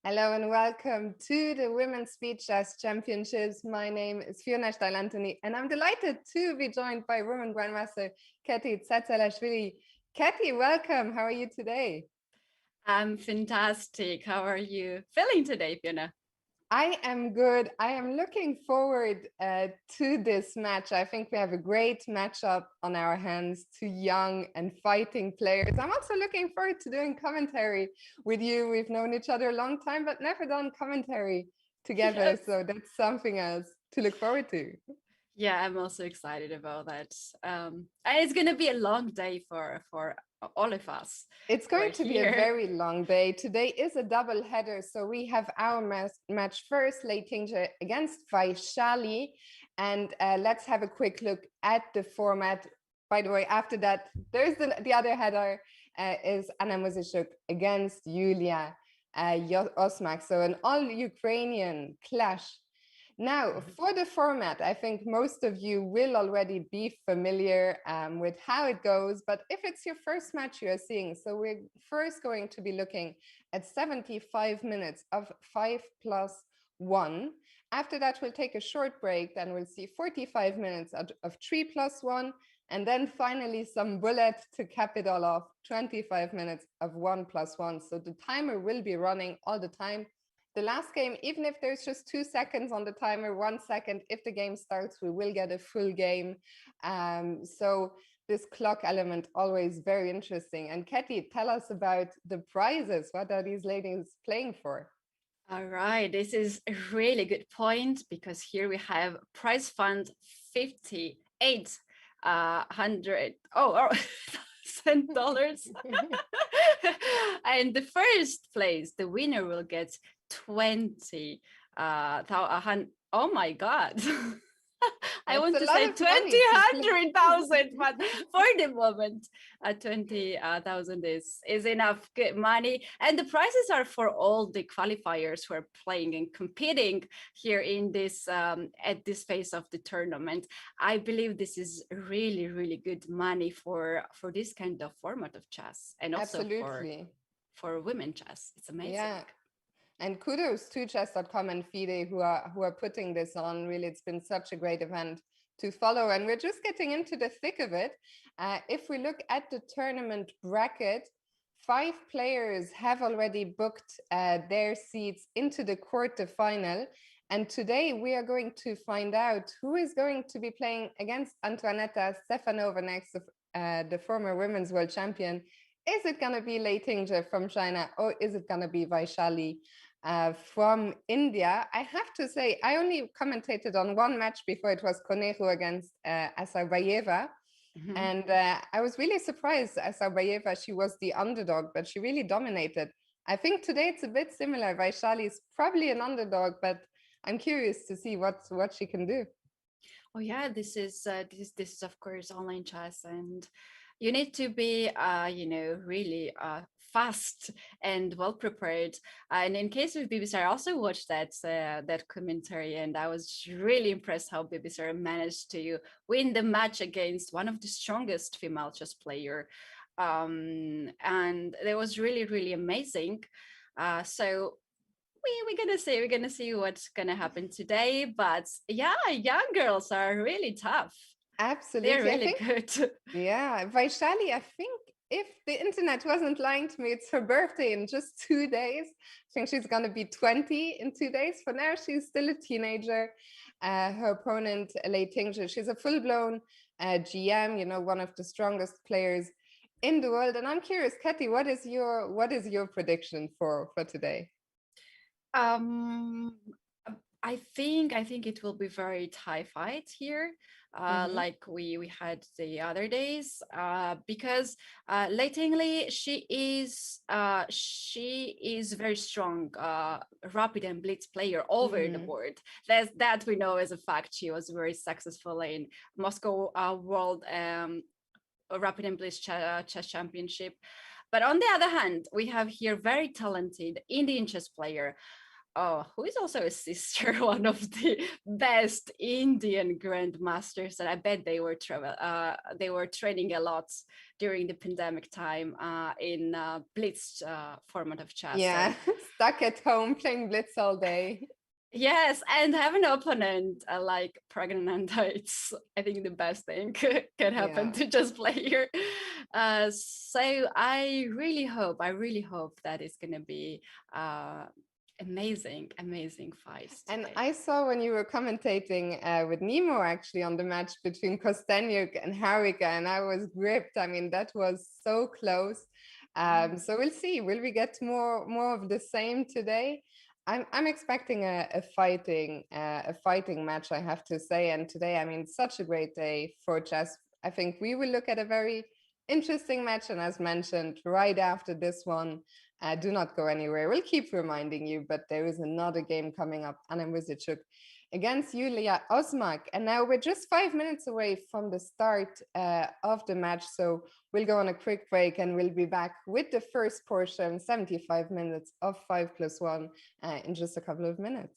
Hello and welcome to the Women's Speed Chess Championships. My name is Fiona Steil-Anthony and I'm delighted to be joined by Women Grandmaster Katie Tsatsalaishvili. Katie, welcome. How are you today? I'm fantastic. How are you feeling today, Fiona? I am good. I am looking forward to this match. I think we have a great matchup on our hands, two young and fighting players. I'm also looking forward to doing commentary with you. We've known each other a long time, but never done commentary together. Yes. So that's something else to look forward to. Yeah, I'm also excited about that. And it's gonna be a long day for all of us It's who are going to be a here. very long day. Today is a double header. So we have our match first, Lei Tingzhe against Vaishali. And let's have a quick look at the format. By the way, after that, there's the other header is Anna Muzychuk against Yulia Osmak. So an all-Ukrainian clash. Now, for the format, I think most of you will already be familiar with how it goes, but if it's your first match you are seeing, so we're first going to be looking at 75 minutes of 5+1. After that, we'll take a short break, then we'll see 45 minutes of 3+1, and then finally some bullet to cap it all off, 25 minutes of 1+1. So the timer will be running all the time. The last game, even if there's just 2 seconds on the timer, 1 second, if the game starts, we will get a full game. So this clock element, always very interesting. And Katie, tell us about the prizes. What are these ladies playing for? All right, this is a really good point because here we have prize fund 58 hundred $1,000. And the first place, the winner will get 20 oh my god. I That's want a to lot say of 20, money to play. 100,000, but for the moment, 20,000 is enough good money. And the prizes are for all the qualifiers who are playing and competing here in this at this phase of the tournament. I believe this is really, really good money for this kind of format of chess, and also Absolutely. for women chess. It's amazing. Yeah. And kudos to Chess.com and FIDE who are putting this on. Really, it's been such a great event to follow. And we're just getting into the thick of it. If we look at the tournament bracket, 5 players have already booked their seats into the quarterfinal. And today we are going to find out who is going to be playing against Antoaneta Stefanova next, the former women's world champion. Is it going to be Lei Tingzhe from China, or is it going to be Vaishali from India? I have to say, I only commentated on one match before. It was Conejo against Azarbayeva. And I was really surprised. Azarbayeva, she was the underdog, but she really dominated. I think today it's a bit similar. Vaishali is probably an underdog, but I'm curious to see what she can do. Oh yeah, this is of course online chess, and you need to be really fast and well prepared. And in case of BBC, I also watched that commentary, and I was really impressed how BBC managed to win the match against one of the strongest female chess player, and it was really, really amazing. So we're gonna see what's gonna happen today. But yeah, young girls are really tough. They're Absolutely. I really think, good. yeah, Vaishali, I think if the internet wasn't lying to me, it's her birthday in just 2 days. I think she's going to be 20 in 2 days. For now, she's still a teenager. Her opponent, Lei Tingzhe, she's a full-blown GM, one of the strongest players in the world. And I'm curious, Katy, what is your prediction for today? um I think it will be very tie fight here, Mm-hmm. like we had the other days, because lately she is very strong, rapid and blitz player over the Mm-hmm. board. That we know as a fact. She was very successful in Moscow World Rapid and Blitz Chess Championship. But on the other hand, we have here very talented Indian chess player who is also a sister, one of the best Indian grandmasters, and I bet they were training a lot during the pandemic time in Blitz format of chess. Yeah, stuck at home playing Blitz all day. Yes, and have an opponent like pregnant. It's, I think, the best thing can happen to just play here. So I really hope that it's gonna be amazing fights today. And I saw when you were commentating with Nemo actually on the match between Kostenyuk and Harika, and I was gripped. I mean, that was so close. So we'll see. Will we get more of the same today? I'm expecting a fighting match, I have to say. And today, I mean, such a great day for chess. I think we will look at a very interesting match. And as mentioned, right after this one, do not go anywhere. We'll keep reminding you, but there is another game coming up, Anna Muzychuk against Yulia Osmak. And now we're just 5 minutes away from the start of the match. So we'll go on a quick break and we'll be back with the first portion, 75 minutes of 5+1 in just a couple of minutes.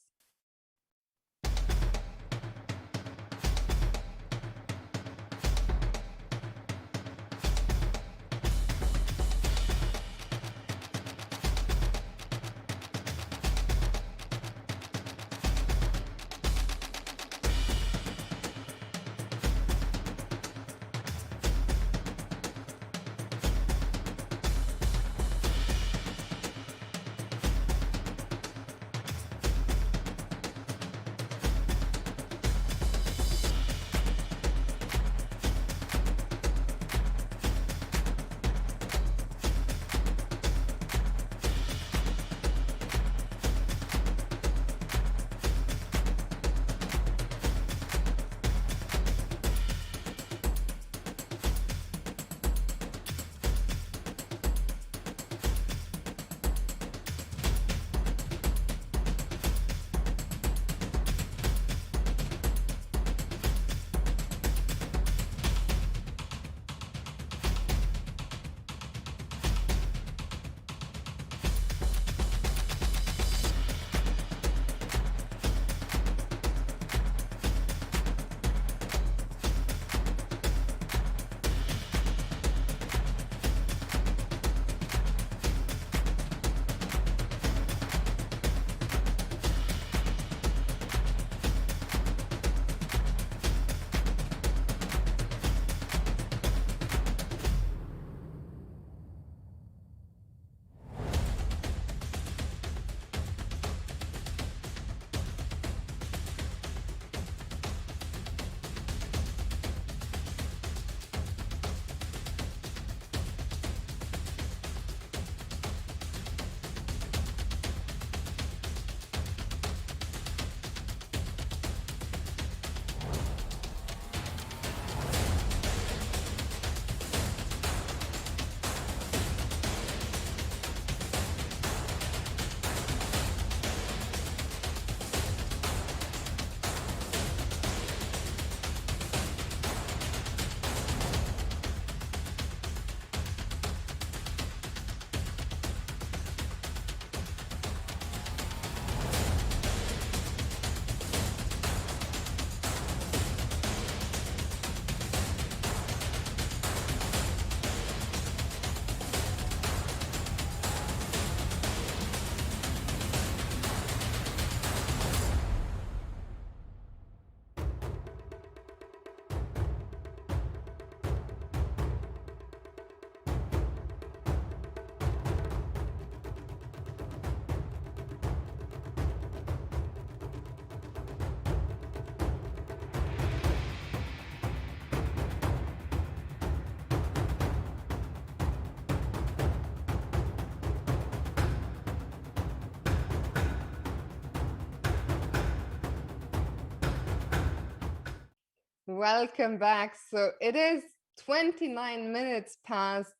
Welcome back. So it is 29 minutes past.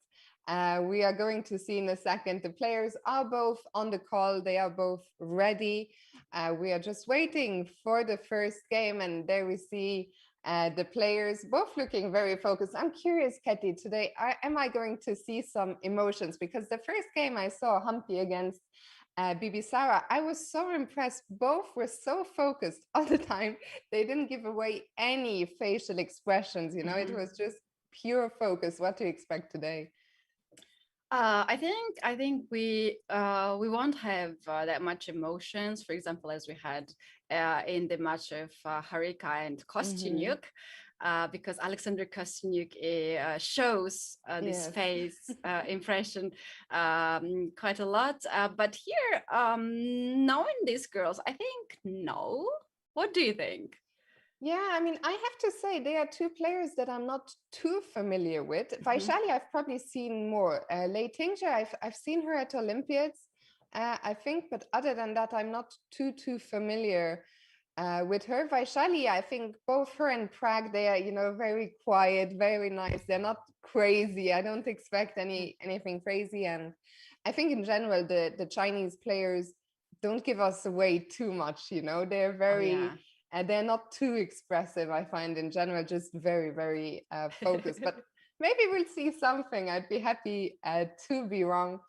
We are going to see in a second. The players are both on the call. They are both ready. We are just waiting for the first game. And there we see the players both looking very focused. I'm curious, Ketty, today, am I going to see some emotions? Because the first game I saw Humpy against Bibi Sarah, I was so impressed. Both were so focused all the time. They didn't give away any facial expressions, you know, it was just pure focus. What do you expect today? I think we won't have that much emotions, for example, as we had in the match of Harika and Mm-hmm. Kostyuniuk, because Alexander Kostyuniuk shows this Yes. face impression quite a lot. But here, knowing these girls, I think no. What do you think? Yeah, I mean, I have to say they are two players that I'm not too familiar with. Mhm. Vaishali, I've probably seen more. Lei Tingzhe, I've seen her at Olympiads, I think, but other than that, I'm not too familiar with her. Vaishali, I think both her and Prague, they are, you know, very quiet, very nice. They're not crazy. I don't expect anything crazy. And I think in general, the Chinese players don't give us away too much, you know, they're Oh yeah. very and they're not too expressive. I find in general just very focused, but maybe we'll see something. I'd be happy to be wrong.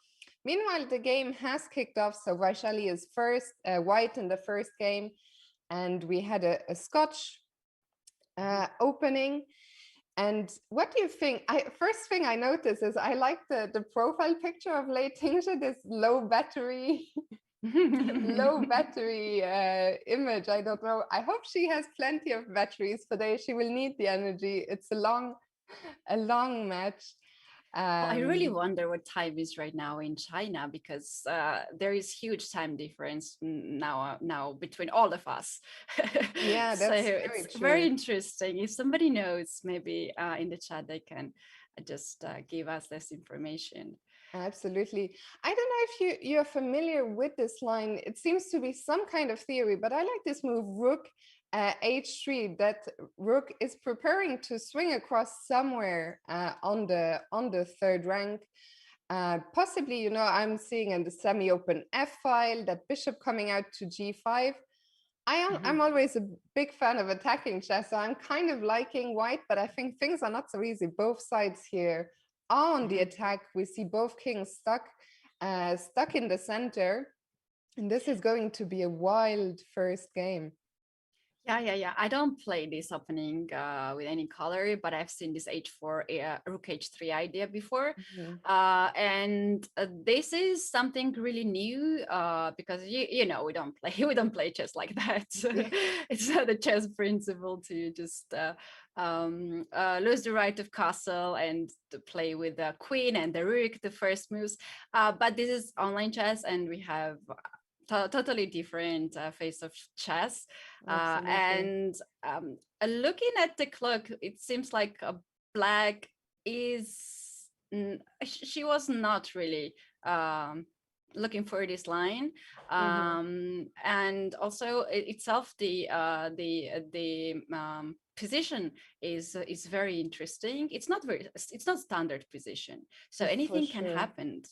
Meanwhile, the game has kicked off, so Vaishali is first, white in the first game, and we had a Scotch opening. And what do you think? First thing I noticed is I like the profile picture of Lei Tingzhe, this low battery low battery image. I don't know. I hope she has plenty of batteries today. She will need the energy. It's a long match. Well, I really Um, wonder what time is right now in China because there is huge time difference now between all of us. yeah, So that's very it's very true. interesting. If somebody knows, maybe in the chat they can just give us this information. Absolutely. I don't know if you're familiar with this line. It seems to be some kind of theory, but I like this move, Rook H3, that Rook is preparing to swing across somewhere on the third rank. Possibly, you know, I'm seeing in the semi-open F file that bishop coming out to G5. I'm Mhm. always a big fan of attacking chess, so I'm kind of liking white, but I think things are not so easy. Both sides here are on the Mhm. attack. We see both kings stuck in the center, and this is going to be a wild first game. Yeah. I don't play this opening with any color, but I've seen this H4, Rook H3 idea before. Mhm. And this is something really new because you know we don't play we don't play chess like that. It's not the chess principle to just lose the right of castle and to play with the queen and the rook, the first moves. But this is online chess, and we have totally different face of chess. Absolutely. And looking at the clock, it seems like black is she was not really looking for this line, Mhm. and also itself the position is very interesting. It's not standard position, so For anything can sure. happen.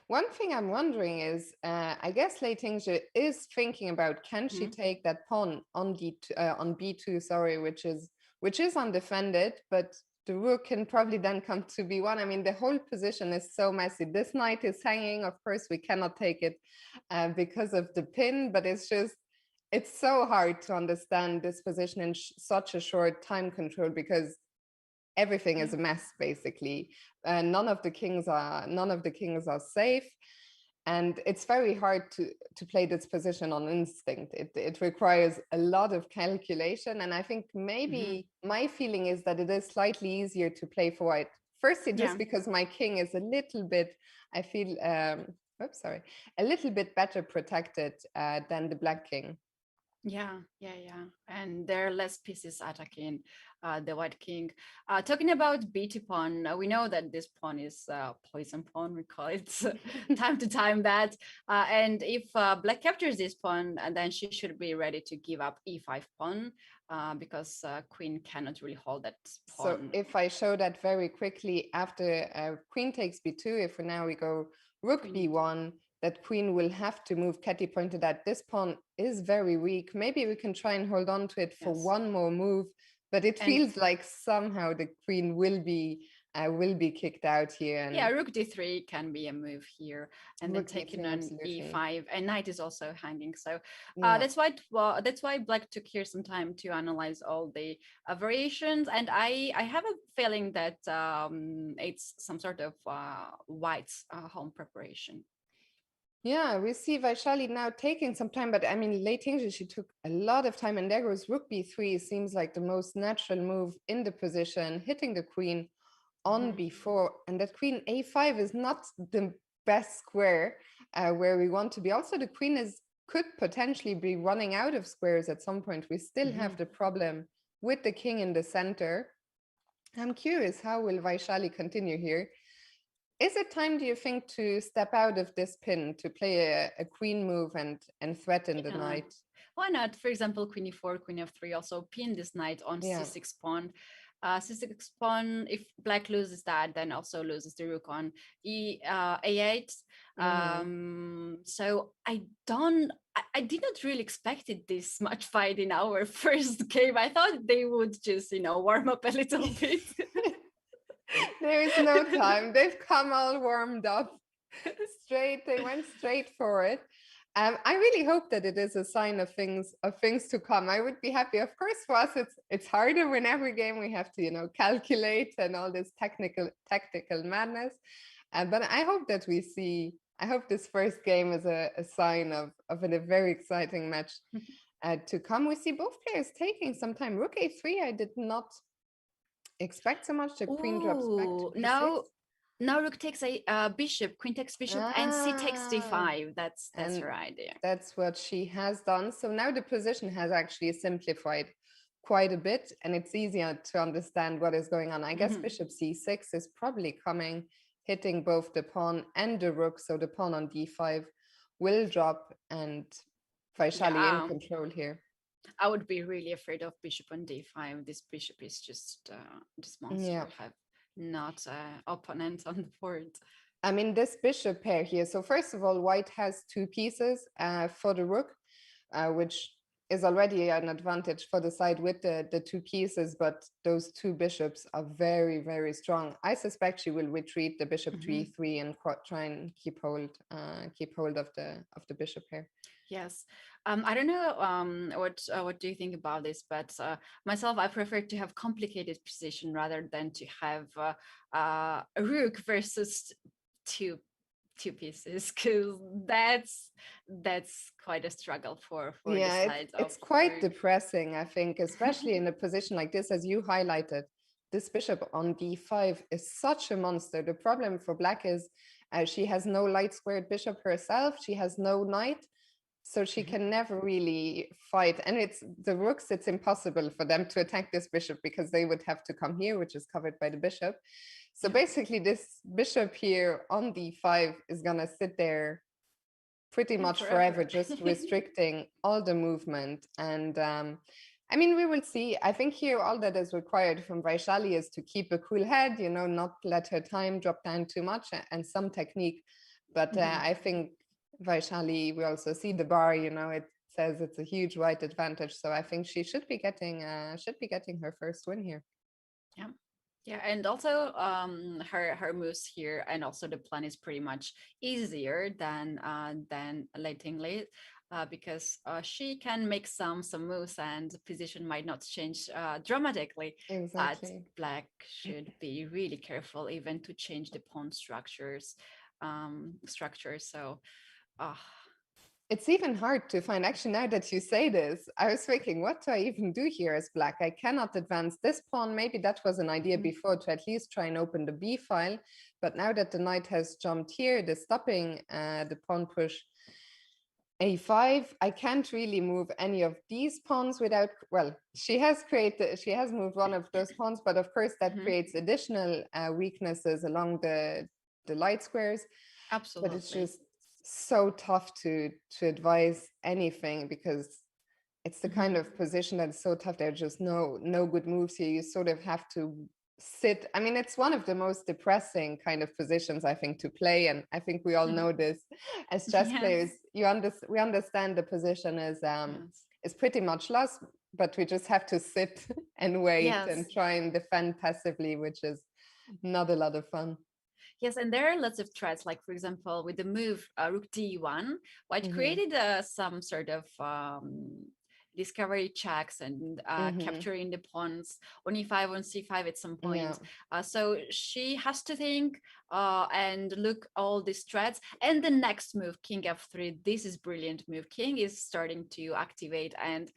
One thing I'm wondering is, I guess Lei Tingzhe is thinking about can she Mhm. take that pawn on on B2, sorry, which is undefended, but the rook can probably then come to B1. I mean, the whole position is so messy. This knight is hanging. Of course, we cannot take it because of the pin, but it's so hard to understand this position in such a short time control because everything is Yeah. a mess basically. None of the kings are safe, and it's very hard to play this position on instinct. It requires a lot of calculation, and I think Mhm. maybe my feeling is that it is slightly easier to play for white. Firstly, Yeah. just because my king is a little bit, I feel oops, sorry, a little bit better protected than the black king. Yeah. And there are less pieces attacking the white king. Talking about BT pawn, we know that this pawn is poison pawn, we call it time to time that. And if black captures this pawn, then she should be ready to give up E5 pawn because queen cannot really hold that So pawn. if I show that very quickly after queen takes b2, if now we go rook Queen E2. b1, that queen will have to move. Katy pointed out this pawn is very weak. Maybe we can try and hold on to it for Yes. one more move, but it And feels like somehow the queen will be will be kicked out here. Yeah, And rook d3 can be a move here, and then rook taking d3, on absolutely. e5, and knight is also hanging. So Yeah. that's why Black took here some time to analyze all the variations, and I have a feeling that it's some sort of White's home preparation. Yeah, we see Vaishali now taking some time, but I mean, late English, she took a lot of time, and there goes rook b3 seems like the most natural move in the position, hitting the queen on b4, and that queen a5 is not the best square where we want to be. Also, the queen could potentially be running out of squares at some point. We still have the problem with the king in the center. I'm curious, how will Vaishali continue here? Is it time, do you think, to step out of this pin, to play a queen move and threaten the knight? Why not? For example, queen e4, queen f3, also pin this knight on c6 pawn. C6 pawn, if Black loses that, then also loses the rook on a8. So I did not really expect it this much fight in our first game. I thought they would just, warm up a little bit. There is no time. They've come all warmed up. They went straight for it. I really hope that it is a sign of things to come. I would be happy. Of course, for us, it's harder when every game we have to, calculate and all this tactical madness. But I hope that we see. I hope this first game is a sign of a very exciting match to come. We see both players taking some time. Rook a3. I did not expect so much. The queen drops back to b6. Now rook takes a bishop, queen takes bishop, and c takes d5. That's her idea. That's what she has done. So now the position has actually simplified quite a bit, and it's easier to understand what is going on. I guess bishop c6 is probably coming, hitting both the pawn and the rook. So the pawn on d5 will drop, and Vaishali in control here. I would be really afraid of bishop on d5. This bishop is just this monster. Yeah. Have not opponent on the board. I mean, this bishop pair here. So first of all, White has two pieces for the rook, which is already an advantage for the side with the two pieces, but those two bishops are very, very strong. I suspect she will retreat the bishop to e3 and try and keep hold of the bishop here. Yes. I don't know what do you think about this, but myself, I prefer to have complicated position rather than to have a rook versus two pieces, because that's quite a struggle for the side. It's quite depressing, I think, especially in a position like this, as you highlighted. This bishop on d5 is such a monster. The problem for Black is she has no light squared bishop herself. She has no knight. So she can never really fight. And it's the rooks, it's impossible for them to attack this bishop because they would have to come here, which is covered by the bishop. So basically this bishop here on d5 is going to sit there pretty much forever, just restricting all the movement. And I mean, we will see. I think here all that is required from Vaishali is to keep a cool head, not let her time drop down too much, and some technique. But I think Vaishali, we also see the bar, it says it's a huge White advantage. So I think she should be getting her first win here. Yeah, and also her moves here, and also the plan is pretty much easier than late because she can make some moves and the position might not change dramatically. Exactly. But Black should be really careful even to change the pawn structures. So it's even hard to find. Actually, now that you say this, I was thinking, what do I even do here as Black? I cannot advance this pawn. Maybe that was an idea before, to at least try and open the b file. But now that the knight has jumped here, the stopping the pawn push a5, I can't really move any of these pawns without, well, she has moved one of those pawns, but of course that creates additional weaknesses along the light squares. Absolutely. But it's just so tough to advise anything, because it's the kind of position that is so tough. There's just no good moves here. You sort of have to sit. I mean, it's one of the most depressing kind of positions, I think, to play, and I think we all know this as chess players. We understand the position is pretty much lost, but we just have to sit and wait and try and defend passively, which is not a lot of fun. Yes, and there are lots of threats. Like for example, with the move Rook D1, White Hmm. created some sort of discovery checks and Hmm. capturing the pawns on E5, on C5 at some Yeah. point. So she has to think and look all these threats. And the next move, King F3, this is brilliant move. King is starting to activate and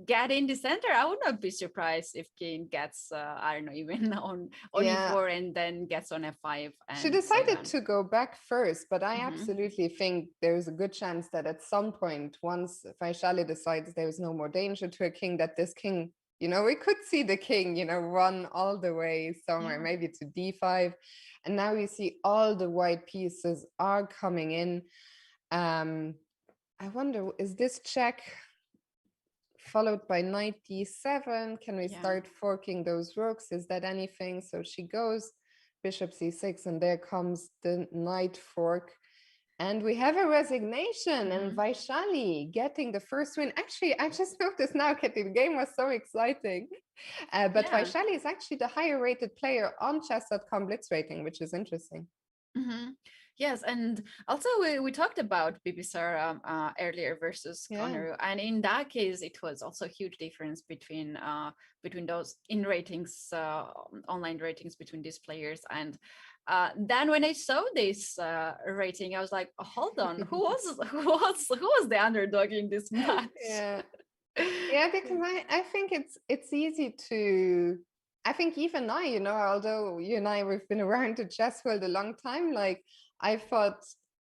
get in the center. I would not be surprised if King gets I don't know, even on Yeah. E4 and then gets on F5 She and so decided on. to go back first, but I Hmm. absolutely think there's a good chance that at some point, once Vaishali decides there's no more danger to a king, that this king, we could see the king, run all the way somewhere, Yeah. maybe to D5. And now you see all the white pieces are coming in. I wonder, is this check followed by knight d7? Can we Yeah. start forking those rooks? Is that anything? So she goes bishop c6, and there comes the knight fork. And we have a resignation, and Hmm. Vaishali getting the first win. Actually, I just noticed now, Katie, the game was so exciting. But Yeah. Vaishali is actually the higher rated player on Chess.com Blitz rating, which is interesting. Hmm. Yes, and also we talked about Bibisar earlier versus Yeah. Conor, and in that case, it was also a huge difference between those in ratings, online ratings between these players. And then when I saw this rating, I was like, hold on, who was the underdog in this match? Yeah. Yeah, because I think it's easy to, I think even I, although you and I, we've been around the chess world a long time, like I thought,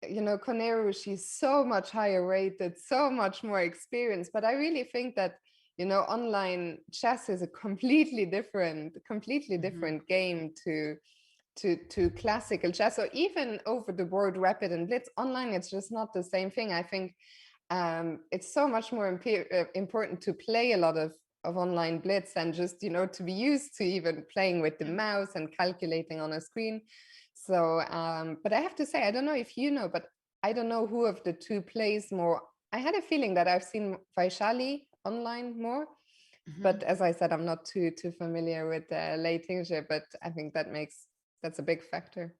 Koneru, she's so much higher rated, so much more experienced. But I really think that, online chess is a completely Hmm. different game to classical chess, or even over the board rapid and blitz. Online, it's just not the same thing. I think it's so much more important to play a lot of online blitz and just to be used to even playing with the Yeah. mouse and calculating on a screen. So but I have to say, I don't know if but I don't know who of the two plays more. I had a feeling that I've seen Vaishali online more, but Hmm. as I said, I'm not too familiar with Lei Tingzhe, but I think that's a big factor.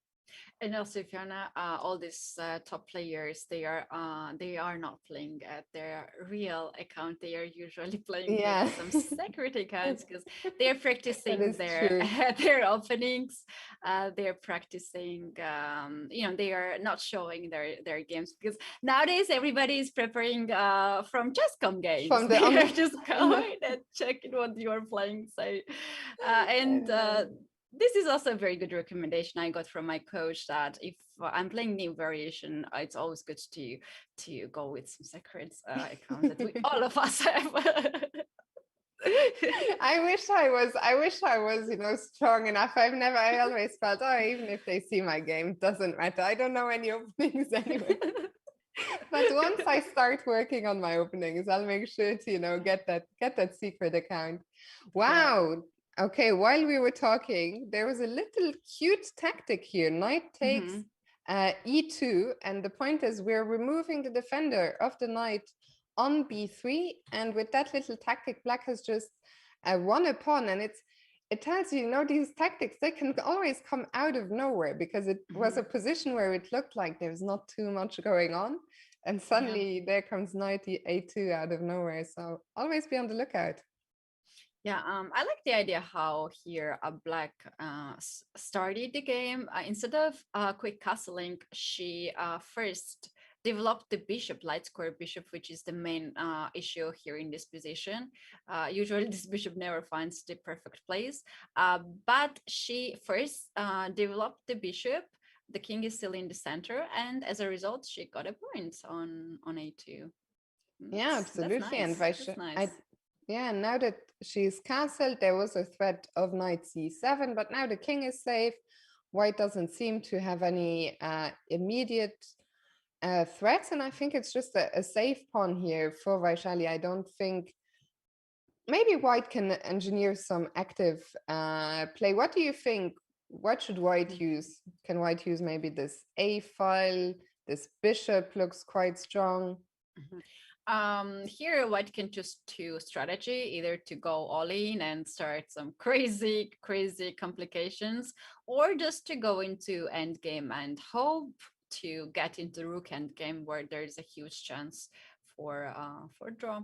And also, Fiona, all these top players, they are not playing at their real account. They are usually playing with Yeah. some secret accounts because they are That practicing is true. their openings. They are practicing. They are not showing their games because nowadays everybody is preparing from Chess.com games. From the They are online. just I know. going and checking what you are playing. So, I and know. this is also a very good recommendation I got from my coach that if I'm playing new variation, it's always good to go with some secret accounts that we all of us have. I wish I was, strong enough. I always felt, oh, even if they see my game, it doesn't matter. I don't know any openings anyway. But once I start working on my openings, I'll make sure to, get that secret account. Yeah. Wow. Okay, while we were talking, there was a little cute tactic here. Knight takes Hmm. e2, and the point is we're removing the defender of the knight on b3, and with that little tactic, black has just won a pawn, and it tells you, these tactics, they can always come out of nowhere, because it was Hmm. a position where it looked like there's not too much going on, and Yeah. suddenly there comes knight a2 out of nowhere. So always be on the lookout. Yeah, I like the idea how here Black started the game. Instead of quick castling, she first developed the bishop, light square bishop, which is the main issue here in this position. Usually this bishop never finds the perfect place, but she first developed the bishop. The king is still in the center, and as a result, she got a point on a2. Yeah, That's absolutely. And nice. That's nice. yeah, now that she's castled, there was a threat of knight c7, but now the king is safe. White doesn't seem to have any immediate threats, and I think it's just a safe pawn here for Vaishali. I don't think, maybe White can engineer some active play. What do you think? What should White use? Can White use maybe this a file? This bishop looks quite strong. Here white can choose two strategy, either to go all in and start some crazy complications, or just to go into endgame and hope to get into rook endgame, where there's a huge chance for draw.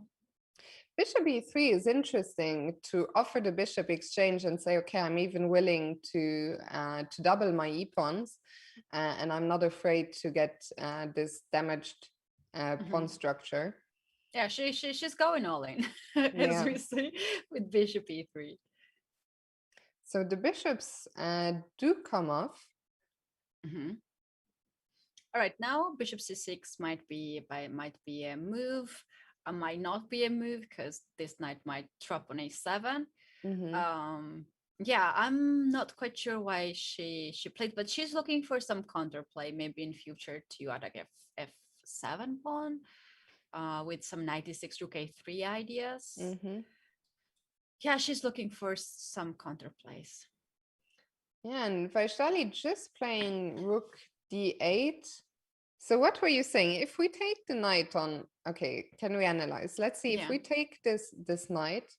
Bishop e3 is interesting, to offer the bishop exchange and say, okay, I'm even willing to double my e-pawns, and I'm not afraid to get this damaged pawn structure. Yeah, she's going all in, as we see with bishop e3. So the bishops do come off. All right, now bishop c6 might be a move, might not be a move, because this knight might drop on a7. Yeah, I'm not quite sure why she played, but she's looking for some counterplay, maybe in future to attack f7 pawn, with some knight d6 rook a3 ideas. Yeah, she's looking for some counterplays. Yeah, and Vaishali just playing rook d8. So what were you saying? If we take the knight on, okay, can we analyze? Let's see, if we take this knight,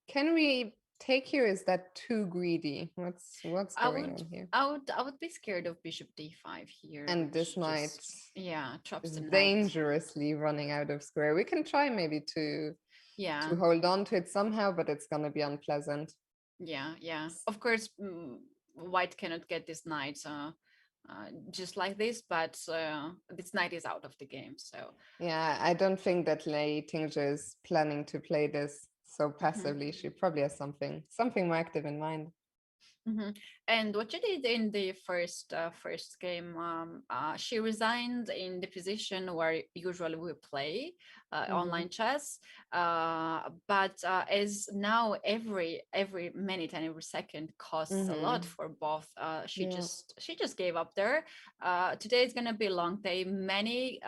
can we take here? Is that too greedy? What's going on here? I would be scared of bishop d5 here. And this knight, drops the knight. Dangerously running out of square. We can try maybe to hold on to it somehow, but it's gonna be unpleasant. Yeah. Of course, white cannot get this knight just like this, but this knight is out of the game. So yeah, I don't think that Lei Tingzhe is planning to play this so passively. She probably has something more active in mind. And what she did in the first game, she resigned in the position where usually we play online chess, but as now every minute and every second costs a lot for both, she just gave up there. Today is gonna be a long day. Many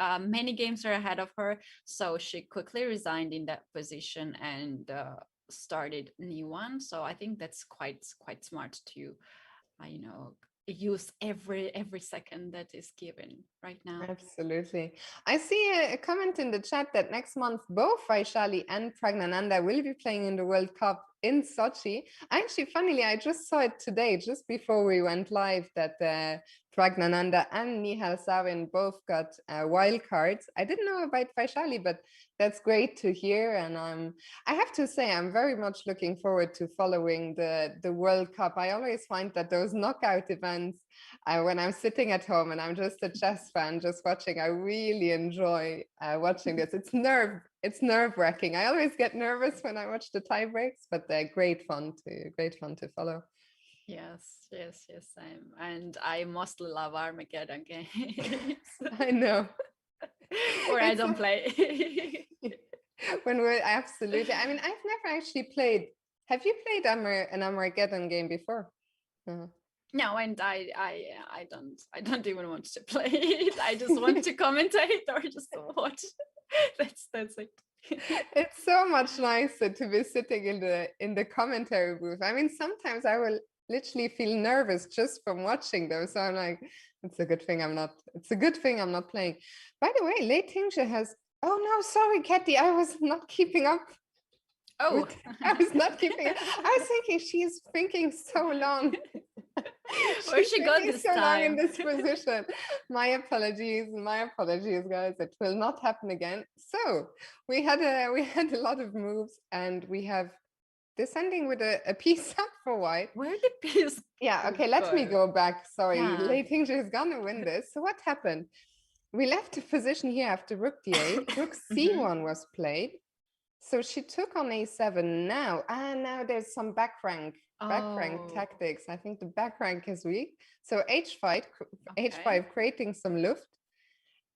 games are ahead of her, so she quickly resigned in that position and started new one. So I think that's quite smart to use every second that is given right now. Absolutely. I see a comment in the chat that next month both Vaishali and Pragnananda will be playing in the World Cup in Sochi. Actually, funnily, I just saw it today, just before we went live, that Pragnananda and Nihal Savin both got wild cards. I didn't know about Vaishali, but that's great to hear. And I have to say, I'm very much looking forward to following the World Cup. I always find that those knockout events, when I'm sitting at home and I'm just a chess fan, just watching, I really enjoy watching this. It's nerve-wracking. I always get nervous when I watch the tie breaks, but they're great fun to follow. Yes, same. And I mostly love Armageddon games. I know. Or I don't play. Absolutely. I mean, I've never actually played. Have you played an Armageddon game before? No, and I don't even want to play it. I just want to commentate or just watch. That's it. It's so much nicer to be sitting in the commentary booth. I mean, sometimes I will literally feel nervous just from watching those. So I'm like, it's a good thing I'm not playing. By the way, Lei Tingzhe has, oh no, sorry, Katy, I was not keeping up. Oh, I was not keeping up. I was thinking she's thinking so long. Where she got this so time? long in this position. My apologies, guys. It will not happen again. So we had a lot of moves, and we have descending with a piece up for white. Where did piece? Yeah, okay, let me go back. Sorry, Lei Tingzhe is gonna win this. So what happened? We left the position here after rook d8. Rook c1 was played. So she took on a7 now. Now there's some back rank tactics. I think the back rank is weak. So h5, h5 creating some luft.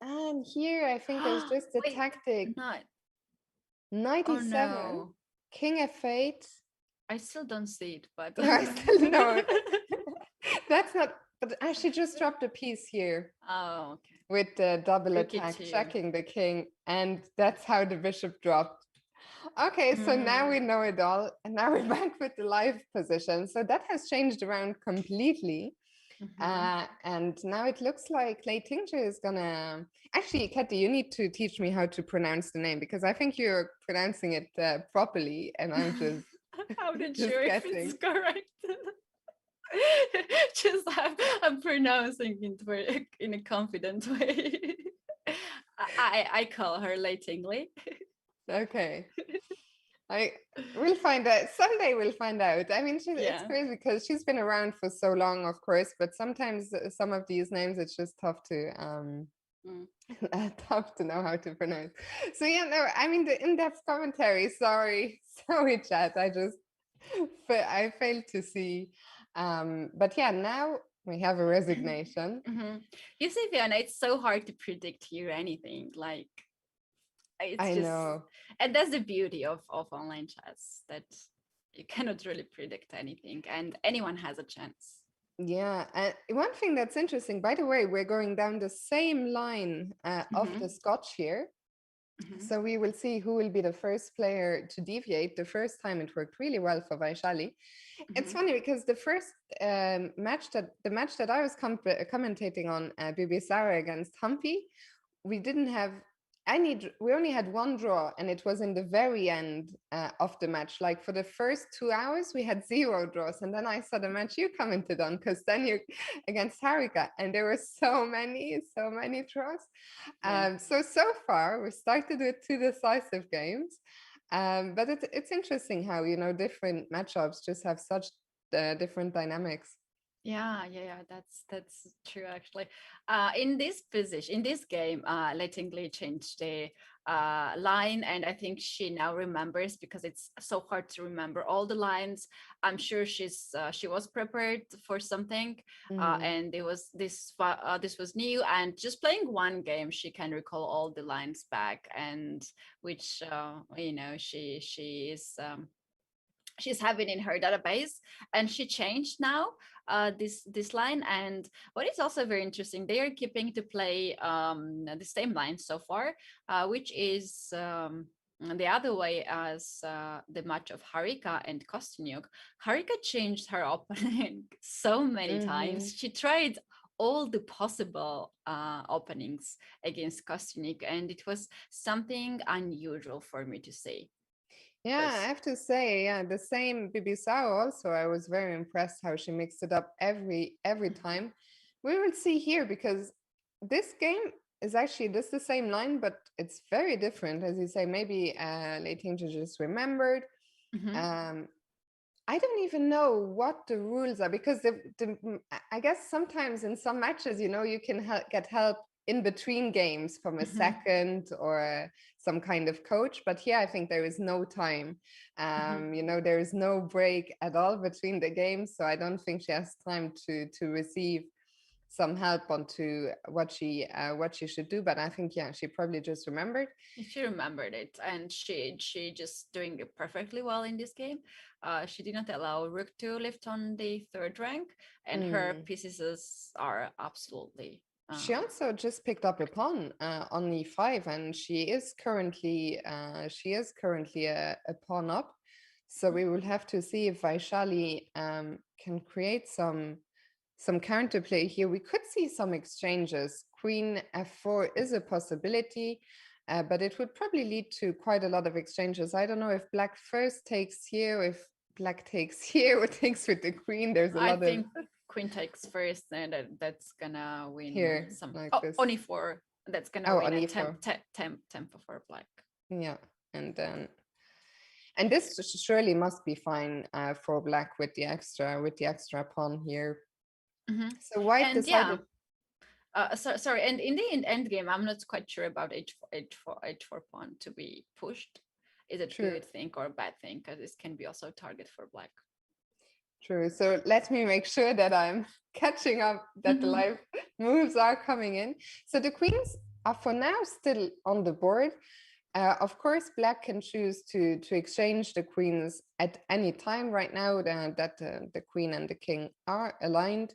And here I think there's just a tactic. Knight e7, king f8. I still don't see it, but no, I still know it. That's not. But I should just drop the piece here. Oh, okay. With the double attack, checking the king, and that's how the bishop dropped. Okay, so now we know it all, and now we're back with the live position. So that has changed around completely. And now it looks like Lei Tingzhe is gonna. Actually, Katy, you need to teach me how to pronounce the name because I think you're pronouncing it properly, and I'm just I'm not just sure if it's guessing. correct. Just I'm pronouncing it in a confident way. I call her Lei Tingley. Okay. We'll find out. Someday we'll find out. I mean, it's Yeah. crazy because she's been around for so long, of course, but sometimes some of these names it's just tough to Mm. tough to know how to pronounce. So yeah, no, I mean the in-depth commentary. Sorry, sorry, chat. I failed to see. But yeah, now we have a resignation. You see, Fiona, it's so hard to predict here anything. Like it's I just, know. and that's the beauty of online chess, that you cannot really predict anything, and anyone has a chance. Yeah, and one thing that's interesting, by the way, we're going down the same line of the Scotch here. So we will see who will be the first player to deviate. The first time it worked really well for Vaishali. It's funny because the first match that I was commentating on, Bibisara against Humpy, we didn't have we only had one draw, and it was in the very end of the match. Like for the first 2 hours we had 0 draws, and then I saw the match you commented on, because then you against Harika, and there were so many draws. So far we started with 2 decisive games, but it's interesting how, you know, different matchups just have such different dynamics. Yeah, that's true actually. In this position, in this game, Lei Tingley changed the line, and I think she now remembers, because it's so hard to remember all the lines. I'm sure she was prepared for something, and it was this was new, and just playing one game, she can recall all the lines back, and which you know, she is. She's having in her database, and she changed now this line. And what is also very interesting, they are keeping to play the same line so far, which is the other way as the match of Harika and Kostyuk. Harika changed her opening so many times. She tried all the possible openings against Kostyuk, and it was something unusual for me to see. Yeah, I have to say, yeah, the same Bibisao also. I was very impressed how she mixed it up every time. We will see here, because this game is actually the same line, but it's very different, as you say. Maybe Lei Tingzhe just remembered. I don't even know what the rules are, because I guess sometimes in some matches, you know, you can get help in between games from a second or some kind of coach. But here I think there is no time. You know, there is no break at all between the games. So I don't think she has time to receive some help onto what she should do. But I think, yeah, she probably just remembered. She remembered it, and she just doing it perfectly well in this game. She did not allow Rook to lift on the 3rd rank, and her pieces are absolutely. She also just picked up a pawn on e5, and she is currently a pawn up. So we will have to see if Vaishali can create some counterplay here. We could see some exchanges. Queen f4 is a possibility, but it would probably lead to quite a lot of exchanges. I don't know if Black first takes here, if Black takes here or takes with the queen. There's a lot of... I think Queen takes first, and that's gonna win here, some. like this. On e4, that's gonna win a tempo for Black. Yeah, and then... And this surely must be fine for Black with the extra pawn here. So White decided... sorry, and in the end game, I'm not quite sure about h4 pawn to be pushed. Is it a good thing or a bad thing? Because this can be also a target for Black. True. So let me make sure that I'm catching up, that the live moves are coming in. So the queens are for now still on the board. Of course, Black can choose to exchange the queens at any time right now that the queen and the king are aligned.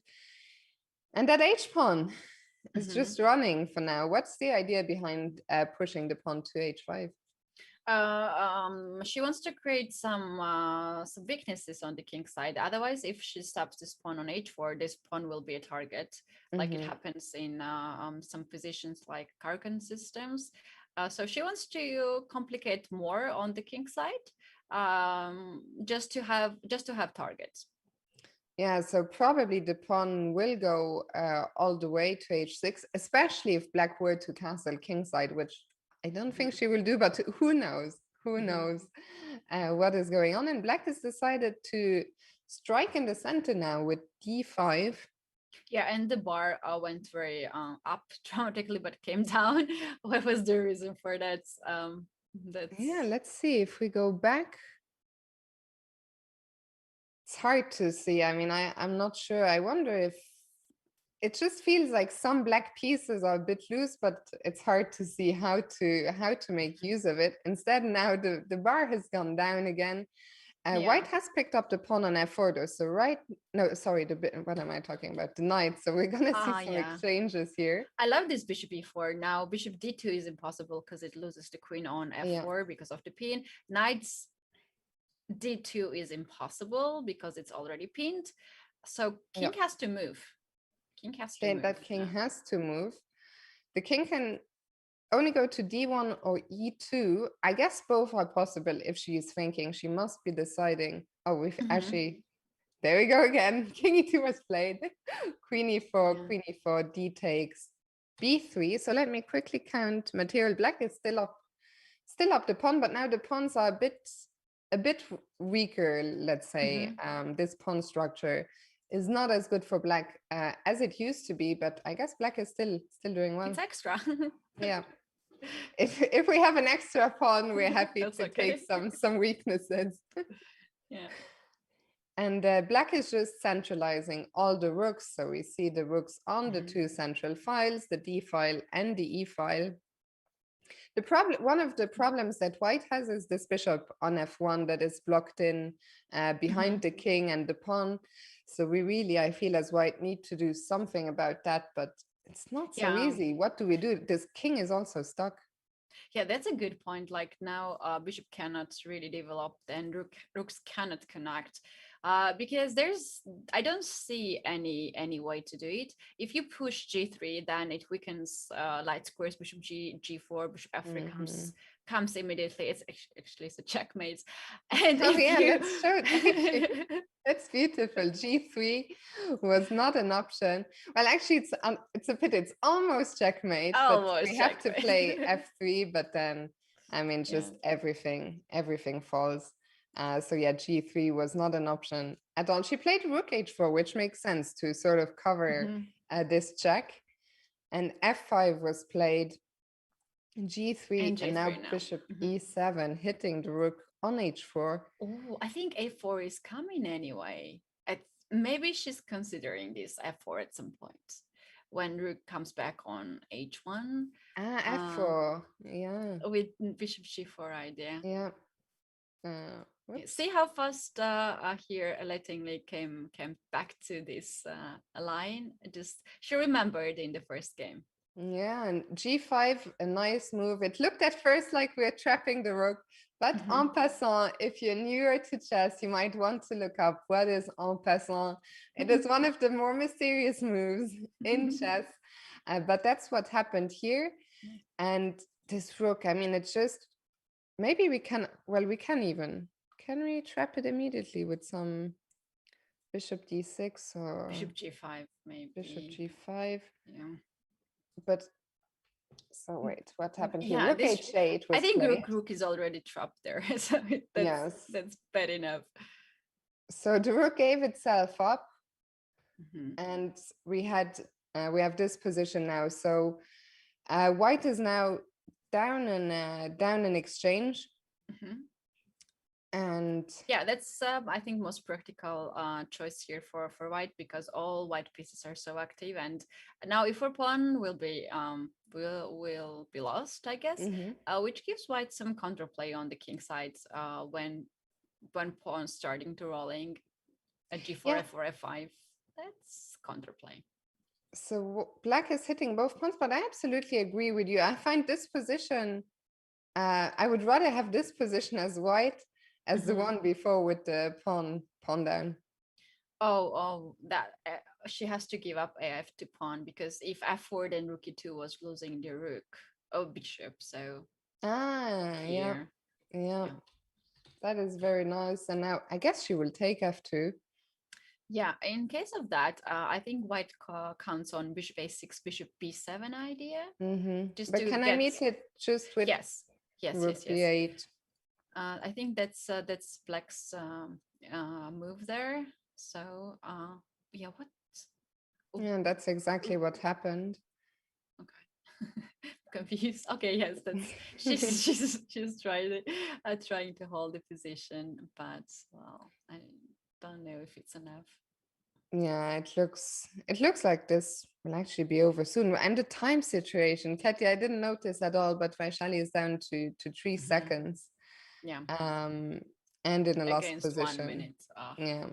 And that h-pawn is just running for now. What's the idea behind pushing the pawn to h5? She wants to create some weaknesses on the king side. Otherwise, if she stops this pawn on h4, this pawn will be a target, like it happens in some positions like Karkan systems. So she wants to complicate more on the king side, just to have targets. Yeah, so probably the pawn will go all the way to h6, especially if black were to castle kingside, which I don't think she will do, but who knows? Who knows what is going on? And black has decided to strike in the center now with d5. Yeah, and the bar went very up dramatically, but came down. What was the reason for that? Yeah, let's see if we go back. It's hard to see. I mean, I'm not sure. I wonder if it just feels like some black pieces are a bit loose, but it's hard to see how to make use of it. Instead, now the bar has gone down again. White has picked up the pawn on f4 though. So what am I talking about? The knight. So we're gonna see some exchanges here. I love this bishop e4. Now bishop d2 is impossible because it loses the queen on f4 because of the pin. Knights d2 is impossible because it's already pinned. So king has to move. King has to move. That king has to move. The king can only go to d1 or e2. I guess both are possible if she is thinking. She must be deciding. Oh, we've actually, there we go again. King e2 was played. Queen e4, queen e4, d takes, b3. So let me quickly count material. Black is still up the pawn, but now the pawns are a bit weaker, let's say. This pawn structure is not as good for black as it used to be, but I guess black is still doing well. It's extra. Yeah. If we have an extra pawn, we're happy to take some weaknesses. Yeah. And black is just centralizing all the rooks. So we see the rooks on the two central files, the d file and the e file. One of the problems that white has is this bishop on f1 that is blocked in behind the king and the pawn. So we really, I feel as white, need to do something about that, but it's not so easy. What do we do? This king is also stuck. Yeah, that's a good point. Like now, bishop cannot really develop and rooks cannot connect. Because I don't see any way to do it. If you push g3, then it weakens light squares, bishop g4, bishop f3 comes immediately. It's actually a checkmate. And let's show it. That's beautiful. G3 was not an option. Well, actually, it's a pity. It's almost checkmate. But we have to play f3, but then, I mean, just everything falls. So yeah, g3 was not an option at all. She played rook h4, which makes sense to sort of cover this check. And f5 was played, g3, and now bishop e7, hitting the rook on h4. Oh, I think a4 is coming anyway. Maybe she's considering this f4 at some point when rook comes back on h1. F4, yeah. With bishop g4 idea. Yeah. See how fast here Lettingly came back to this line. She remembered in the first game. Yeah, and g5, a nice move. It looked at first like we're trapping the rook, but en passant, if you're newer to chess, you might want to look up what is en passant. It is one of the more mysterious moves in chess, but that's what happened here. And this rook, I mean, it's just, maybe we can we trap it immediately with some bishop d6 or bishop g5, maybe. Bishop g5. Yeah. But so wait, what happened here? Rook h8 was I think played. rook is already trapped there, so that's bad enough. So the rook gave itself up, and we have this position now. So white is now down in exchange. And yeah, that's I think most practical choice here for white, because all white pieces are so active, and now e4 pawn will be lost, I guess, which gives white some counterplay on the king side when pawns starting to rolling at g4, f4, f5. That's counterplay. So black is hitting both pawns, but I absolutely agree with you. I find this position I would rather have this position as white as the one before with the pawn down. Oh, that she has to give up AF to pawn, because if f4, then rook e2 was losing the rook. Oh, bishop. So Yeah, here, yeah. That is very nice. And now I guess she will take f2. yeah. In case of that, I think white counts on bishop a6, bishop b7 idea. Just But to can I get meet it just with rook b8? I think that's black's move there. So yeah, what? Yeah, that's exactly what happened. Okay. Confused. Okay, yes, that's she's trying to hold the position, but well, I don't know if it's enough. Yeah, it looks like this will actually be over soon. And the time situation, Katya, I didn't notice at all, but Vaishali is down to 3 seconds. Yeah. And in a lost Against position. 1 minute. Yeah.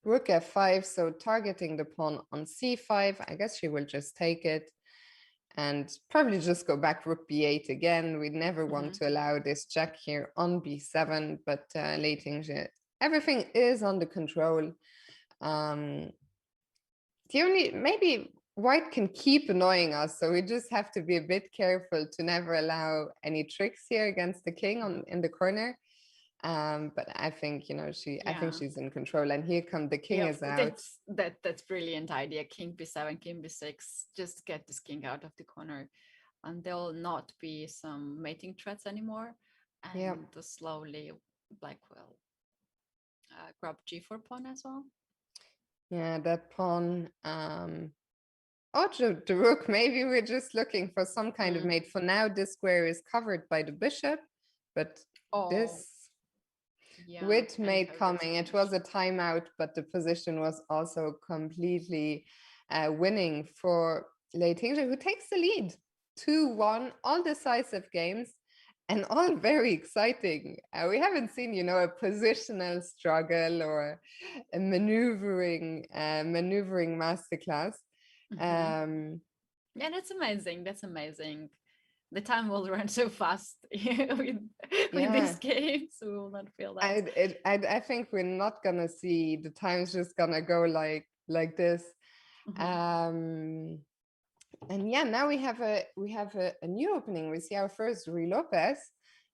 Rook f5, so targeting the pawn on c5. I guess she will just take it and probably just go back rook b8 again. We never want to allow this check here on b7, but everything is under control. The only, maybe white can keep annoying us, so we just have to be a bit careful to never allow any tricks here against the king in the corner. But I think, I think she's in control, and here come the king is out. That's brilliant idea. King b7, king b6, just get this king out of the corner, and there'll not be some mating threats anymore. And slowly black will grab g4 pawn as well. Yeah, that pawn. The rook. Maybe we're just looking for some kind of mate. For now, this square is covered by the bishop, but this. With mate coming, it was a timeout, but the position was also completely winning for Lei Tingzhe, who takes the lead 2-1, all decisive games and all very exciting. We haven't seen, a positional struggle or a maneuvering masterclass. Yeah, that's amazing. That's amazing. The time will run so fast with this game, so we will not feel that. I think we're not gonna see the time's just gonna go like this. And yeah, now we have a new opening. We see our first Ruy Lopez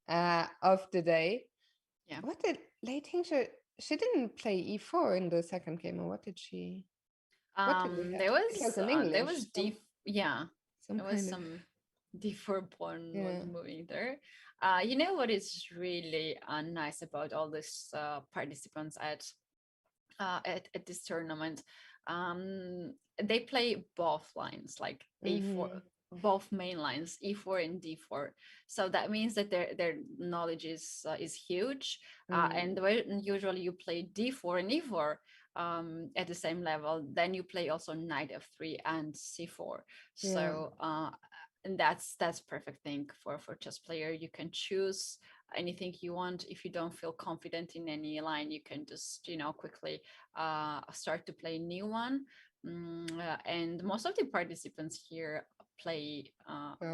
of the day. Yeah. What did Lei Tingzhe? She didn't play e4 in the second game, or what did she? There was d. Yeah, there was some d4 pawn was moving there. You know what is really nice about all these participants at this tournament? They play both lines, like a4, both main lines, e4 and d4. So that means that their knowledge is huge. And when usually you play d4 and e4 at the same level, then you play also knight f3 and c4. So and that's perfect thing for chess player. You can choose anything you want. If you don't feel confident in any line, you can just quickly start to play a new one. And most of the participants here play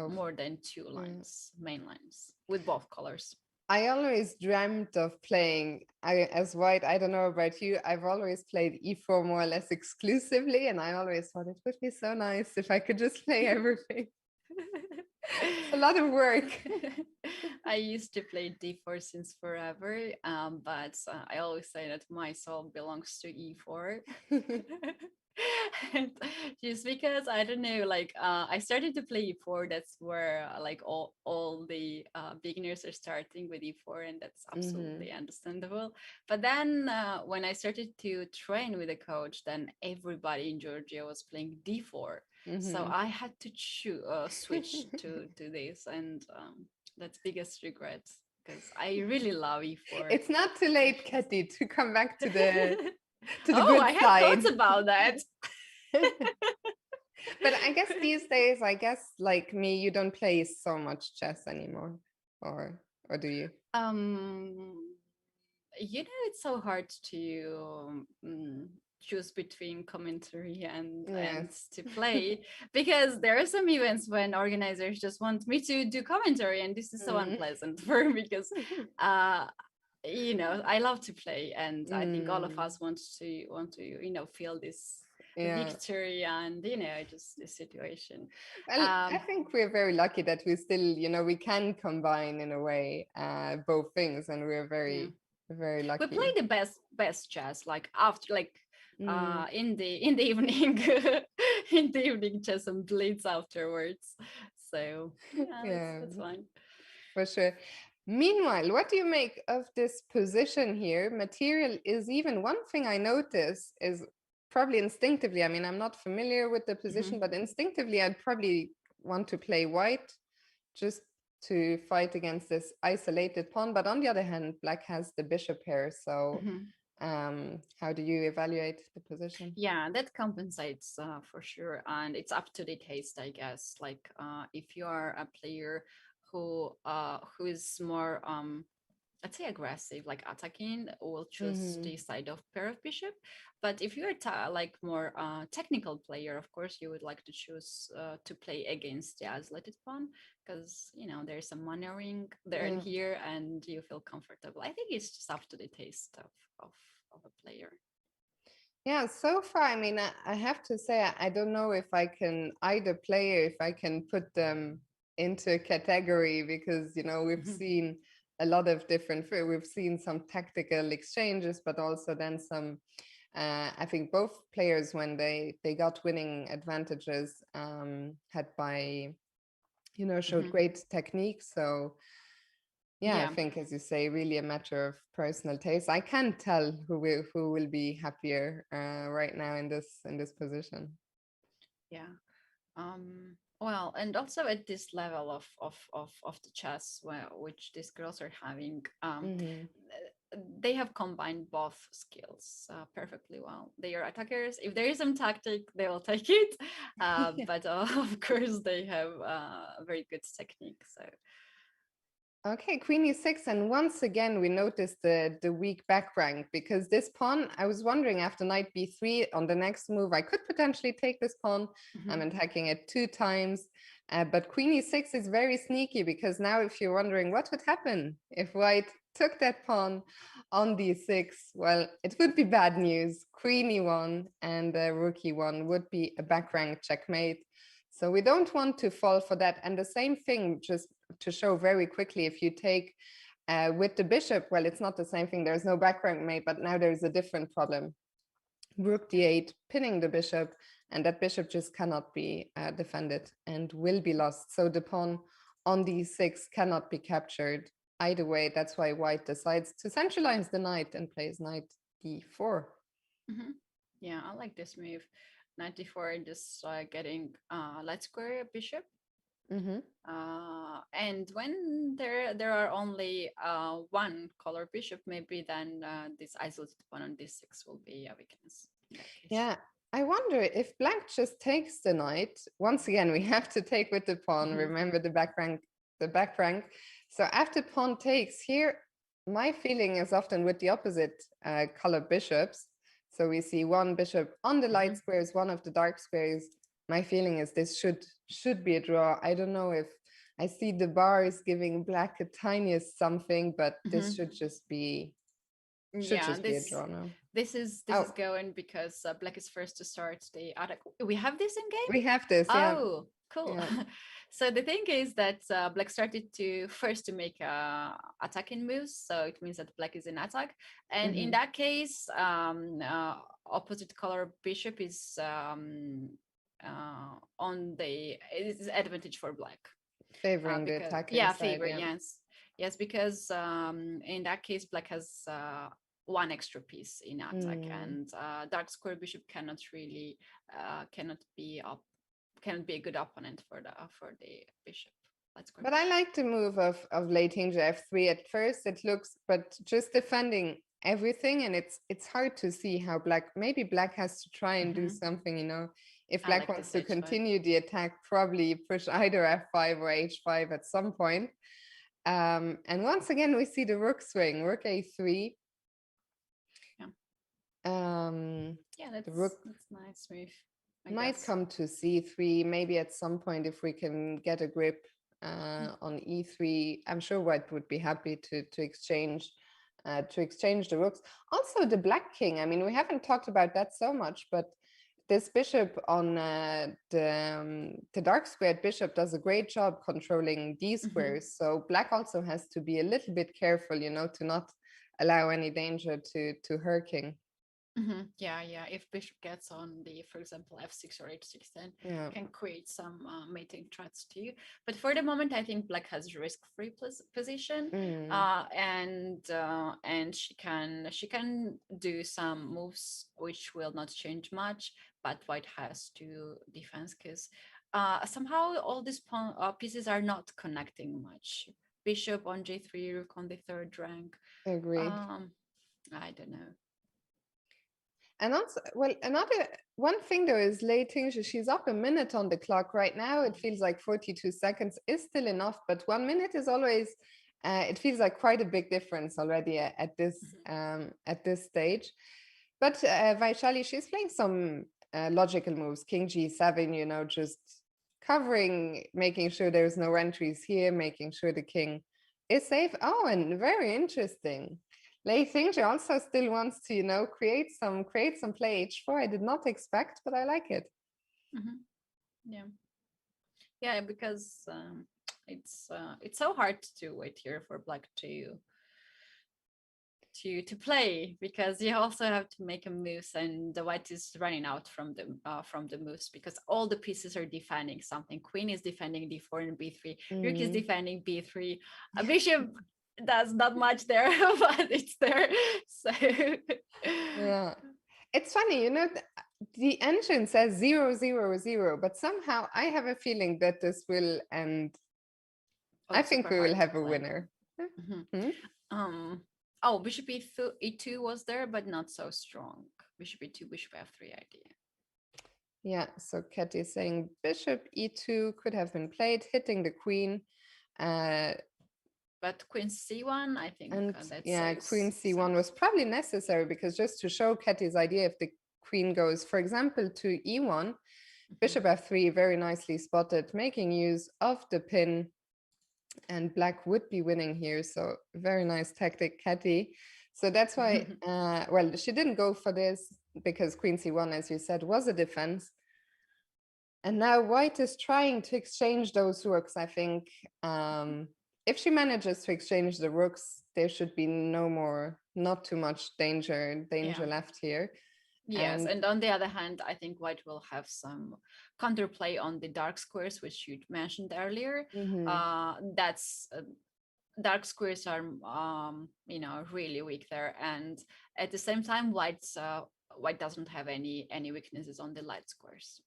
more than 2 lines, main lines, with both colors. I always dreamt of playing as white. I don't know about you. I've always played e4 more or less exclusively, and I always thought it would be so nice if I could just play everything. It's a lot of work. I used to play d4 since forever, but I always say that my soul belongs to e4. And just because I don't know, like I started to play e4. That's where like all the beginners are starting with e4, and that's absolutely understandable. But then when I started to train with a coach, then everybody in Georgia was playing d4. So I had to switch to this, and that's biggest regret, because I really love e4. It's not too late, Katy, to come back to the good I side. had thoughts about that. But I guess these days, like me, you don't play so much chess anymore, or do you? It's so hard to choose between commentary and Yes. to play, because there are some events when organizers just want me to do commentary, and this is so Mm. unpleasant for me, because uh I love to play, and I think all of Mm. us want to feel this Yeah. victory, and just the situation. Well, I think we're very lucky that we still, we can combine in a way both things, and we're Yeah. very We play lucky. the best chess, like after, like Mm. in the evening, in the evening chess and blitz afterwards. So yeah, Yeah, that's fine. for sure. Meanwhile, what do you make of this position here? Material is even one thing I notice is probably instinctively. I mean, I'm not familiar with the position, but instinctively, I'd probably want to play white just to fight against this isolated pawn. But on the other hand, black has the bishop here. So how do you evaluate the position? Yeah, that compensates for sure, and it's up to the taste, I guess. Like if you are a player who is more let's say aggressive, like attacking, will choose Mm-hmm. the side of pair of bishop. But if you're like more technical player, of course you would like to choose to play against the isolated pawn, because there's some maneuvering there and Yeah. here, and you feel comfortable. I think it's just up to the taste of a player. Yeah, so far, I mean, I have to say, I don't know if I can either player, if I can put them into a category, because, we've seen a lot of different, we've seen some tactical exchanges, but also then some, I think both players, when they got winning advantages, had by, showed great technique. So yeah, I Yeah. think, as you say, really a matter of personal taste. I can't tell who will be happier right now in this position. Yeah. Well, and also at this level of the chess, which these girls are having, Hmm. they have combined both skills perfectly well. They are attackers. If there is some tactic, they will take it. But of course, they have a very good technique. So Okay, queen e6, and once again we noticed the weak back rank, because this pawn, I was wondering, after knight b3 on the next move, I could potentially take this pawn. I'm attacking it 2 times, but queen e6 is very sneaky, because now if you're wondering what would happen if white took that pawn on d6, well, it would be bad news. Queen e1 and rook e1 would be a back rank checkmate. So we don't want to fall for that. And the same thing, just to show very quickly, if you take with the bishop, well, it's not the same thing. There's no back rank mate, but now there's a different problem. Rook d8, pinning the bishop, and that bishop just cannot be defended and will be lost. So the pawn on d6 cannot be captured either way. That's why white decides to centralize the knight and plays knight d4. yeah, I like this move. 94, just getting light square bishop. And when there are only one color bishop, maybe then this isolated pawn on d6 will be a weakness in that case. Yeah, I wonder if black just takes the knight. Once again, we have to take with the pawn. Remember the back rank, the back rank. So after pawn takes here, my feeling is often with the opposite color bishops. So we see one bishop on the light squares, one of the dark squares. My feeling is this should be a draw. I don't know if I see the bar is giving black a tiniest something, but this should just be a draw now. This is going because black is first to start the attack. We have this in game? We have this, yeah. Oh, cool. Yeah. So the thing is that black started to first to make attacking moves, so it means that black is in attack, and in that case opposite color bishop is on the is advantage for black, Favoring the because attacking side, favor, yeah. yes, because in that case black has one extra piece in attack, and dark square bishop cannot really cannot be a good opponent for the bishop. But I like the move of late hinge f3. At first it looks, but just defending everything, and it's hard to see how maybe black has to try and do something, if black wants to continue the attack, probably push either f5 or h5 at some point. And once again we see the rook swing, rook a3. Yeah, The rook that's nice move, I might guess. come to c3, maybe at some point if we can get a grip on e3. I'm sure white would be happy to exchange the rooks. Also the black king, I mean, we haven't talked about that so much, but this bishop on the dark squared bishop does a great job controlling these squares. So black also has to be a little bit careful, you know, to not allow any danger to her king. Yeah, yeah. If bishop gets on the, for example, f6 or h6, then Yeah. can create some mating threats too. But for the moment, I think black has risk-free position, and she can do some moves which will not change much, but white has to defense because somehow all these pieces are not connecting much. Bishop on j3, rook on the third rank. Agreed. I don't know. And also, well, another one thing though is Lei Tingzhi, she's up a minute on the clock right now. It feels like 42 seconds is still enough, but 1 minute is always, it feels like quite a big difference already at this stage. But Vaishali, she's playing some logical moves, King G7, you know, just covering, making sure there's no entries here, making sure the king is safe. Oh, and very interesting. Lei Tingzhi also still wants to, you know, create some play h4. I did not expect, but I like it. Yeah, yeah, because it's so hard to wait here for black to play, because you also have to make a move, and the white is running out from the moves because all the pieces are defending something. Queen is defending d4 and b3. Rook is defending b3. A bishop does not much there, but it's there. So yeah, it's funny, you know. The engine says 0-0-0, but somehow I have a feeling that this will end. I think we will have a winner. Oh, bishop e2 was there, but not so strong. Bishop e2, bishop f3 idea. Yeah, so Katy is saying bishop e2 could have been played, hitting the queen. But queen c1, I think. And that's yeah, queen c1 was probably necessary, because just to show Katy's idea, if the queen goes, for example, to e1, bishop f3, very nicely spotted, making use of the pin, and black would be winning here. So very nice tactic, Katy. So that's why, well, she didn't go for this because queen c1, as you said, was a defense. And now white is trying to exchange those rooks, I think. If she manages to exchange the rooks, there should be not too much danger left here. Yes, and on the other hand, I think white will have some counterplay on the dark squares, which you mentioned earlier. That's dark squares are, you know, really weak there, and at the same time, white doesn't have any weaknesses on the light squares.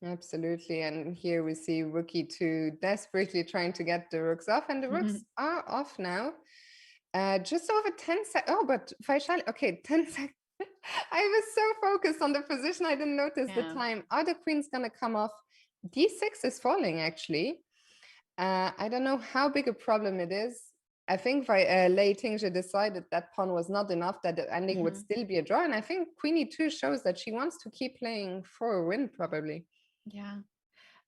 Absolutely, and here we see rook e2 desperately trying to get the rooks off, and the rooks are off now. Just over 10 seconds. Oh, but Vaishali, okay, 10 seconds. I was so focused on the position, I didn't notice the time. Are the queens gonna come off? d6 is falling, actually. I don't know how big a problem it is. I think Lei Tingzhi decided that pawn was not enough, that the ending would still be a draw. And I think queen e2 shows that she wants to keep playing for a win, probably. Yeah.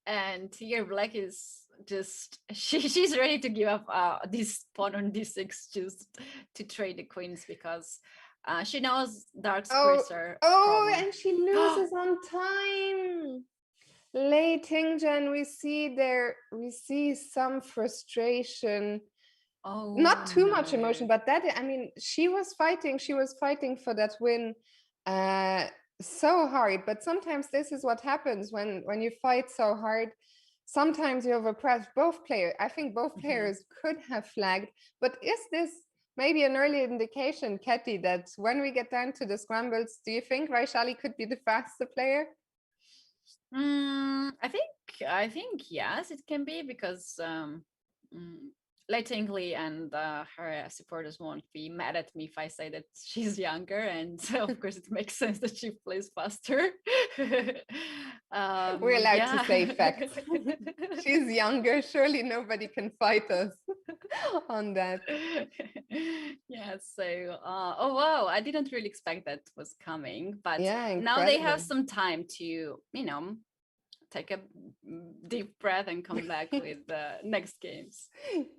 And here black is just, she's ready to give up this pawn on d6 just to trade the queens, because she knows dark squares are and she loses on time. Lei Tingzhi, and we see some frustration. Not too much emotion, but that, I mean, she was fighting for that win so hard. But sometimes this is what happens when you fight so hard. Sometimes you overpress both players. I think both players could have flagged, but is this maybe an early indication, Katy, that when we get down to the scrambles, do you think Vaishali could be the faster player? I think yes, it can be, because Lei Tingzhi and her supporters won't be mad at me if I say that she's younger, and of course it makes sense that she plays faster. We're allowed to say facts. She's younger, surely nobody can fight us. on that. Yeah, so oh wow, I didn't really expect that was coming, but Yeah, now they have incredible. some time to, take a deep breath and come back with the next games.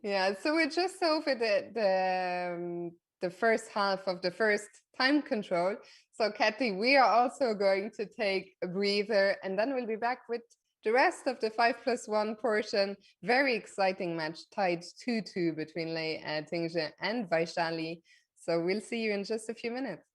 Yeah, so we're just over the first half of the first time control. So Kathy, we are also going to take a breather, and then we'll be back with the rest of the 5+1 portion. Very exciting match, tied 2-2 between Lei Tingzhe and Vaishali. So we'll see you in just a few minutes.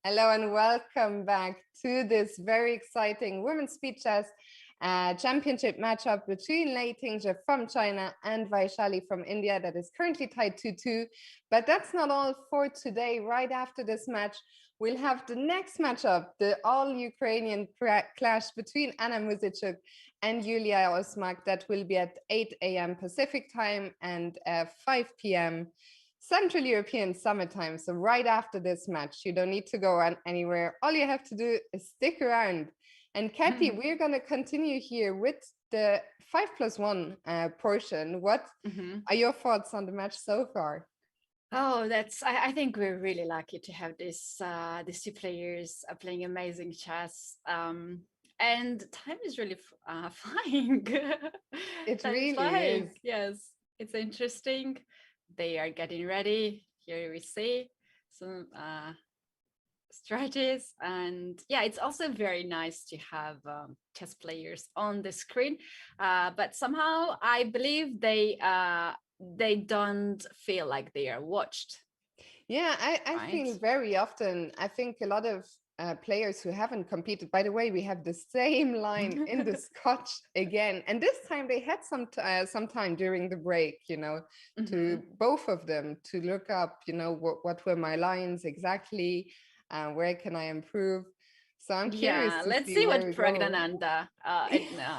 Hello and welcome back to this very exciting Women's Speed Chess Championship matchup between Lei Tingzhe from China and Vaishali from India that is currently tied 2-2. But that's not all for today. Right after this match, we'll have the next matchup, the all-Ukrainian clash between Anna Muzychuk and Yulia Osmak. That will be at 8 a.m. Pacific time and 5 p.m. Central European Summer Time. So right after this match, you don't need to go anywhere. All you have to do is stick around. And Kathy, we're going to continue here with the 5+1 portion. What are your thoughts on the match so far? Oh, I think we're really lucky to have these two players playing amazing chess. And time is really flying. It Time really flying. is. Yes, it's interesting. They are getting ready. Here we see. some strategies. And yeah, it's also very nice to have chess players on the screen, but somehow I believe they don't feel like they are watched. Yeah, I Right. feel very often, I think a lot of players who haven't competed, by the way, we have the same line in the Scotch again. And this time they had some time during the break, you know, to both of them to look up, you know, what were my lines exactly, where can I improve? So I'm curious Yeah, to let's see see where what we go. Pragnananda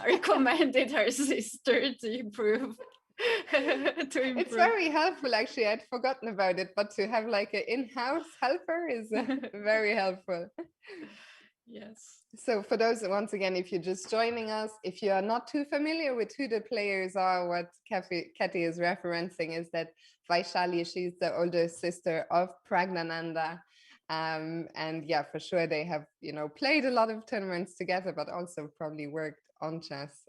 recommended her sister to improve. To It's improve. very helpful, actually. I'd forgotten about it, but to have like an in-house helper is very helpful. Yes. So for those, once again, if you're just joining us, if you are not too familiar with who the players are, what Kathy is referencing is that Vaishali, she's the older sister of Pragnananda. And yeah, for sure, they have, you know, played a lot of tournaments together, but also probably worked on chess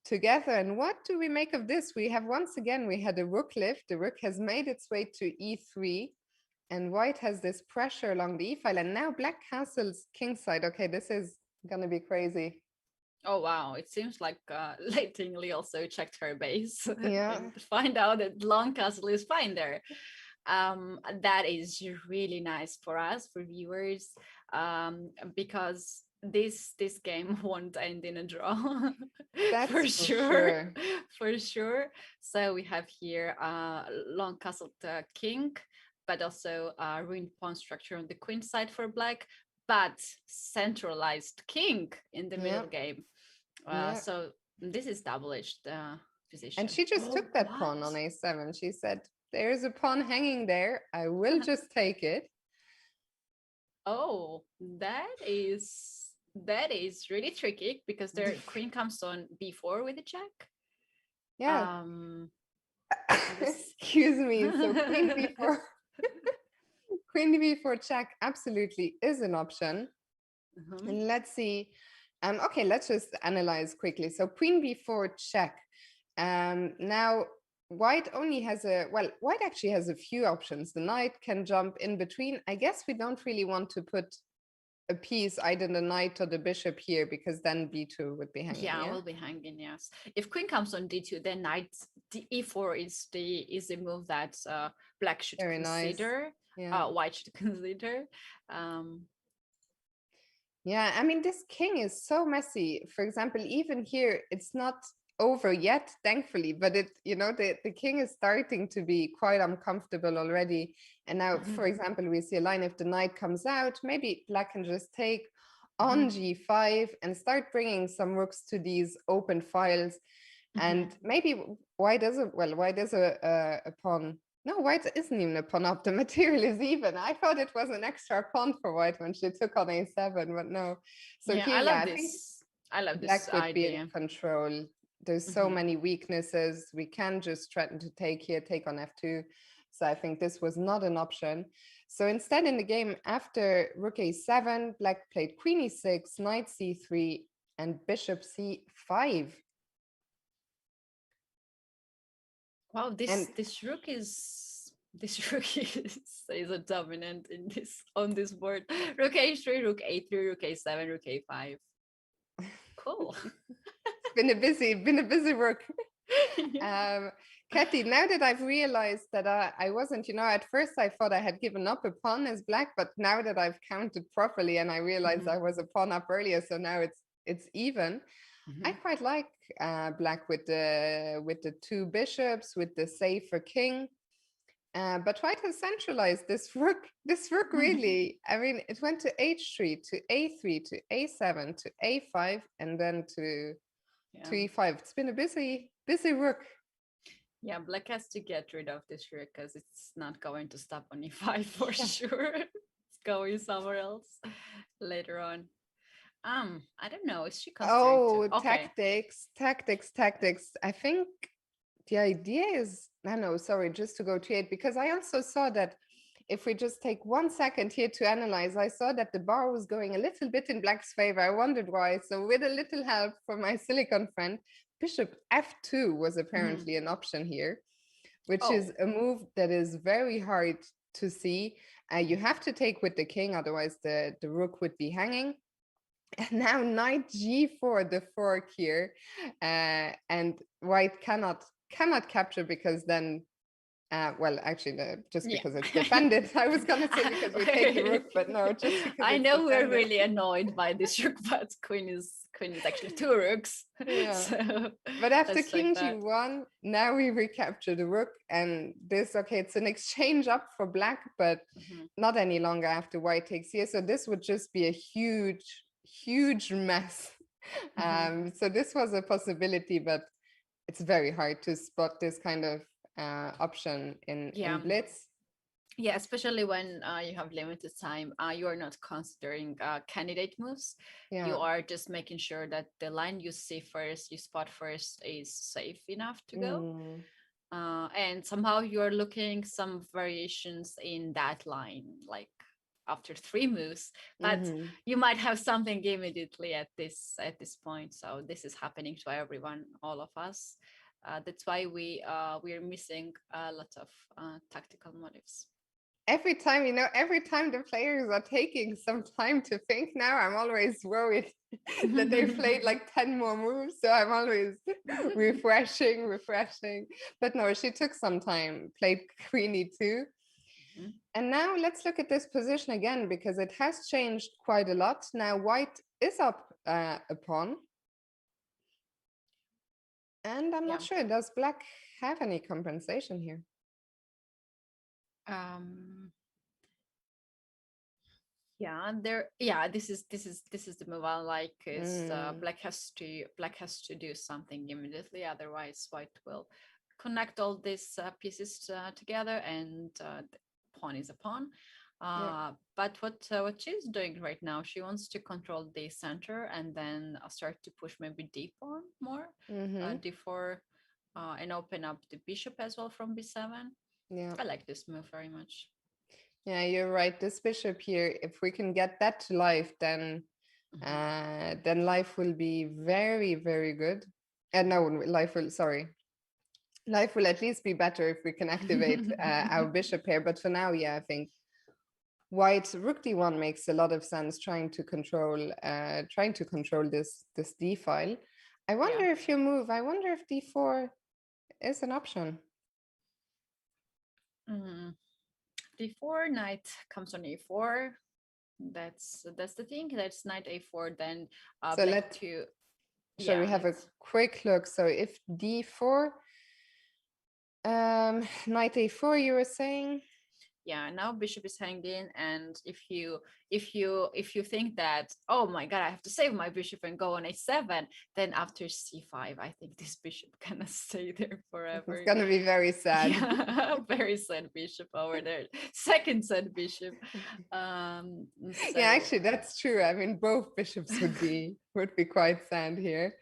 together. And what do we make of this? We have, once again, we had a rook lift. The rook has made its way to e3. And white has this pressure along the e-file, and now black castles kingside. Okay, this is gonna be crazy. Oh wow, it seems like Lei Tingli also checked her base Yeah. and find out that long castle is fine there. That is really nice for us, for viewers, because this game won't end in a draw. That's For for sure. sure. For sure. So we have here long castle king, but also ruined pawn structure on the queen side for black, but centralized king in the Yeah. middle game. Yeah. So this is double-edged position. And she just Oh, took that what? pawn on a7. She said, there's a pawn hanging there. I will just take it. Oh, that is really tricky because their queen comes on b4 with a check. Yeah. Um, Excuse me. So queen b4. Queen b4 check absolutely is an option. And let's see. Okay, let's just analyze quickly. So queen b4 check. Now white only has white actually has a few options. The knight can jump in between. I guess we don't really want to put a piece, either the knight or the bishop here, because then b2 would be hanging. Yeah, will be hanging. Yes, if queen comes on d2, then knight e4 is the move that black should Very consider. nice. Yeah. White should consider. Yeah, I mean, this king is so messy. For example, even here, it's not over yet, thankfully, but it, you know, the king is starting to be quite uncomfortable already. And now, for example, we see a line, if the knight comes out, maybe black can just take on g5 and start bringing some rooks to these open files. And maybe white is a pawn. No, white isn't even a pawn up. The material is even. I thought it was an extra pawn for white when she took on a7, but no. So yeah, here, I love I think this. I love black this would be in idea. control. There's so many weaknesses. We can just threaten to take here, take on f2. So I think this was not an option. So instead, in the game, after rook a7, black played queen e6, knight c3, and bishop c5. Wow, And this rook is is a dominant in this on this board. Rook a3, rook a3, rook a7, rook a5. Cool. been a busy rook. Kathy, now that I've realized that I wasn't, you know, at first I thought I had given up a pawn as black, but now that I've counted properly and I realized I was a pawn up earlier, so now it's even. I quite like black with the two bishops, with the safer king. But white has centralized this rook. This rook really, I mean, it went to h3, to a3, to a7, to a5, and then to e5. It's been a busy rook. Yeah, black has to get rid of this rook because it's not going to stop on e5 for sure. It's going somewhere else later on. I don't know. Is she considering Oh, okay. tactics. I think the idea is, no, sorry, just to go to it, because I also saw that if we just take 1 second here to analyze, I saw that the bar was going a little bit in black's favor. I wondered why. So with a little help from my silicon friend, bishop f2 was apparently an option here, which is a move that is very hard to see. You have to take with the king, otherwise the rook would be hanging. And now knight g4, the fork here, and white cannot capture, because then well, actually, just because it's defended. I was gonna say because we take the rook, but no, just because I it's know defended. we're really annoyed by this rook, but queen is actually two rooks. Yeah. So but after king like g1, now we recapture the rook, and this, okay, it's an exchange up for black, but not any longer after white takes here. So this would just be a huge mess. So this was a possibility, but it's very hard to spot this kind of option in blitz. Yeah, especially when you have limited time, you are not considering candidate moves. You are just making sure that the line you see first, you spot first, is safe enough to go. And somehow you're looking some variations in that line, like after 3 moves, but you might have something immediately at this point. So this is happening to everyone, all of us. That's why we are missing a lot of tactical motives. Every time the players are taking some time to think now, I'm always worried that they've played like 10 more moves. So I'm always refreshing. But no, she took some time, played queen e2. And now let's look at this position again, because it has changed quite a lot. Now white is up a pawn. And I'm not sure, does black have any compensation here? This is the move I like, is black has to do something immediately, otherwise white will connect all these pieces together, and the pawn is a pawn. But what she's doing right now, she wants to control the center and then start to push maybe d pawn more, d4, and open up the bishop as well from b7. I like this move very much. Yeah, you're right. This bishop here, if we can get that to life, then life will be very, very good. Life will at least be better if we can activate our bishop here. But for now, I think white rook d1 makes a lot of sense, trying to control this d file. I wonder if you move. I wonder if d4 is an option. d4, knight comes on a4. That's the thing. That's knight a4. Then shall we have a quick look? So if d4, knight a4, you were saying? Yeah, now bishop is hanging, and if you think that, oh my god, I have to save my bishop and go on a7, then after c5, I think this bishop gonna stay there forever. It's gonna be very sad. Very sad bishop over there. Second sad bishop. Yeah, actually that's true. I mean, both bishops would be quite sad here.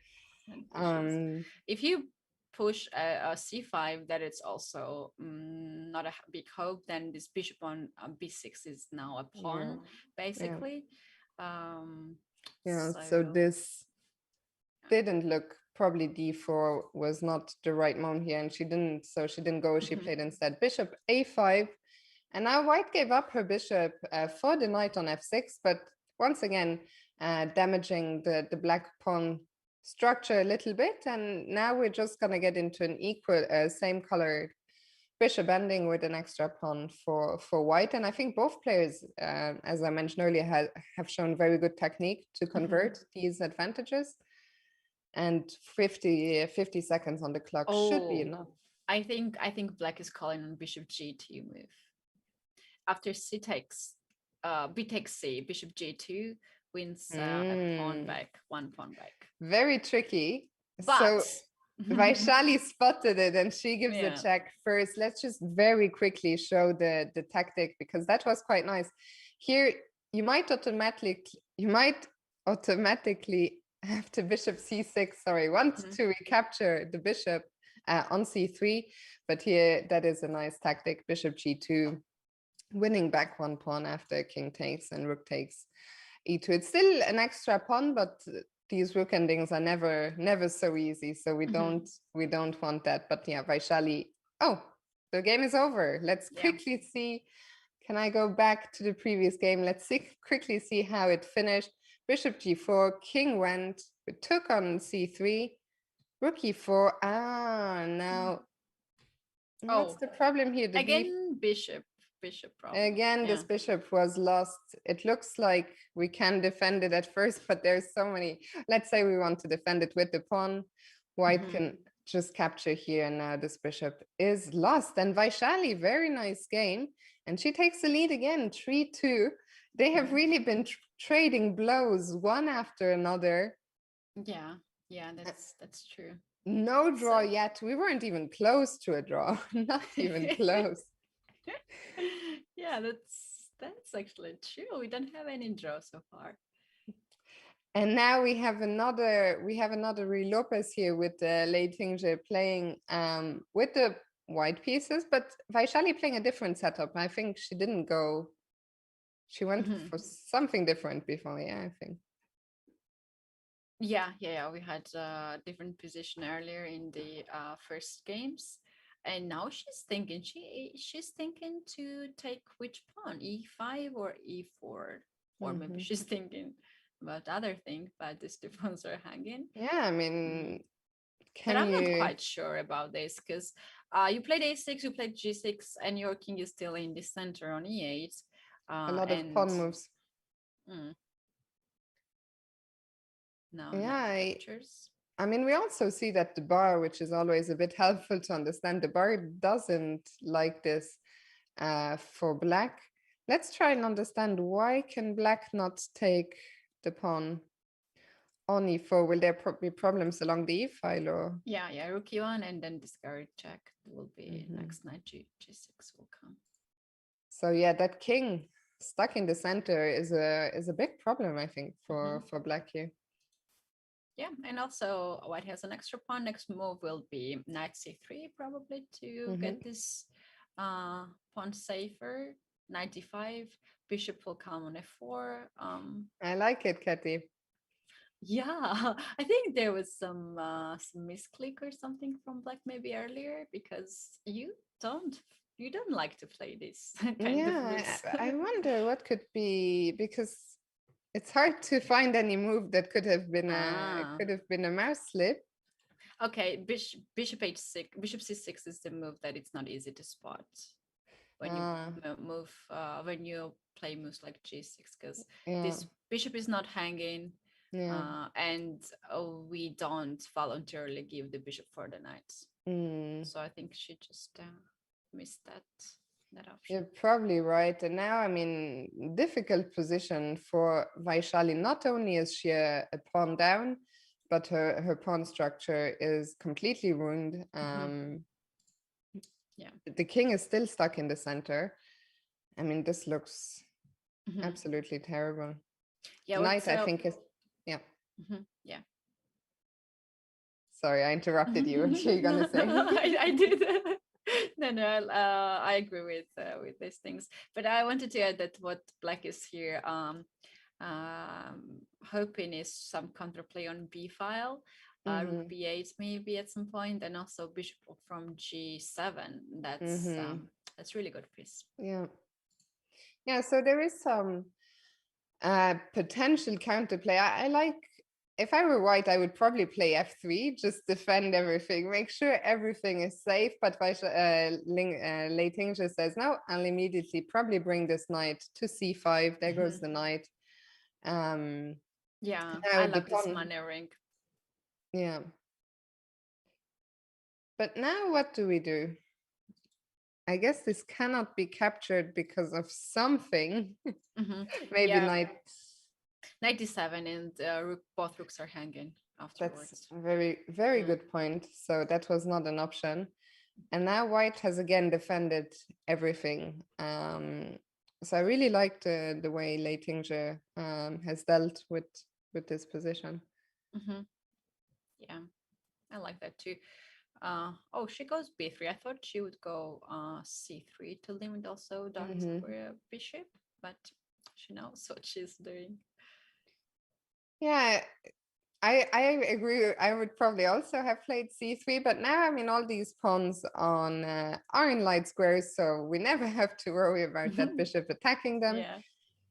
If you push a c5, that it's also not a big hope, then this bishop on b6 is now a pawn, basically. So this didn't look, probably d4 was not the right move here, and she didn't go. She played instead bishop a5, and now white gave up her bishop for the knight on f6, but once again damaging the black pawn structure a little bit. And now we're just going to get into an equal same colored bishop ending with an extra pawn for white. And I think both players, as I mentioned earlier, have shown very good technique to convert these advantages. And 50 seconds on the clock should be enough. I think black is calling on bishop g2 move. After c takes b takes c, bishop g2 wins a pawn back, 1 pawn back. Very tricky. But so Vaishali spotted it, and she gives a check first. Let's just very quickly show the tactic, because that was quite nice. Here you might automatically have to bishop c6, want to recapture the bishop on c3, but here that is a nice tactic. Bishop g2, winning back 1 pawn after king takes and rook takes e2. It's still an extra pawn, but these rook endings are never so easy, so we don't want that. But Vaishali, the game is over. Let's quickly see Can I go back to the previous game? Let's quickly see how it finished. Bishop g4, king went, we took on c3, rook e4. Now what's the problem here? The again, bishop problem. Again, this bishop was lost. It looks like we can defend it at first, but there's so many. Let's say we want to defend it with the pawn. White can just capture here, and now this bishop is lost. And Vaishali, very nice game. And she takes the lead again, 3-2. They have really been trading blows one after another. Yeah, that's true. No draw yet. We weren't even close to a draw. Not even close. Yeah, that's actually true. We don't have any draw so far. And now we have another Ruy Lopez here with Lei Tingzhe playing with the white pieces, but Vaishali playing a different setup. I think she didn't go. She went for something different before. Yeah, I think. Yeah. We had a different position earlier in the first games. And now she's thinking to take which pawn, e5 or e4, or maybe she's thinking about other thing, but these two pawns are hanging. Yeah, I mean, but I'm not quite sure about this because you played a6, you played g6, and your king is still in the center on e8. A lot of pawn moves. No, yeah, pictures. I mean, we also see that the bar, which is always a bit helpful to understand, the bar doesn't like this for black. Let's try and understand, why can black not take the pawn on e4? Will there be problems along the e file? Or yeah, rook e1 and then discard check will be next knight g6 will come. So yeah, that king stuck in the center is a big problem, I think, for black here. Yeah, and also white has an extra pawn. Next move will be knight c3, probably to get this pawn safer. Knight d5, bishop will come on f4. I like it, Katy. Yeah, I think there was some misclick or something from black maybe earlier, because you don't like to play this kind of moves. I wonder what could be, because it's hard to find any move that could have been a mouse slip. Okay, bishop h6, bishop c6 is the move that it's not easy to spot when you move when you play moves like g6, because this bishop is not hanging, and we don't voluntarily give the bishop for the knight. So I think she just missed that option. You're probably right. And now, I mean, difficult position for Vaishali. Not only is she a pawn down, but her pawn structure is completely ruined. The king is still stuck in the center. I mean, this looks absolutely terrible. Yeah, knight, I think, is yeah. Sorry, I interrupted you. What are you gonna say? I did. No, I agree with these things, but I wanted to add that what black is here hoping is some counterplay on b file, rook b8 maybe at some point, and also bishop from g7. That's really good piece. Yeah, so there is some potential counterplay. I like, if I were white, I would probably play f3, just defend everything, make sure everything is safe. But Lei Tingzhe says, no, I'll immediately probably bring this knight to c5. There goes the knight. Yeah, I love this maneuvering. Yeah. But now what do we do? I guess this cannot be captured because of something. Maybe knight d7 and both rooks are hanging afterwards. That's a very, very good point. So that was not an option. And now white has again defended everything. So I really liked the way Lei Tingzhe has dealt with this position. Yeah, I like that too. She goes b3. I thought she would go c3 to limit also that for a bishop, but she knows what she's doing. Yeah, I agree. I would probably also have played c3, but now, I mean, all these pawns on are in light squares, so we never have to worry about that bishop attacking them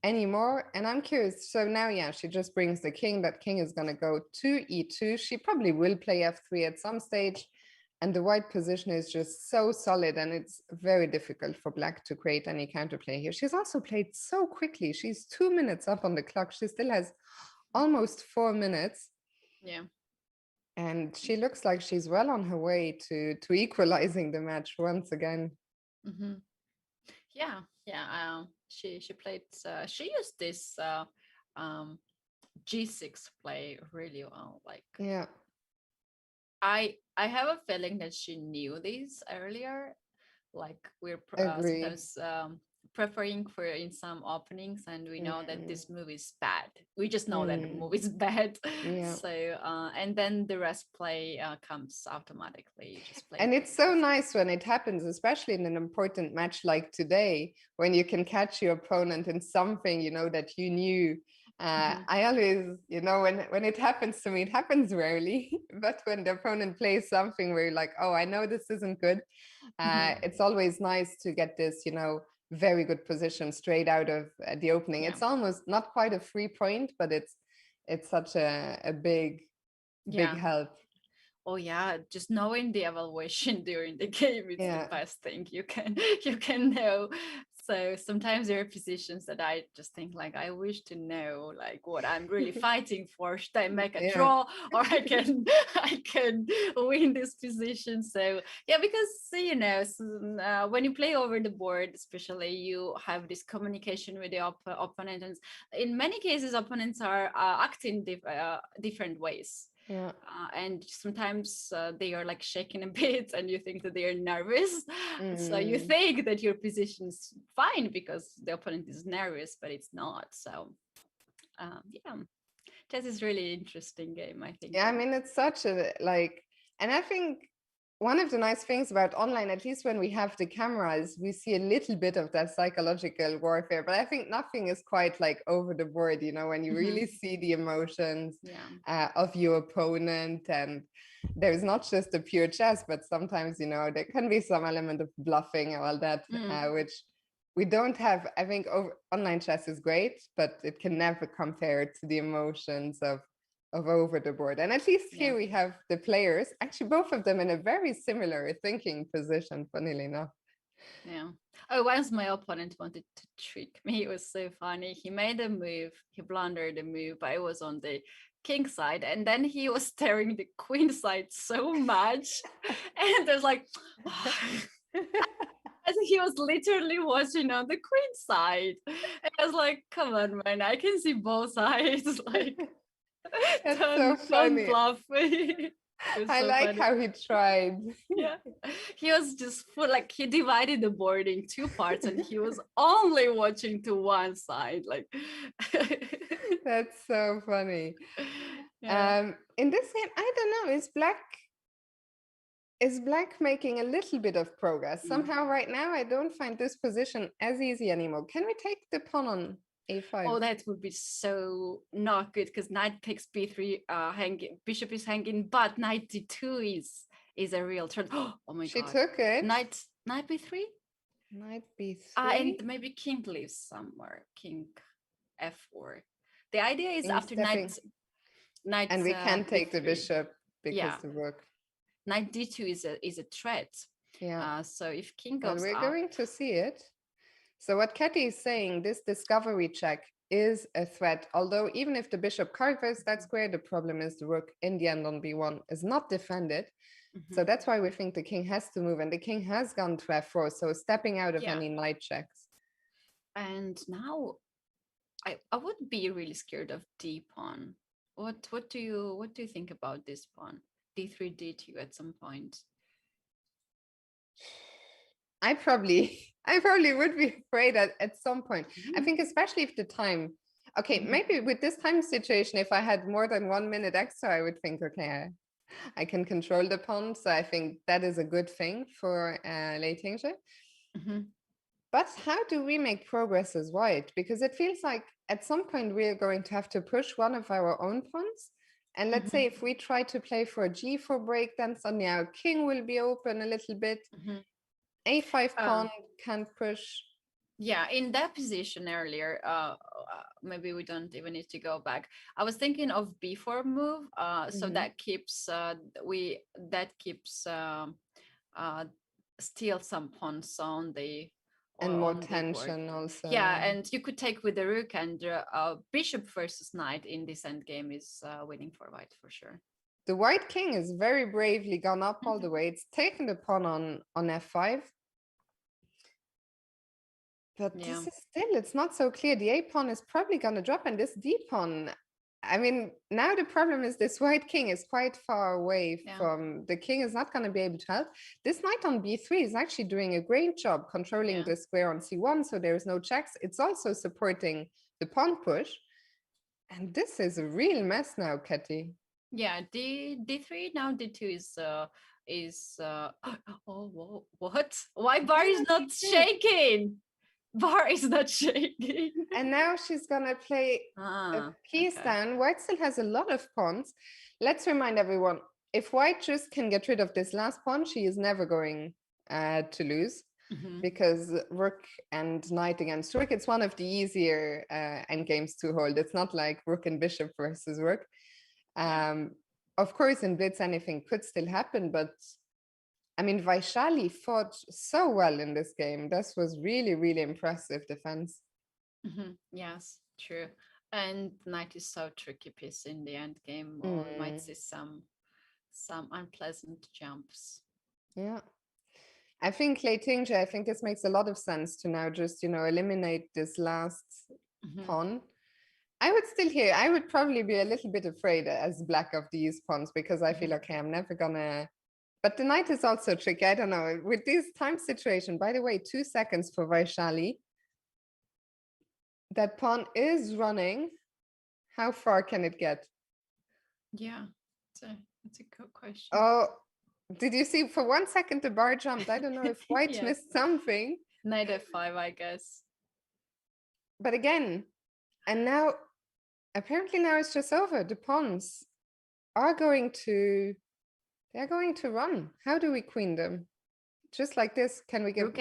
anymore. And I'm curious. So now, yeah, she just brings the king. That king is going to go to e2. She probably will play f3 at some stage. And the white position is just so solid, and it's very difficult for black to create any counterplay here. She's also played so quickly. She's 2 minutes up on the clock. She still has almost 4 minutes. Yeah. And she looks like she's well on her way to equalizing the match once again. Yeah. She played. She used this G6 play really well. Like, yeah, I have a feeling that she knew this earlier. Like, we're agree. sometimes preferring for in some openings, and we know that this move is bad. We just know that the move is bad. Yeah. So and then the rest play comes automatically. You just play. And it's so nice when it happens, especially in an important match like today, when you can catch your opponent in something, you know, that you knew. I always, you know, when it happens to me, it happens rarely, but when the opponent plays something where you're like, oh, I know this isn't good, it's always nice to get this, you know, very good position straight out of the opening. It's almost not quite a free point, but it's such a big help. Oh yeah, just knowing the evaluation during the game is the best thing you can know. So sometimes there are positions that I just think like, I wish to know like what I'm really fighting for. Should I make a draw, or I can win this position? So yeah, because you know, when you play over the board, especially, you have this communication with the opponent, and in many cases opponents are acting different ways. And sometimes they are like shaking a bit, and you think that they are nervous. So you think that your position is fine because the opponent is nervous, but it's not. So yeah, chess is really interesting game, I think. Yeah, I mean, it's such a and I think one of the nice things about online, at least when we have the cameras, we see a little bit of that psychological warfare, but I think nothing is quite like over the board, you know, when you really see the emotions of your opponent. And there's not just the pure chess, but sometimes, you know, there can be some element of bluffing and all that, which we don't have. I think online chess is great, but it can never compare to the emotions of over the board. And at least here we have the players, actually both of them in a very similar thinking position, funnily enough. Yeah. Oh, once my opponent wanted to trick me. It was so funny. He made a move, he blundered a move, but it was on the king side, and then he was staring the queen side so much, and there's like I think he was literally watching on the queen side. And I was like, come on, man, I can see both sides. Like, don't bluff me. I like how he tried. Yeah, he was just like, he divided the board in two parts, and he was only watching to one side. Like, that's so funny. In this game, I don't know, is black making a little bit of progress? Somehow right now, I don't find this position as easy anymore. Can we take the pawn on a5? Oh, that would be so not good, because knight takes b3, hanging, bishop is hanging, but knight d2 is a real turn. Oh my god. She took it. Knight b3? Knight b3. And maybe king leaves somewhere. King f4. The idea is after knight. And we can't take the bishop because the rook. Knight d2 is a threat. Yeah. So if king goes we're up, going to see it. So what Katie is saying, this discovery check is a threat. Although even if the bishop covers that square, the problem is the rook in the end on b1 is not defended. So that's why we think the king has to move, and the king has gone to f4. So stepping out of any knight checks. And now I would be really scared of d pawn. What do you think about this pawn? d3, d2 at some point. I probably would be afraid at some point. I think especially if the time, okay, maybe with this time situation, if I had more than 1 minute extra, I would think, okay, I can control the pawn. So I think that is a good thing for Lei Tingzhe. But how do we make progress as white? Because it feels like at some point we're going to have to push one of our own pawns And let's say if we try to play for a g4 break, then suddenly our king will be open a little bit. A5 pawn can push. Yeah, in that position earlier, maybe we don't even need to go back. I was thinking of b4 move, so that keeps steal some pawns on the and more on the board. tension also. Yeah, and you could take with the rook, and bishop versus knight in this endgame is winning for white for sure. The white king is very bravely gone up all the way. It's taken the pawn on f5. But this is still, it's not so clear. The a pawn is probably going to drop, and this d pawn, I mean, now the problem is this white king is quite far away from the king, is not going to be able to help. This knight on b3 is actually doing a great job controlling the square on c1, so there is no checks. It's also supporting the pawn push. And this is a real mess now, Katie. Yeah, d3, now d2 is oh, what? Why bar is not shaking? Bar is not shaking. And now she's gonna play a piece down. White still has a lot of pawns. Let's remind everyone, if white just can get rid of this last pawn, she is never going to lose, because rook and knight against rook, it's one of the easier endgames to hold. It's not like rook and bishop versus rook. Of course, in blitz, anything could still happen, but I mean, Vaishali fought so well in this game. This was really, really impressive defense. Yes, true. And knight is so tricky piece in the end game, or might see some unpleasant jumps. Yeah. I think Leitinga, I think this makes a lot of sense to now just, eliminate this last pawn. I would probably be a little bit afraid as black of these pawns, because I feel, okay, I'm never gonna. But the knight is also tricky. I don't know. With this time situation, by the way, 2 seconds for Vaishali. That pawn is running. How far can it get? Yeah, it's a good question. Oh, did you see for 1 second the bar jumped? I don't know if white missed something. Knight f5, I guess. But again, and now, apparently now it's just over. The pawns are going to... They're going to run. How do we queen them? Just like this. Can we give up?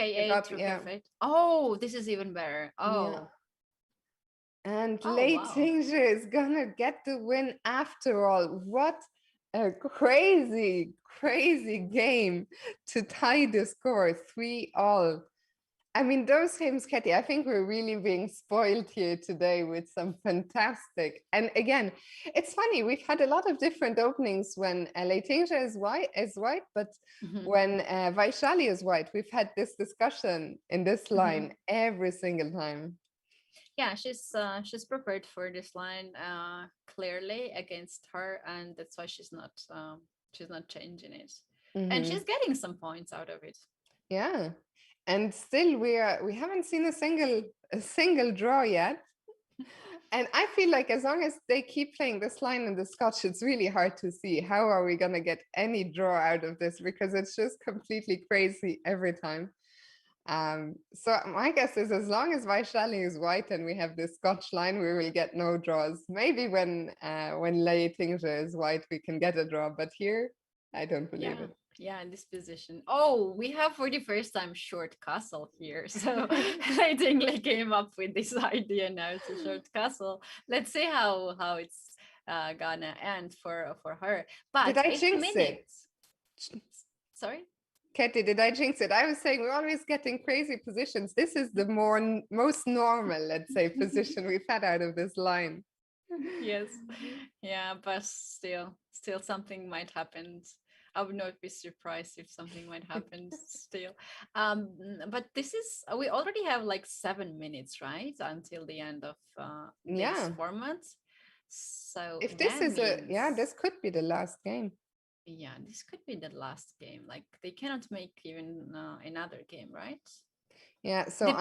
Yeah. Oh, this is even better. Oh. Yeah. And Leitinga is gonna get the win after all. What a crazy, crazy game to tie the score 3-all. I mean, those games, Katie, I think we're really being spoiled here today with some fantastic. And again, it's funny, we've had a lot of different openings when Leitinga is white, but when Vaishali is white, we've had this discussion in this line every single time. Yeah, she's prepared for this line clearly against her, and that's why she's not changing it. And she's getting some points out of it. Yeah. And still we haven't seen a single draw yet. And I feel like as long as they keep playing this line in the Scotch, it's really hard to see how are we gonna get any draw out of this, because it's just completely crazy every time. So my guess is as long as Vaishali is white and we have this Scotch line, we will get no draws. Maybe when Leitinga is white, we can get a draw, but here I don't believe it. Yeah, in this position. Oh, we have for the first time short castle here. So Leitinga came up with this idea now to short castle. Let's see how it's gonna end for her. But did I jinx it? Sorry? Katie, did I jinx it? I was saying we're always getting crazy positions. This is the most normal, let's say, position we've had out of this line. Yes. Yeah, but still something might happen. I would not be surprised if something might happen still. But this is, we already have like 7 minutes, right? Until the end of this format. So if this is this could be the last game. Yeah, this could be the last game. Like they cannot make even another game, right? Yeah, so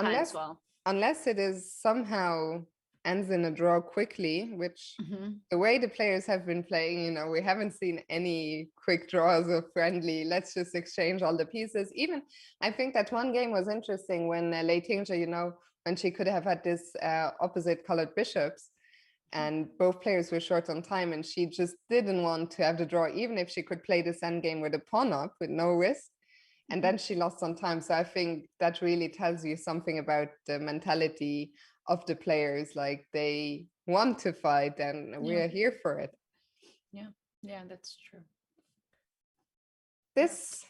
unless it is somehow ends in a draw quickly, which the way the players have been playing, we haven't seen any quick draws or friendly, let's just exchange all the pieces. Even I think that one game was interesting when Leitinga, when she could have had this opposite colored bishops, and both players were short on time, and she just didn't want to have the draw, even if she could play this endgame with a pawn up with no risk. And then she lost on time. So I think that really tells you something about the mentality of the players. Like, they want to fight, and we're here for it. Yeah, that's true. This,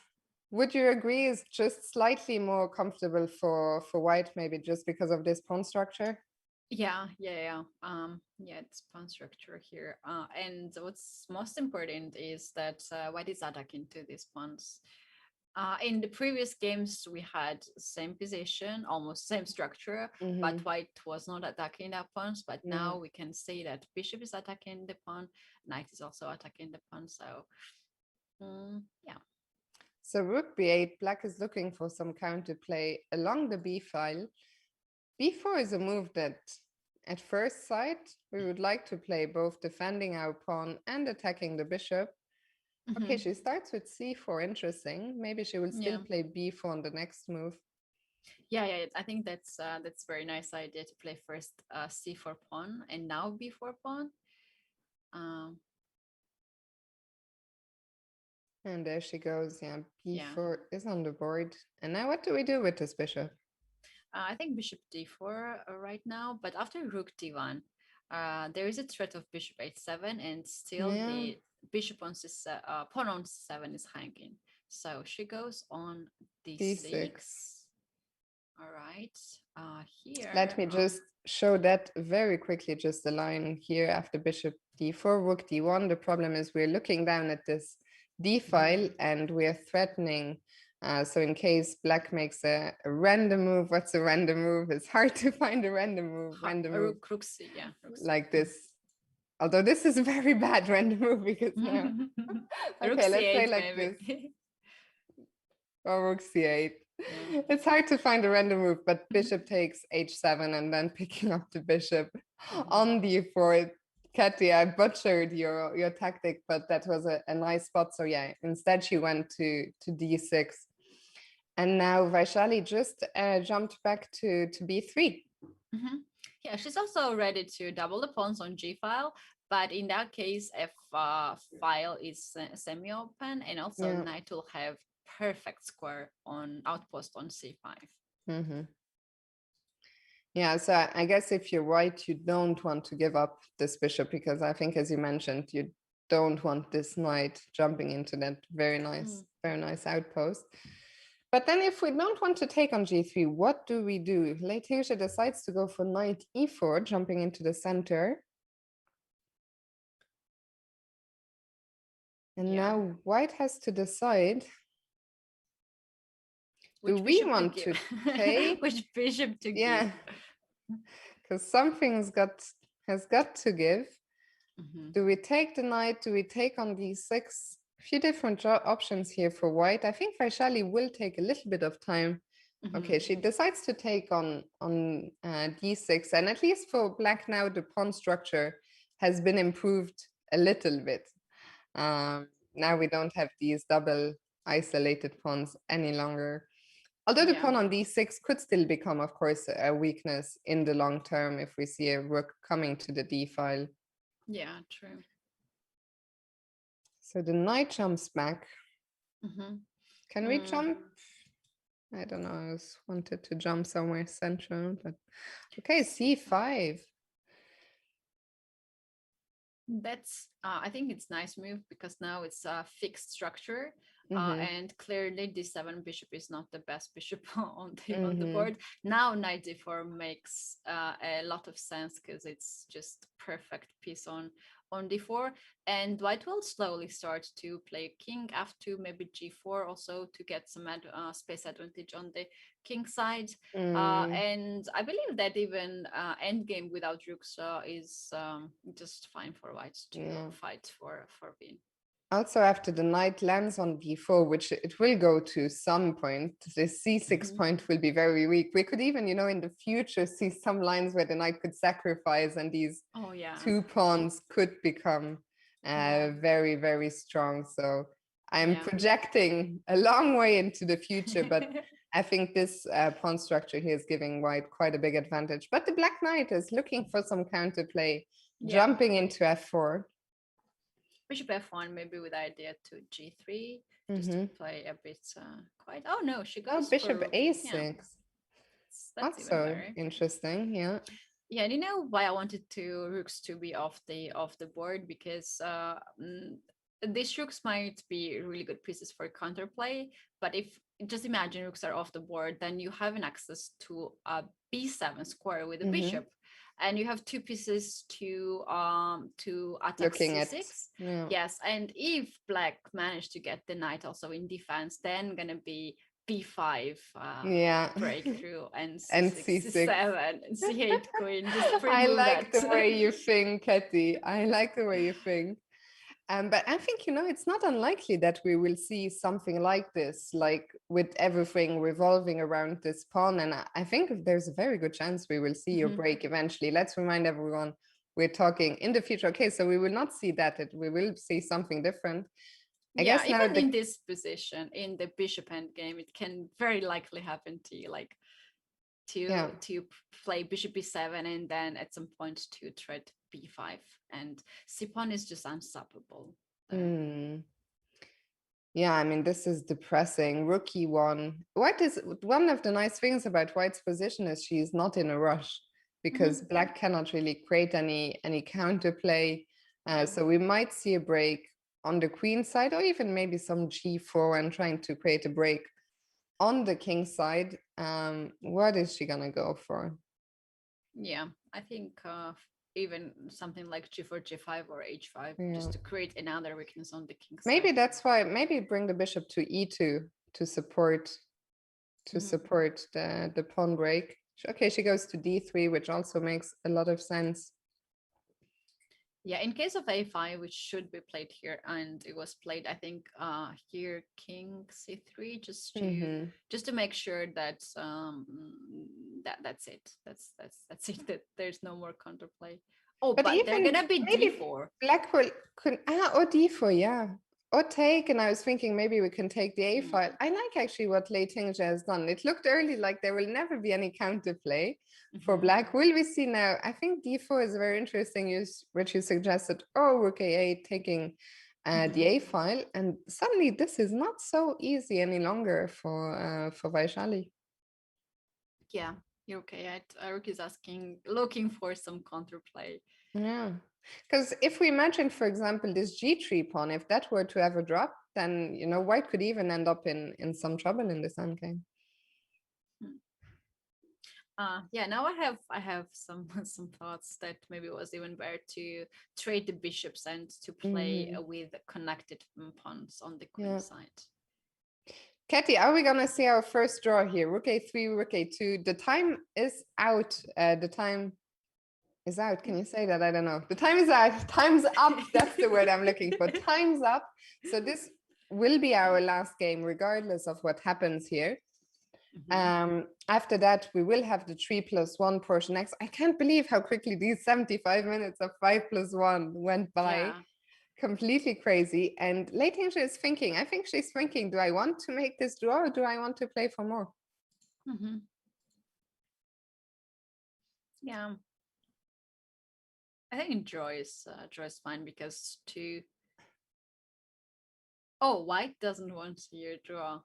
would you agree, is just slightly more comfortable for white, maybe just because of this pawn structure? Yeah. It's pawn structure here. And what's most important is that white is attacking to these pawns. In the previous games, we had same position, almost same structure, but white was not attacking the pawns. But now we can see that bishop is attacking the pawn, knight is also attacking the pawn. So, yeah. So rook b8, black is looking for some counterplay along the b file. b4 is a move that, at first sight, we would like to play, both defending our pawn and attacking the bishop. Okay, she starts with c4, interesting. Maybe she will still play b4 on the next move. Yeah, I think that's very nice idea to play first c4 pawn and now b4 pawn. And there she goes. Yeah, b4 is on the board. And now what do we do with this bishop? I think bishop d4 right now, but after rook d1, there is a threat of bishop h7, and still the bishop on c7, pawn on c7 is hanging. So she goes on d6. All right. Here. Let me just show that very quickly. Just a line here after bishop d4, rook d1. The problem is we're looking down at this d file and we're threatening. So in case black makes a random move, what's a random move? It's hard to find a random move. Rook C, yeah. Like this. Although this is a very bad random move because now. Okay, let's say like this. Or rook c8. It's hard to find a random move, but bishop takes h7 and then picking up the bishop on d4. Katy, I butchered your tactic, but that was a nice spot. So yeah, instead she went to d6. And now Vaishali just jumped back to b3. Yeah, she's also ready to double the pawns on g file, but in that case, f file is semi-open, and also knight will have perfect square on outpost on c5. Yeah, so I guess if you're white, you don't want to give up this bishop, because I think, as you mentioned, you don't want this knight jumping into that very nice outpost. But then if we don't want to take on g3, what do we do? Late Hirscher decides to go for knight e4, jumping into the center. And now white has to decide, do we want to take? Which bishop to give? Yeah, because something's has got to give. Do we take the knight? Do we take on d6? A few different options here for white. I think Vaishali will take a little bit of time. Okay, she decides to take on d6, and at least for black now, the pawn structure has been improved a little bit. Now we don't have these double isolated pawns any longer. Although the pawn on d6 could still become, of course, a weakness in the long term if we see a rook coming to the d file. Yeah, true. So the knight jumps back. Can we jump? I don't know. I just wanted to jump somewhere central, but okay, c5. That's I think it's a nice move, because now it's a fixed structure, and clearly d7 bishop is not the best bishop on the board. Now knight d4 makes a lot of sense, because it's just perfect piece on d4, and white will slowly start to play king f2, maybe g4 also, to get some space advantage on the king side. And I believe that even endgame without rooks is just fine for white to fight for win. Also, after the knight lands on b4, which it will go to some point, the c6 point will be very weak. We could even, in the future see some lines where the knight could sacrifice, and these 2 pawns could become very, very strong. So I'm projecting a long way into the future, but I think this pawn structure here is giving white quite a big advantage. But the black knight is looking for some counterplay. jumping into f4. Bishop f1, maybe with idea to g3, just to play a bit quite. Oh no, she goes bishop for a6. Yeah, that's even so better. Interesting. Yeah. Yeah, and you know why I wanted rooks to be off the board, because these rooks might be really good pieces for counterplay, but if just imagine rooks are off the board, then you have an access to a b7 square with a bishop, and you have two pieces to attack Looking c6. at Yes, and if black managed to get the knight also in defense, then gonna be b5 breakthrough and c6, c7, and c8 queen. Just I like that. the way you think, Katie. I like the way you think. But I think, it's not unlikely that we will see something like this, like with everything revolving around this pawn. And I think there's a very good chance we will see your break eventually. Let's remind everyone we're talking in the future. Okay, so we will not see that. We will see something different. I guess now even in this position, in the bishop endgame, it can very likely happen to you, like to play bishop b7 and then at some point to thread b5, and c-pawn is just unstoppable. Yeah, I mean, this is depressing. Rook e1. White is one of the nice things about White's position is she's not in a rush, because black cannot really create any counterplay. So we might see a break on the queen side, or even maybe some g4 and trying to create a break on the king side. What is she gonna go for? Yeah, I think even something like g4, g5, or h5, just to create another weakness on the king side. Maybe that's why. Maybe bring the bishop to e2 to support the pawn break. Okay, she goes to d3, which also makes a lot of sense. Yeah, in case of a5, which should be played here, and it was played, I think, here king c3, just to make sure that that's it. That's it. That there's no more counterplay. Oh, but they're gonna be d4. Black will or d4, yeah, or take. And I was thinking maybe we can take the a file. I like actually what Lei Tingzhe has done. It looked early like there will never be any counterplay for black. Will we see now? I think d4 is very interesting. Which you suggested. Oh, rook a8 taking the a file, and suddenly this is not so easy any longer for Vaishali. Yeah, you're okay. Rook is looking for some counterplay. Yeah, because if we imagine, for example, this g3 pawn, if that were to ever drop, then White could even end up in some trouble in this endgame. Yeah, now I have some thoughts that maybe it was even better to trade the bishops and to play with connected pawns on the queen side. Katie, are we gonna see our first draw here? Rook a3, rook a2. The time is out. The time is out. Can you say that? I don't know. The time is out. Time's up. That's the word I'm looking for. Time's up. So this will be our last game, regardless of what happens here. After that, we will have the 3+1 portion next. I can't believe how quickly these 75 minutes of 5+1 went by. Yeah. Completely crazy. And Lei Tingzhe is thinking, I think she's thinking, do I want to make this draw or do I want to play for more? Yeah. I think draw is fine, because White doesn't want to hear draw.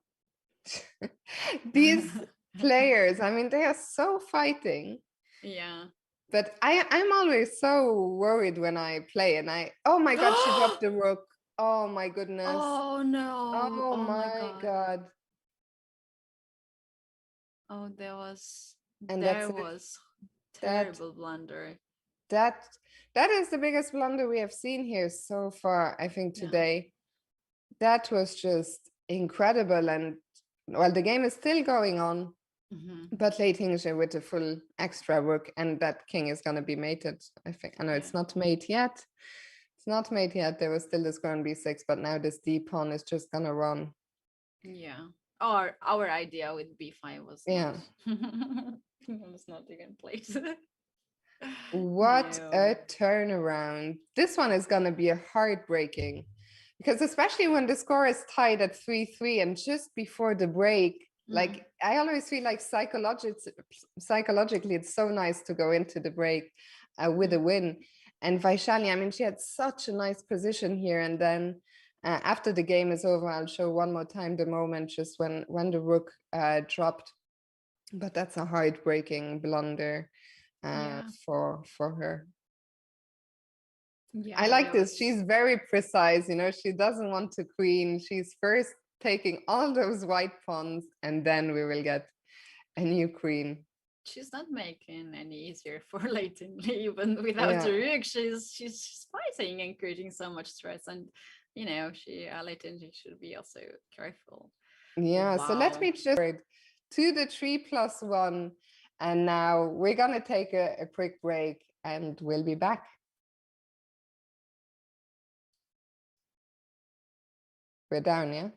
These players, I mean, they are so fighting. Yeah. But I'm always so worried when I play, and oh my God, she dropped the rook. Oh my goodness. Oh no. Oh my God. Oh, there was terrible blunder. That is the biggest blunder we have seen here so far, I think, today. That was just incredible. And well, the game is still going on, but Lei Tingzhe with a full extra rook, and that king is going to be mated, I think. I know it's not mate yet. It's not mate yet. There was still this square on b6, but now this d pawn is just going to run. Yeah. Or our idea with b5 was was not even played. What a turnaround. This one is going to be a heartbreaking, because especially when the score is tied at 3-3 and just before the break, like I always feel like psychologically it's so nice to go into the break with a win. And Vaishali, I mean, she had such a nice position here. And then after the game is over, I'll show one more time the moment just when the rook dropped. But that's a heartbreaking blunder for her. Yeah, I like this. She's very precise, you know, she doesn't want to queen. She's first taking all those white pawns, and then we will get a new queen. She's not making any easier for Leighton, even without the rook. She's fighting and creating so much stress, and you know, Leighton should be also careful. Yeah, wow. So let me just to the 3+1, and now we're gonna take a quick break, and we'll be back. We're down, yeah?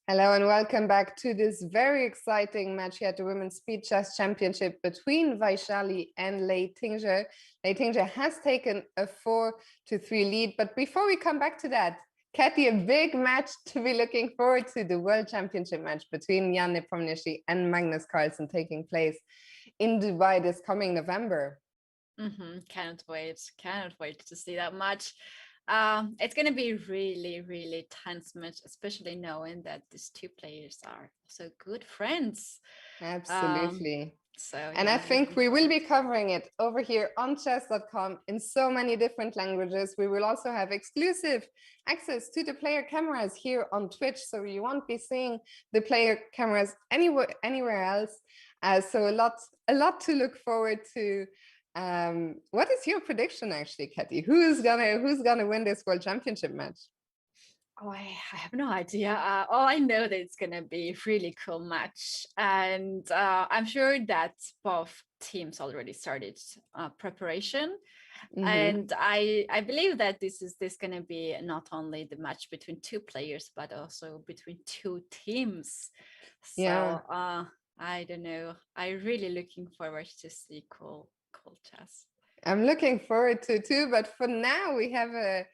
Hello and welcome back to this very exciting match here at the Women's Speed Chess Championship between Vaishali and Lei Tingzhe. Lei Tingzhe has taken a 4-3 lead, but before we come back to that, Kathy, a big match to be looking forward to, the World Championship match between Jan Nepomniachtchi and Magnus Carlsen taking place in Dubai this coming November. Cannot wait to see that match. It's going to be really tense match, especially knowing that these two players are so good friends. Absolutely. And yeah, I think we will be covering it over here on Chess.com in so many different languages. We will also have exclusive access to the player cameras here on Twitch, so you won't be seeing the player cameras anywhere else. So a lot to look forward to. What is your prediction, actually, Kathy? Who's gonna win this World Championship match? Oh, I have no idea. All I know that it's gonna be a really cool match, and I'm sure that both teams already started preparation. And I believe that this gonna be not only the match between two players, but also between two teams. So Yeah. I don't know. I'm really looking forward to see cool chess. I'm looking forward to too, but for now we have a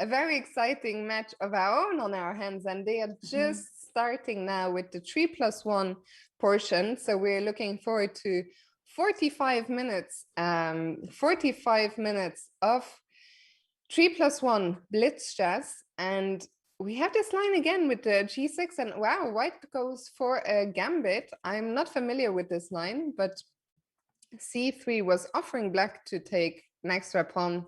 very exciting match of our own on our hands, and they are just starting now with the 3+1 portion. So we're looking forward to 45 minutes of 3+1 blitz chess. And we have this line again with the G6, and wow, white goes for a gambit. I'm not familiar with this line, but C3 was offering black to take an extra pawn.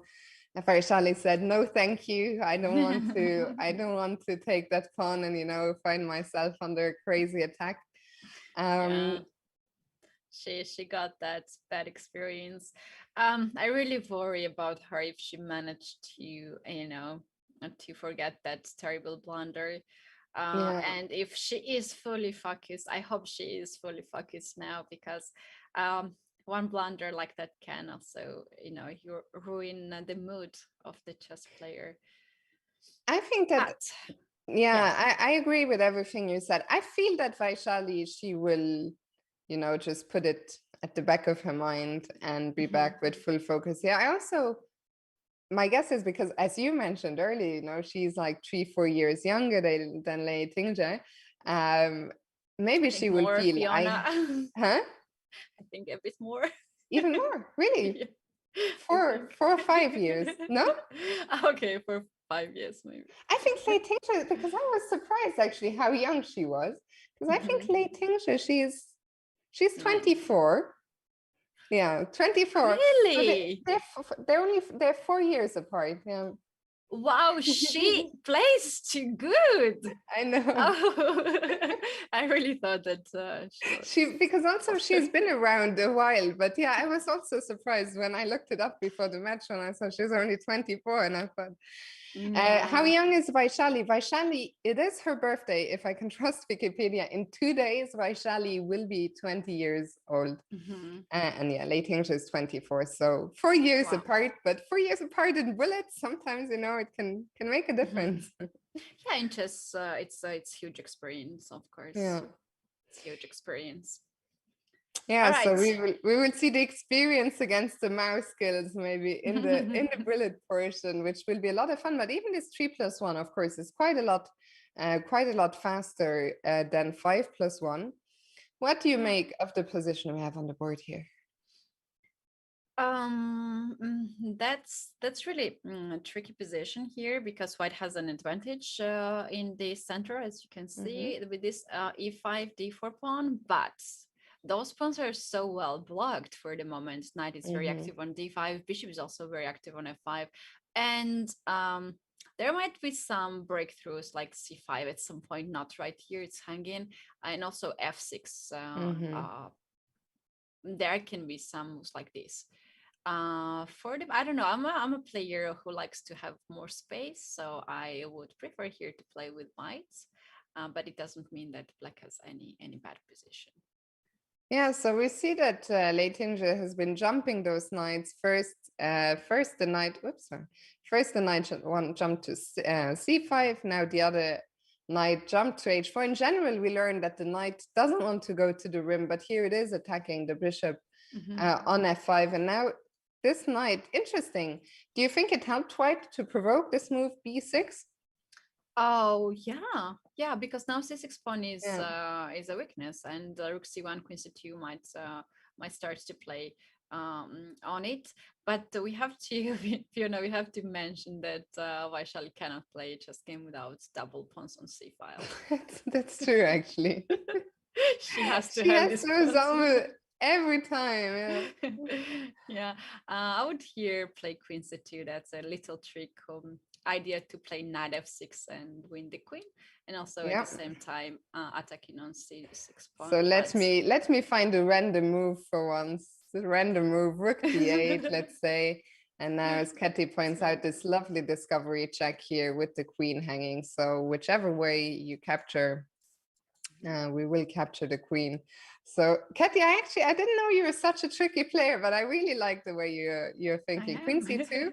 Vaishali said, "No, thank you. I don't want to. I don't want to take that pawn and find myself under a crazy attack." Yeah. She got that bad experience. I really worry about her if she managed to to forget that terrible blunder. And if she is fully focused, I hope she is fully focused now, because one blunder like that can also, you ruin the mood of the chess player. I think that, I agree with everything you said. I feel that Vaishali, she will, just put it at the back of her mind and be back with full focus. Yeah, my guess is because, as you mentioned earlier, she's like 3-4 years younger than Lei Tingzhe. Maybe she will feel, Fiona. Huh? I think a bit more. Even more, really? 4 or 5 years, no? Okay, for 5 years maybe. I think Lei Tingzhe, because I was surprised actually how young she was, because I think Lei Tingzhe, she's 24. Yeah, 24. Really? They're 4 years apart. Yeah. Wow, she plays too good. I know. Oh, I really thought that because also she's been around a while, but yeah, I was also surprised when I looked it up before the match, when I saw she's only 24, and I thought, how young is Vaishali? Vaishali, it is her birthday, if I can trust Wikipedia. In 2 days, Vaishali will be 20 years old. And yeah, Lei Tingzhe is 24. So 4 years apart, but 4 years apart in bullets, sometimes, it can make a difference. Yeah, in chess, it's huge experience, of course. Yeah. It's huge experience. Yeah, right. So we will see the experience against the mouse skills maybe in the bullet portion, which will be a lot of fun. But even this 3+1, of course, is quite a lot faster than 5+1. What do you make of the position we have on the board here? That's really a tricky position here, because white has an advantage in the center, as you can see, with this e5 d4 pawn, but those pawns are so well blocked for the moment. Knight is very active on d5, bishop is also very active on f5, and there might be some breakthroughs like c5 at some point, not right here, it's hanging, and also f6. There can be some moves like this. For them, I don't know, I'm a player who likes to have more space, so I would prefer here to play with whites, but it doesn't mean that black has any bad position. Yeah, so we see that Lei Tingzhe has been jumping those knights. First the knight jumped to c5. Now the other knight jumped to h4. In general, we learned that the knight doesn't want to go to the rim, but here it is attacking the bishop on f5. And now this knight, interesting. Do you think it helped white to provoke this move b6? Oh yeah, because now c6 pawn is a weakness, and rook c1, queen c2 might start to play on it. But we have to, Fiona, we have to mention that Vaishali cannot play a chess game without double pawns on c file. That's true, actually. She has to she have has this. to resolve every time. Yeah, I would here play queen c2. That's a little trick idea to play knight f6 and win the queen, and also at the same time attacking on c6 pawn. So let me find a random move for once. The random move, rook d8, let's say. And now, as Katy points out, this lovely discovery check here with the queen hanging. So whichever way you capture, we will capture the queen. So Katy, I didn't know you were such a tricky player, but I really like the way you're thinking. Queen c2,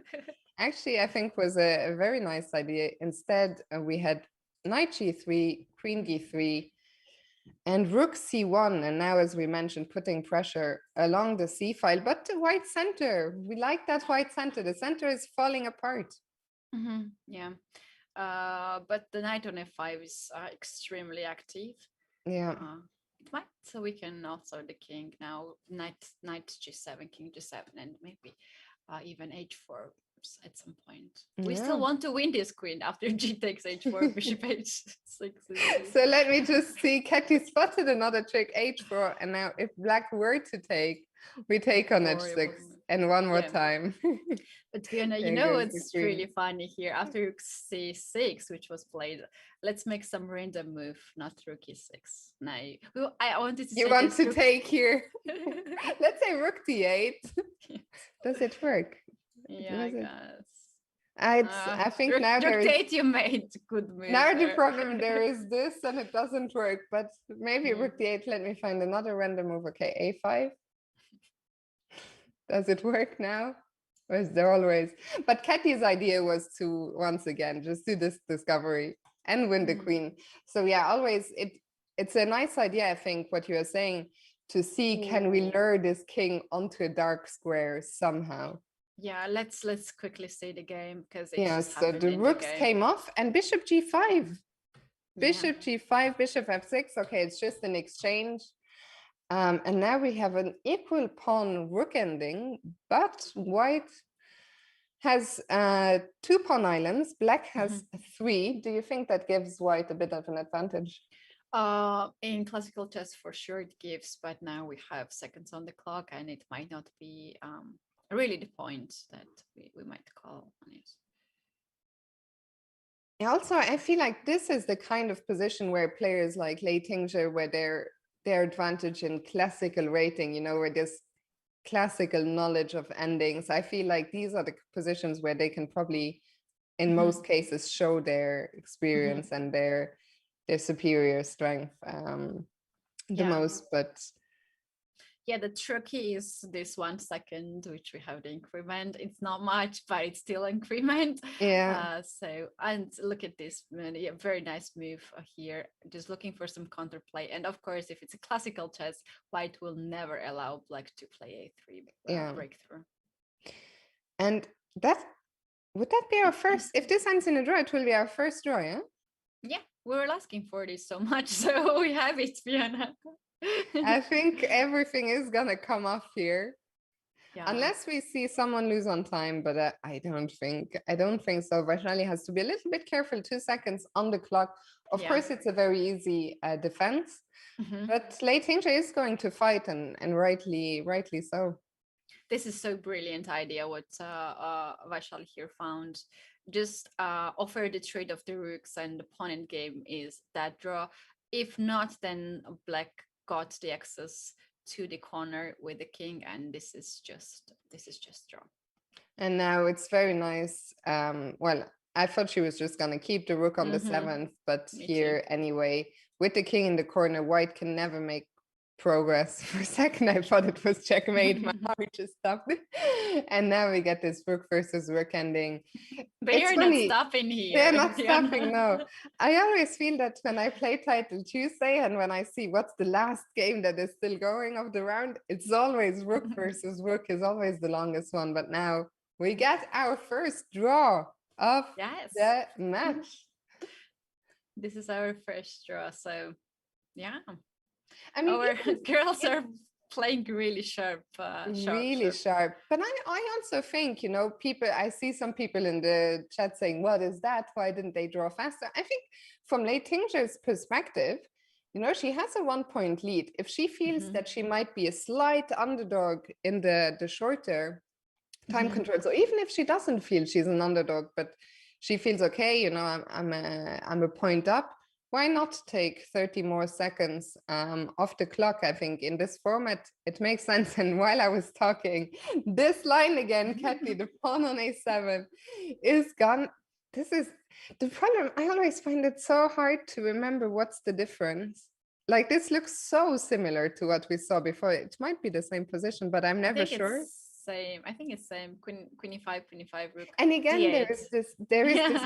actually, I think was a very nice idea. Instead, we had knight g3, queen d3, and rook c1. And now, as we mentioned, putting pressure along the c file, but the white center, we like that white center. The center is falling apart. Yeah, but the knight on f5 is extremely active. Yeah. It might weaken also the king now. Knight g7, king g7, and maybe even h4 at some point. We still want to win this queen after g takes h4, bishop h6. So let me just see. Katy spotted another trick, h4, and now if black were to take, we take on h6 and one more time. But Fiona, you know what's really funny here? After rook c6, which was played, let's make some random move, not rook e6. Now, I wanted to. You want to take here? Let's say rook d8. Does it work? Yeah, I guess. I think now rook d8 you made good move. Now the problem there is this, and it doesn't work. But maybe rook d8. Let me find another random move. Okay, a5. Does it work now? Or is there always? But Katy's idea was to once again just do this discovery and win the queen. So yeah, always it's a nice idea. I think what you are saying, to see can we lure this king onto a dark square somehow. Yeah, let's quickly see the game, because so the rooks came off and bishop g5, bishop g5, bishop f6. Okay, it's just an exchange. And now we have an equal pawn rook ending, but white has 2 pawn islands, black has 3. Do you think that gives white a bit of an advantage? In classical chess, for sure it gives, but now we have seconds on the clock, and it might not be really the point that we might call on it. Also, I feel like this is the kind of position where players like Lei Tingzhe, where their advantage in classical rating, you know, where there's classical knowledge of endings. I feel like these are the positions where they can probably, in most cases, show their experience and their superior strength the most. But yeah, the trick is this 1 second, which we have the increment. It's not much, but it's still increment. Yeah. So, and look at this, very nice move here. Just looking for some counterplay. And of course, if it's a classical chess, white will never allow black to play a3 breakthrough. And would that be our first? If this ends in a draw, it will be our first draw, yeah? Yeah, we were asking for this so much, so we have it, Fiona. I think everything is gonna come off here, unless we see someone lose on time. But I don't think so. Vaishali has to be a little bit careful. 2 seconds on the clock. Of course, it's a very easy defense, but Lei Tingzhe is going to fight, and rightly so. This is so brilliant idea what Vaishali here found. Just offer the trade of the rooks, and the pawn end game is that draw. If not, then black got the access to the corner with the king, and this is just draw. And now it's very nice. Well, I thought she was just gonna keep the rook on the 7th, but here anyway, with the king in the corner, white can never make progress. For a second, I thought it was checkmate. My heart just stopped. And now we get this rook versus rook ending. But It's you're not funny. stopping here. They're not You're stopping, not- no. I always feel that when I play Title Tuesday and when I see what's the last game that is still going of the round, it's always rook versus rook is always the longest one. But now we get our first draw of Yes. the match. This is our first draw. So yeah. I mean, Our girls are playing really sharp. really sharp. But I also think, you know, people, I see some people in the chat saying, what is that? Why didn't they draw faster? I think from Lei Tingzhe's perspective, you know, she has a 1-point lead. If she feels that she might be a slight underdog in the shorter time control, so even if she doesn't feel she's an underdog, but she feels okay, you know, I'm a point up, why not take 30 more seconds off the clock? I think in this format, it makes sense. And while I was talking, this line again, Kathy, the pawn on a7 is gone. This is the problem. I always find it so hard to remember what's the difference. Like this looks so similar to what we saw before. It might be the same position, but I'm never sure. Same. I think it's same. Queen e5, rook. And again, D8. there is this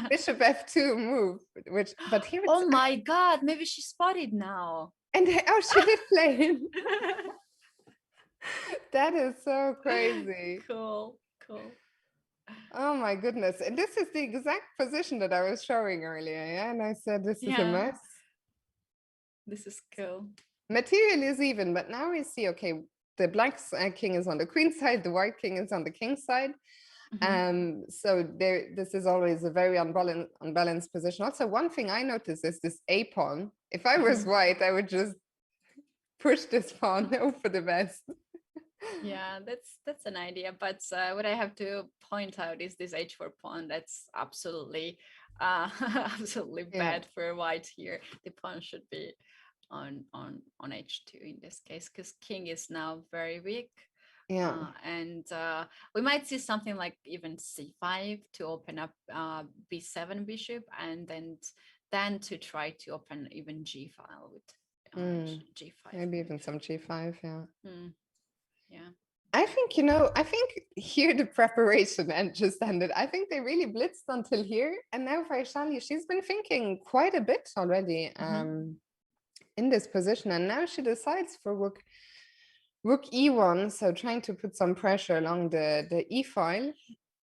bishop f2 move, which but here it's, oh my god, maybe she spotted now. And oh, she did play. That is so crazy. Cool. Oh my goodness. And this is the exact position that I was showing earlier. Yeah. And I said, this is a mess. This is cool. Material is even, but now we see, okay, the black king is on the queen side, the white king is on the king side. So this is always a very unbalanced position. Also, one thing I noticed is this a pawn. If I was white, I would just push this pawn, hope for the best. Yeah, that's an idea. But what I have to point out is this h4 pawn. That's absolutely bad for white here. The pawn should be on h2 in this case, because king is now very weak. Yeah. And we might see something like even c5 to open up b7 bishop, and then to try to open even g file with g5. Maybe even some g5, yeah. Yeah. I think, you know, I think here the preparation and just ended. I think they really blitzed until here. And now Vaishali, she's been thinking quite a bit already in this position. And now she decides for rook e1, so trying to put some pressure along the e file.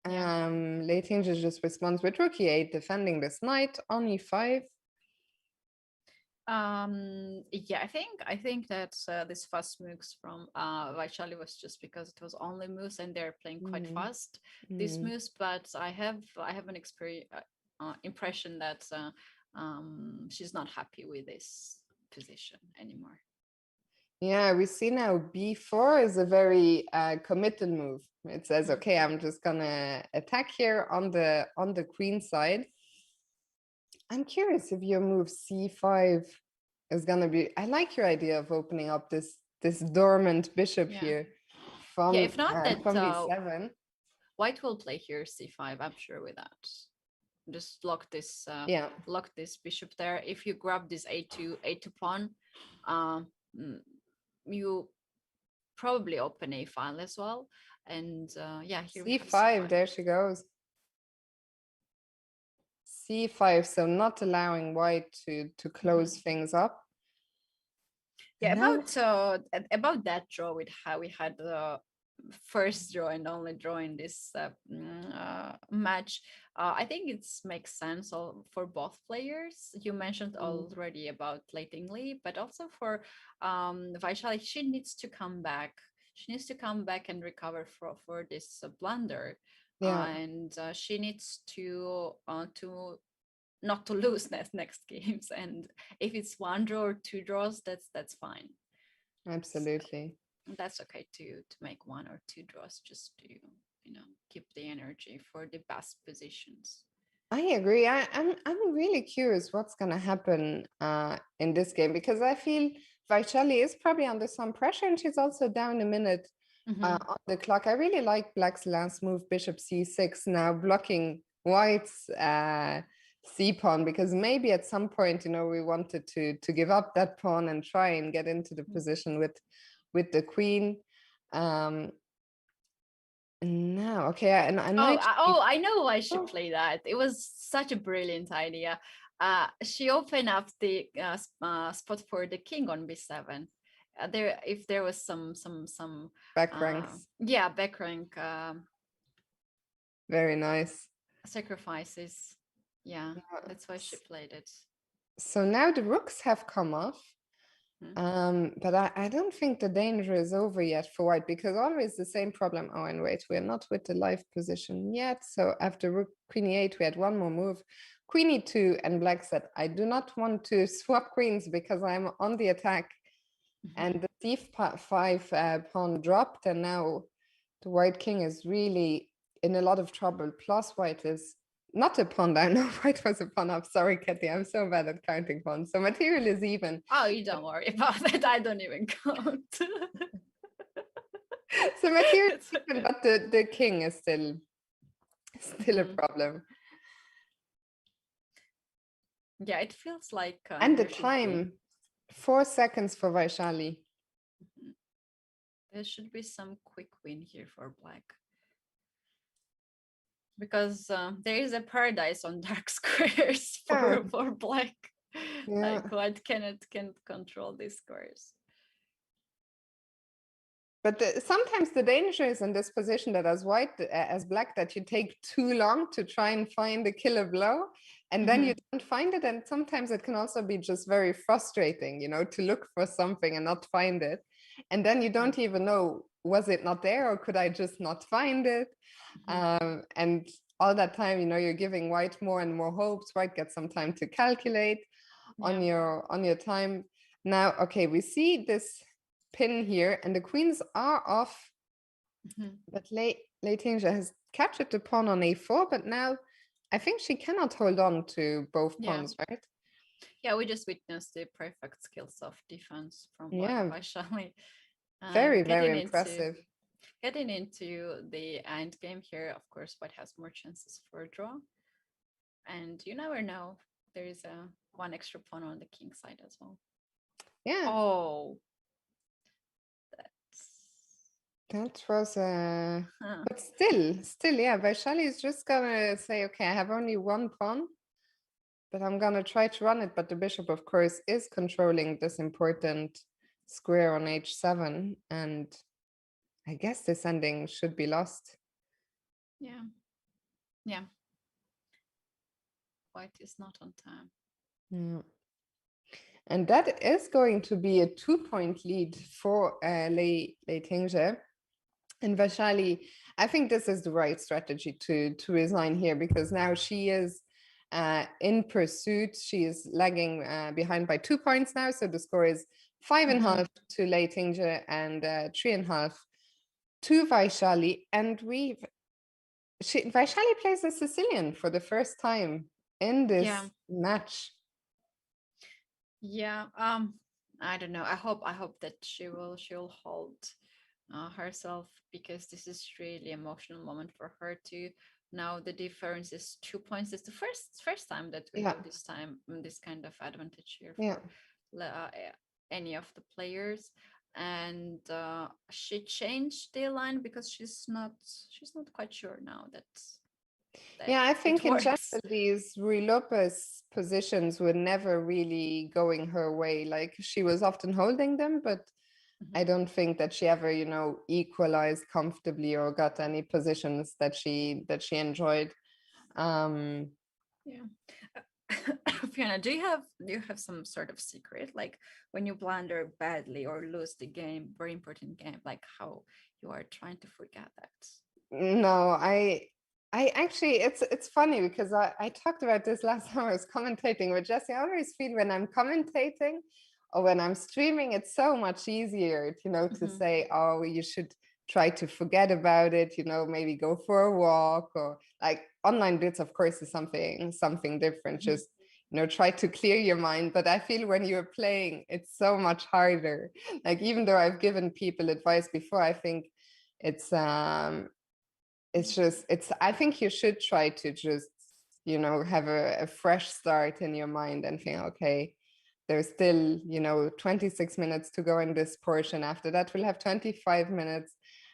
Lei Tingzhe just responds with rook e8, defending this knight on e5. Yeah, I think that this fast moves from Vaishali was just because it was only moves and they're playing quite fast these moves, but I have an impression that she's not happy with this position anymore. Yeah, we see now b4 is a very committed move. It says, okay, I'm just gonna attack here on the queen side. I'm curious if your move c5 is gonna be. I like your idea of opening up this dormant bishop here from if not from b7. White will play here c5. I'm sure with that. Just lock this bishop there. If you grab this a2 pawn, you probably open a file as well. And yeah, here c5, there she goes. c5, so not allowing white to close things up. Yeah, about that draw with how we had the first draw and only draw in this match, I think it makes sense for both players. You mentioned already about Lei Tingzhe, but also for Vaishali, she needs to come back. She needs to come back and recover for this blunder. And she needs to not to lose next games. And if it's one draw or two draws, that's fine. Absolutely. So that's okay to make one or two draws, just to keep the energy for the best positions. I agree. I'm really curious what's gonna happen in this game, because I feel Vaishali is probably under some pressure, and she's also down a minute on the clock. I really like Black's last move, bishop c6, now blocking White's c pawn, because maybe at some point, you know, we wanted to give up that pawn and try and get into the position with the queen. No, okay, and I might. I know why she played that. It was such a brilliant idea. She opened up the spot for the king on b7. If there was some Back ranks. Yeah, back rank. Very nice. Sacrifices. Yeah, that's why she played it. So now the rooks have come off. But I don't think the danger is over yet for white, because always the same problem. Oh, and wait, we're not with the live position yet. So after rook queen e8, we had one more move. Queen e2, and black said, I do not want to swap queens because I'm on the attack. And the c5 pawn dropped, and now the white king is really in a lot of trouble. Plus white is not a pawn down. No, white was a pawn up. Sorry, Katie, I'm so bad at counting pawns. So material is even. Oh, you don't worry about that. I don't even count. So material is even, but the king is still a problem. Yeah, it feels like. And the time, 4 seconds for Vaishali. There should be some quick win here for black. Because there is a paradise on dark squares for black. Yeah. Like white can't control these squares. But sometimes the danger is in this position that as white, as black, that you take too long to try and find the killer blow, and then you don't find it. And sometimes it can also be just very frustrating, you know, to look for something and not find it. And then you don't even know, was it not there, or could I just not find it? And all that time, you know, you're giving white more and more hopes. White gets some time to calculate on your time. Now, okay, we see this pin here, and the queens are off, but Leitinga has captured the pawn on a4, but now I think she cannot hold on to both pawns, right? Yeah, we just witnessed the perfect skills of defense from Vaishali. Very, very impressive. Getting into the end game here, of course, white has more chances for a draw. And you never know. There is one extra pawn on the king side as well. Yeah. Oh. That was but still, yeah, Vaishali is just gonna say, okay, I have only one pawn, but I'm gonna try to run it. But the bishop, of course, is controlling this important square on h7, and I guess this ending should be lost. Yeah. White is not on time. Yeah. And that is going to be a 2-point lead for Leitinga. And Vaishali, I think this is the right strategy to resign here, because now she is in pursuit. She is lagging behind by 2 points now. So the score is 5.5 to Leitinga and 3.5 to Vaishali. And Vaishali plays a Sicilian for the first time in this match. Yeah, I don't know. I hope that she'll hold herself, because this is really emotional moment for her too. Now the difference is 2 points. It's the first time that we have this kind of advantage here for any of the players. And she changed the line because she's not quite sure now that I think in general these Ruy Lopez positions were never really going her way. Like, she was often holding them, but I don't think that she ever, you know, equalized comfortably or got any positions that she enjoyed. Fiona, do you have some sort of secret, like when you blunder badly or lose the game, very important game, like how you are trying to forget that? No, I actually, it's funny because I talked about this last time I was commentating with Jesse. I always feel when I'm commentating or when I'm streaming, it's so much easier, you know, to say, oh, you should try to forget about it, you know, maybe go for a walk, or like online bits, of course, is something different. Just, you know, try to clear your mind. But I feel when you're playing, it's so much harder. Like, even though I've given people advice before, I think I think you should try to just you know, have a fresh start in your mind and think, okay, there's still, you know, 26 minutes to go in this portion. After that, we'll have 25 minutes,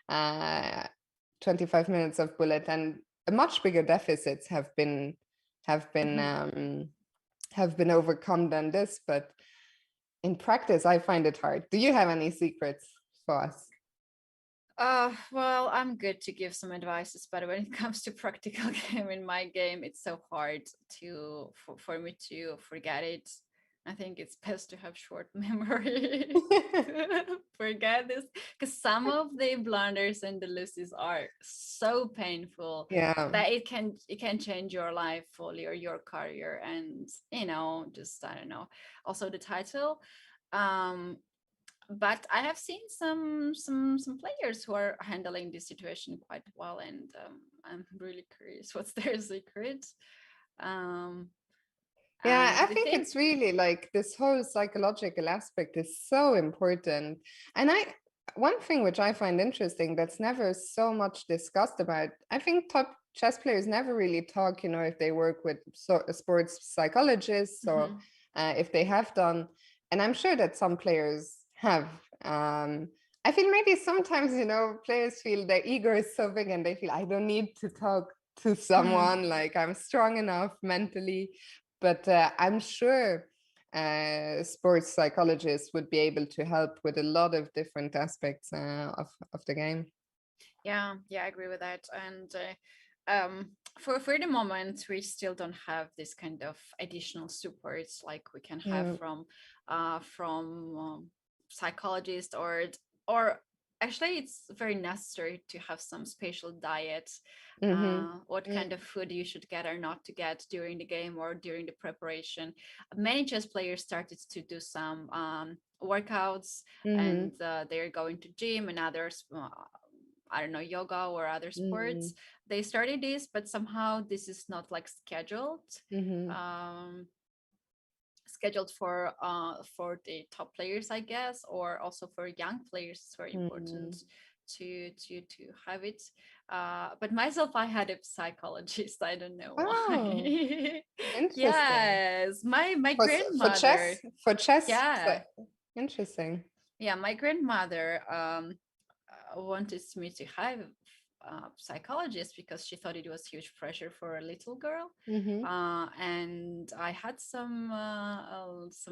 25 minutes of bullet, and a much bigger deficits have been overcome than this. But in practice, I find it hard. Do you have any secrets for us? Well, I'm good to give some advices, but when it comes to practical game in my game, it's so hard for me to forget it. I think it's best to have short memory to forget this, because some of the blunders and the losses are so painful Yeah. that it can change your life fully or your career, and you know, just I don't know. Also the title. But I have seen some players who are handling this situation quite well, and I'm really curious what's their secret. Yeah, And I the think thing, it's really like this whole psychological aspect is so important. And one thing which I find interesting that's never so much discussed about, I think top chess players never really talk, you know, if they work with sports psychologists or if they have done. And I'm sure that some players have. I feel maybe sometimes, you know, players feel their ego is so big and they feel, I don't need to talk to someone, like I'm strong enough mentally. But I'm sure sports psychologists would be able to help with a lot of different aspects of the game. yeah, I agree with that. And for the moment, we still don't have this kind of additional supports like we can have Yeah. from psychologists, or actually it's very necessary to have some special diet, what kind of food you should get or not to get during the game or during the preparation. Many chess players started to do some workouts, and they're going to gym, and others I don't know, yoga or other sports. They started this, but somehow this is not like scheduled. Scheduled for the top players, I guess, or also for young players. It's very important to have it. But myself, I had a psychologist. I don't know why. Interesting. Yes, my For grandmother. chess. Yeah, Interesting. yeah, my grandmother wanted me to have a psychologist because she thought it was huge pressure for a little girl. And I had some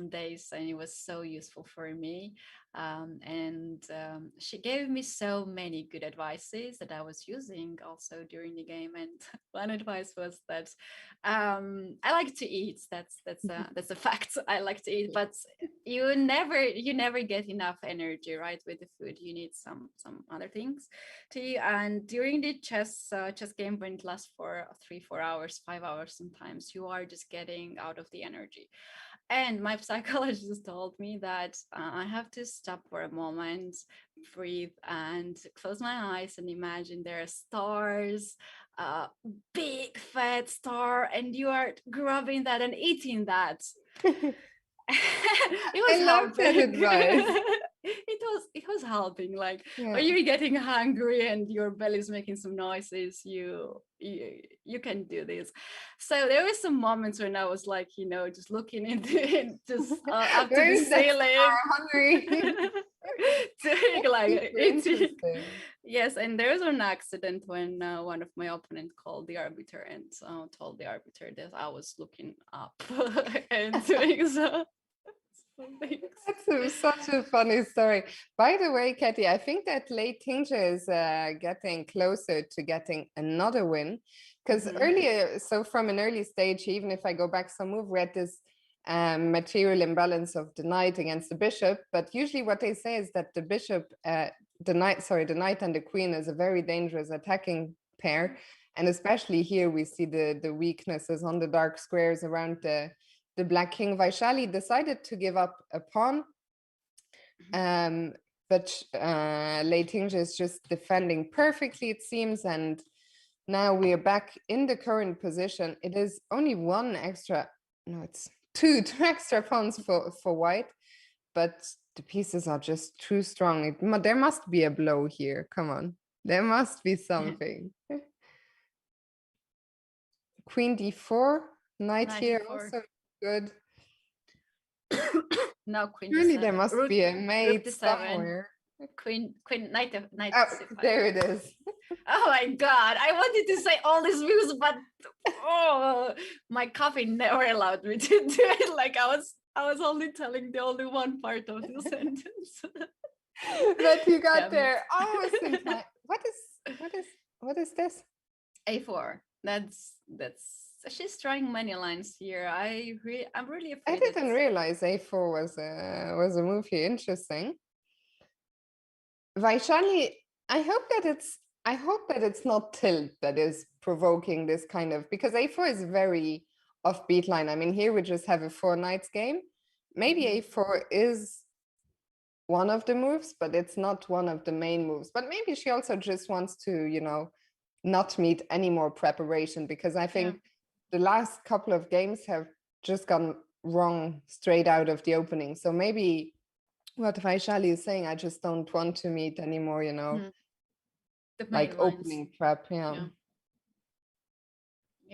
days, and it was so useful for me. She gave me so many good advices that I was using also during the game. And one advice was that I like to eat. That's a fact. I like to eat, but you never get enough energy, right? With the food, you need some other things to eat. And during the chess game, when it lasts for 3-4 hours, 5 hours, sometimes you are just getting out of the energy. And my psychologist told me that I have to stop for a moment, breathe, and close my eyes and imagine there are stars, big fat star, and you are grabbing that and eating that. It was I love that advice. It was helping, like Yeah. when you're getting hungry and your belly is making some noises, you can do this. So there were some moments when I was like, you know, just looking into just up to the ceiling, hungry. doing like eating. Interesting. Yes, and there was an accident when one of my opponent called the arbiter and told the arbiter that I was looking up and doing so. That's such a funny story. By the way, Katie, I think that Lei Tingzhe is getting closer to getting another win, because earlier, so from an early stage, even if I go back some move, we had this material imbalance of the knight against the bishop. But usually what they say is that the bishop, the knight and the queen is a very dangerous attacking pair. And especially here, we see the weaknesses on the dark squares around the Black King. Vaishali decided to give up a pawn, but Lei Tingzhe is just defending perfectly, it seems, and now we are back in the current position. It is only it's two extra pawns for white, but the pieces are just too strong. There must be a blow here. Come on, there must be something. Queen d4, knight Knight here d4. also good. Now queen Surely there d7. must be a Rook mate d7. somewhere. Knight Oh, c5. there it is. Oh my god! I wanted to say all these views, but my coffee never allowed me to do it. Like I was only telling the only one part of the sentence. But you got Damn there it. almost in time. What is this? A4. That's she's trying many lines here. I'm really I afraid didn't realize a4 was a move here. Interesting. Vaishali, I hope that it's not tilt that is provoking this kind of, because a4 is very offbeat line. I mean, here we just have a 4 knights game. Maybe a4 is one of the moves, but it's not one of the main moves. But maybe she also just wants to, not meet any more preparation, because I think the last couple of games have just gone wrong straight out of the opening. So maybe what Vaishali is saying, I just don't want to meet anymore, the like main opening lines. prep. Yeah,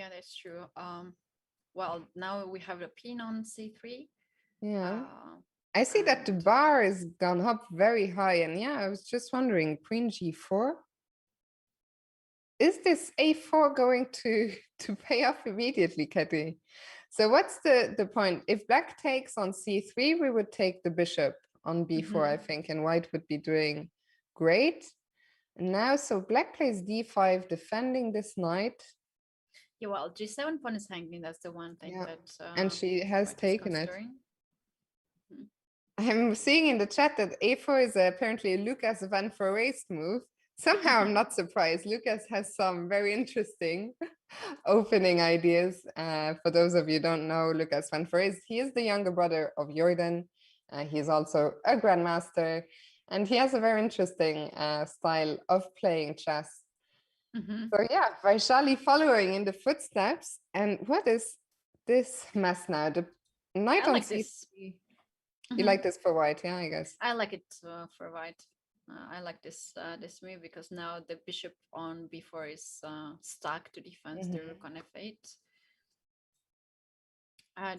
that's true. Well, now we have a pin on c3. Yeah. I see that the bar is gone up very high, and I was just wondering, queen g4. Is this a4 going to pay off immediately, Katie? So what's the point? If black takes on c3, we would take the bishop on b4, I think, and white would be doing great. And now, so black plays d5, defending this knight. Yeah, well, g7 pawn is hanging. That's the one thing that and she has taken it. Mhm. I'm seeing in the chat that a4 is apparently a Lucas Van Foreest move. Somehow I'm not surprised. Lucas has some very interesting opening ideas. For those of you who don't know, Lucas Van Foreest, he is the younger brother of Jordan. He's also a grandmaster, and he has a very interesting style of playing chess. So Vaishali following in the footsteps. And what is this mess now? The knight on c3. You like this for white, I guess. I like it for white. I like this move because now the bishop on b4 is stuck to defend the rook on f8.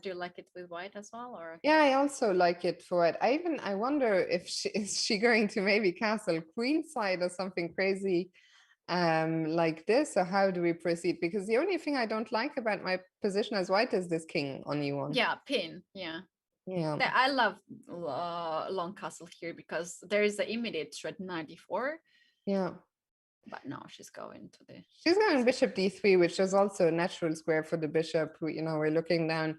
Do you like it with white as well, or? Yeah, I also like it for white. I wonder if is she going to maybe castle queenside or something crazy like this, or how do we proceed? Because the only thing I don't like about my position as white is this king on e1. Yeah, pin. Yeah. I love long castle here because there is the immediate threat 94. Yeah. But no, she's going to the. She's going bishop d3, which is also a natural square for the bishop. We're looking down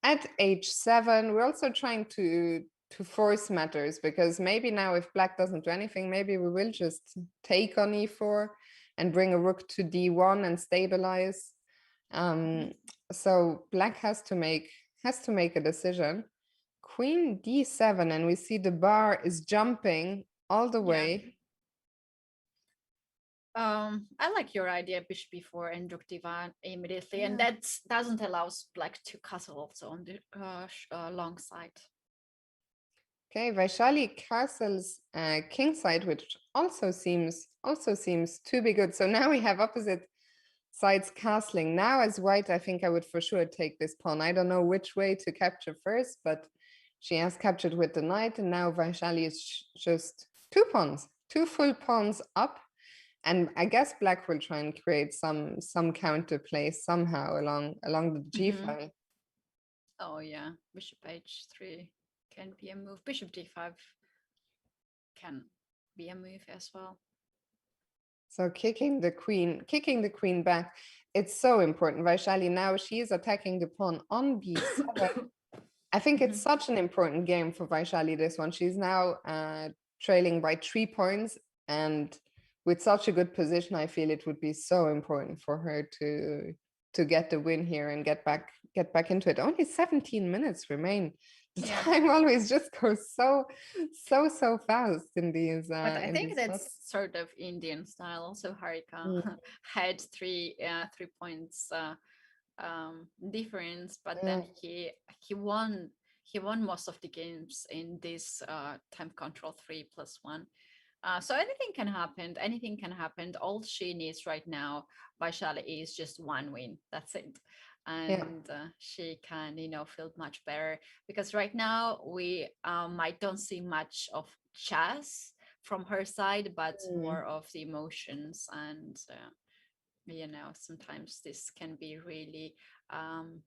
at h7. We're also trying to force matters, because maybe now if black doesn't do anything, maybe we will just take on e4 and bring a rook to d1 and stabilize. So black has to make a decision. Queen d7, and we see the bar is jumping all the way. I like your idea, bishop b4 and rook d1 immediately, and that doesn't allow black to castle also on the long side. Okay, Vaishali castles kingside, which also seems to be good. So now we have opposite sides castling. Now as white, I think I would for sure take this pawn. I don't know which way to capture first, but she has captured with the knight, and now Vaishali is just two full pawns up. And I guess black will try and create some counterplay somehow along the g file. Oh yeah, bishop h3 can be a move. Bishop d5 can be a move as well. So kicking the queen back, it's so important. Vaishali now, she is attacking the pawn on b7. I think it's such an important game for Vaishali, this one. She's now trailing by 3 points, and with such a good position, I feel it would be so important for her to get the win here and get back into it. Only 17 minutes remain. The time always just goes so fast in these. But I think that's sort of Indian style. Also, Harika had 3 points difference, but then he won most of the games in this time control 3+1. So anything can happen. Anything can happen. All she needs right now, Vaishali, is just one win. That's it, Yeah. and she can, feel much better because right now we might don't see much of chess from her side, but Mm. more of the emotions, and sometimes this can be really um,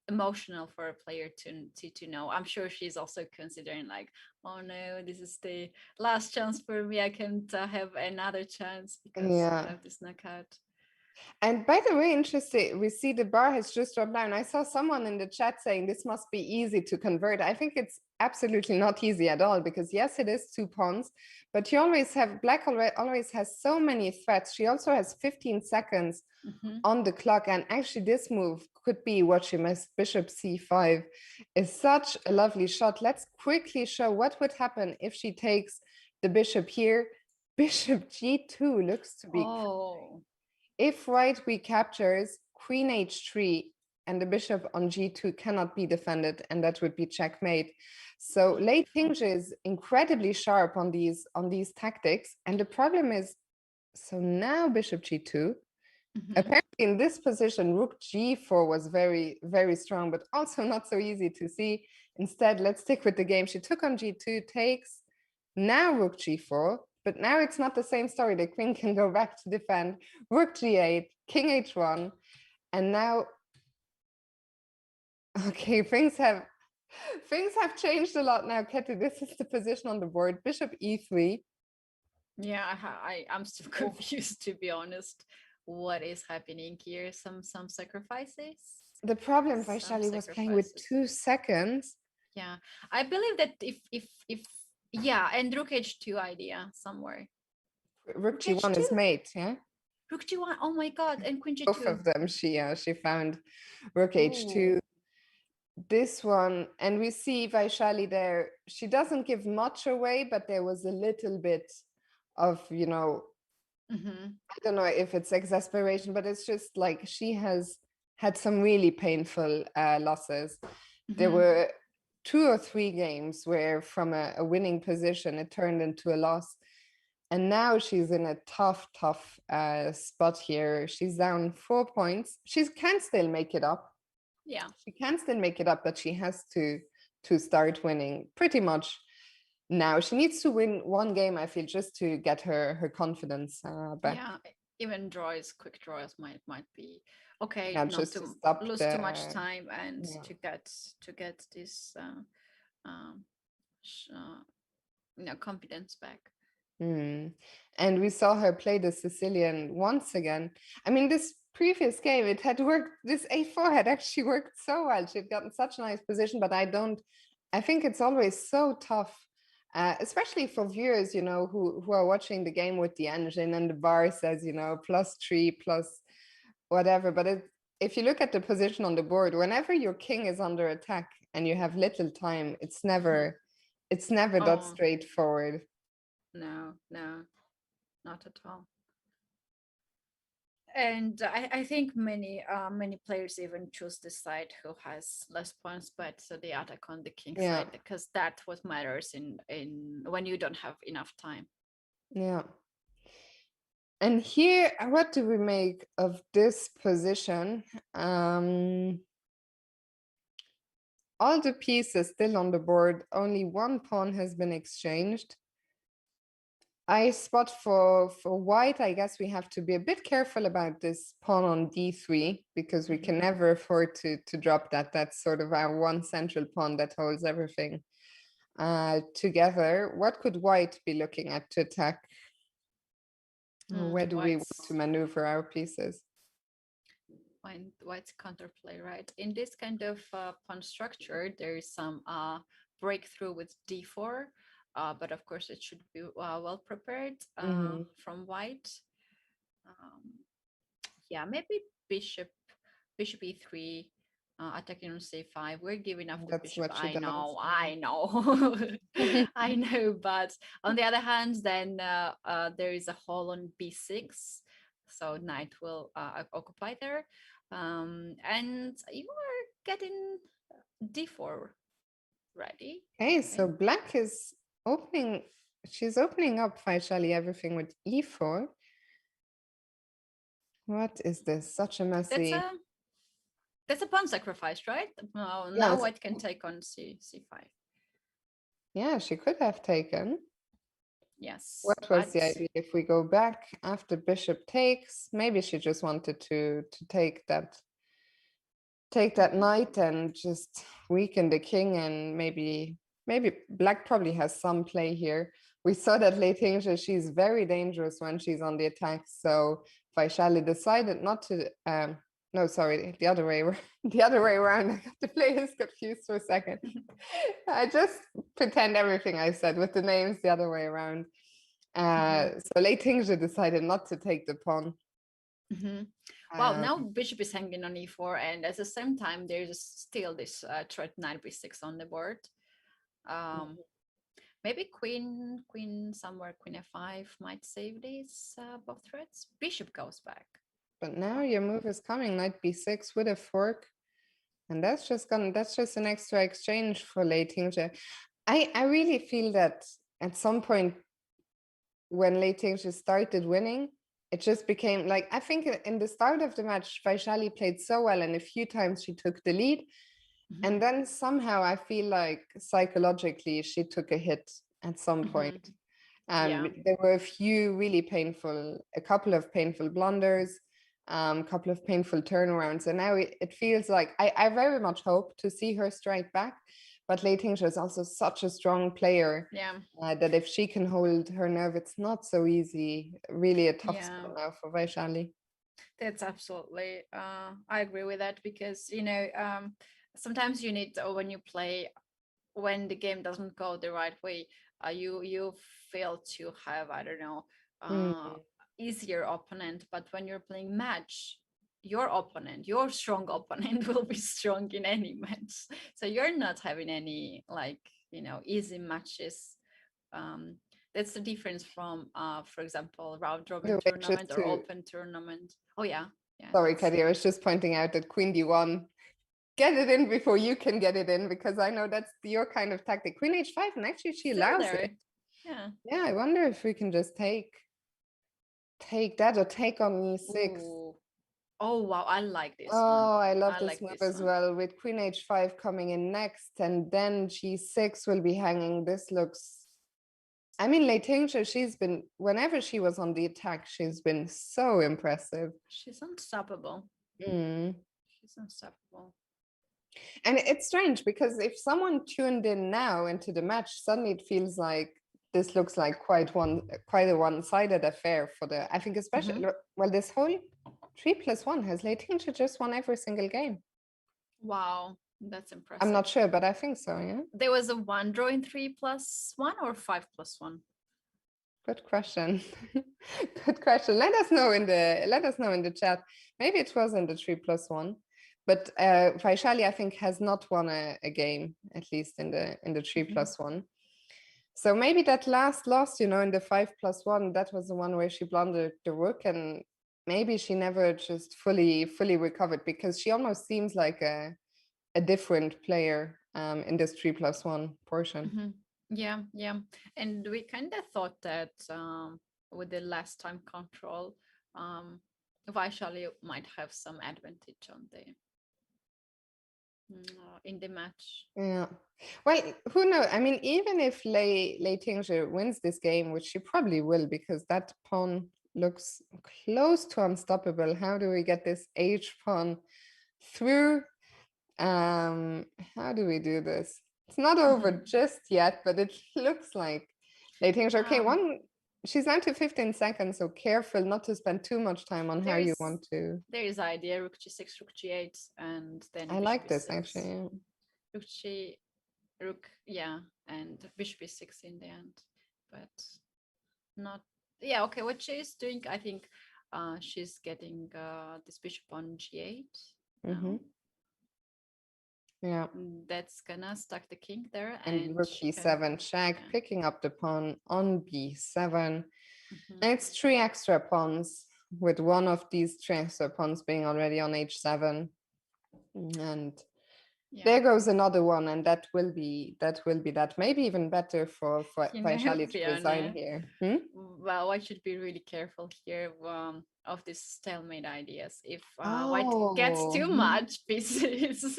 emotional for a player to know. I'm sure she's also considering like, oh no, this is the last chance for me. I can't have another chance because I Yeah. have this knockout. And by the way, interesting, we see the bar has just dropped down. I saw someone in the chat saying this must be easy to convert. I think it's absolutely not easy at all because yes, it is 2 pawns, but you always have black always has so many threats. She also has 15 seconds on the clock. And actually this move could be what she missed. Bishop c5 is such a lovely shot. Let's quickly show what would happen if she takes the bishop here. Bishop g2 looks to be Oh, if white recaptures, queen h3 and the bishop on g2 cannot be defended, and that would be checkmate. So Lei Tingzhe is incredibly sharp on these tactics, and the problem is, so now bishop g2. Apparently, in this position, rook g4 was very, very strong, but also not so easy to see. Instead, let's stick with the game. She took on g2, takes, now rook g4, but now it's not the same story. The queen can go back to defend, rook g8, king h1, and now, okay, things have changed a lot now, Ketty. This is the position on the board, bishop e3. yeah. I'm still confused, to be honest. What is happening here? Some sacrifices. The problem, Some Vaishali was playing with sacrifices. 2 seconds. Yeah, I believe that if yeah, and rook h2 idea somewhere. Rook Rook g1 h2, is mate, yeah? rook g1. Oh my god, and queen Both g2. of them, she found rook h2. Ooh. This one, and we see Vaishali there. She doesn't give much away, but there was a little bit of, I don't know if it's exasperation, but it's just like she has had some really painful losses. There were 2 or 3 games where from a winning position, it turned into a loss. And now she's in a tough spot here. She's down 4 points. She can still make it up. Yeah. She can still make it up, but she has to start winning pretty much now. She needs to win one game, I feel, just to get her confidence back. Yeah, even quick draws might be okay. Yeah, Not just to to stop lose too much the time and yeah. to get this um confidence back. And we saw her play the Sicilian once again. I mean, this previous game, it had worked. This a4 had actually worked so well. She'd gotten such a nice position, but I think it's always so tough, especially for viewers, who are watching the game with the engine and the bar says, +3, plus whatever. But if you look at the position on the board, whenever your king is under attack and you have little time, it's never that Oh straightforward. no, not at all. And I think many players even choose the side who has less points, but so they attack on the king Yeah. side because that's what matters in when you don't have enough time. Yeah. And here, what do we make of this position? All the pieces still on the board. Only one pawn has been exchanged. I spot for white, I guess we have to be a bit careful about this pawn on d3 because we can never afford to drop that. That's sort of our one central pawn that holds everything together. What could white be looking at to attack? Where do we want to maneuver our pieces? White's counterplay, right? In this kind of pawn structure, there is some breakthrough with d4, but of course it should be well prepared from white. Yeah, maybe bishop e3, attacking on c5. We're giving up the That's bishop. what she does. I know, I know. But on the other hand, then there is a hole on b6, so knight will occupy there, and you are getting d4 ready. Okay, so black is opening she's opening up Faishali everything with e4. What is this? Such a messy. That's a pawn sacrifice, right? Now Yes. white can take on c5. Yeah, she could have taken. Yes. What was the idea? If we go back after bishop takes, maybe she just wanted to take that knight and just weaken the king, and maybe black probably has some play here. We saw that Lei Tingzhe, she's very dangerous when she's on the attack. So Vaishali decided not to no, sorry, the other way around. I got the players confused for a second. I just pretend everything I said with the names the other way around. So Lei Tingzhe decided not to take the pawn. Wow, now bishop is hanging on e4, and at the same time there's still this threat knight b6 on the board. Maybe queen somewhere, queen f5 might save these both threats. Bishop goes back. But now your move is coming, knight b6 with a fork. And that's just an extra exchange for Lei Tingzhe. I really feel that at some point when Lei Tingzhe started winning, it just became like, I think in the start of the match, Vaishali played so well, and a few times she took the lead. And then somehow I feel like psychologically she took a hit at some point. There were a couple of painful blunders, a couple of painful turnarounds. And now it feels like I very much hope to see her strike back. But Lei Tingzhe is also such a strong player that if she can hold her nerve, it's not so easy. Really a tough spot now for Vaishali. That's absolutely, I agree with that, because, sometimes you need, when you play, when the game doesn't go the right way, you feel to have, I don't know, easier opponent. But when you're playing match, your strong opponent will be strong in any match. So you're not having any easy matches. That's the difference from, for example, round robin tournament or open tournament. Oh yeah. Sorry, Katie, I was just pointing out that queen d1. Get it in before you can get it in, because I know that's your kind of tactic. Queen h5, and actually she allows it. Yeah, I wonder if we can just take that or take on e6. Ooh. Oh wow, I like this one. I love this move as well, with queen h5 coming in next, and then g6 will be hanging. This looks, I mean, Lei Tingzhe, whenever she was on the attack, she's been so impressive. She's unstoppable. She's unstoppable. And it's strange, because if someone tuned in now into the match, suddenly it feels like this looks like quite a one-sided affair for I think especially, well, this whole 3+1 has Lei Tingzhe just won every single game. Wow, that's impressive. I'm not sure, but I think so, yeah. There was a one draw in 3+1 or 5+1? Good question. Good question. Let us know in the chat. Maybe it was in the 3+1. But Vaishali, I think, has not won a game, at least in the 3+1. So maybe that last loss, in the 5+1, that was the one where she blundered the rook, and maybe she never just fully recovered, because she almost seems like a different player in this 3+1 portion. Yeah. And we kind of thought that with the last time control, Vaishali might have some advantage on in the match. Yeah. Well, who knows? I mean, even if Lei Tingzhe wins this game, which she probably will, because that pawn looks close to unstoppable. How do we get this H pawn through? How do we do this? It's not over just yet, but it looks like Lei Tingzhe. Okay, she's down to 15 seconds, so careful not to spend too much time on how you want to. There is idea, rook g6, rook g8, and then I like this actually. Yeah. Rook, and bishop b6 in the end, but not. Yeah, okay. What she is doing, I think, she's getting this bishop on g8. Yeah, that's gonna stuck the king there, and rook e7 check, picking up the pawn on b7. And it's 3 extra pawns, with one of these 3 extra pawns being already on h7. And There goes another one, and that will be that. Maybe even better for Vaishali to resign Fiona, here. well, I should be really careful here of these stalemate ideas. If white gets Oh, too much pieces,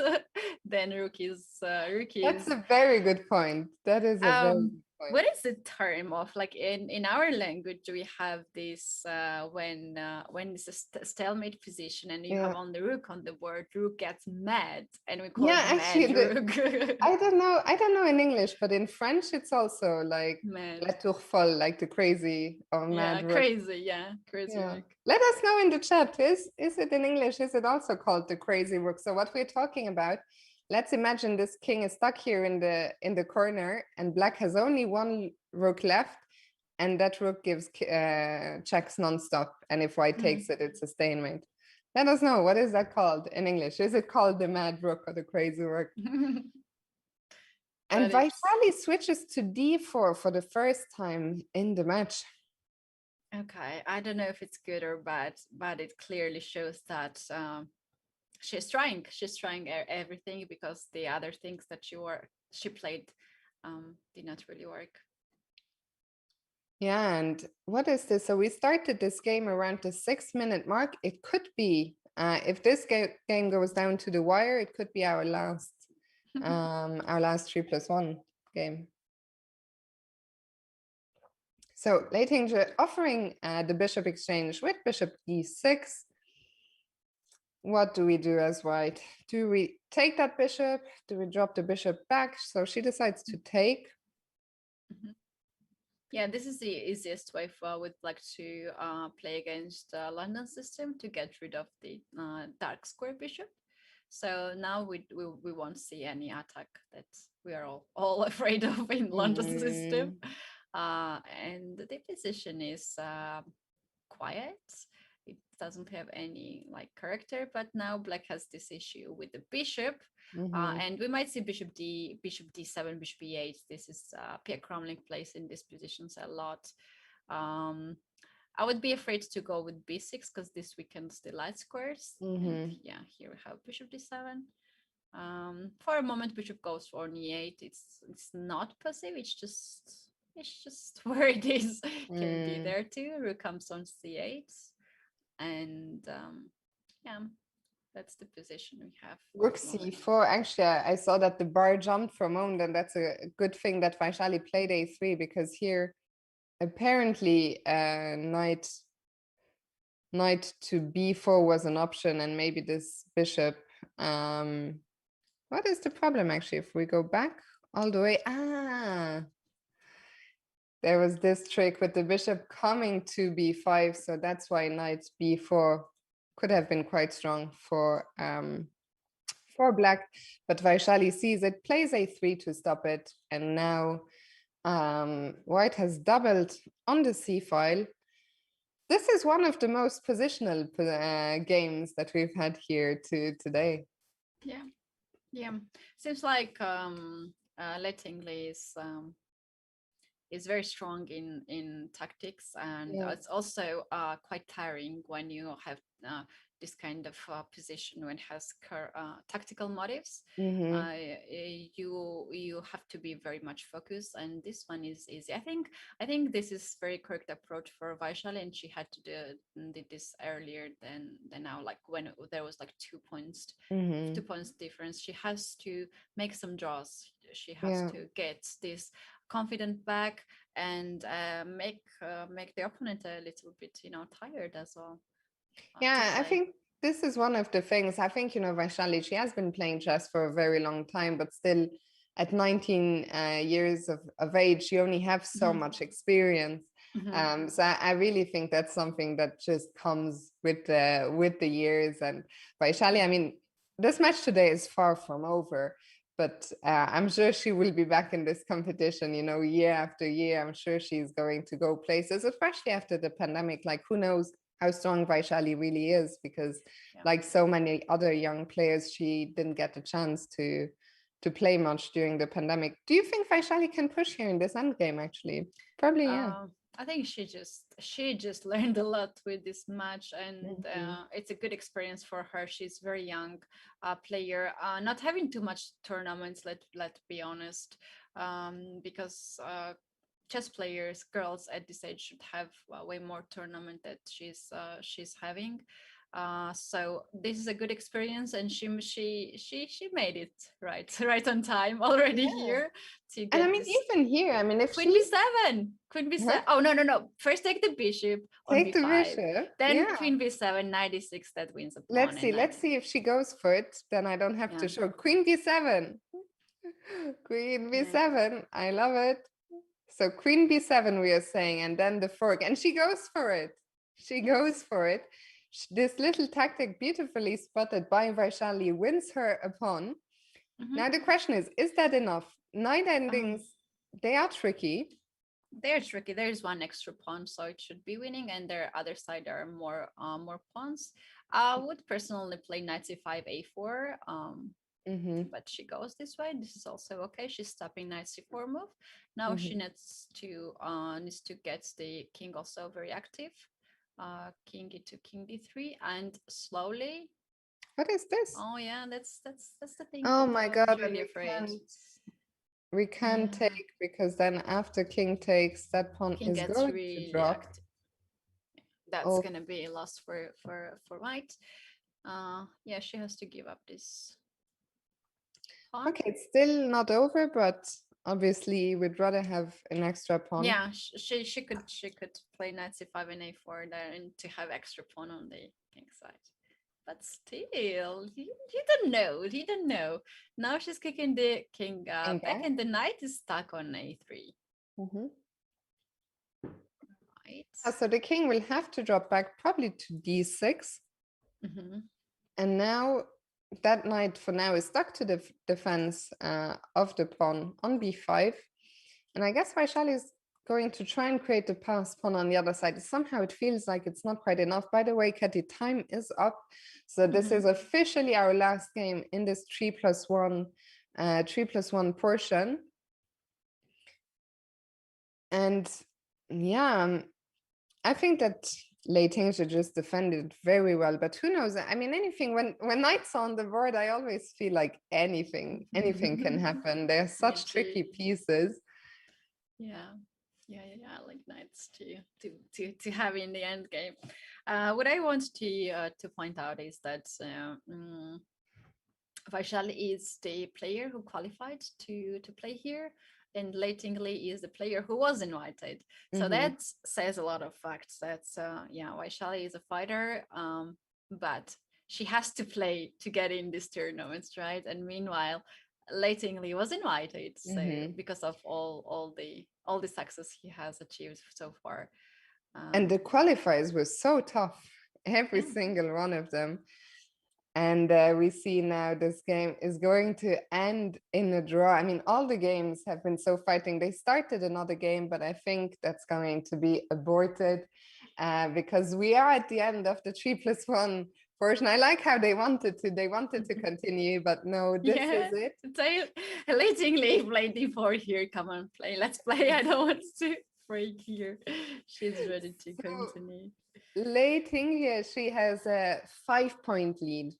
then rook that's is a very good point. That is a very good point. what is the term of, like, in our language we have this when it's a stalemate position and you have on the rook on the board, rook gets mad and we call it Actually, mad rook. I don't know in English, but in French it's also like Mad. la tour folle, like the crazy or mad rook. Crazy rook. Let us know in the chat, is it in English, is it also called the crazy rook? So what we're talking about, let's imagine this king is stuck here in the corner and black has only one rook left, and that rook gives checks non-stop, and if white takes it, it's a stalemate. Let us know, what is that called in English? Is it called the mad rook or the crazy rook? And Vaishali switches to d4 for the first time in the match. Okay, I don't know if it's good or bad, but it clearly shows that she's trying everything, because the other things that she played did not really work. Yeah, and what is this? So we started this game around the 6-minute mark. It could be, if this game goes down to the wire, it could be our last 3+1 game. So Leitinge offering the bishop exchange with bishop e6. What do we do as white? Do we take that bishop? Do we drop the bishop back? So she decides to take. Yeah, this is the easiest way for with like to play against London system, to get rid of the dark square bishop. So now we won't see any attack that we are all afraid of in London system. And the position is quiet. It doesn't have any like character, but now black has this issue with the bishop. And we might see bishop d7, bishop e8. This is Pierre Crumlin plays in these positions a lot. I would be afraid to go with b6 because this weakens the light squares. And yeah, here we have bishop d7. For a moment, bishop goes for e8. It's not passive. It's just where it is. Can be there too. Rook comes on c8, and yeah, that's the position we have. Rook c4. Actually, I saw that the bar jumped for a moment, and that's a good thing that Vaishali played a3, because here apparently knight to b4 was an option, and maybe this bishop. What is the problem actually if we go back all the way? There was this trick with the bishop coming to b5, so that's why knight b4 could have been quite strong for black, but Vaishali sees it, plays a3 to stop it, and now white has doubled on the c file. This is one of the most positional games that we've had here today. Yeah, seems like Lettingly is very strong in tactics, and it's also quite tiring when you have this kind of position when it has tactical motives. You have to be very much focused, and this one is easy. I think this is very correct approach for Vaishali, and she had to did this earlier than now. Like when there was like 2 points, 2 points difference, she has to make some draws. She has to get this confident back and make the opponent a little bit tired as well. I think this is one of the things. I think Vaishali, she has been playing chess for a very long time, but still at 19 years of age, she only has so much experience. So I really think that's something that just comes with the years. And Vaishali, I mean, this match today is far from over, but I'm sure she will be back in this competition, year after year. I'm sure she's going to go places, especially after the pandemic. Like, who knows how strong Vaishali really is, because like so many other young players, she didn't get a chance to play much during the pandemic. Do you think Vaishali can push here in this endgame, actually? Probably, yeah. I think she just learned a lot with this match, and it's a good experience for her. She's very young player, not having too much tournaments. Let be honest, because chess players, girls at this age should have way more tournament that she's having. So this is a good experience, and she made it right on time already here to And I get mean, this. even here, I mean, if Queen b7, Queen b7. Huh? Oh no! First take the bishop on Take the b5, bishop, then yeah. Queen b7, knight e6. That wins a pawn. Let's see if she goes for it. Then I don't have to show Queen b7. Queen b7. I love it. So Queen b7, we are saying, and then the fork, and she goes for it. She goes for it. This little tactic, beautifully spotted by Vaishali, wins her a pawn. Now the question is that enough? Knight endings, they are tricky. They're tricky. There's one extra pawn, so it should be winning, and their other side there are more pawns. I would personally play knight c5, a4. But she goes this way. This is also okay. She's stopping knight c4 move. Now she needs to get the king also very active. King e2, king d3, and slowly. What is this? Oh yeah, that's the thing. Oh my god! Really afraid. We can't take, because then after king takes, that pawn king is gets going really to drop. active. That's gonna be a loss for white. Yeah, she has to give up this pawn. Okay, it's still not over, but obviously we'd rather have an extra pawn. Yeah, she could play knight c5 and a4 there, and to have extra pawn on the king side. But still, he don't know. He don't know. Now she's kicking the king back, and the knight is stuck on a3. Right. So the king will have to drop back probably to d6. And now that knight for now is stuck to the defense of the pawn on b5. And I guess Vaishali is going to try and create the passed pawn on the other side. Somehow it feels like it's not quite enough. By the way, Katy, time is up. So this is officially our last game in this 3+1 portion. And yeah, I think that Lei Tingzhe just defended very well, but who knows? I mean, anything, when knight's on the board, I always feel like anything can happen. They're such tricky pieces. Yeah. I like knights to have in the end game. What I want to point out is that Vaishali is the player who qualified to play here, and Lei Tingzhe is the player who was invited. So that says a lot of facts. That's Vaishali is a fighter, but she has to play to get in these tournaments, right? And meanwhile, Lei Tingzhe was invited, so because of all the success he has achieved so far. And the qualifiers were so tough, every single one of them. And we see now this game is going to end in a draw. I mean, all the games have been so fighting. They started another game, but I think that's going to be aborted because we are at the end of the 3+1 portion. I like how they wanted to continue, but no, this is it. Lei Tingzhe play d4 here. Come on, play. Let's play. I don't want to break here. She's ready to continue. Lei Tingzhe, she has a 5-point lead.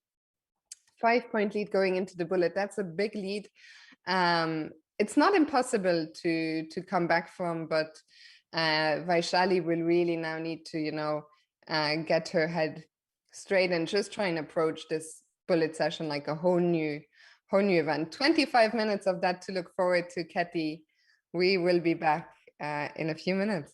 5-point lead going into the bullet. That's a big lead. It's not impossible to come back from, but Vaishali will really now need to, get her head straight and just try and approach this bullet session like a whole new event. 25 minutes of that to look forward to, Katy. We will be back in a few minutes.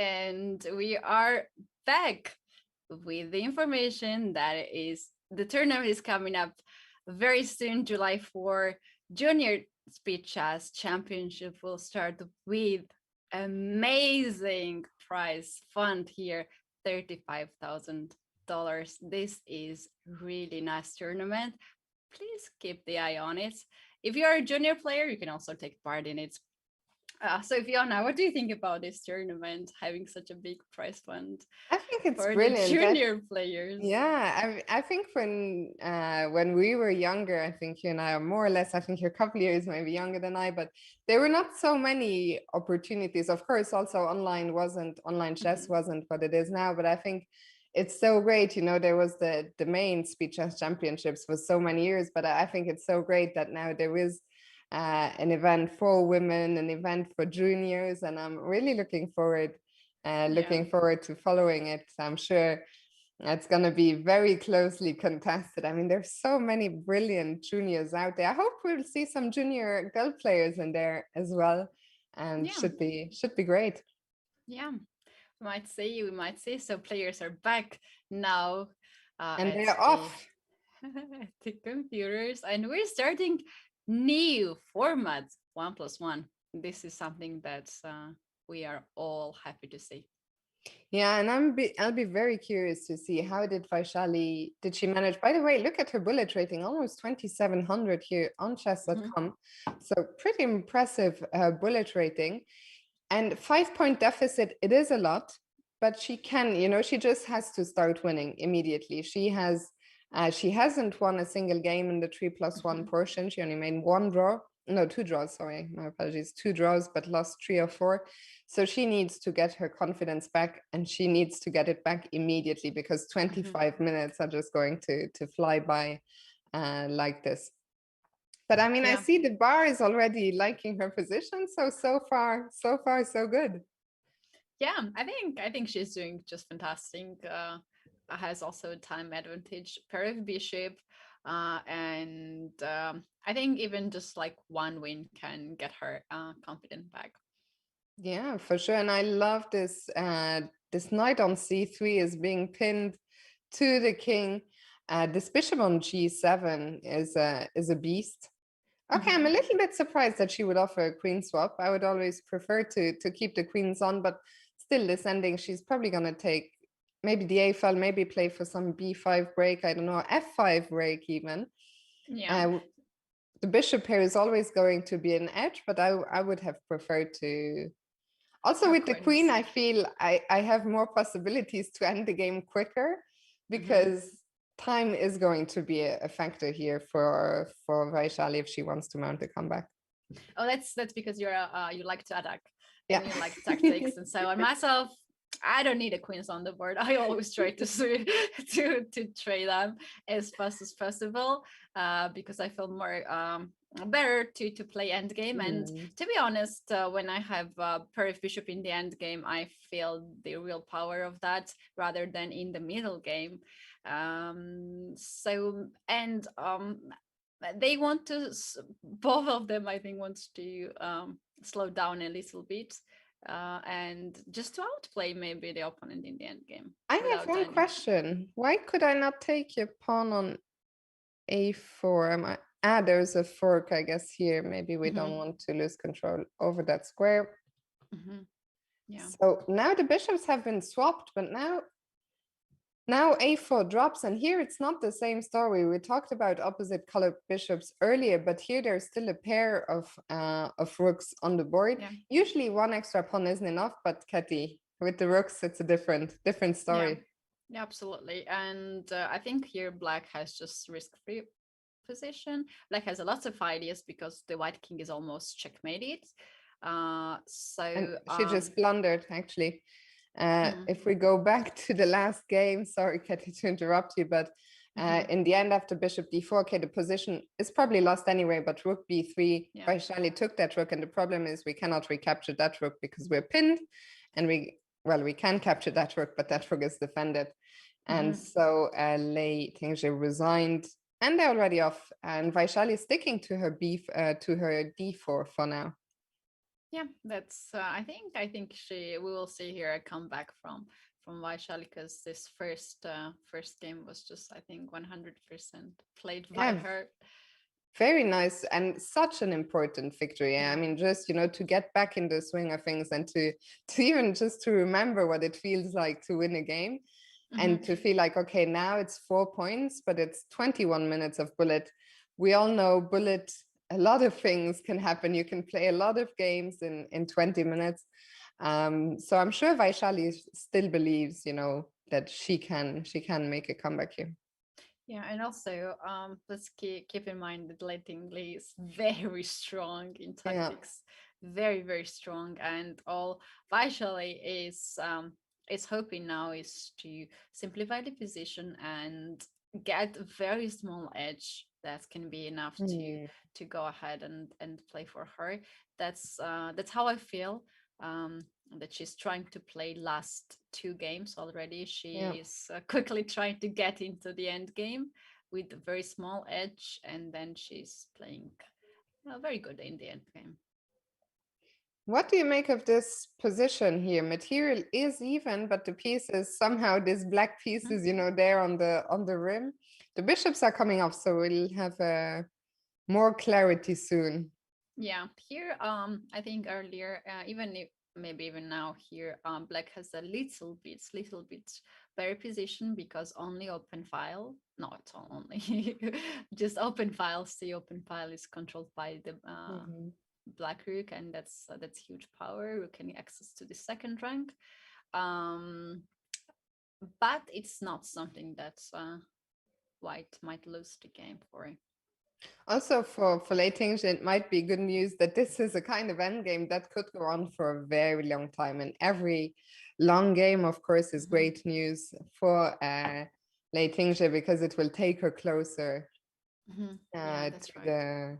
and we are back with the information that is the tournament is coming up very soon, July 4. Junior Speed Chess Championship will start with amazing prize fund here, $35,000. This is really nice tournament. Please keep the eye on it. If you're a junior player, you can also take part in it. So Fiona, what do you think about this tournament having such a big prize fund I think it's for brilliant. the junior players? Yeah, I think when we were younger, I think you and I are more or less, I think you're a couple of years maybe younger than I, but there were not so many opportunities. Of course, also online chess wasn't what it is now, but I think it's so great. You know, there was the main speed chess championships for so many years, but I think it's so great that now there is an event for women, an event for juniors, and I'm really looking forward to following it. I'm sure it's going to be very closely contested. I mean, there's so many brilliant juniors out there. I hope we'll see some junior girl players in there as well, and should be great. Yeah, we might see. So players are back now, and they're off at the computers, and we're starting new formats, 1+1. This is something that we are all happy to see. Yeah, and I'll be very curious to see how did she manage? By the way, look at her bullet rating, almost 2,700 here on Chess.com. So pretty impressive bullet rating. And 5-point deficit, it is a lot, but she can, you know, she just has to start winning immediately. She hasn't won a single game in the 3+1 portion. She only made two draws, sorry, my apologies, 2 draws, but lost 3 or 4. So she needs to get her confidence back, and she needs to get it back immediately, because 25 minutes are just going to fly by like this. But I mean, I see the bar is already liking her position. So far, so good. Yeah, I think she's doing just fantastic. Has also a time advantage, pair of bishop, and I think even just like one win can get her confidence back. Yeah, for sure. And I love this. This knight on c3 is being pinned to the king. This bishop on g7 is a beast. Okay, I'm a little bit surprised that she would offer a queen swap. I would always prefer to keep the queens on, but still this ending, she's probably going to take maybe the a file, maybe play for some b5 break, I don't know, f5 break even. Yeah. The bishop here is always going to be an edge, but I would have preferred to. Also with the queen, I feel I have more possibilities to end the game quicker, because time is going to be a factor here for Vaishali if she wants to mount a comeback. Oh, that's because you like to attack. Yeah. And you like tactics and so on. Myself, I don't need a queens on the board. I always try to trade them as fast as possible, because I feel more better to play endgame. And to be honest, when I have pair of bishop in the endgame, I feel the real power of that rather than in the middle game. They want to, both of them, I think, wants to slow down a little bit. And just to outplay maybe the opponent in the end game. I have one question. Why could I not take your pawn on a4? There's a fork, I guess, here. Maybe we don't want to lose control over that square. Yeah. So now the bishops have been swapped, but now a4 drops, and here it's not the same story. We talked about opposite colored bishops earlier, but here there's still a pair of rooks on the board. Yeah. Usually one extra pawn isn't enough, but Katie, with the rooks, it's a different story. Yeah, absolutely. And I think here Black has just risk-free position. Black has a lot of ideas because the white king is almost checkmated. And she just blundered, actually. If we go back to the last game, sorry, Katie, to interrupt you, but in the end, after bishop d4, okay, the position is probably lost anyway, but rook b3, Vaishali took that rook, and the problem is we cannot recapture that rook because we're pinned, and we can capture that rook, but that rook is defended. And so Lei Tingzhe resigned, and they're already off, and Vaishali is sticking to her d4 for now. Yeah, that's I think we will see here a comeback from Vaishali, because this first game was just, I think, 100% played by Yeah, her. very nice and such an important victory. I Yeah. mean, just, to get back in the swing of things and to even just to remember what it feels like to win a game and to feel like, okay, now it's 4 points, but it's 21 minutes of bullet. We all know bullet, a lot of things can happen. You can play a lot of games in 20 minutes. So I'm sure Vaishali still believes, that she can make a comeback here. Yeah, and also let's keep in mind that Lei Tingli is very strong in Yeah. tactics, very very strong, and all Vaishali is hoping now is to simplify the position and get a very small edge that can be enough Hmm. to go ahead and play for her. That's how I feel. Um, that she's trying to play last two games already. Yeah. She is quickly trying to get into the end game with a very small edge, and then she's playing very good in the end game. What do you make of this position here? Material is even, but the pieces somehow these black Mhm. pieces, there on the rim. The bishops are coming off, so we'll have more clarity soon. Yeah, here I think earlier, even if maybe even now here, black has a little bit better position, because only open file, not only just open files. The open file is controlled by the Mhm. black rook, and that's huge power. We can access to the second rank, um, but it's not something that white might lose the game for. Also, for Leiting, it might be good news that this is a kind of endgame that could go on for a very long time, and every long game, of course, is great news for Leiting because it will take her Yeah, to that's right. the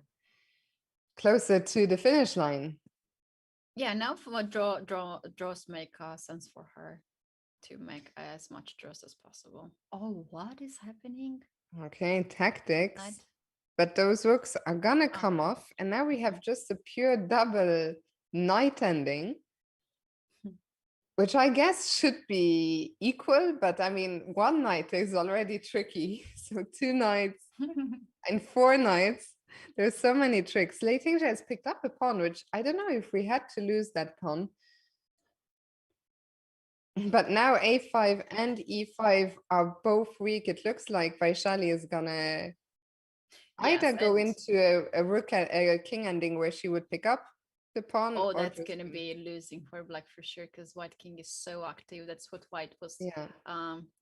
closer to the finish line. Yeah, now for what draws make sense for her to make as much draws as possible. Oh, what is happening? Okay, tactics. Knight. But those rooks are gonna Oh, come off, and now we have just a pure double knight ending, which I guess should be equal, but I mean, one knight is already tricky. So two knights and four knights. There's so many tricks. Lei Tingzhe has picked up a pawn, which I don't know if we had to lose that pawn. But now a5 and e5 are both weak. It looks like Vaishali is gonna either yes, go and into a rook a king ending where she would pick up the pawn oh, or that's just gonna be losing for black for sure, because white king is so active. That's what white was yeah.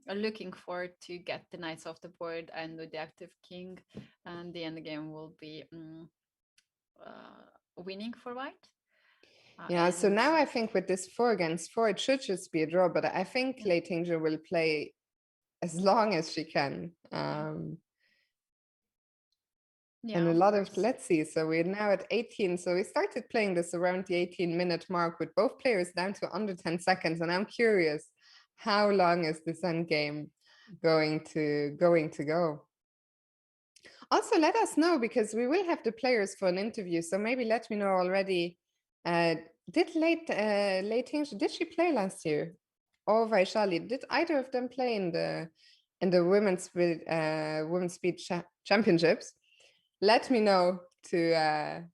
looking for, to get the knights off the board, and with the active king, and the end game will be winning for white. Yeah, so And now I think with this 4 against 4, it should just be a draw, but I think yeah, Lei Tingzhe will play as long as she can. yeah, And yeah, a of lot of, course. let's see, so we're now at 18. So we started playing this around the 18-minute mark with both players down to under 10 seconds. And I'm curious, how long is this end game going to go? Also, let us know, because we will have the players for an interview. So maybe let me know already. Uh, Lei Tingzhe, did she play last year? Or Vaishali? Did either of them play in the women's speed championships? Let me know to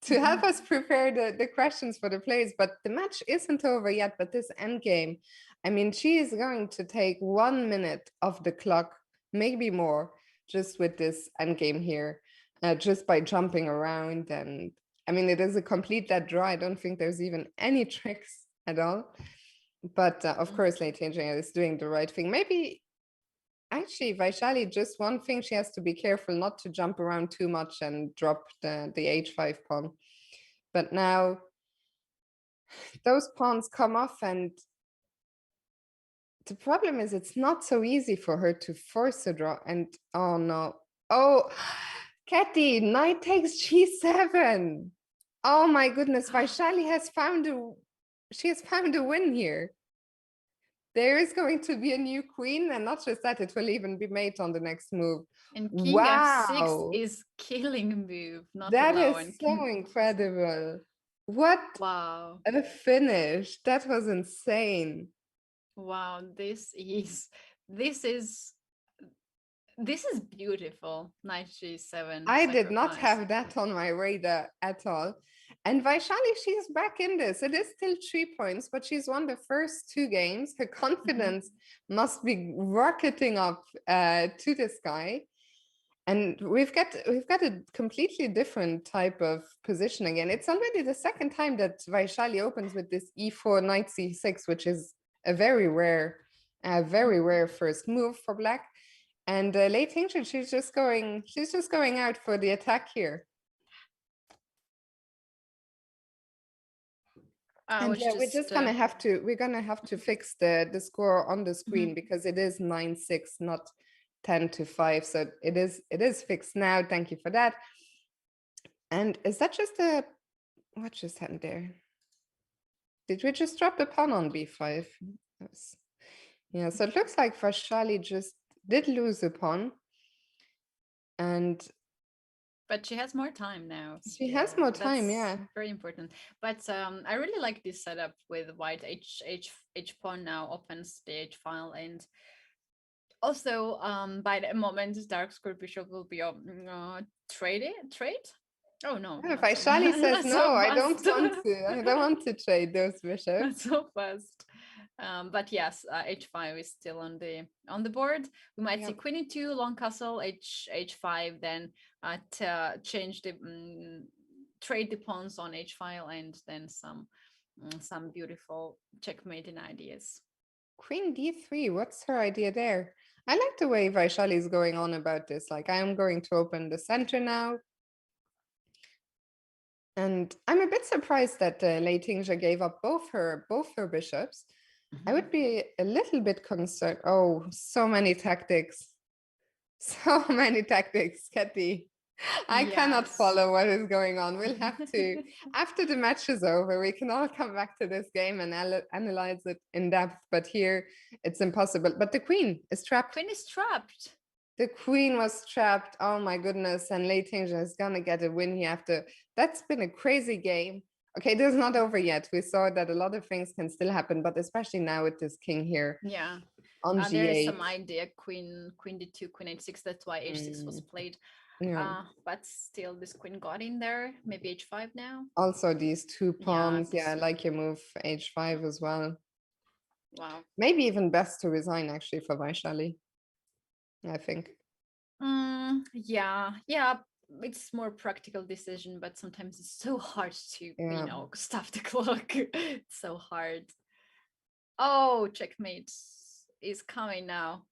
help us prepare the questions for the players. But the match isn't over yet. But this end game, I mean, she is going to take 1 minute of the clock, maybe more, just with this end game here, just by jumping around. And I mean, it is a complete dead draw. I don't think there's even any tricks at all. But of course, Lei Tingzhe is doing the right thing. Maybe actually, Vaishali, just one thing she has to be careful not to jump around too much and drop the h5 pawn. But now those pawns come off, and the problem is it's not so easy for her to force a draw. And oh no, oh, Katy, knight takes g7. Oh my goodness, Vaishali has found a win here. There is going to be a new queen, and not just that, it will even be mate on the next move. And king f6 Wow, is killing move, not that is allowing so king. incredible. What Wow. a finish. That was insane. Wow. This is this is beautiful. Knight G7 I did not sacrifice. have that on my radar at all. And Vaishali, she's back in this. It is still 3 points, but she's won the first 2 games. Her confidence must be rocketing up to the sky. And we've got a completely different type of positioning. And it's already the second time that Vaishali opens with this e4 knight c6, which is a very rare first move for black. And Lei Tingzhen, she's just going out for the attack here. And yeah, we're gonna have to fix the score on the screen because it is 9-6, not 10-5. So it is fixed now. Thank you for that. And is that just what just happened there? Did we just drop the pawn on b5? Yeah, so it looks like Vaishali just did lose a pawn. But she has more time now. She has more time, That's yeah. very important. But I really like this setup with white h pawn now opens the h file, and also by the moment dark square bishop will be trade. Oh no! Vaishali says no. So I don't want to. I don't want to trade those bishops. Not so fast. But yes, h5 is still on the board. We might see queen e2, long castle, h5, then change the trade the pawns on h file, and then some beautiful checkmating ideas. Queen d3. What's her idea there? I like the way Vaishali is going on about this. Like, I am going to open the center now. And I'm a bit surprised that Lei Tingzhen gave up both her bishops. I would be a little bit concerned. Oh, so many tactics. So many tactics, Katie. I cannot follow what is going on. We'll have to, after the match is over, we can all come back to this game and analyze it in depth. But here, it's impossible. But the queen is trapped. Queen is trapped. The queen was trapped. Oh my goodness. And Lei Tingzhen is going to get a win here after. That's been a crazy game. Okay, this is not over yet. We saw that a lot of things can still happen, but especially now with this king here. Yeah. On G8. There is some idea, queen d2, queen h6. That's why h6 was played. Yeah. But still, this queen got in there. Maybe h5 now. Also, these 2 pawns. Yeah, I like your move h5 as well. Wow. Maybe even best to resign actually for Vaishali, I think. Yeah. It's more practical decision, but sometimes it's so hard to stop the clock. It's so hard. Oh, checkmate is coming now.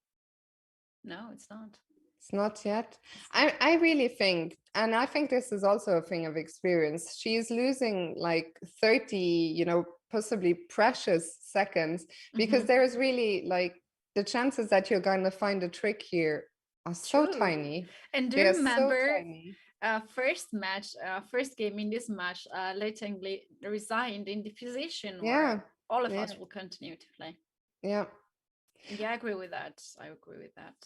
No, it's not. It's not yet. I really think, and I think this is also a thing of experience. She's losing like 30, possibly precious seconds, because there is really like the chances that you're going to find a trick here are so tiny. And do you remember first game in this match, Lei Tingzhen resigned in the position where all of us will continue to play. Yeah. Yeah, I agree with that.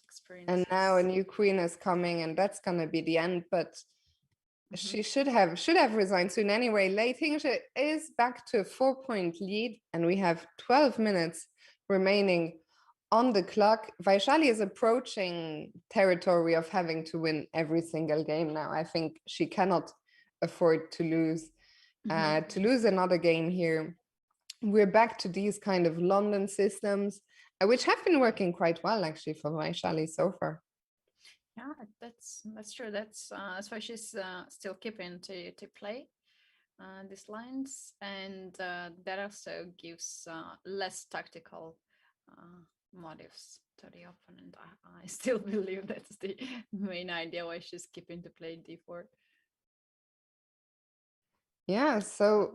Experience. And now a new queen is coming, and that's gonna be the end. But she should have resigned soon anyway. Lei Tingzhen is back to a 4-point lead, and we have 12 minutes remaining on the clock. Vaishali is approaching territory of having to win every single game now. I think she cannot afford to lose another game here. We're back to these kind of London systems, which have been working quite well actually for Vaishali so far. Yeah, that's true. That's why she's still keeping to play these lines, and that also gives less tactical motives to the opponent. I still believe that's the main idea why she's keeping to play d4. Yeah, so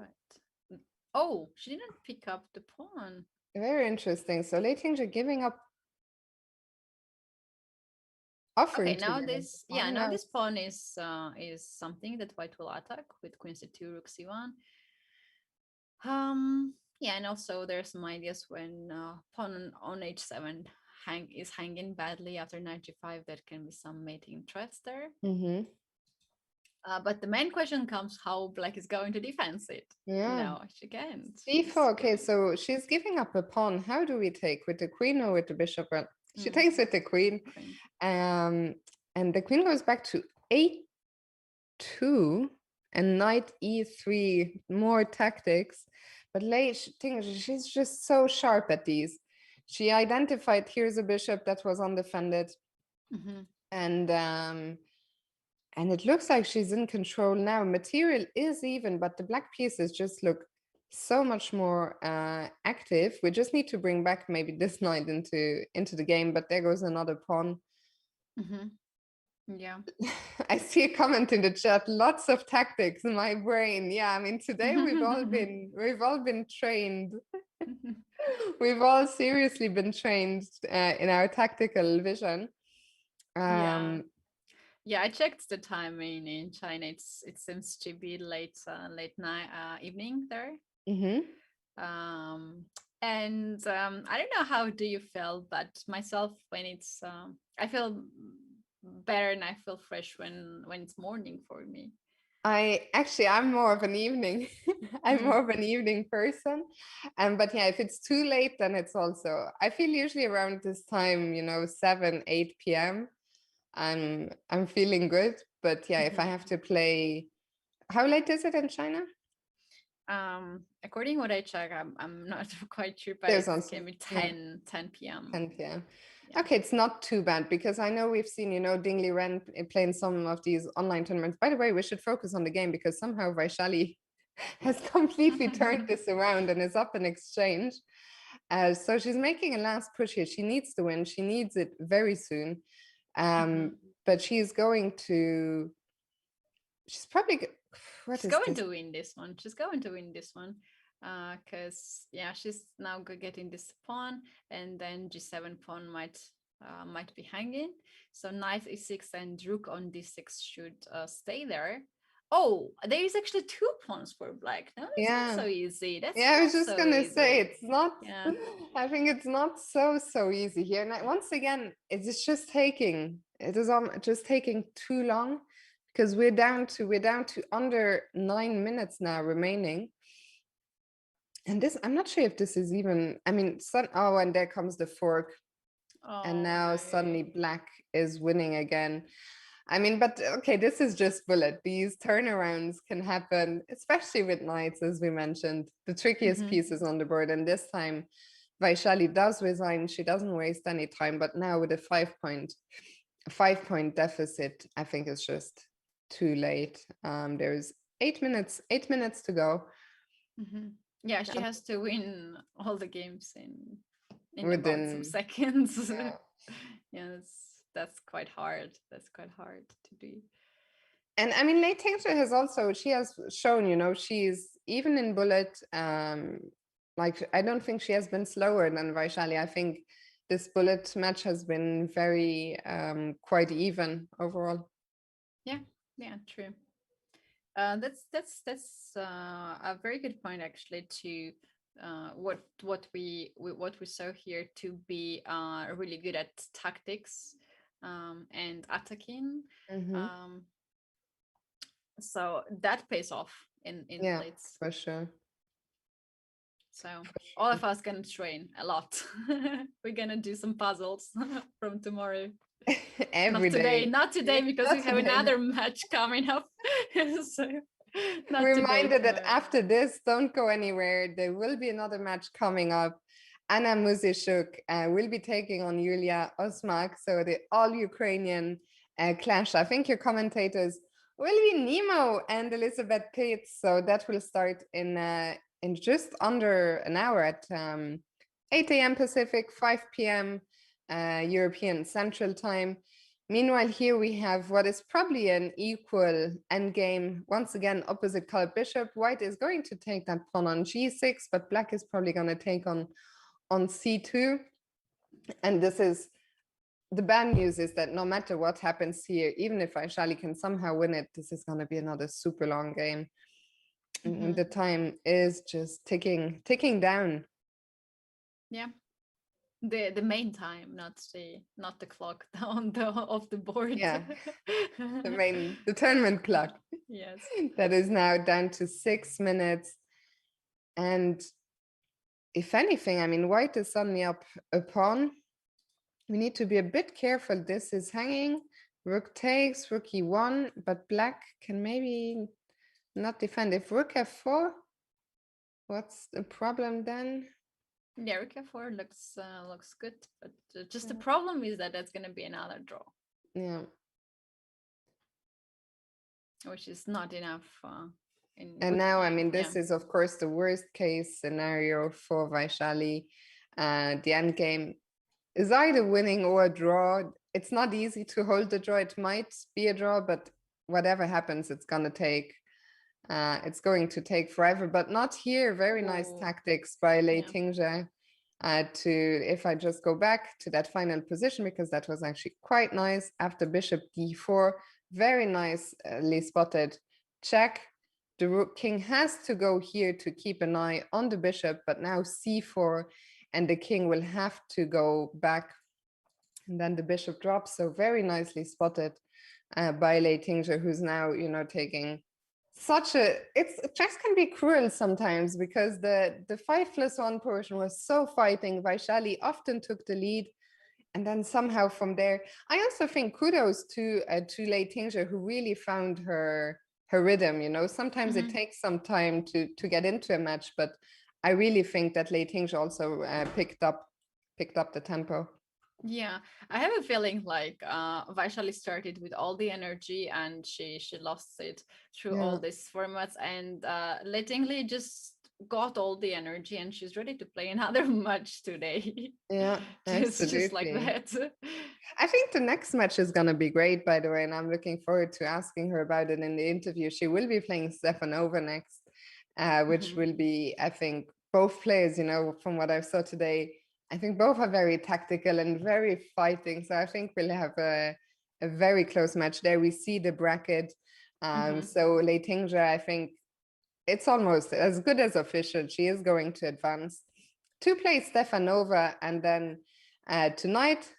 oh, she didn't pick up the pawn. Very interesting. So Lei Tingzhen giving up. Okay, now this pawn is something that white will attack with queen c2, rook c1. Yeah, and also there's some ideas when pawn on h7 is hanging badly after knight g5. That can be some mating threats there. But the main question comes how black is going to defense it. Yeah. No, she can't. C4. Okay, so she's giving up a pawn. How do we take? With the queen or with the bishop? Well, she takes with the queen. And the queen goes back to a2 and knight e3. More tactics. But she's just so sharp at these. She identified here's a bishop that was undefended. And it looks like she's in control now. Material is even, but the black pieces just look so much more active. We just need to bring back maybe this knight into the game, but there goes another pawn. Yeah. I see a comment in the chat, lots of tactics in my brain. Yeah, I mean, today we've all been trained. We've all seriously been trained in our tactical vision. Yeah, I checked the timing in China. It seems to be late night evening there. And I don't know how do you feel, but myself, when it's I feel better and I feel fresh when it's morning for me. I'm more of an evening. I'm more of an evening person. But yeah, if it's too late, then it's also, I feel usually around this time, 7, 8 p.m. I'm feeling good. But yeah, if I have to play, how late is it in China? According to what I check, I'm not quite sure, but it can be 10 p.m. 10 p.m. Yeah. Okay, it's not too bad, because I know we've seen, Ding Liren playing some of these online tournaments. By the way, we should focus on the game, because somehow Vaishali has completely turned this around and is up in exchange. So she's making a last push here. She needs to win. She needs it very soon. But she's probably she's going to win this one. She's going to win this one. Because she's now getting this pawn, and then g7 pawn might be hanging. So knight e6 and rook on d6 should stay there. Oh, there is actually 2 pawns for black. No, it's not so easy. I was just gonna say it's not. I think it's not so easy here. And once again, it's just taking. It is just taking too long, because we're down to under 9 minutes now remaining. And this, I'm not sure if this is even, I mean, and there comes the fork. And now suddenly black is winning again. I mean, but okay, this is just bullet. These turnarounds can happen, especially with knights, as we mentioned, the trickiest pieces on the board. And this time, Vaishali does resign. She doesn't waste any time. But now with a 5-point deficit, I think it's just too late. There's 8 minutes to go. Yeah, she has to win all the games within about some seconds. That's quite hard. That's quite hard to do. And I mean, Lei Tingshu has shown, she's even in bullet. Like, I don't think she has been slower than Vaishali. I think this bullet match has been very quite even overall. Yeah, true. That's a very good point, actually, to what we saw here, to be really good at tactics and attacking. So that pays off in plates. For sure. So all of us gonna train a lot. We're gonna do some puzzles from tomorrow. Every day. Not today, because we have another match coming up. So reminded that after this, don't go anywhere. There will be another match coming up. Anna Muzychuk will be taking on Yulia Osmak. So the all-Ukrainian clash. I think your commentators will be Nemo and Elizabeth Pitts. So that will start in just under an hour at 8 a.m. Pacific, 5 p.m. European Central Time. Meanwhile, here we have what is probably an equal endgame. Once again, opposite colored bishop. White is going to take that pawn on g6, but black is probably going to take on c2. And this is the bad news, is that no matter what happens here, even if Vaishali can somehow win it, this is going to be another super long game. The time is just ticking down. Yeah. The main time, not the clock down of the board. Yeah, the main, the tournament clock. Yes. That is now down to 6 minutes. And if anything, I mean, white is suddenly up a pawn. We need to be a bit careful. This is hanging. Rook takes, rook e1, but black can maybe not defend. If rook f4, what's the problem then? Yeah, rook f4 looks good, but just the problem is that that's going to be another draw. Yeah. Which is not enough. And now, I mean, this is, of course, the worst case scenario for Vaishali. The end game is either winning or a draw. It's not easy to hold the draw. It might be a draw, but whatever happens, it's going to take forever, but not here. Very nice tactics by Lei Tingzhe if I just go back to that final position, because that was actually quite nice. After bishop d4, very nicely spotted check. The rook king has to go here to keep an eye on the bishop, but now c4, and the king will have to go back, and then the bishop drops. So very nicely spotted by Lei Tingzhe, who's now, you know, taking chess can be cruel sometimes, because the 5+1 portion was so fighting. Vaishali often took the lead, and then somehow from there, I also think kudos to Lei Tingzhe, who really found her rhythm. You know, sometimes it takes some time to get into a match, but I really think that Lei Tingzhe also picked up the tempo. Yeah, I have a feeling like Vaishali started with all the energy and she lost it through all these formats, and Lei Tingzhe just got all the energy and she's ready to play another match today. Yeah, just like that. I think the next match is going to be great, by the way, and I'm looking forward to asking her about it in the interview. She will be playing Stefanova next, which will be, I think, both players, you know, from what I saw today, I think both are very tactical and very fighting. So I think we'll have a very close match there. We see the bracket. So Lei Tingzhe, I think it's almost as good as official. She is going to advance to play Stefanova. And then tonight,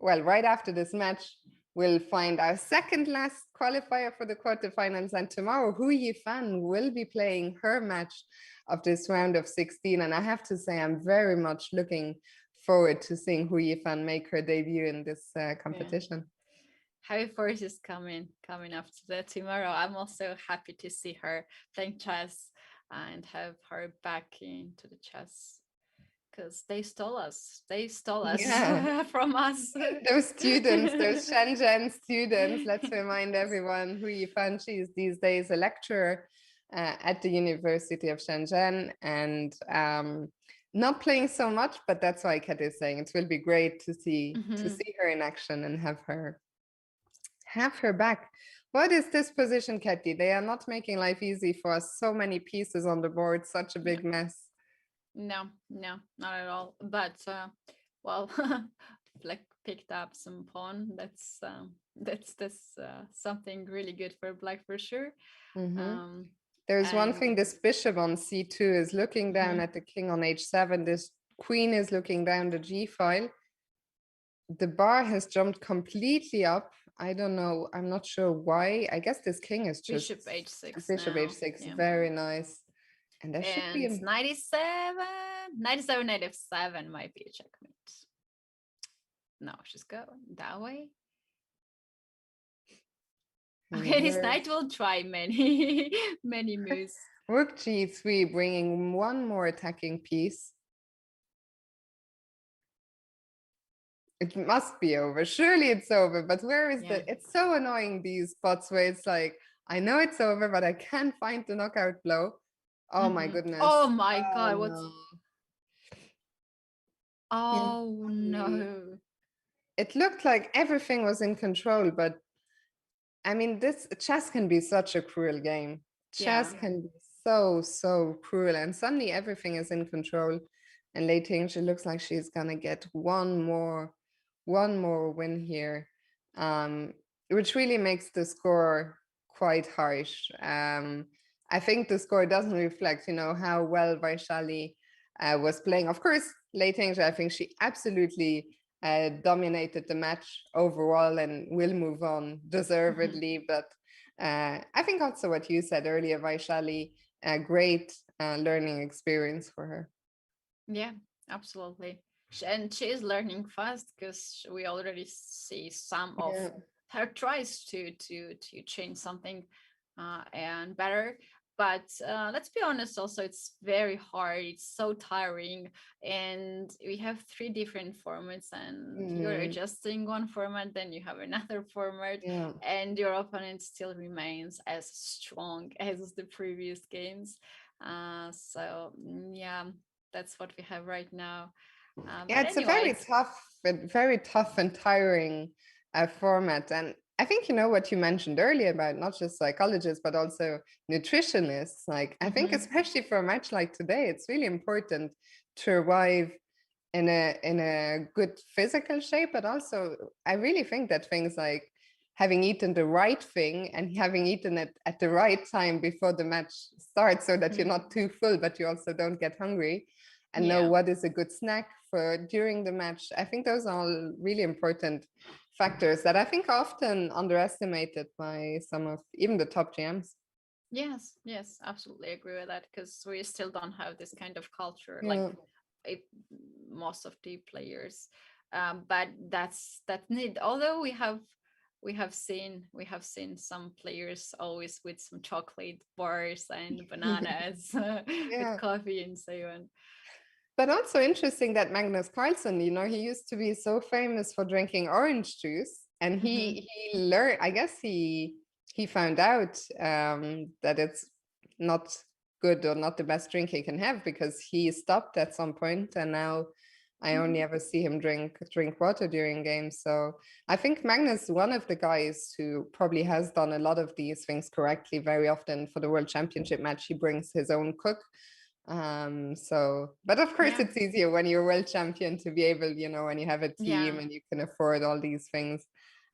well, right after this match, we'll find our second last qualifier for the quarterfinals. And tomorrow, Hu Yifan will be playing her match of this round of 16. And I have to say, I'm very much looking forward to seeing Hu Yifan make her debut in this competition. Heavy Force is coming after that tomorrow. I'm also happy to see her playing chess and have her back into the chess, because they stole us from us. Those students, those Shenzhen students, let's remind everyone, Hu Yifan, she is these days a lecturer at the University of Shenzhen, and not playing so much, but that's why Kat is saying it will be great to see her in action and have her back. What is this position, Katie? They are not making life easy for us. So many pieces on the board, such a big mess. No, not at all. But well, Black picked up some pawn. That's something really good for Black for sure. There's one thing. This bishop on c2 is looking down at the king on h7. This queen is looking down the g file. The bar has jumped completely up. I don't know. I'm not sure why. I guess this king is just bishop h6. Bishop now. h6. Yeah. Very nice. And there should be 97 knight f7 might be a checkmate. No, she's going that way. Okay, this knight will try many moves. Rook g3, bringing one more attacking piece. It must be over. Surely it's over. But where is it's so annoying, these spots where it's like, I know it's over, but I can't find the knockout blow. Oh my goodness. Oh my God. What's no. Oh no. It looked like everything was in control, but I mean, this chess can be such a cruel game. Chess can be so cruel, and suddenly everything is in control. And Lei Tingzhe looks like she's gonna get one more win here, which really makes the score quite harsh. I think the score doesn't reflect, you know, how well Vaishali was playing. Of course, Lei Tingzhe, I think she absolutely dominated the match overall and will move on deservedly. But I think also what you said earlier, Vaishali, a great learning experience for her. Yeah, absolutely. And she is learning fast because we already see some of her tries to change something and better. But let's be honest, also it's very hard. It's so tiring, and we have 3 different formats, and you're adjusting one format, then you have another format, and your opponent still remains as strong as the previous games. So yeah, that's what we have right now. But it's anyways, a very tough and tiring format. And I think, you know, what you mentioned earlier about not just psychologists, but also nutritionists. Like, I think especially for a match like today, it's really important to arrive in a good physical shape. But also, I really think that things like having eaten the right thing and having eaten it at the right time before the match starts, so that you're not too full, but you also don't get hungry, and know what is a good snack for during the match. I think those are all really important factors that I think are often underestimated by some of even the top GMs. Yes, absolutely agree with that, because we still don't have this kind of culture like most of the players. But that's need. Although we have seen some players always with some chocolate bars and bananas with coffee and so on. But also interesting that Magnus Carlsen, you know, he used to be so famous for drinking orange juice, and he learned, I guess he found out that it's not good or not the best drink he can have, because he stopped at some point, and now I only ever see him drink water during games. So I think Magnus is one of the guys who probably has done a lot of these things correctly. Very often for the World Championship match, he brings his own cook. But of course it's easier when you're world champion to be able, you know, when you have a team and you can afford all these things.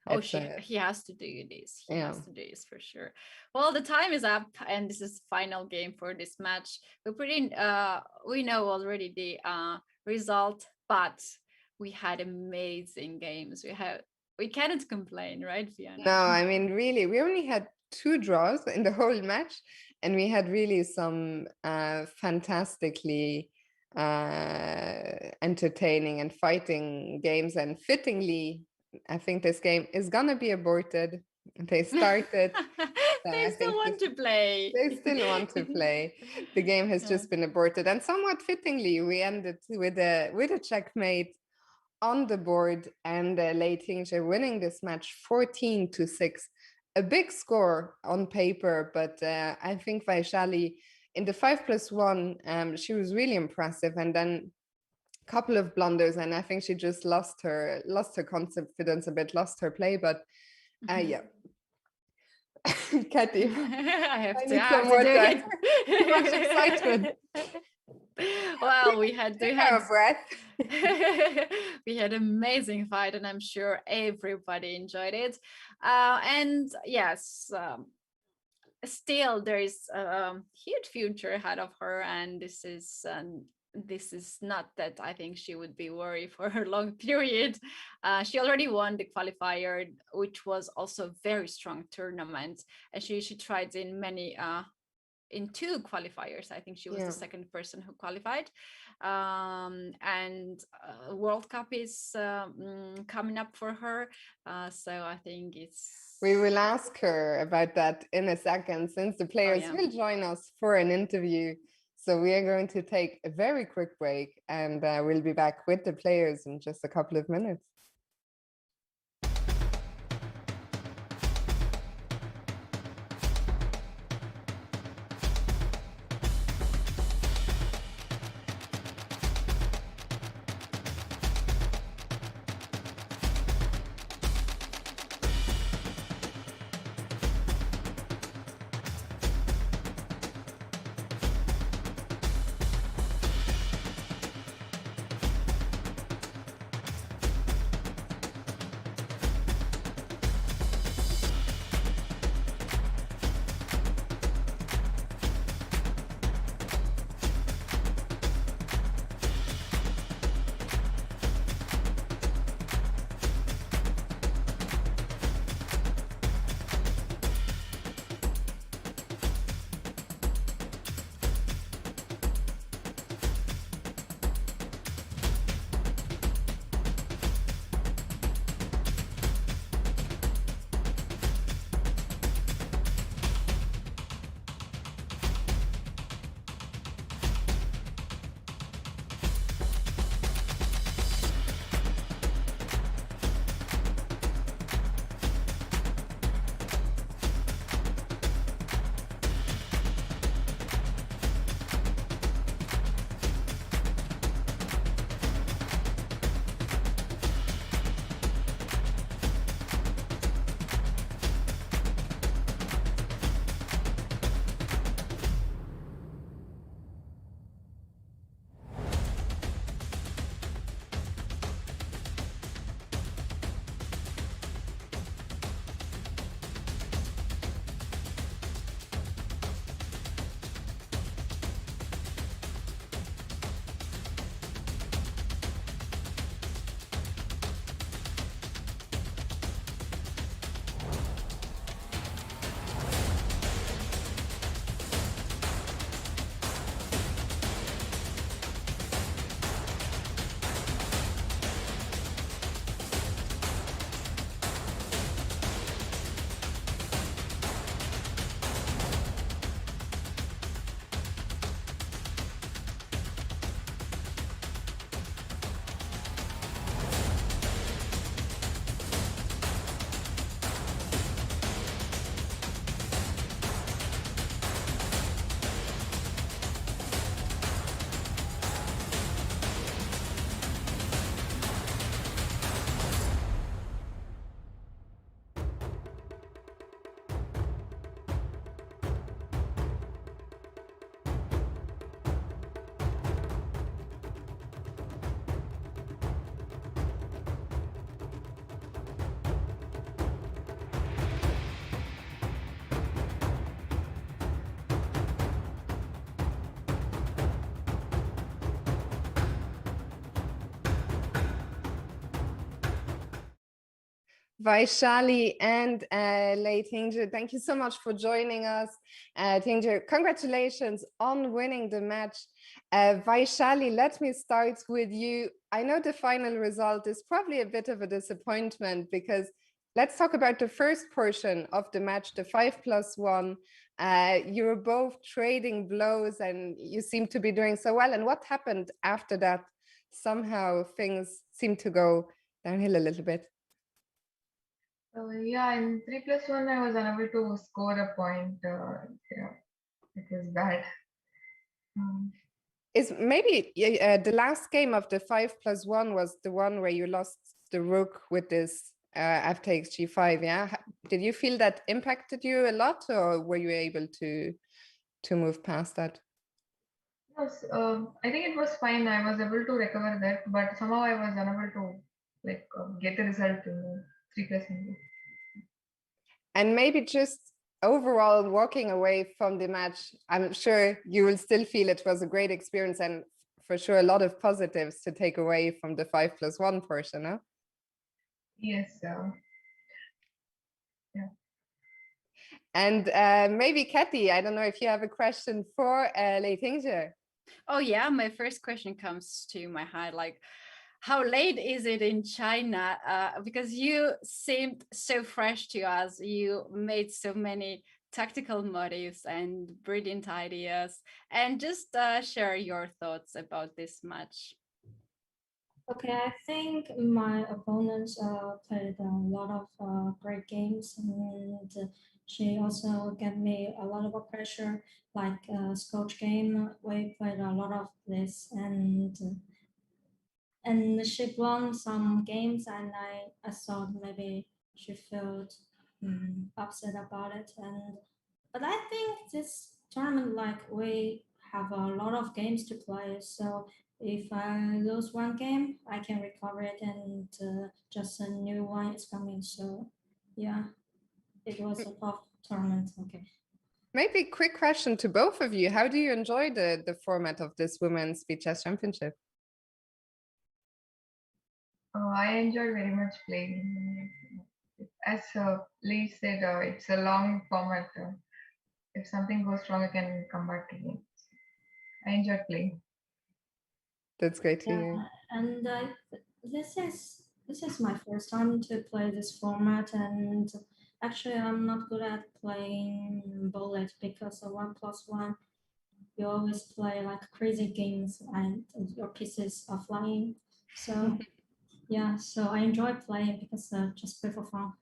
Oh, he has to do this. He has to do this for sure. Well, the time is up, and this is final game for this match. We know already the result, but we had amazing games. We cannot complain, right, Fiona? No, I mean, really, we only had 2 draws in the whole match, and we had really some fantastically entertaining and fighting games. And fittingly, I think this game is gonna be aborted. They started. They still want to play. They still want to play. The game has just been aborted, and somewhat fittingly, we ended with a checkmate on the board, and Lei Tingzhe winning this match 14-6. A big score on paper, but I think Vaishali in the 5+1, she was really impressive, and then a couple of blunders, and I think she just lost her confidence a bit, lost her play. But yeah. Katty, I have to do it. Too much excitement. Well, we had breath. We had amazing fight, and I'm sure everybody enjoyed it. And yes, still there is a huge future ahead of her, and this is not that I think she would be worried for a long period. She already won the qualifier, which was also a very strong tournament, and she tried in many in 2 qualifiers. I think she was the second person who qualified. And World Cup is coming up for her. So I think we will ask her about that in a second, since the players will join us for an interview. So we are going to take a very quick break, and we'll be back with the players in just a couple of minutes. Vaishali and Lei Tingzhe, thank you so much for joining us. Tingzhe, congratulations on winning the match. Vaishali, let me start with you. I know the final result is probably a bit of a disappointment because let's talk about the first portion of the match, the 5+1. You were both trading blows and you seem to be doing so well. And what happened after that? Somehow things seem to go downhill a little bit. Yeah, in 3+1, I was unable to score a point. Yeah, it was bad. Is maybe the last game of the 5+1 was the one where you lost the rook with this f takes g5, yeah? Did you feel that impacted you a lot, or were you able to move past that? Yes, I think it was fine. I was able to recover that, but somehow I was unable to get the result in the 3+1. And maybe just overall walking away from the match, I'm sure you will still feel it was a great experience and for sure a lot of positives to take away from the 5+1 portion, huh? Yes. Yeah. And maybe Kathy, I don't know if you have a question for Lei Tingzhe. Oh yeah, my first question comes to my head, like, how late is it in China? Because you seemed so fresh to us. You made so many tactical motives and brilliant ideas. And just share your thoughts about this match. Okay, I think my opponents played a lot of great games, and she also gave me a lot of pressure. Like Scotch game, we played a lot of this, and she won some games, and I thought maybe she felt upset about it. But I think this tournament, like we have a lot of games to play, so if I lose one game, I can recover it, and just a new one is coming. So yeah, it was a tough tournament. Okay. Maybe quick question to both of you. How do you enjoy the format of this Women's Speed Chess Championship? I enjoy very much playing. As Lee said, it's a long format. If something goes wrong, I can come back again. I enjoy playing. That's great to hear. And this is my first time to play this format, and actually I'm not good at playing bullet because of 1+1. You always play like crazy games and your pieces are flying. So yeah, so I enjoy playing because just play for fun.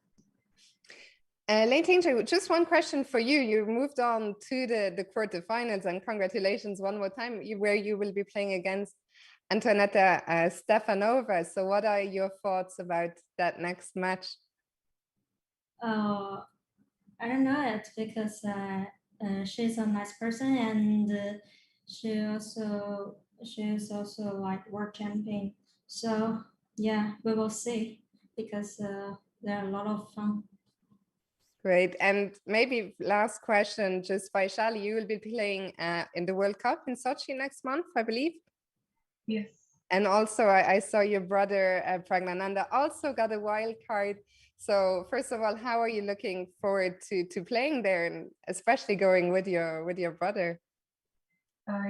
Lei Tingzhe, just one question for you. You moved on to the quarterfinals, and congratulations one more time, where you will be playing against Antonetta Stefanova. So what are your thoughts about that next match? I don't know it because she's a nice person, and she is also like world champion. So yeah, we will see because there are a lot of fun. Great. And maybe last question, just Vaishali, you will be playing in the World Cup in Sochi next month, I believe. Yes. And also I saw your brother Pragnananda also got a wild card. So first of all, how are you looking forward to playing there, and especially going with your brother?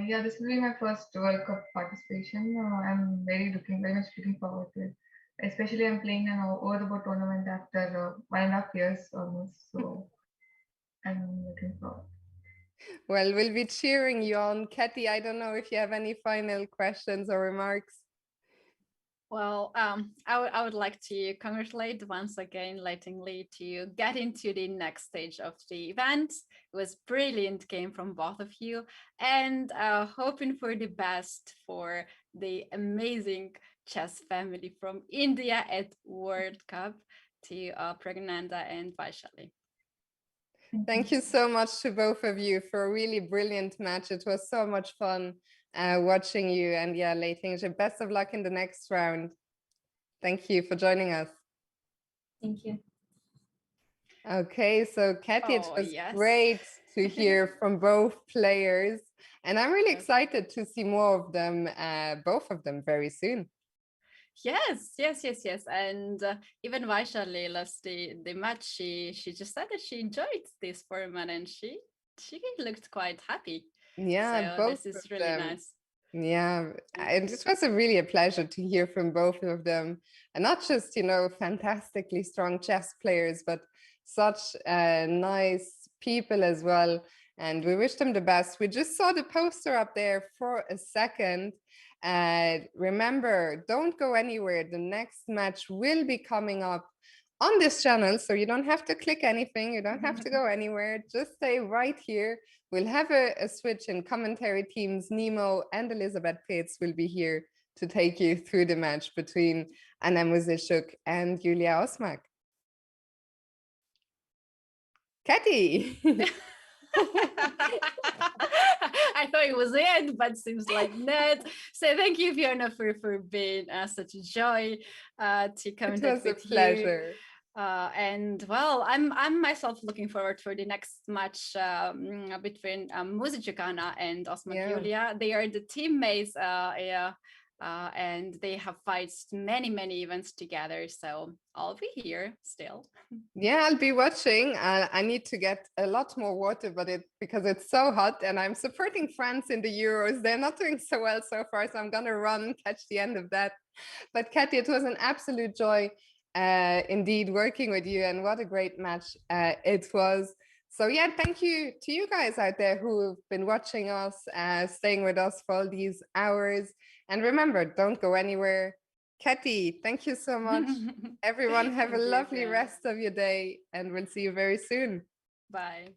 Yeah, this will be my first World Cup participation. I'm very much looking forward to it. Especially I'm playing an over-the-board tournament after 1.5 years almost. So I'm looking forward. Well, we'll be cheering you on. Kathy, I don't know if you have any final questions or remarks. Well, I would like to congratulate once again letting Lee to get into the next stage of the event. It was brilliant game from both of you, and hoping for the best for the amazing chess family from India at World Cup to Pragnanda and Vaishali. Thank you so much to both of you for a really brilliant match. It was so much fun watching you, and yeah, Lei Tingzhe, best of luck in the next round. Thank you for joining us. Thank you. Okay, so Kathy, it was yes. great to hear from both players, and I'm really Yes. excited to see more of them, both of them very soon. Yes. And even Vaishali lost the match. She just said that she enjoyed this format and she looked quite happy. Yeah, So both this is of really them. nice. Yeah, Yeah. and it was really a pleasure to hear from both of them, and not just, fantastically strong chess players, but such nice people as well. And we wish them the best. We just saw the poster up there for a second. Remember, don't go anywhere. The next match will be coming up on this channel, so you don't have to click anything. You don't have to go anywhere. Just stay right here. We'll have a switch in commentary teams. Nemo and Elizabeth Pates will be here to take you through the match between Anna Muzychuk and Julia Osmak. Katy! I thought it was the end, but seems like not. So thank you, Fiona, for being such a joy to commentate with a pleasure. And well, I'm myself looking forward for the next match between Muzychuk and Osmak Julia. They are the teammates, and they have fighted many events together. So I'll be here still. Yeah, I'll be watching. I need to get a lot more water, because it's so hot, and I'm supporting France in the Euros. They're not doing so well so far, so I'm gonna run, catch the end of that. But Katy, it was an absolute joy, indeed, working with you, and what a great match it was. So yeah, thank you to you guys out there who've been watching us, staying with us for all these hours. And remember, don't go anywhere. Katy, thank you so much. Everyone, have a lovely rest of your day, and we'll see you very soon. Bye.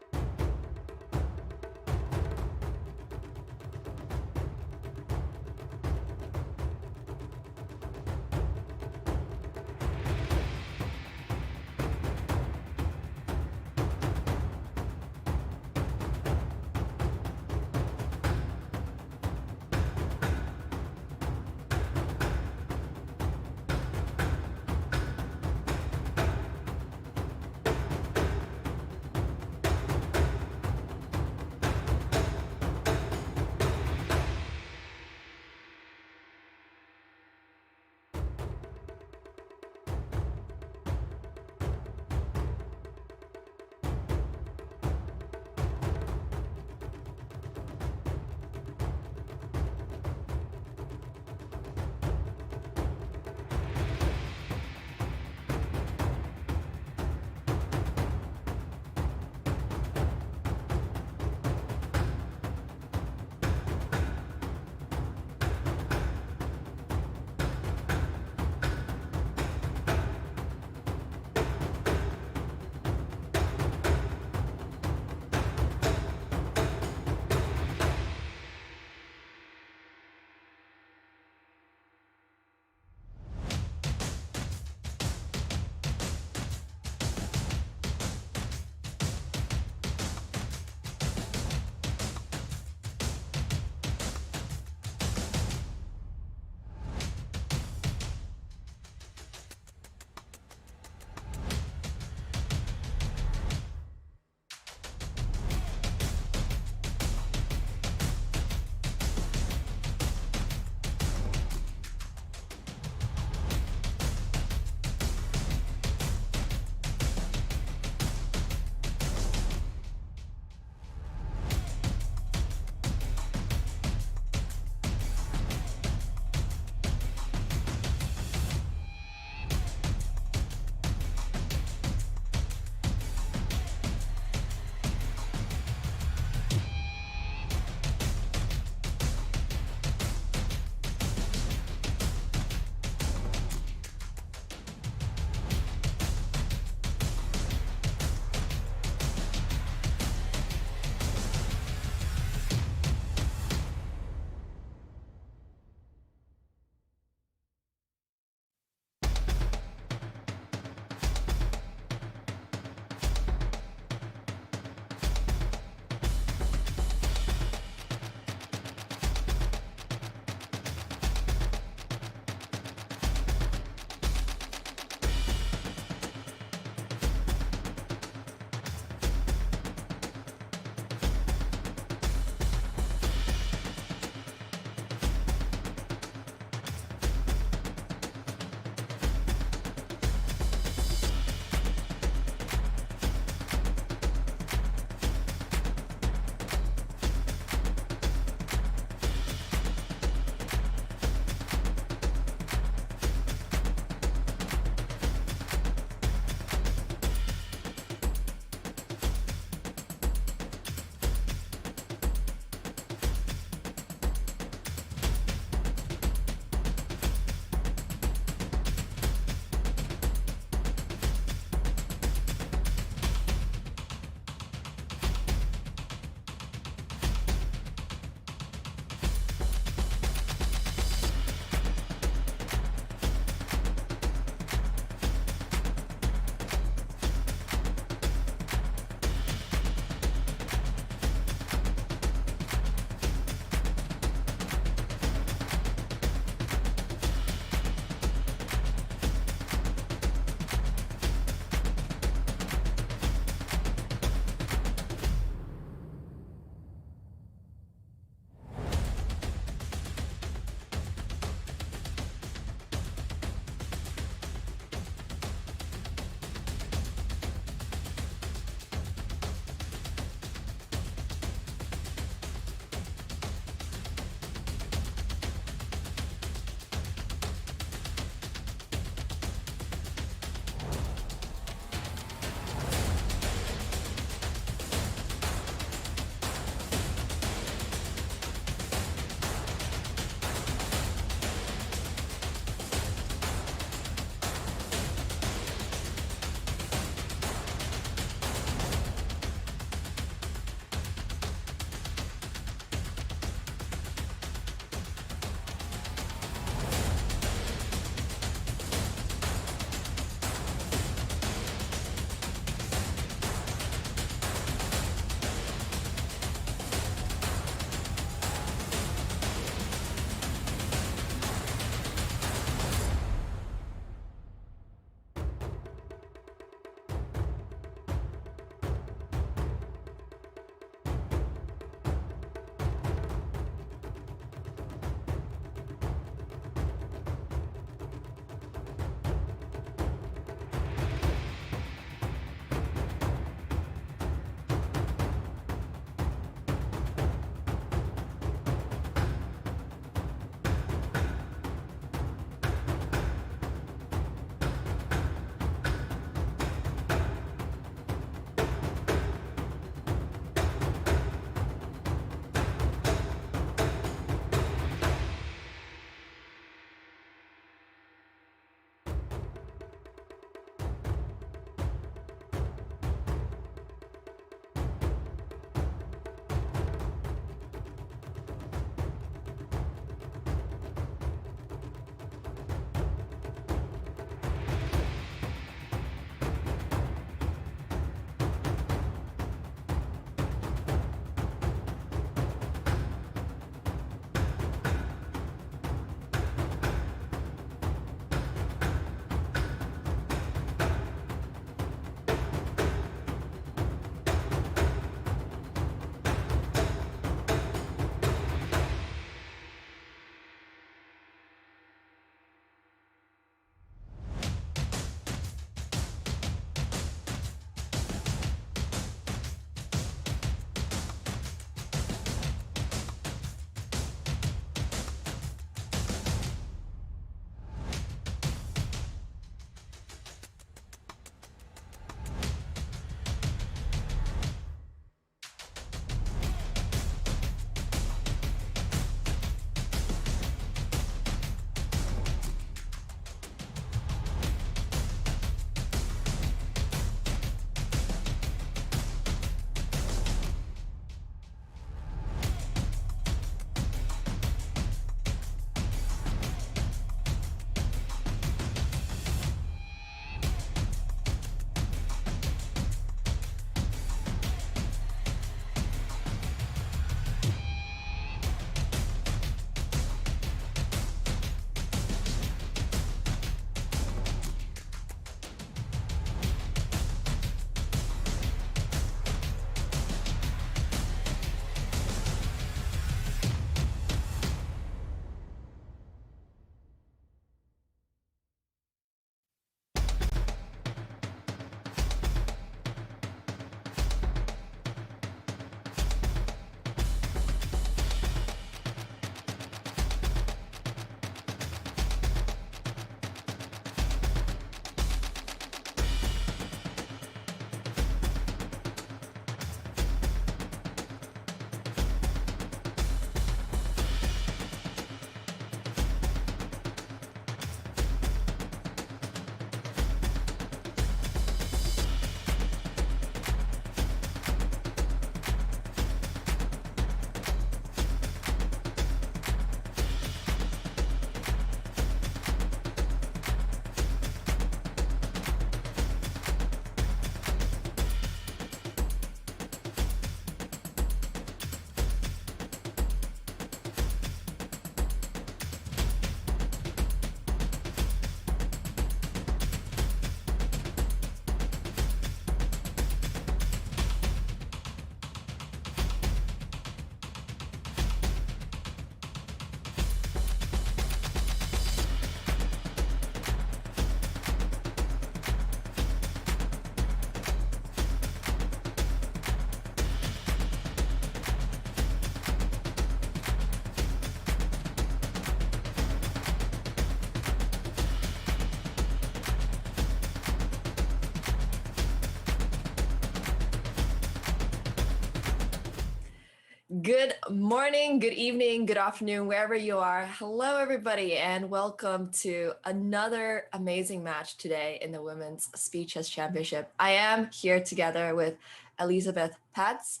Good morning, good evening, good afternoon, wherever you are. Hello, everybody, and welcome to another amazing match today in the Women's Speed Chess Championship. I am here together with Elizabeth Patz.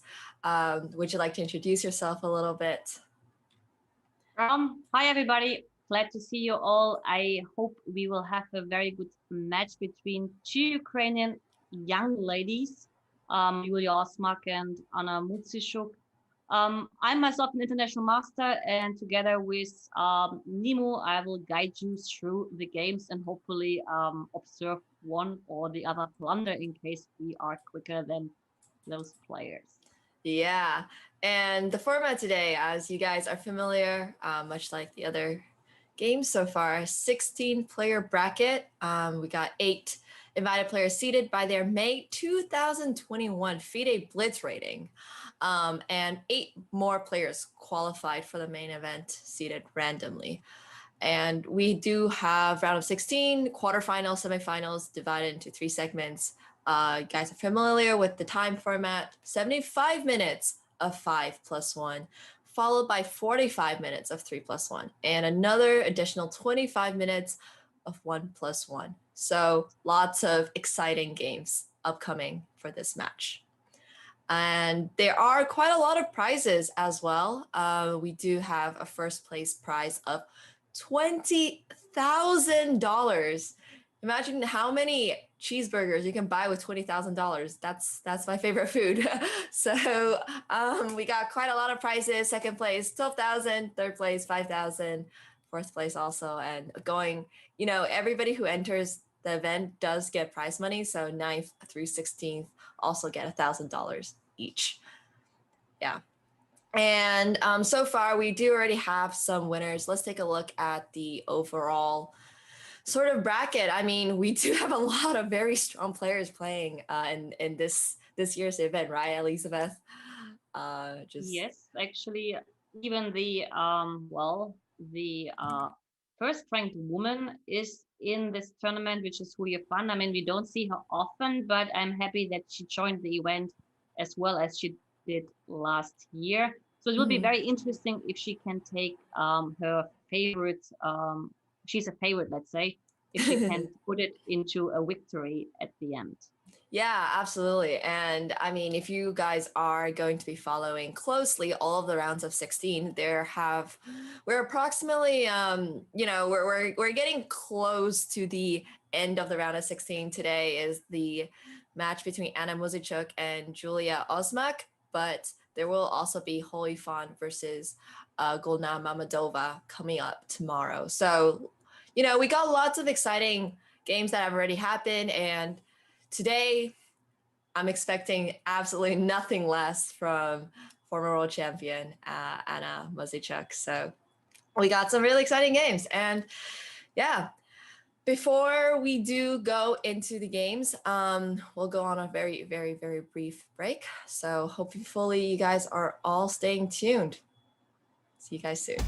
Would you like to introduce yourself a little bit? Hi, everybody. Glad to see you all. I hope we will have a very good match between two Ukrainian young ladies, Yulia Osmak and Anna Muzychuk. I'm myself an international master, and together with Nimo, I will guide you through the games and hopefully observe one or the other blunder in case we are quicker than those players. Yeah, and the format today, as you guys are familiar, much like the other games so far, 16-player bracket. We got 8 invited players seeded by their May 2021 FIDE Blitz rating. And 8 more players qualified for the main event seeded randomly. And we do have round of 16, quarterfinals, semifinals divided into 3 segments. You guys are familiar with the time format, 75 minutes of 5+1, followed by 45 minutes of 3+1, and another additional 25 minutes of 1+1. So lots of exciting games upcoming for this match. And there are quite a lot of prizes as well. We do have a first place prize of $20,000. Imagine how many cheeseburgers you can buy with $20,000. That's my favorite food. So we got quite a lot of prizes. Second place, 12,000. Third place, 5,000. Fourth place also. And going, everybody who enters the event does get prize money. So 9th through 16th also get $1,000 each. Yeah. And so far we do already have some winners. Let's take a look at the overall sort of bracket. I mean, we do have a lot of very strong players playing in this year's event, right, Elizabeth? Yes, actually, even the first ranked woman is in this tournament, which is Julia Fan. I mean, we don't see her often, but I'm happy that she joined the event as well as she did last year. So it will be very interesting if she can take her favorite, she's a favorite, let's say, if she can put it into a victory at the end. Yeah, absolutely. And I mean, if you guys are going to be following closely all of the rounds of 16, we're approximately, we're getting close to the end of the round of 16. Today is the match between Anna Muzychuk and Julia Osmak, but there will also be Holy Fan versus Golna Mamadova coming up tomorrow. So, we got lots of exciting games that have already happened, and today, I'm expecting absolutely nothing less from former world champion Anna Muzychuk. So we got some really exciting games. And yeah, before we do go into the games, we'll go on a very, very, very brief break. So hopefully you guys are all staying tuned. See you guys soon.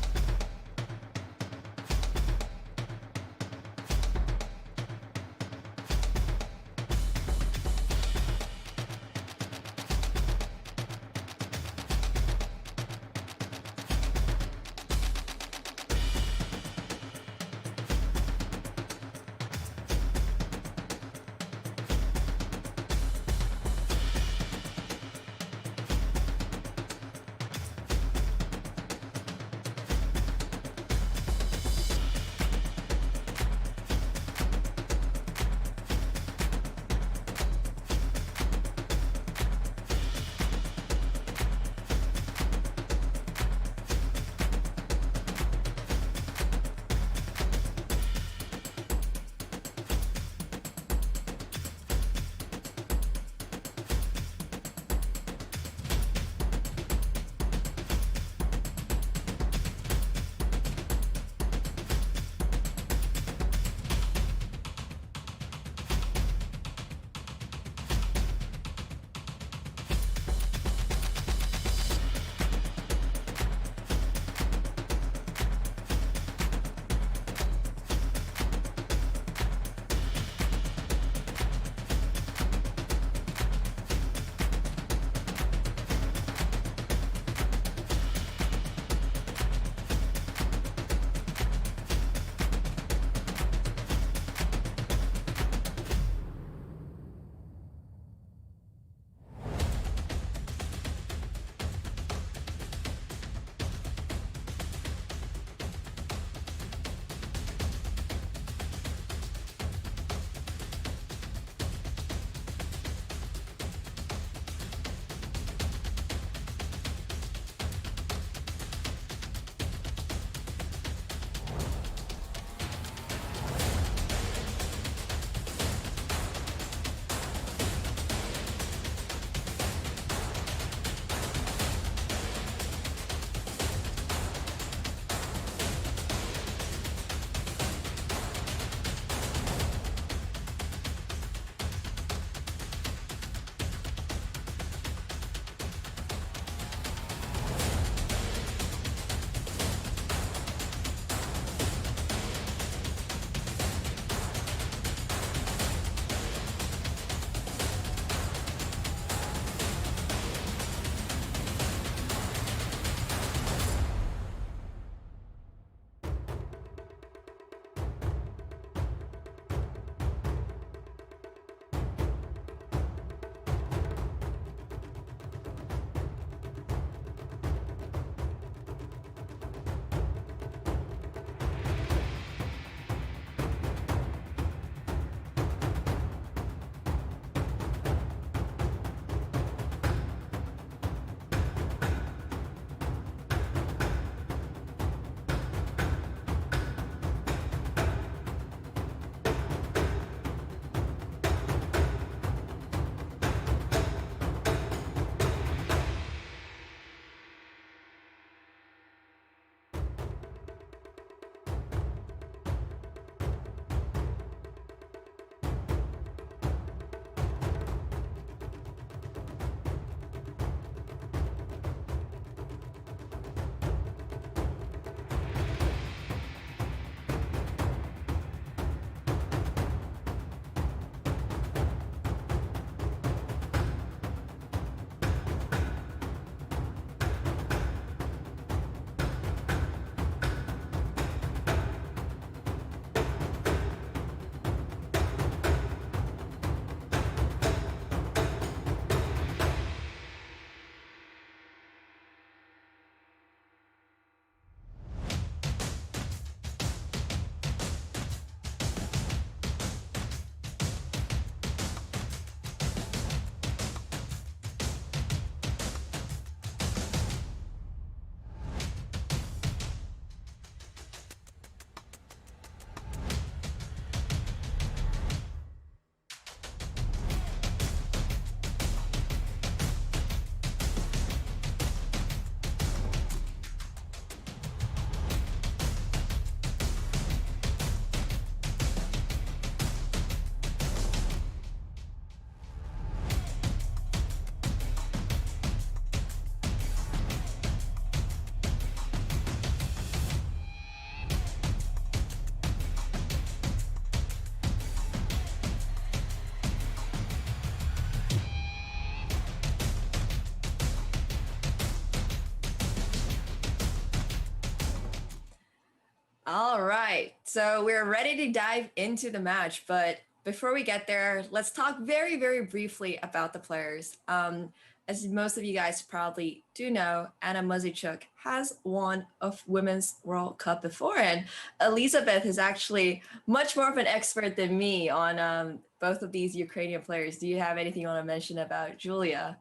All right, so we're ready to dive into the match, but before we get there, let's talk very, very briefly about the players. As most of you guys probably do know, Anna Muzychuk has won a Women's World Cup before, and Elizabeth is actually much more of an expert than me on both of these Ukrainian players. Do you have anything you want to mention about Julia?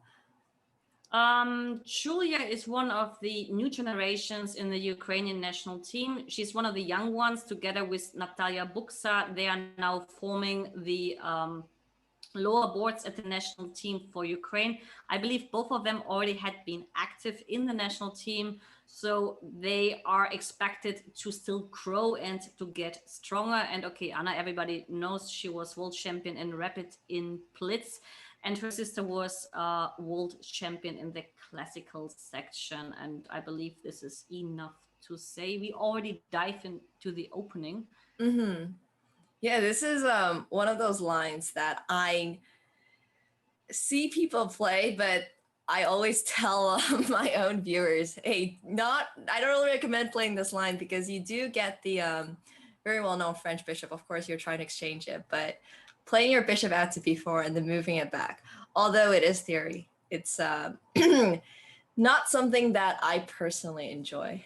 Julia is one of the new generations in the Ukrainian national team. She's one of the young ones. Together with Natalia Buksa, they are now forming the lower boards at the national team for Ukraine. I believe both of them already had been active in the national team, so they are expected to still grow and to get stronger. And okay, Anna, everybody knows she was world champion in rapid in Blitz, and her sister was world champion in the classical section. And I believe this is enough to say. We already dive into the opening. Mm-hmm. Yeah, this is one of those lines that I see people play, but I always tell my own viewers, hey, I don't really recommend playing this line because you do get the very well-known French bishop. Of course, you're trying to exchange it, but playing your bishop out to b4 and then moving it back, although it is theory, it's not something that I personally enjoy.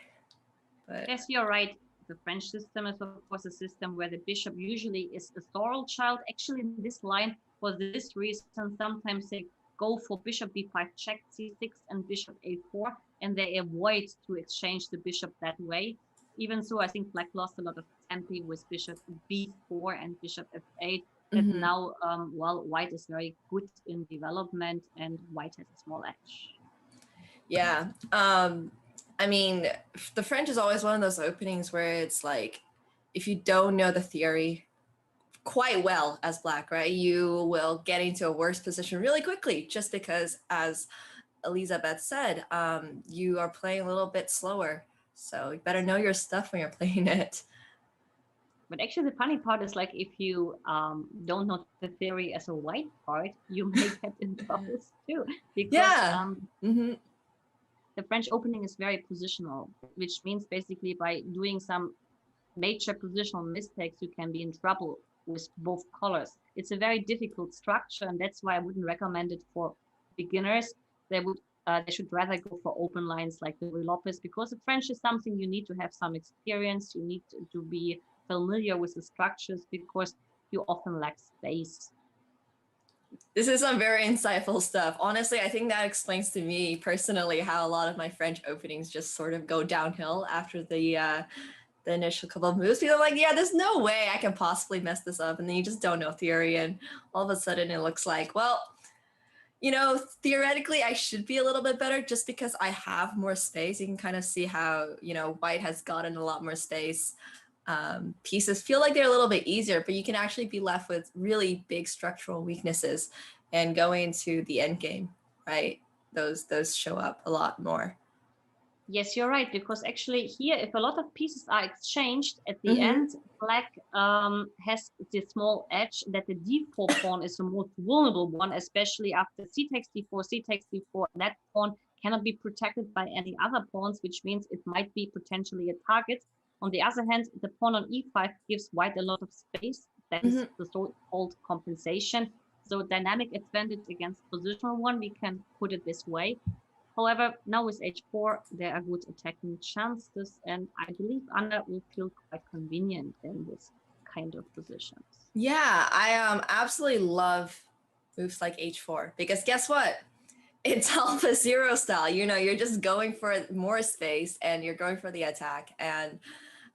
But yes, you're right. The French system is, of course, a system where the bishop usually is a sorrel child. Actually, in this line, for this reason, sometimes they go for bishop b5 check c6 and bishop a4, and they avoid to exchange the bishop that way. Even so, I think Black lost a lot of tempo with bishop b4 and bishop f8. But now, well, White is very good in development, and White has a small edge. Yeah. I mean, the French is always one of those openings where it's like, if you don't know the theory quite well as Black, right, you will get into a worse position really quickly just because, as Elizabeth said, you are playing a little bit slower. So you better know your stuff when you're playing it. But actually, the funny part is, like, if you don't know the theory as a White part, you may get in troubles too. Because the French opening is very positional, which means basically by doing some major positional mistakes, you can be in trouble with both colors. It's a very difficult structure, and that's why I wouldn't recommend it for beginners. They should rather go for open lines like the Louis Lopez, because the French is something you need to have some experience. You need to be familiar with the structures because you often lack space. This is some very insightful stuff. Honestly, I think that explains to me personally how a lot of my French openings just sort of go downhill after the initial couple of moves. People are like, yeah, there's no way I can possibly mess this up. And then you just don't know theory. And all of a sudden it looks like, well, you know, theoretically, I should be a little bit better just because I have more space. You can kind of see how, you know, White has gotten a lot more space. Pieces feel like they're a little bit easier, but you can actually be left with really big structural weaknesses and going into the end game, right? Those show up a lot more. Yes, you're right, because actually here, if a lot of pieces are exchanged at the end, Black has the small edge that the d4 pawn is the most vulnerable one, especially after c takes d4, c takes d4. That pawn cannot be protected by any other pawns, which means it might be potentially a target. On the other hand, the pawn on e5 gives White a lot of space. That is the so-called compensation. So dynamic advantage against positional one, we can put it this way. However, now with h4, there are good attacking chances, and I believe Anna will feel quite convenient in this kind of positions. Yeah, I absolutely love moves like h4, because guess what? It's Alpha Zero style. You know, you're just going for more space and you're going for the attack. And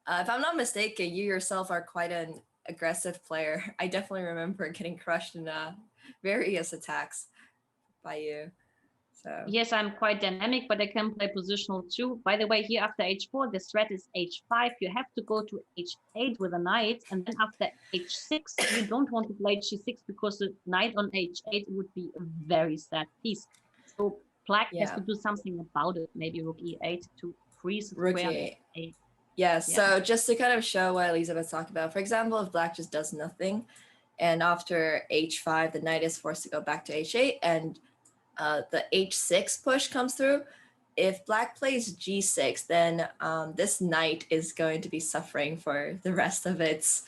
if I'm not mistaken, you yourself are quite an aggressive player. I definitely remember getting crushed in various attacks by you. So yes, I'm quite dynamic, but I can play positional too. By the way, here after h4, the threat is h5. You have to go to h8 with a knight, and then after h6, you don't want to play g6 because the knight on h8 would be a very sad piece. So Black has to do something about it. Maybe rook e8 to freeze the square. Yeah, so just to kind of show what Elizabeth's talking about, for example, if Black just does nothing, and after h5, the knight is forced to go back to h8, and the h6 push comes through, if black plays g6, then this knight is going to be suffering for the rest of its,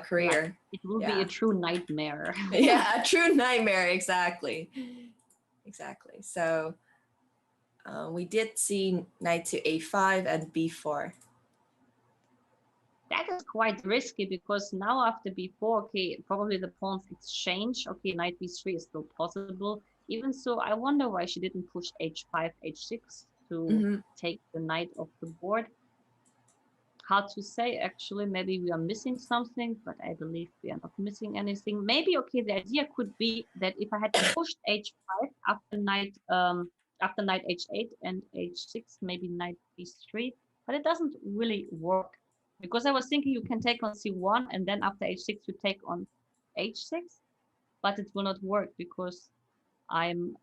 career. Right. It will be a true nightmare. Yeah, a true nightmare. Exactly. So we did see knight to a5 and b4. That is quite risky because now after b4, okay, probably the pawns exchange. Okay, knight b3 is still possible. Even so, I wonder why she didn't push h5, h6 to take the knight off the board. Hard to say, actually. Maybe we are missing something, but I believe we are not missing anything. Maybe, okay, the idea could be that if I had pushed h5 after knight h8 and h6, maybe knight b3, but it doesn't really work. Because I was thinking you can take on c1 and then after h6 you take on h6, but it will not work because I'm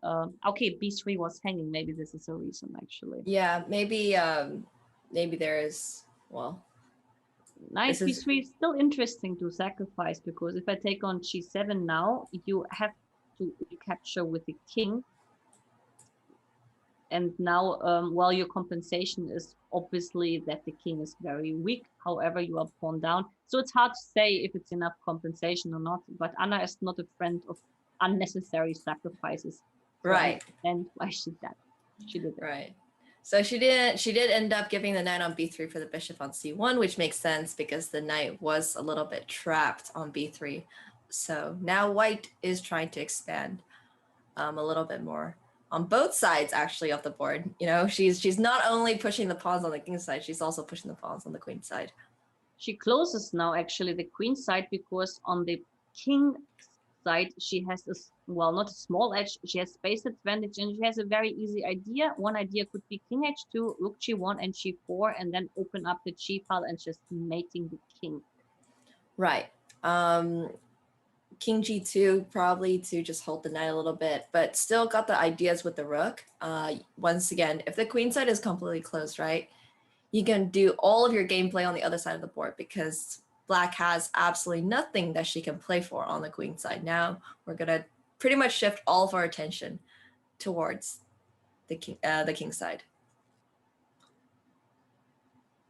okay. b3 was hanging. Maybe this is a reason, actually. Yeah, maybe there is, well, knight b3 is still interesting to sacrifice because if I take on g7 now, you have to recapture with the king. And now, well, your compensation is obviously that the king is very weak. However, you are pawn down. So it's hard to say if it's enough compensation or not. But Anna is not a friend of unnecessary sacrifices. Right. And why she did that? She did it. Right. So she did end up giving the knight on b3 for the bishop on c1, which makes sense because the knight was a little bit trapped on b3. So now white is trying to expand a little bit more on both sides, actually, of the board. She's not only pushing the pawns on the king side, she's also pushing the pawns on the queen side. She closes now, actually, the queen side, because on the king side, she has not a small edge, she has space advantage, and she has a very easy idea. One idea could be king h2, rook g1 and g4, and then open up the g file and just mating the king. Right. King g2 probably to just hold the knight a little bit, but still got the ideas with the rook. Once again, if the queen side is completely closed, right, you can do all of your gameplay on the other side of the board because black has absolutely nothing that she can play for on the queen side. Now we're gonna pretty much shift all of our attention towards the king side.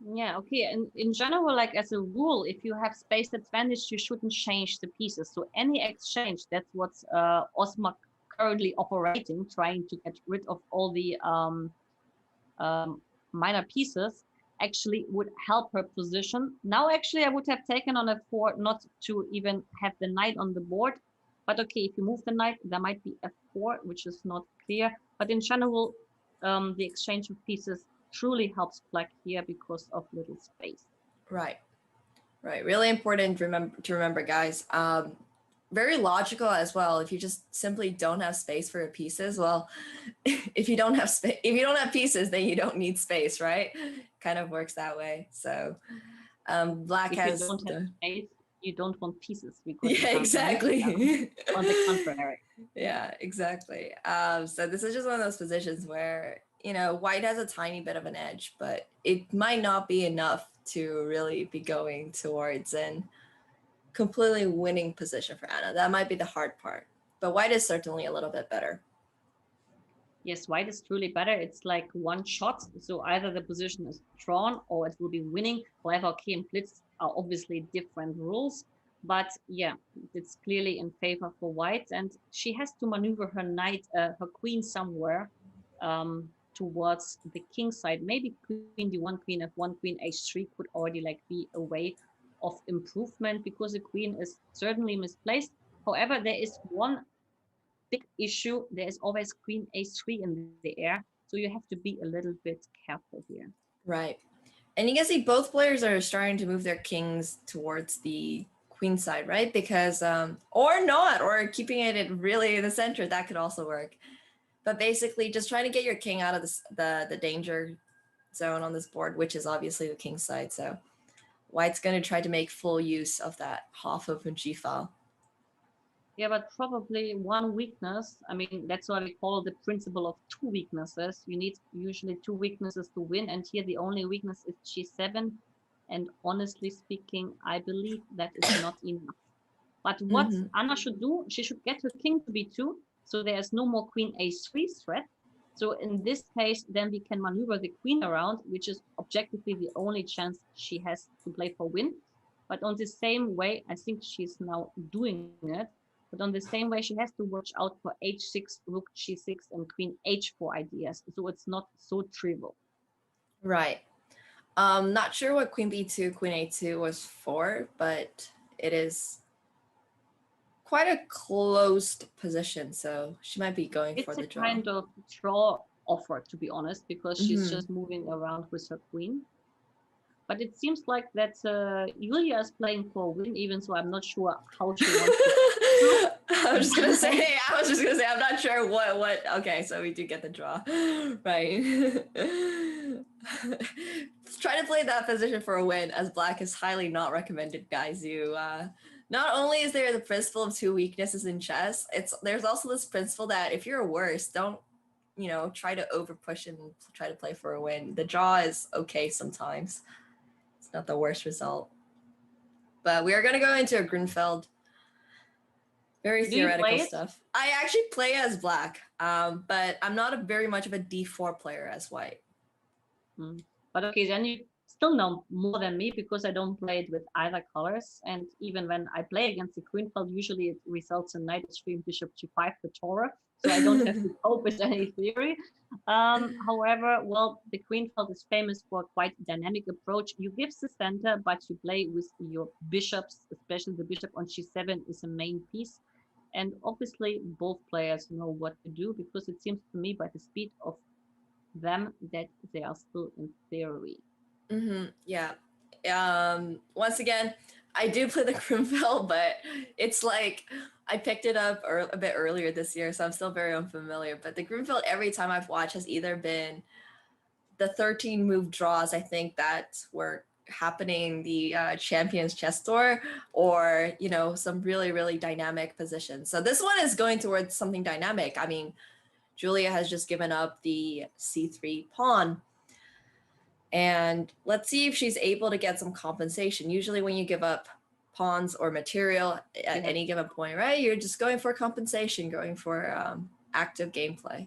Yeah, okay. And in general, like as a rule, if you have space advantage, you shouldn't change the pieces. So any exchange, that's what's Osmak currently operating, trying to get rid of all the minor pieces, actually would help her position. Now, actually, I would have taken on f4 not to even have the knight on the board. But okay, if you move the knight, there might be f4, which is not clear. But in general, the exchange of pieces truly helps black here because of little space. Right. Really important to remember, guys. Very logical as well. If you just simply don't have space for your pieces, well, if you don't have pieces, then you don't need space, right? Kind of works that way. So black has. If you don't have space, you don't want pieces. Yeah, exactly. On the contrary. Yeah, exactly. So this is just one of those positions where white has a tiny bit of an edge, but it might not be enough to really be going towards an completely winning position for Anna. That might be the hard part, but white is certainly a little bit better. Yes, white is truly better. It's like one shot. So either the position is drawn or it will be winning. However, okay, and blitz are obviously different rules, but yeah, it's clearly in favor for white, and she has to maneuver her knight, her queen somewhere towards the king side. Maybe queen d1, queen f1, queen h3 could already like be a way of improvement because the queen is certainly misplaced. However, there is one big issue. There is always queen a3 in the air, so you have to be a little bit careful here. Right. And you can see both players are starting to move their kings towards the queen side, right? Because or not, or keeping it really in the center, that could also work. But basically just trying to get your king out of the danger zone on this board, which is obviously the king side. So white's going to try to make full use of that half open g file. Yeah, but probably one weakness. I mean, that's why we call the principle of two weaknesses. You need usually two weaknesses to win. And here the only weakness is g7. And honestly speaking, I believe that is not enough. But what Anna should do, she should get her king to b2. So there's no more queen a3 threat. So in this case, then we can maneuver the queen around, which is objectively the only chance she has to play for win. But on the same way, I think she's now doing it. But on the same way, she has to watch out for h6, rook g6, and queen h4 ideas. So it's not so trivial. Right. Not sure what queen b2, queen a2 was for, but it is quite a closed position, so she might be going for the draw. It's a kind of draw offer, to be honest, because she's just moving around with her queen. But it seems like that Julia is playing for a win, even so I'm not sure how she wants to. I was just gonna say, I'm not sure what. Okay, so we do get the draw, right? Try to play that position for a win, as black is highly not recommended, guys. You not only is there the principle of two weaknesses in chess, there's also this principle that if you're worse, don't try to over push and try to play for a win. The draw is okay sometimes. It's not the worst result. But we are going to go into a Grunfeld. Very theoretical stuff. I actually play as black, but I'm not very much of a d4 player as white. But okay, then you still know more than me because I don't play it with either colors. And even when I play against the Grunfeld, usually it results in knight h3, bishop g5 for Torah. So I don't have to cope with any theory. However, well, the Grunfeld is famous for a quite dynamic approach. You give the center, but you play with your bishops, especially the bishop on g7 is a main piece. And obviously, both players know what to do because it seems to me by the speed of them that they are still in theory. Yeah. Once again, I do play the Grunfeld, but it's like I picked it up a bit earlier this year, so I'm still very unfamiliar. But the Grunfeld, every time I've watched, has either been the 13 move draws, I think, that were happening the Champions Chess Tour, or some really, really dynamic positions. So this one is going towards something dynamic. I mean, Julia has just given up the c3 pawn. And let's see if she's able to get some compensation. Usually when you give up pawns or material at any given point, right, you're just going for compensation, going for active gameplay.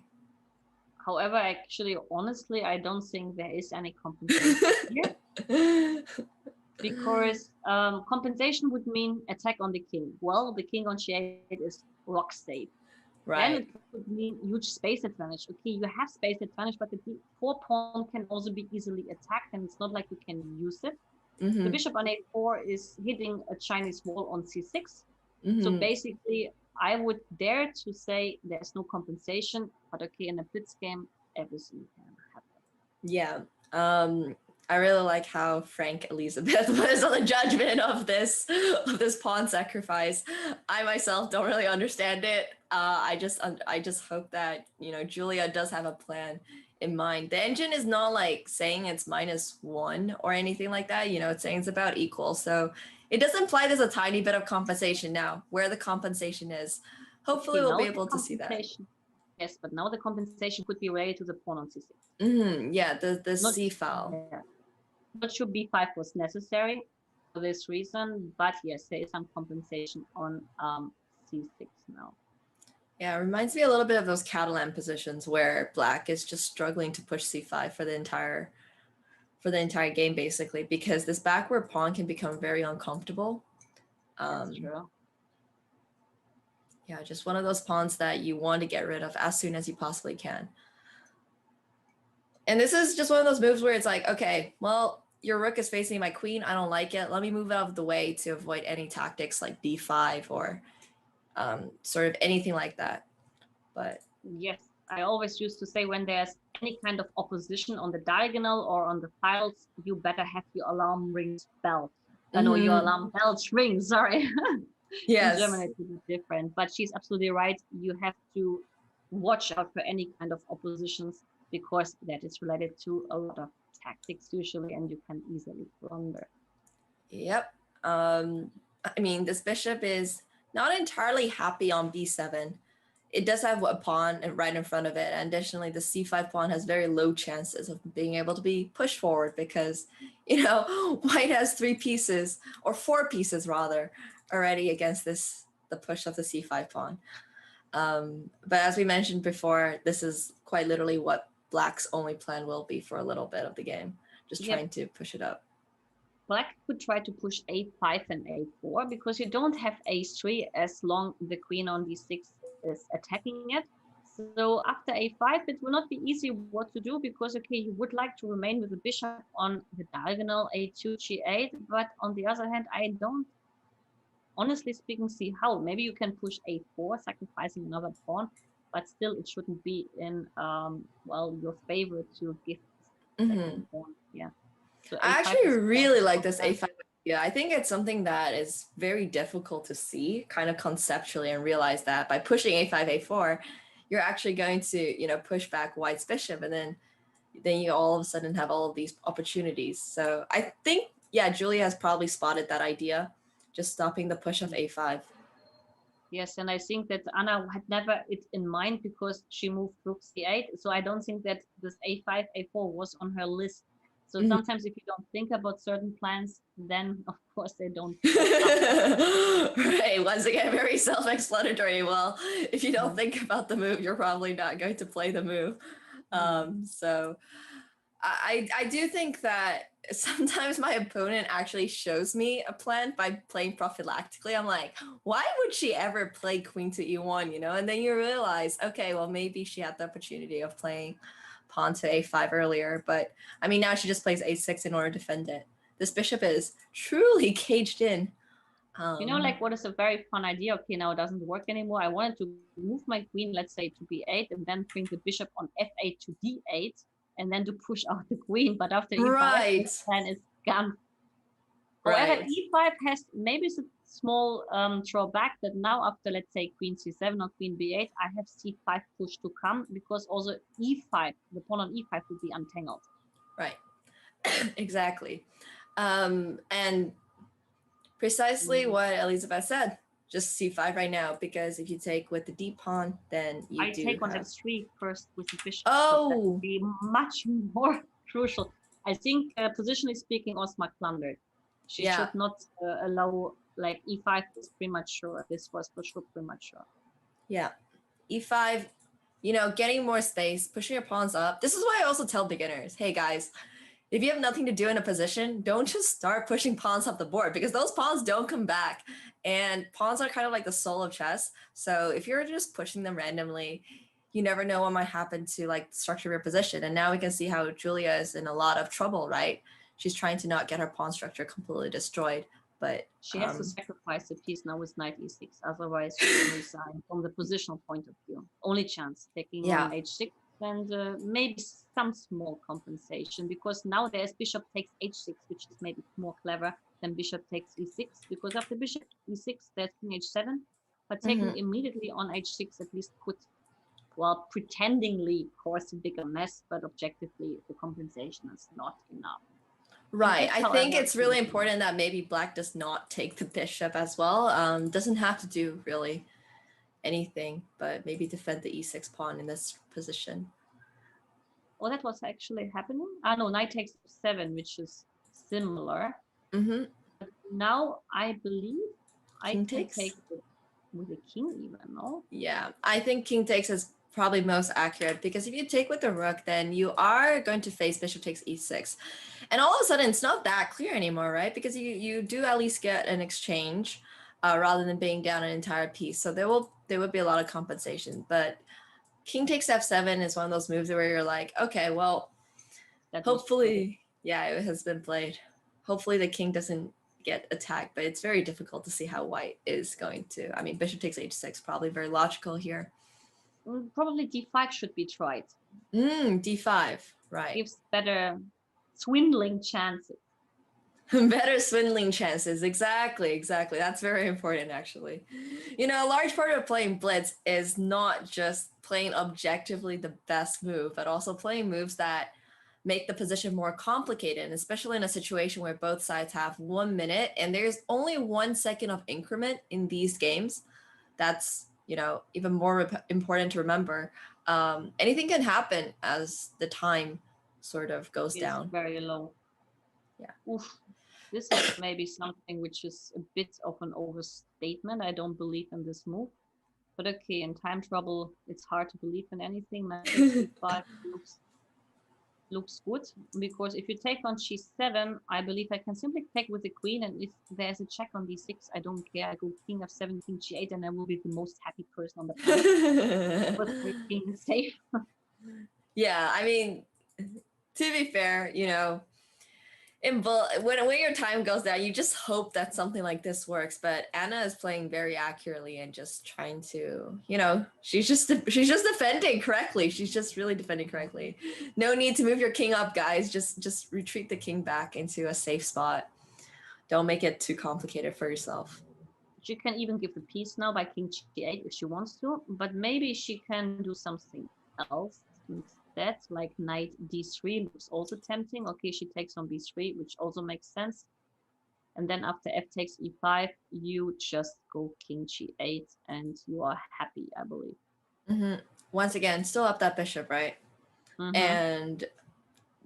However, actually, honestly, I don't think there is any compensation here. Because compensation would mean attack on the king. Well, the king on g8 is rock safe. Right. Then it would mean huge space advantage. Okay, you have space advantage, but the d4 pawn can also be easily attacked, and it's not like you can use it. The bishop on a4 is hitting a Chinese wall on c6. So basically, I would dare to say there's no compensation, but okay, in a blitz game, everything can happen. Yeah. I really like how Frank Elizabeth was on the judgment of this pawn sacrifice. I myself don't really understand it. I just hope that Julia does have a plan in mind. The engine is not like saying it's -1 or anything like that. It's saying it's about equal. So it does imply there's a tiny bit of compensation now. Where the compensation is, hopefully we'll be able to see that. Yes, but now the compensation could be related to the pawn on c6. Yeah, the c file. Yeah. Not sure b5 was necessary for this reason, but yes, there is some compensation on c6 now. Yeah, it reminds me a little bit of those Catalan positions where black is just struggling to push c5 for the entire game, basically, because this backward pawn can become very uncomfortable. That's true. Yeah, just one of those pawns that you want to get rid of as soon as you possibly can. And this is just one of those moves where it's like, okay, well, your rook is facing my queen. I don't like it. Let me move out of the way to avoid any tactics like d5 or sort of anything like that. But yes, I always used to say when there's any kind of opposition on the diagonal or on the files, you better have your alarm rings bell. No, your alarm bells ring, sorry. Yes. In German it's a bit different, but she's absolutely right. You have to watch out for any kind of oppositions because that is related to a lot of tactics usually, and you can easily blunder. Yep. I mean, this bishop is not entirely happy on b7. It does have a pawn right in front of it. And additionally, the c5 pawn has very low chances of being able to be pushed forward because, white has 3 pieces, or 4 pieces rather, already against the push of the c5 pawn. But as we mentioned before, this is quite literally what Black's only plan will be for a little bit of the game, just Yep. trying to push it up. Black could try to push a5 and a4 because you don't have a3 as long the queen on d6 is attacking it. So after a5, it will not be easy what to do because, okay, you would like to remain with the bishop on the diagonal a2, g8, but on the other hand, I don't, honestly speaking, see how. Maybe you can push a4, sacrificing another pawn, but still it shouldn't be in, well, your favor to give the second pawn. Yeah. So I a5 actually is really like quite this a5 idea. I think it's something that is very difficult to see kind of conceptually and realize that by pushing a5, a4, you're actually going to, you know, push back White's bishop, and then you all of a sudden have all of these opportunities. So I think, yeah, Julia has probably spotted that idea, just stopping the push of a5. Yes, and I think that Anna had never it in mind because she moved rook c8. So I don't think that this a5, a4 was on her list. So sometimes if you don't think about certain plans, then of course they don't. Right, once again, very self-explanatory. Well, if you don't think about the move, you're probably not going to play the move. So I do think that sometimes my opponent actually shows me a plan by playing prophylactically. I'm like, why would she ever play queen to e1, you know? And then you realize, okay, well, maybe she had the opportunity of playing pawn to a5 earlier, but I mean, now she just plays a6 in order to defend it. This bishop is truly caged in. You know, like what is a very fun idea? Okay, now it doesn't work anymore. I wanted to move my queen, let's say, to b8, and then bring the bishop on f8 to d8, and then to push out the queen. But after e5, the plan is gone. However, e5 has maybe a small drawback that now after, let's say, queen c7 or queen b8, I have c5 push to come because also e5, the pawn on e5 would be untangled. Right, exactly. And precisely what Elizabeth said, just c5 right now, because if you take with the d pawn, then you do take on have... f3 first with the bishop. Oh! So that would be much more crucial. I think, positionally speaking, Osmak plundered. She should not allow, like, e5 is premature. This was for sure premature. Yeah, e5, you know, getting more space, pushing your pawns up. This is why I also tell beginners, hey guys, if you have nothing to do in a position, don't just start pushing pawns up the board because those pawns don't come back. And pawns are kind of like the soul of chess. So if you're just pushing them randomly, you never know what might happen to like the structure of your position. And now we can see how Julia is in a lot of trouble, right? She's trying to not get her pawn structure completely destroyed. But she has to sacrifice a piece now with knight e6. Otherwise, she can resign from the positional point of view. Only chance taking on h6 and maybe some small compensation because now there's bishop takes h6, which is maybe more clever than bishop takes e6 because after bishop e6 there's king h7, but taking immediately on h6 at least could, well, pretendingly cause a bigger mess, but objectively the compensation is not enough. Right. I think it's really important that maybe Black does not take the bishop as well. Doesn't have to do really anything, but maybe defend the e6 pawn in this position. Well, that was actually happening. No, knight takes 7, which is similar. But now I believe king I can take with the king even, no? Yeah, I think king takes is probably most accurate because if you take with the rook, then you are going to face bishop takes e6. And all of a sudden, it's not that clear anymore, right? Because you do at least get an exchange rather than being down an entire piece. So there would be a lot of compensation. But king takes f7 is one of those moves where you're like, okay, well, hopefully, yeah, it has been played. Hopefully the king doesn't get attacked, but it's very difficult to see how white is going to. I mean, bishop takes h6, probably very logical here. Probably d5 should be tried. D5, right. Gives better swindling chances. Better swindling chances, exactly. That's very important, actually. You know, a large part of playing blitz is not just playing objectively the best move, but also playing moves that make the position more complicated, especially in a situation where both sides have 1 minute and there's only 1 second of increment in these games. That's, you know, even more important to remember. Anything can happen as the time sort of goes down. Very low. Yeah. Oof. This is maybe something which is a bit of an overstatement. I don't believe in this move. But okay, in time trouble, it's hard to believe in anything. Knight h5 looks good, because if you take on g7, I believe I can simply take with the queen, and if there's a check on d6, I don't care. I go king f7, king g8, and I will be the most happy person on the planet. But my king is safe. Yeah, I mean, to be fair, you know, when your time goes down, you just hope that something like this works. But Anna is playing very accurately and just trying to, you know, she's just defending correctly. She's just really defending correctly. No need to move your king up, guys. Just retreat the king back into a safe spot. Don't make it too complicated for yourself. She can even give the piece now by king g8 if she wants to, but maybe she can do something else instead, like knight d3 looks also tempting. Okay, she takes on b3, which also makes sense. And then after f takes e5, you just go king g8 and you are happy, I believe. Mm-hmm. Once again, still up that bishop, right? Mm-hmm. And,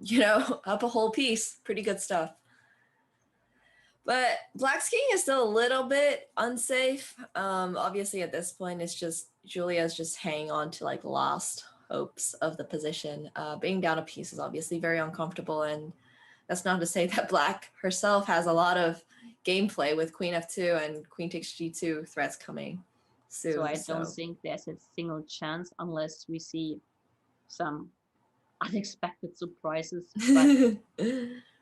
you know, up a whole piece. Pretty good stuff. But Black's king is still a little bit unsafe. Obviously, at this point, it's just Julia's just hanging on to like last hopes of the position. Being down a piece is obviously very uncomfortable, and that's not to say that Black herself has a lot of gameplay with queen f2 and queen takes g2 threats coming soon. So I don't think there's a single chance unless we see some unexpected surprises, but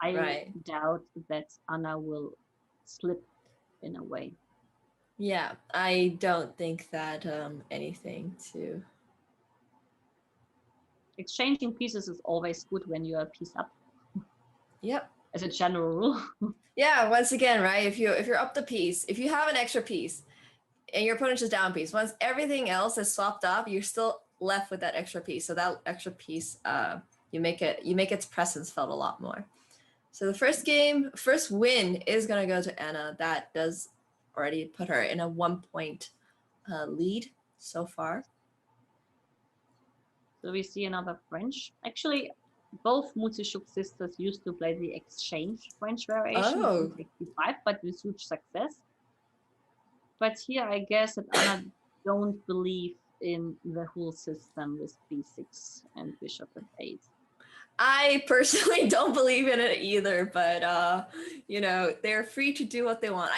I doubt that Anna will slip in a way. Yeah, I don't think that anything to... Exchanging pieces is always good when you are piece up. Yep. As a general rule. Yeah, once again, right? If you're up the piece, if you have an extra piece and your opponent's just down piece, once everything else is swapped up, you're still left with that extra piece. So that extra piece, you make its presence felt a lot more. So the first win is gonna go to Anna. That does already put her in a 1-point lead so far. So we see another French. Actually, both Muzychuk sisters used to play the exchange French variation of 65, but with huge success. But here I guess that Anna don't believe in the whole system with b6 and bishop f8. I personally don't believe in it either, but you know, they're free to do what they want.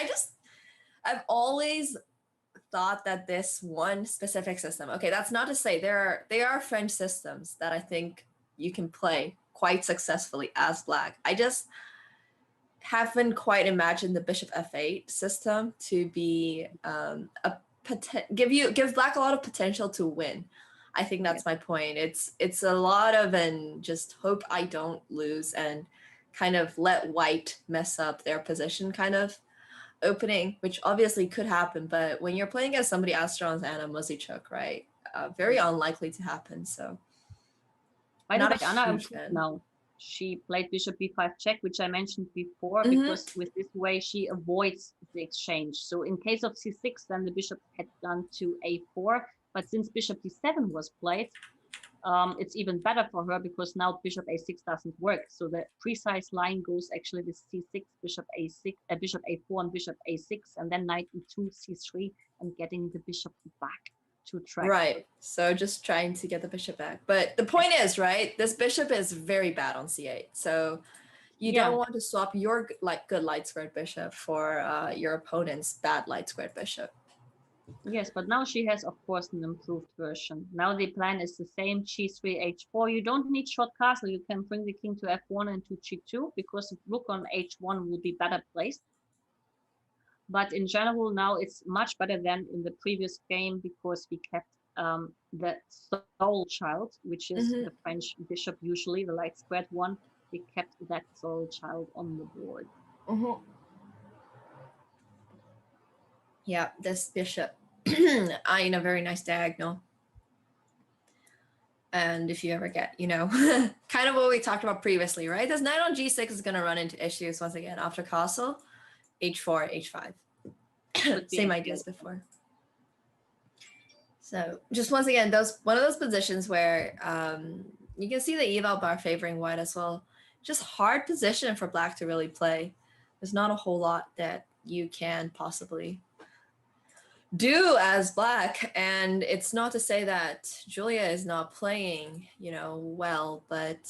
I've always thought that this one specific system, okay, that's not to say there are French systems that I think you can play quite successfully as Black. I just haven't quite imagined the bishop f8 system to be give Black a lot of potential to win. I think that's my point. It's a lot of just hope I don't lose and kind of let White mess up their position kind of opening, which obviously could happen, but when you're playing against somebody as strong as Anna Muzychuk, right? Very unlikely to happen. So by the way, Anna improved now. She played bishop b5 check, which I mentioned before, because with this way she avoids the exchange. So in case of c6, then the bishop had gone to a4, but since bishop d7 was played, it's even better for her because now bishop a6 doesn't work. So the precise line goes actually with c6, bishop a6, bishop a4 and bishop a6, and then knight e2, c3, and getting the bishop back to track. Right. So just trying to get the bishop back. But the point is, right, this bishop is very bad on c8. So you don't want to swap your good light squared bishop for your opponent's bad light squared bishop. Yes, but now she has, of course, an improved version. Now the plan is the same, g3, h4. You don't need short castle. You can bring the king to f1 and to g2 because the rook on h1 will be better placed. But in general, now it's much better than in the previous game because we kept the sole child, which is the French bishop, usually the light squared one. We kept that sole child on the board. Yeah, this bishop eyeing a very nice diagonal. And if you ever get, you know, kind of what we talked about previously, right? This knight on g6 is going to run into issues once again after castle, h4, h5. Same ideas before. So just once again, one of those positions where you can see the eval bar favoring White as well. Just hard position for Black to really play. There's not a whole lot that you can possibly do as black. And it's not to say that Julia is not playing, you know, well, but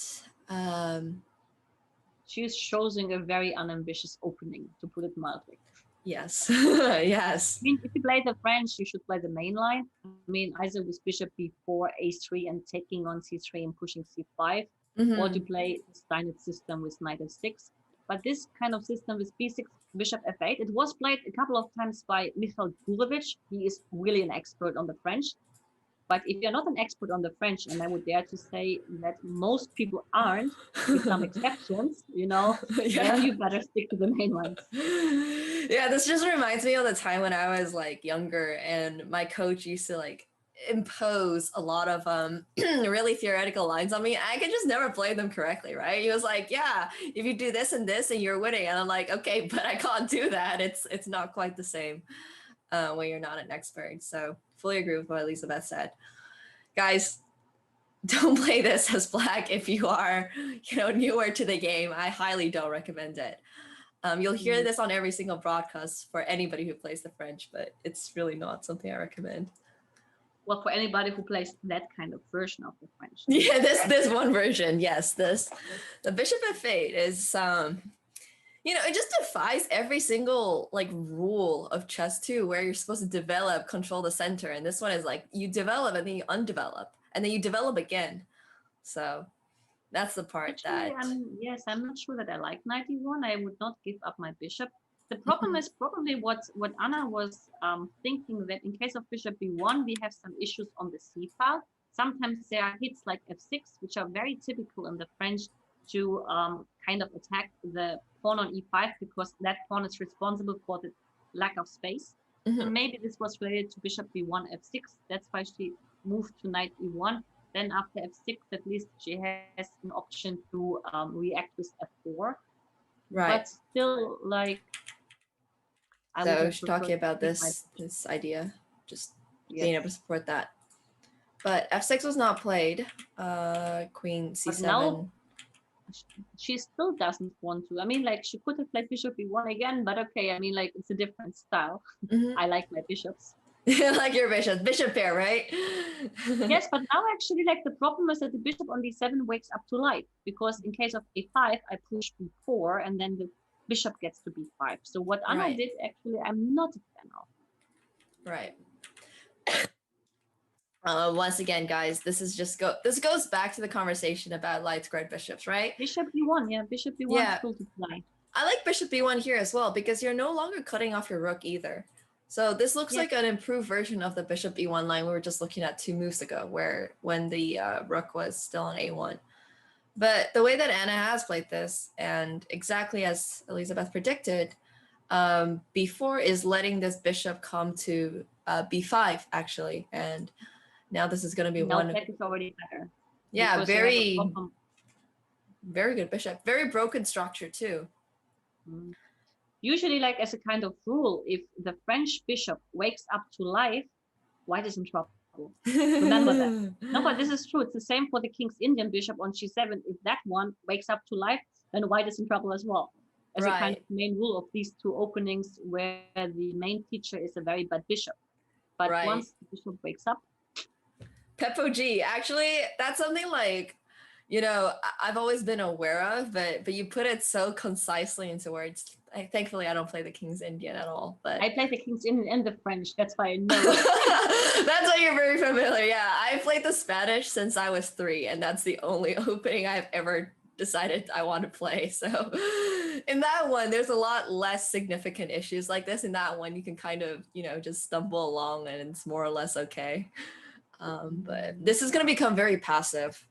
she's choosing a very unambitious opening, to put it mildly. yes. Yes. I mean, if you play the French, you should play the main line. I mean, either with bishop b4, a3, and taking on c3 and pushing c5, or to play the Steinitz system with knight f6. But this kind of system with b6, bishop f8, it was played a couple of times by Michal Gurevich. He is really an expert on the French. But if you're not an expert on the French, and I would dare to say that most people aren't, with some exceptions, you know, then you better stick to the main lines. Yeah, this just reminds me of the time when I was like younger and my coach used to like impose a lot of really theoretical lines on me. I could just never play them correctly, right? He was like, yeah, if you do this and this and you're winning. And I'm like, okay, but I can't do that. It's not quite the same when you're not an expert. So fully agree with what Elizabeth said. Guys, don't play this as black if you are, you know, newer to the game. I highly don't recommend it. You'll hear this on every single broadcast for anybody who plays the French, but it's really not something I recommend. Well, for anybody who plays that kind of version of the French. Yeah, this one version, yes. The bishop f8 is you know, it just defies every single like rule of chess too, where you're supposed to develop, control the center, and this one is like you develop and then you undevelop and then you develop again. So that's the part. Actually, yes, I'm not sure that I like knight e1. I would not give up my bishop. The problem is probably what Anna was thinking, that in case of bishop b1, we have some issues on the c file. Sometimes there are hits like f6, which are very typical in the French to kind of attack the pawn on e5, because that pawn is responsible for the lack of space. So maybe this was related to bishop b1, f6. That's why she moved to knight e1. Then after f6, at least she has an option to react with f4. right. But still, like, so she's talking about this idea, just being able to support that. But f6 was not played. Queen c7. Now, she still doesn't want to. I mean, like, she could have played bishop e1 again, but okay, I mean, like, it's a different style. I like my bishops. You like your bishop, bishop pair, right? Yes, but now actually, like, the problem is that the bishop on d7 wakes up to life, because in case of a5, I push b4, and then the bishop gets to b5. So what Anna did, actually, I'm not a fan of. Right. Once again, guys, this goes back to the conversation about light squared bishops, right? Bishop b1, yeah, bishop b1 is cool to play. I like bishop b1 here as well, because you're no longer cutting off your rook either. So this looks like an improved version of the bishop e1 line we were just looking at 2 moves ago, when the rook was still on a1. But the way that Anna has played this, and exactly as Elizabeth predicted, b4 is letting this bishop come to b5, actually. And now this is going to be one. That is already better. Yeah, very good bishop. Very broken structure, too. Usually, like, as a kind of rule, if the French bishop wakes up to life, white is in trouble. Remember that. No, but this is true. It's the same for the King's Indian bishop on g7. If that one wakes up to life, then white is in trouble as well. As a kind of main rule of these two openings, where the main feature is a very bad bishop. But once the bishop wakes up. Peppo G, actually, that's something like, you know, I've always been aware of, but you put it so concisely into words. Thankfully, I don't play the King's Indian at all. But I play the King's Indian and the French. That's why I know. That's why you're very familiar. Yeah, I played the Spanish since I was 3, and that's the only opening I've ever decided I want to play. So in that one, there's a lot less significant issues like this. In that one, you can kind of, you know, just stumble along and it's more or less okay. But this is going to become very passive.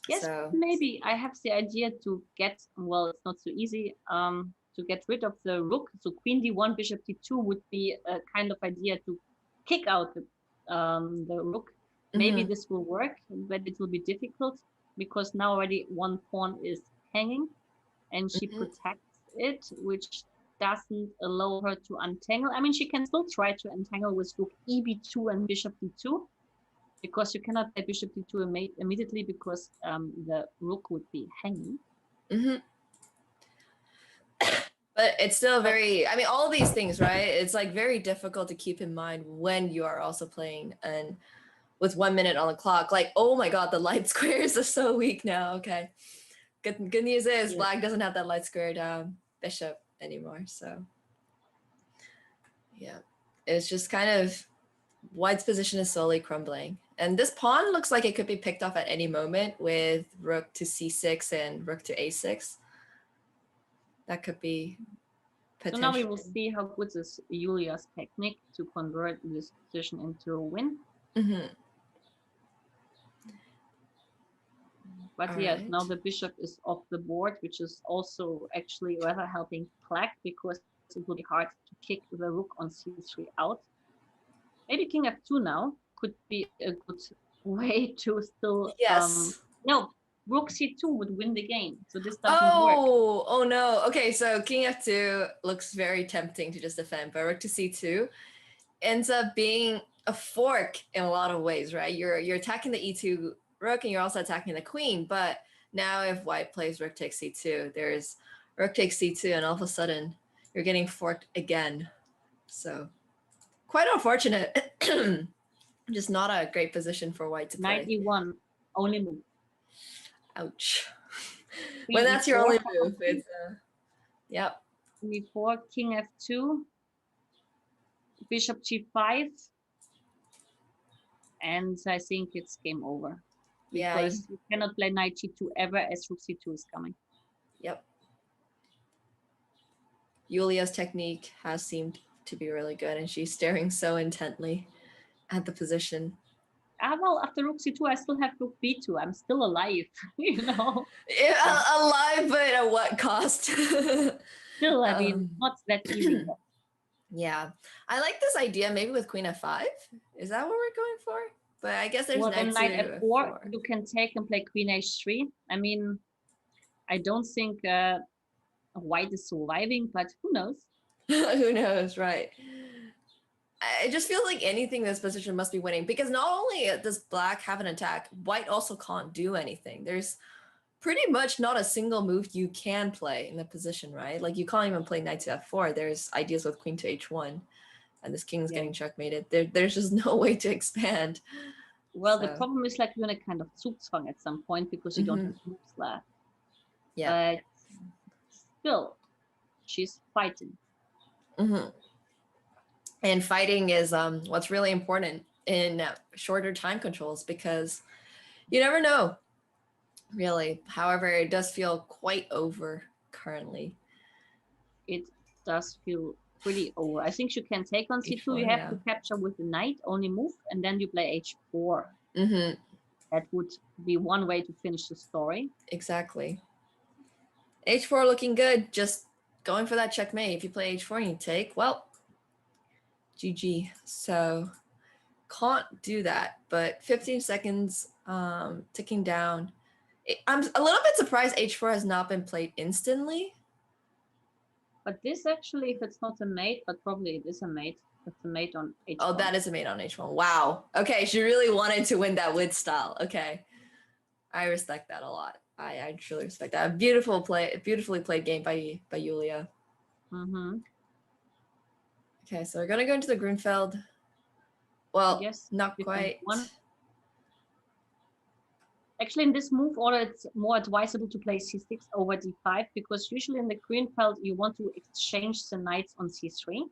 Yes, so maybe I have the idea to get, well, it's not so easy, to get rid of the rook. So queen d1, bishop d2 would be a kind of idea to kick out the rook. Maybe this will work, but it will be difficult, because now already one pawn is hanging and she protects it, which doesn't allow her to untangle. I mean, she can still try to untangle with rook eb2 and bishop d2, because you cannot play bishop d2 immediately, because the rook would be hanging. But But it's still very, I mean, all these things, right? It's like very difficult to keep in mind when you are also playing and with 1 minute on the clock. Like, oh my God, the light squares are so weak now. Okay. Good news is black doesn't have that light squared bishop anymore. So yeah, it's just kind of white's position is slowly crumbling. And this pawn looks like it could be picked off at any moment with rook to c6 and rook to a6. That could be So now we will see how good is Julia's technique to convert this position into a win. Mm-hmm. But All yes, right. now the bishop is off the board, which is also actually rather helping black because it will be hard to kick the rook on c3 out. Maybe king f2 now could be a good way to still no, rook c2 would win the game, so this doesn't work. Oh no. Okay, so king f2 looks very tempting to just defend, but rook to c2 ends up being a fork in a lot of ways, right? You're attacking the e2 rook and you're also attacking the queen, but now if white plays rook takes c2, there's rook takes c2 and all of a sudden you're getting forked again. So quite unfortunate. Just not a great position for white to play. Knight e1, only move. Ouch. Queen When that's your e4, only move, it's yep. Queen e4, king f2, bishop g5, and I think it's game over. Because you cannot play knight g2 ever as rook c2 is coming. Yep. Julia's technique has seemed to be really good, and she's staring so intently at the position. Well, after rook c2, I still have rook b2. I'm still alive, you know. Yeah, alive, but at what cost? Still, I mean, not that easy. Yeah, I like this idea. Maybe with queen f5. Is that what we're going for? But I guess there's knight f4. f4. You can take and play queen h3. I mean, I don't think white is surviving, but who knows? Who knows, right? It just feels like anything in this position must be winning because not only does black have an attack, white also can't do anything. There's pretty much not a single move you can play in the position, right? Like you can't even play knight to f4. There's ideas with queen to h1 and this king's getting checkmated. There's just no way to expand. Well, the problem is like you're in a kind of Zugzwang at some point because you don't have moves left. Yeah. But still, she's fighting. And fighting is what's really important in shorter time controls because you never know, really. However, it does feel quite over currently. It does feel pretty over. I think you can take on c2. You have to capture with the knight, only move, and then you play h4. That would be one way to finish the story. Exactly. h4 looking good. Just going for that checkmate. If you play h4 and you take, well, GG. So can't do that, but 15 seconds ticking down. I'm a little bit surprised h4 has not been played instantly. But this actually, if it's not a mate, but probably it is a mate. It's a mate on h1. Oh, that is a mate on h1. Wow. Okay, she really wanted to win that with style. Okay. I respect that a lot. I truly respect that. Beautifully played game by Julia. Okay, so we're gonna go into the Grunfeld. Well, yes, not quite. Actually, in this move order, it's more advisable to play c6 over d5 because usually in the Grunfeld you want to exchange the knights on c3,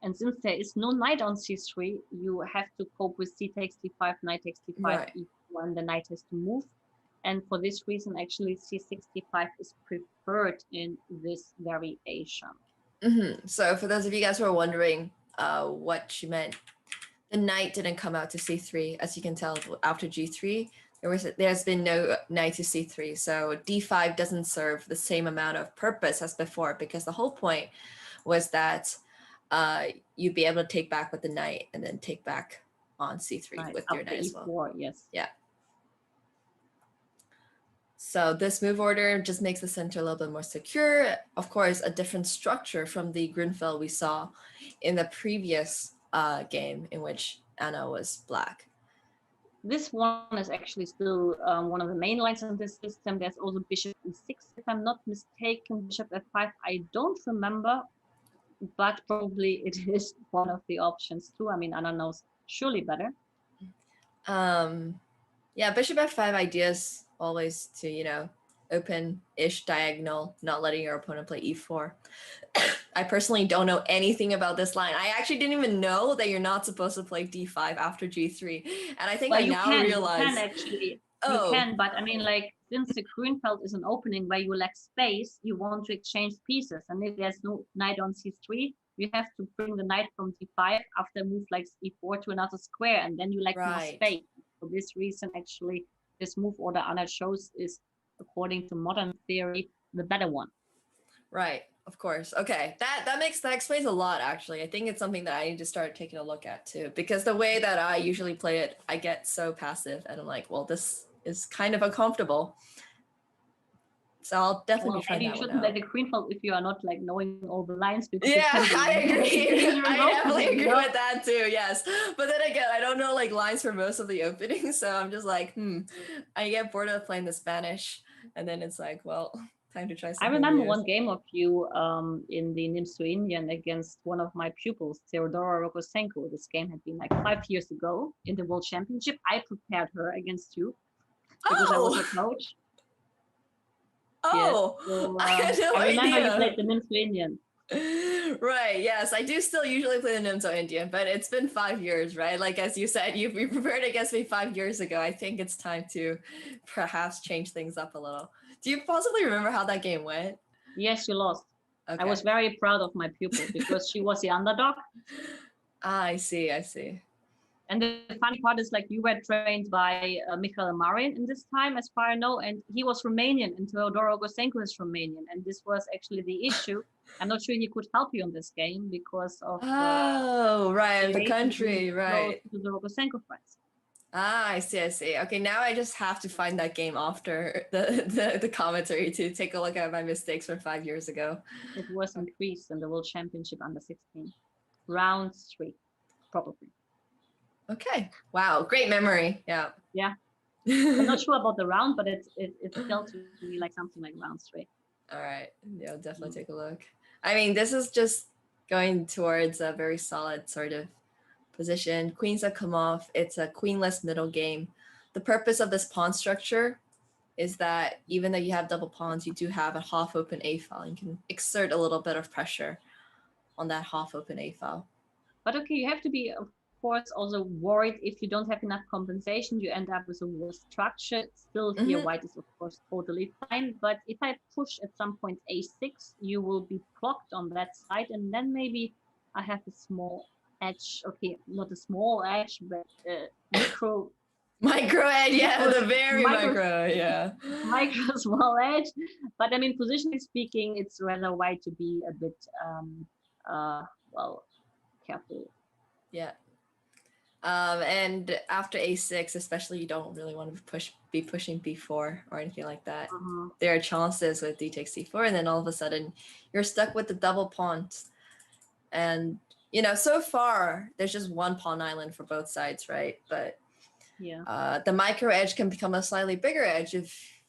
and since there is no knight on c3, you have to cope with c takes d5, knight takes d5, e1, the knight has to move. And for this reason, actually, c65 is preferred in this variation. So for those of you guys who are wondering what she meant, the knight didn't come out to c3. As you can tell, after g3, there's been no knight to c3. So d5 doesn't serve the same amount of purpose as before because the whole point was that you'd be able to take back with the knight and then take back on c3 with your knight as well. E4, yes. Yeah. So this move order just makes the center a little bit more secure. Of course, a different structure from the Grunfeld we saw in the previous game in which Anna was black. This one is actually still one of the main lines in this system. There's also bishop e6, if I'm not mistaken, bishop f5. I don't remember, but probably it is one of the options too. I mean, Anna knows surely better. Yeah, bishop f5 ideas always to, open-ish diagonal, not letting your opponent play e4. I personally don't know anything about this line. I actually didn't even know that you're not supposed to play d5 after g3. And I think I now realize. You can actually. Oh. You can, but I mean, like, since the Grünfeld is an opening where you lack space, you want to exchange pieces. And if there's no knight on c3, you have to bring the knight from d5 after a move like e4 to another square, and then you lack more space. For this reason, actually, this move order Anna shows is, according to modern theory, the better one. Right, of course. Okay, that explains a lot, actually. I think it's something that I need to start taking a look at too, because the way that I usually play it, I get so passive, and I'm like, well, this is kind of uncomfortable. So I'll definitely try that one out. Maybe you shouldn't play the Grünfeld if you are not like knowing all the lines. Because yeah, I agree. I definitely agree with that too. Yes, but then again, I don't know like lines for most of the openings, so I'm just like, I get bored of playing the Spanish, and then it's like, well, time to try something. I remember one game of you in the NIMS to Indian against one of my pupils, Theodora Rokosenko. This game had been like 5 years ago in the World Championship. I prepared her against you because I was a coach. Oh, yes. So, I had no idea. I remember you played the NIMS to Indian. Right, yes, I do still usually play the Nimzo Indian, but it's been 5 years, right? Like, as you said, you prepared against me 5 years ago. I think it's time to perhaps change things up a little. Do you possibly remember how that game went? Yes, you lost. Okay. I was very proud of my pupil because she was the underdog. I see. And the funny part is, like, you were trained by Michael Marin in this time, as far as I know, and he was Romanian, and Teodoro Gosenko is Romanian, and this was actually the issue. I'm not sure he could help you on this game because of the country, right? Teodoro Gosenko friends. I see. Okay, now I just have to find that game after the commentary to take a look at my mistakes from 5 years ago. It was in Greece in the World Championship under 16, round 3, probably. Okay. Wow. Great memory. Yeah. Yeah. I'm not sure about the round, but it felt to me like something like round 3. All right. Yeah, I'll definitely take a look. I mean, this is just going towards a very solid sort of position. Queens have come off. It's a queenless middle game. The purpose of this pawn structure is that even though you have double pawns, you do have a half open A file. You can exert a little bit of pressure on that half open A file. But okay, you have to be, of course, also worried if you don't have enough compensation, you end up with a worse structure. Still here, white is of course totally fine. But if I push at some point A6, you will be blocked on that side, and then maybe I have a small edge. Okay, not a small edge, but micro edge. Yeah, the very micro. Yeah, micro small edge. But I mean, positionally speaking, it's rather white to be a bit well, careful. Yeah. And after A6, especially, you don't really want to be pushing B4 or anything like that. There are chances with D takes C4, and then all of a sudden you're stuck with the double pawns. And so far there's just one pawn island for both sides, right? But yeah, the micro edge can become a slightly bigger edge if,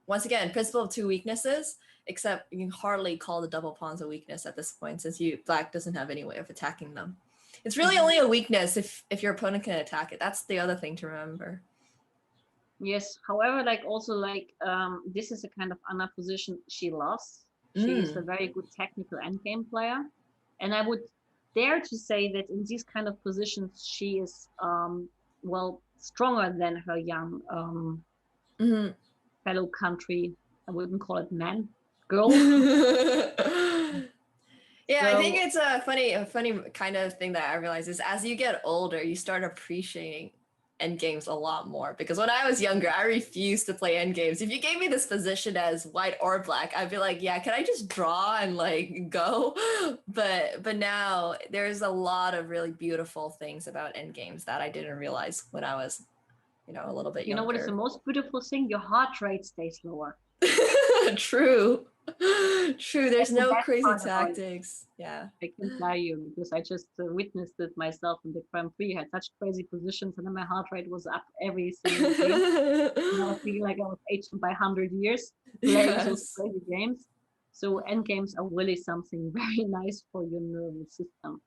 once again, principle of two weaknesses. Except you can hardly call the double pawns a weakness at this point, since black doesn't have any way of attacking them. It's really only a weakness if your opponent can attack it. That's the other thing to remember. Yes. However, this is a kind of Anna position she loves. She is a very good technical endgame player. And I would dare to say that in these kind of positions, she is, stronger than her young fellow country. I wouldn't call it man, girl. Yeah, so, I think it's a funny kind of thing that I realize is as you get older, you start appreciating endgames a lot more. Because when I was younger, I refused to play endgames. If you gave me this position as white or black, I'd be like, yeah, can I just draw and go? But now there's a lot of really beautiful things about endgames that I didn't realize when I was, a little bit younger. You know what is the most beautiful thing? Your heart rate stays lower. True. True, there's That's the no best crazy part about it. tactics. Yeah. I can tell you because I just witnessed it myself in the Grand Prix. I had such crazy positions, and then my heart rate was up every single game. And I was feeling like I was aged by 100 years playing those Yes. crazy games. So end games are really something very nice for your nervous system.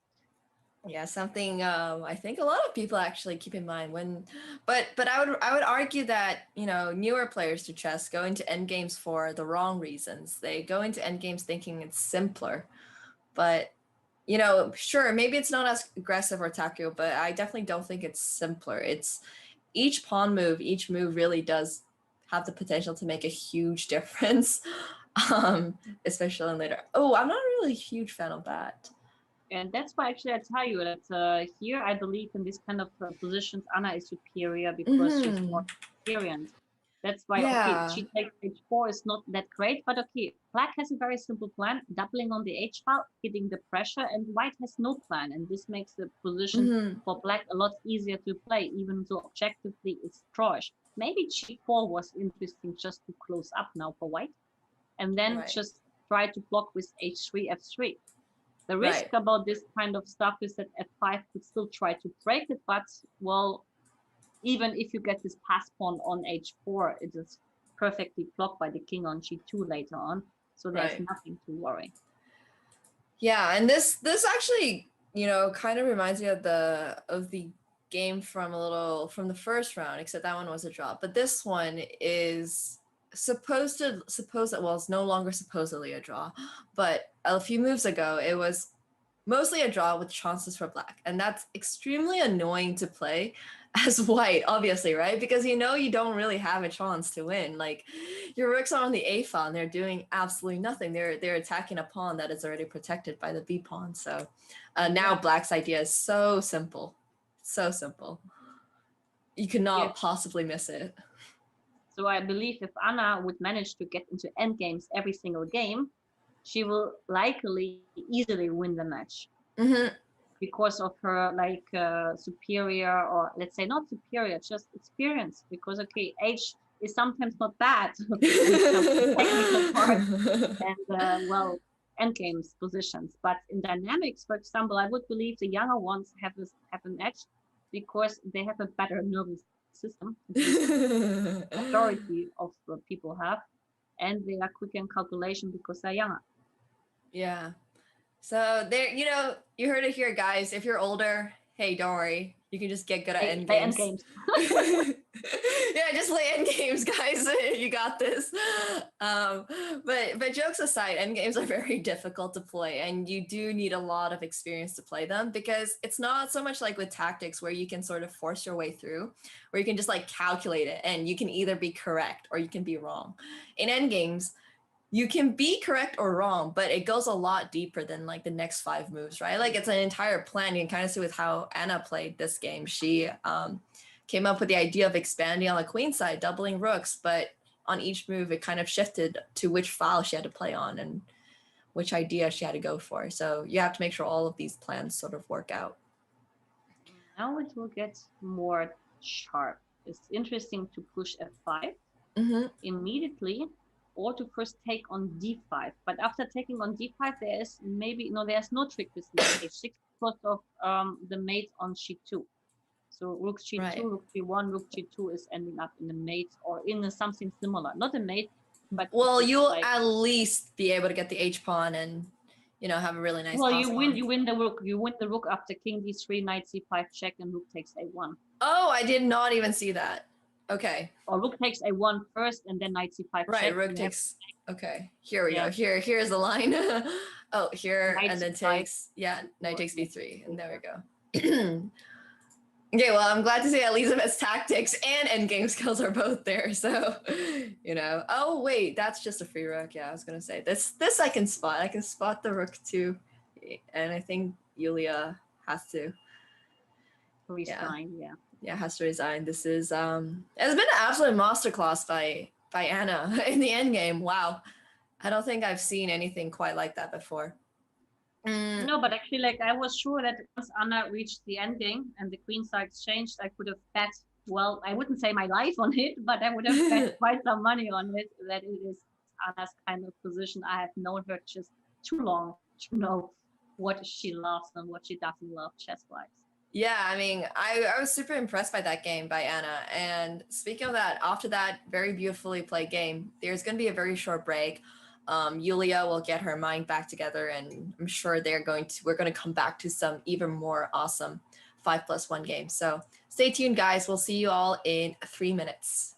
Yeah, something I think a lot of people actually keep in mind when, but I would argue that newer players to chess go into end games for the wrong reasons. They go into end games thinking it's simpler, but sure, maybe it's not as aggressive or tactical, but I definitely don't think it's simpler. It's each pawn move, each move really does have the potential to make a huge difference, especially in later. Oh, I'm not really a huge fan of that. And that's why actually I tell you that here I believe in this kind of positions Anna is superior because she's more experienced. That's why, okay, she takes h4 is not that great, but okay, black has a very simple plan, doubling on the h file, hitting the pressure, and white has no plan. And this makes the position for black a lot easier to play, even though objectively it's drawish. Maybe g4 was interesting just to close up now for white, and then just try to block with h3, f3. The risk about this kind of stuff is that f5 could still try to break it, but well, even if you get this pass pawn on h4, it is perfectly blocked by the king on g2 later on, so there's nothing to worry. Yeah, and this actually, kind of reminds me of the game from the first round, except that one was a draw. But this one is well, it's no longer supposedly a draw, but a few moves ago it was mostly a draw with chances for black, and that's extremely annoying to play as white, obviously, right? Because you don't really have a chance to win. Like, your rooks are on the a file and they're doing absolutely nothing. They're attacking a pawn that is already protected by the b pawn. So now black's idea is so simple, you could not possibly miss it. So I believe if Anna would manage to get into endgames every single game, she will likely easily win the match because of her superior, or let's say not superior, just experience. Because okay, age is sometimes not bad with some technical parts and endgames positions. But in dynamics, for example, I would believe the younger ones have an edge because they have a better nervous system. Majority of people have, and they are quicker in calculation because they're younger. Yeah. So there, you heard it here, guys. If you're older, hey, don't worry. You can just get good at end games. Yeah, just play end games, guys. You got this. But jokes aside, end games are very difficult to play, and you do need a lot of experience to play them, because it's not so much like with tactics where you can sort of force your way through, where you can just like calculate it and you can either be correct or you can be wrong. In end games, you can be correct or wrong, but it goes a lot deeper than like the next 5 moves, right? Like, it's an entire plan. You can kind of see with how Anna played this game. She came up with the idea of expanding on the queen side, doubling rooks, but on each move, it kind of shifted to which file she had to play on and which idea she had to go for. So you have to make sure all of these plans sort of work out. Now it will get more sharp. It's interesting to push f5 immediately, or to first take on d5. But after taking on d5, there's no trick with h6 because of the mate on g2. So rook g2, rook g1, rook g2 is ending up in a mate or in something similar. Not a mate, but you'll at least be able to get the h pawn and have a really nice. Well, you win the rook. You win the rook after king d3, knight c5 check, and rook takes a1. Oh, I did not even see that. Okay. Or rook takes a1 first, and then knight c5 check. Right, rook takes. Okay, here we go. Here's the line. Oh, here, knight and then takes. Yeah, knight takes b3, and there we go. Okay, well, I'm glad to see Elizabeth's tactics and endgame skills are both there. So, Oh, wait, that's just a free rook. Yeah, I was gonna say this I can spot. I can spot the rook too, and I think Yulia has to resign. Yeah, has to resign. This is it's been an absolute masterclass by Anna in the endgame. Wow, I don't think I've seen anything quite like that before. No, but actually, I was sure that once Anna reached the endgame and the queen sides changed, I could have bet, well, I wouldn't say my life on it, but I would have bet quite some money on it, that it is Anna's kind of position. I have known her just too long to know what she loves and what she doesn't love chess-wise. Yeah, I mean, I was super impressed by that game by Anna. And speaking of that, after that very beautifully played game, there's going to be a very short break. Yulia will get her mind back together, and I'm sure we're going to come back to some even more awesome 5+1 games. So stay tuned, guys. We'll see you all in 3 minutes.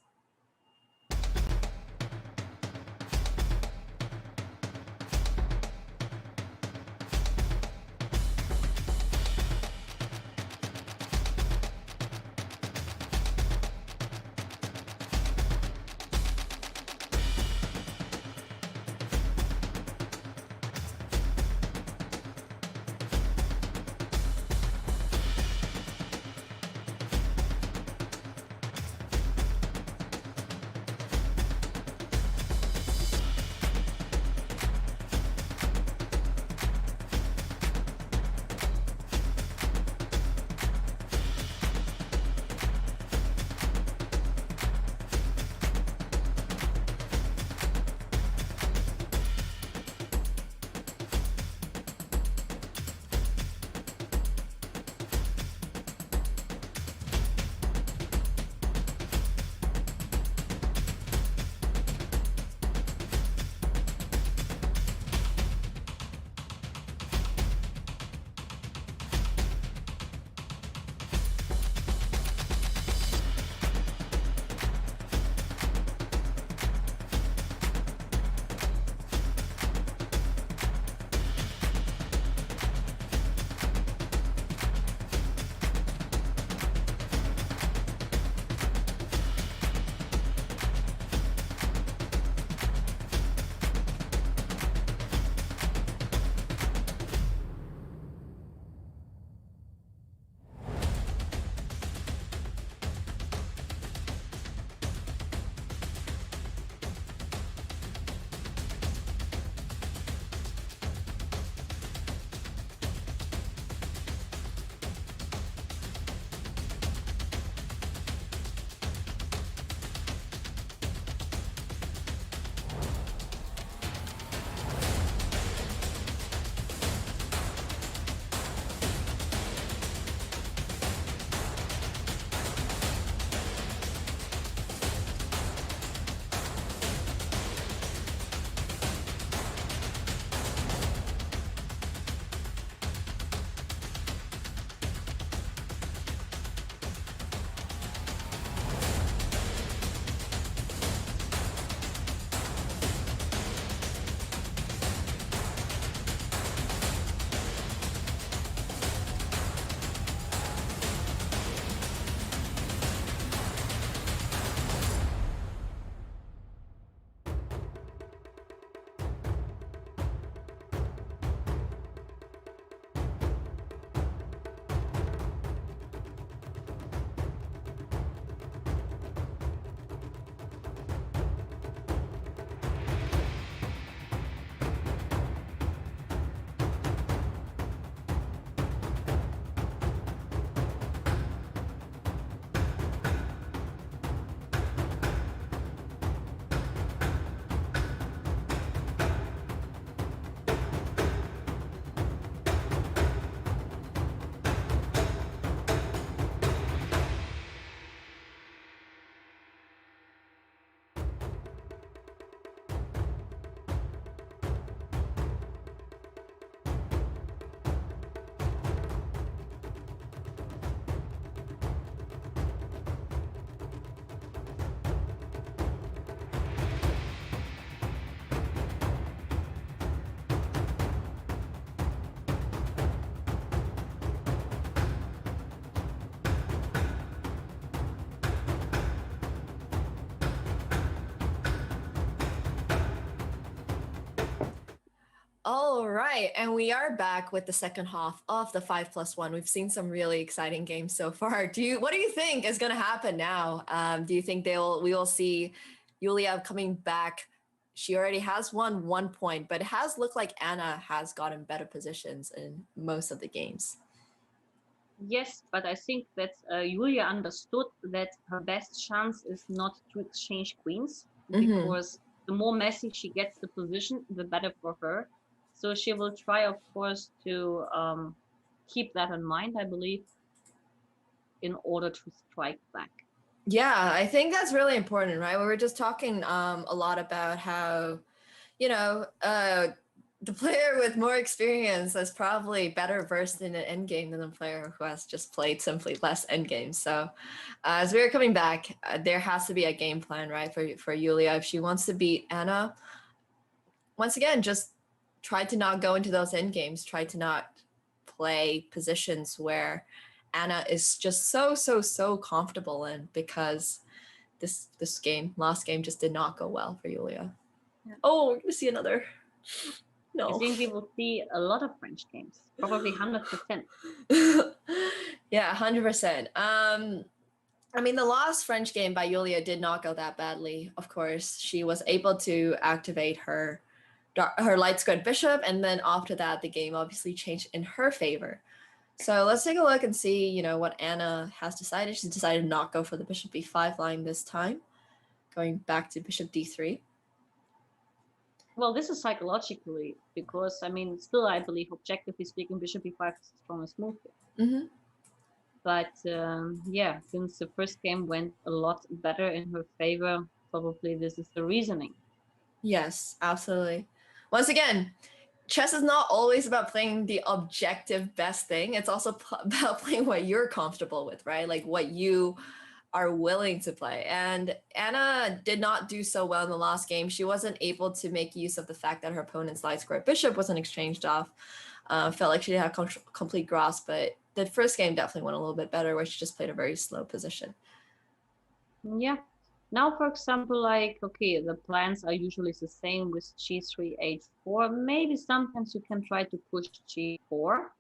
All right, and we are back with the second half of the 5+1. We've seen some really exciting games so far. What do you think is going to happen now? Do you think we will see Yulia coming back? She already has won 1 point, but it has looked like Anna has gotten better positions in most of the games. Yes, but I think that Yulia understood that her best chance is not to exchange queens, because the more messy she gets the position, the better for her. So she will try, of course, to keep that in mind, I believe, in order to strike back. Yeah, I think that's really important, right? We were just talking a lot about how, you know, the player with more experience is probably better versed in an endgame than the player who has just played simply less endgames. So as we are coming back, there has to be a game plan, right, for Yulia. If she wants to beat Anna, once again, just try to not go into those endgames, try to not play positions where Anna is just so comfortable in, because this last game just did not go well for Yulia. Yeah. Oh, we're gonna see another. No. I think we will see a lot of French games, probably 100%. Yeah, 100%. I mean, the last French game by Yulia did not go that badly. Of course, she was able to activate her light squared bishop, and then after that, the game obviously changed in her favor. So let's take a look and see, you know, what Anna has decided. She's decided to not go for the bishop b5 line this time, going back to bishop d3. Well, this is psychologically, because, I mean, still, I believe, objectively speaking, bishop b5 is the strongest move here. Mm-hmm. But yeah, since the first game went a lot better in her favor, probably this is the reasoning. Yes, absolutely. Once again, chess is not always about playing the objective best thing. It's also about playing what you're comfortable with, right? Like what you are willing to play. And Anna did not do so well in the last game. She wasn't able to make use of the fact that her opponent's light square bishop wasn't exchanged off. Felt like she didn't have complete grasp, but the first game definitely went a little bit better, where she just played a very slow position. Yeah. Now, for example, like, okay, the plans are usually the same with g3, h4. Maybe sometimes you can try to push g4.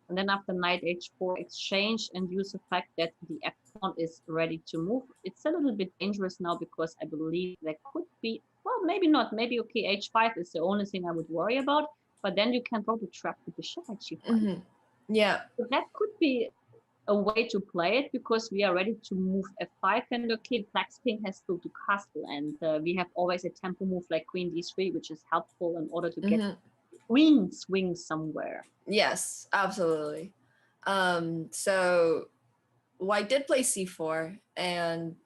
And then after knight h4 exchange and use the fact that the f pawn is ready to move. It's a little bit dangerous now, because I believe there could be, well, maybe not. Maybe, okay, h5 is the only thing I would worry about. But then you can probably trap the bishop at g5. Mm-hmm. Yeah. So that could be a way to play it, because we are ready to move f5, and okay, black's king has still to castle, and we have always a tempo move like queen d3, which is helpful in order to get queen swing somewhere. Yes, absolutely. So white did play c4, and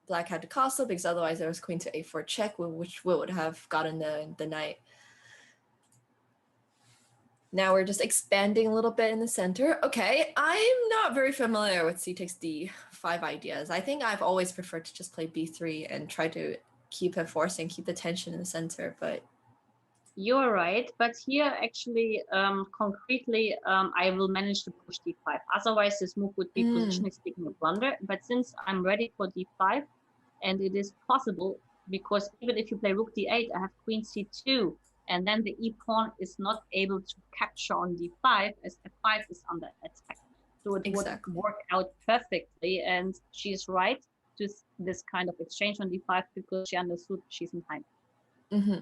black had to castle, because otherwise there was queen to a4 check, which would have gotten the knight. Now we're just expanding a little bit in the center. Okay, I'm not very familiar with c takes d5 ideas. I think I've always preferred to just play b3 and try to keep it forcing, keep the tension in the center, but... You're right, but here actually, concretely, I will manage to push d5. Otherwise, this move would be positionally speaking a blunder, but since I'm ready for d5, and it is possible, because even if you play rook d8, I have queen c2, and then the e-pawn is not able to capture on d5 as f5 is under attack. So it would work out perfectly, and she's right to this kind of exchange on d5, because she understood she's in time. Mm-hmm.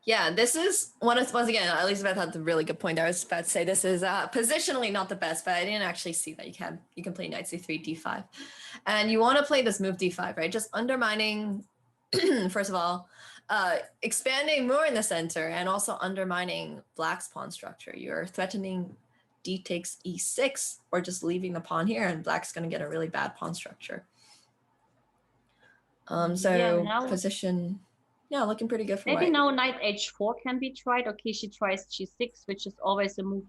Yeah, this is once again, Elizabeth had a really good point. I was about to say this is positionally not the best, but I didn't actually see that you can play knight c3, d5. And you want to play this move d5, right? Just undermining, first of all, expanding more in the center, and also undermining black's pawn structure. You're threatening d takes e6, or just leaving the pawn here, and black's going to get a really bad pawn structure. Position, yeah, looking pretty good for maybe white. Now knight h4 can be tried. Okay, she tries g6, which is always a move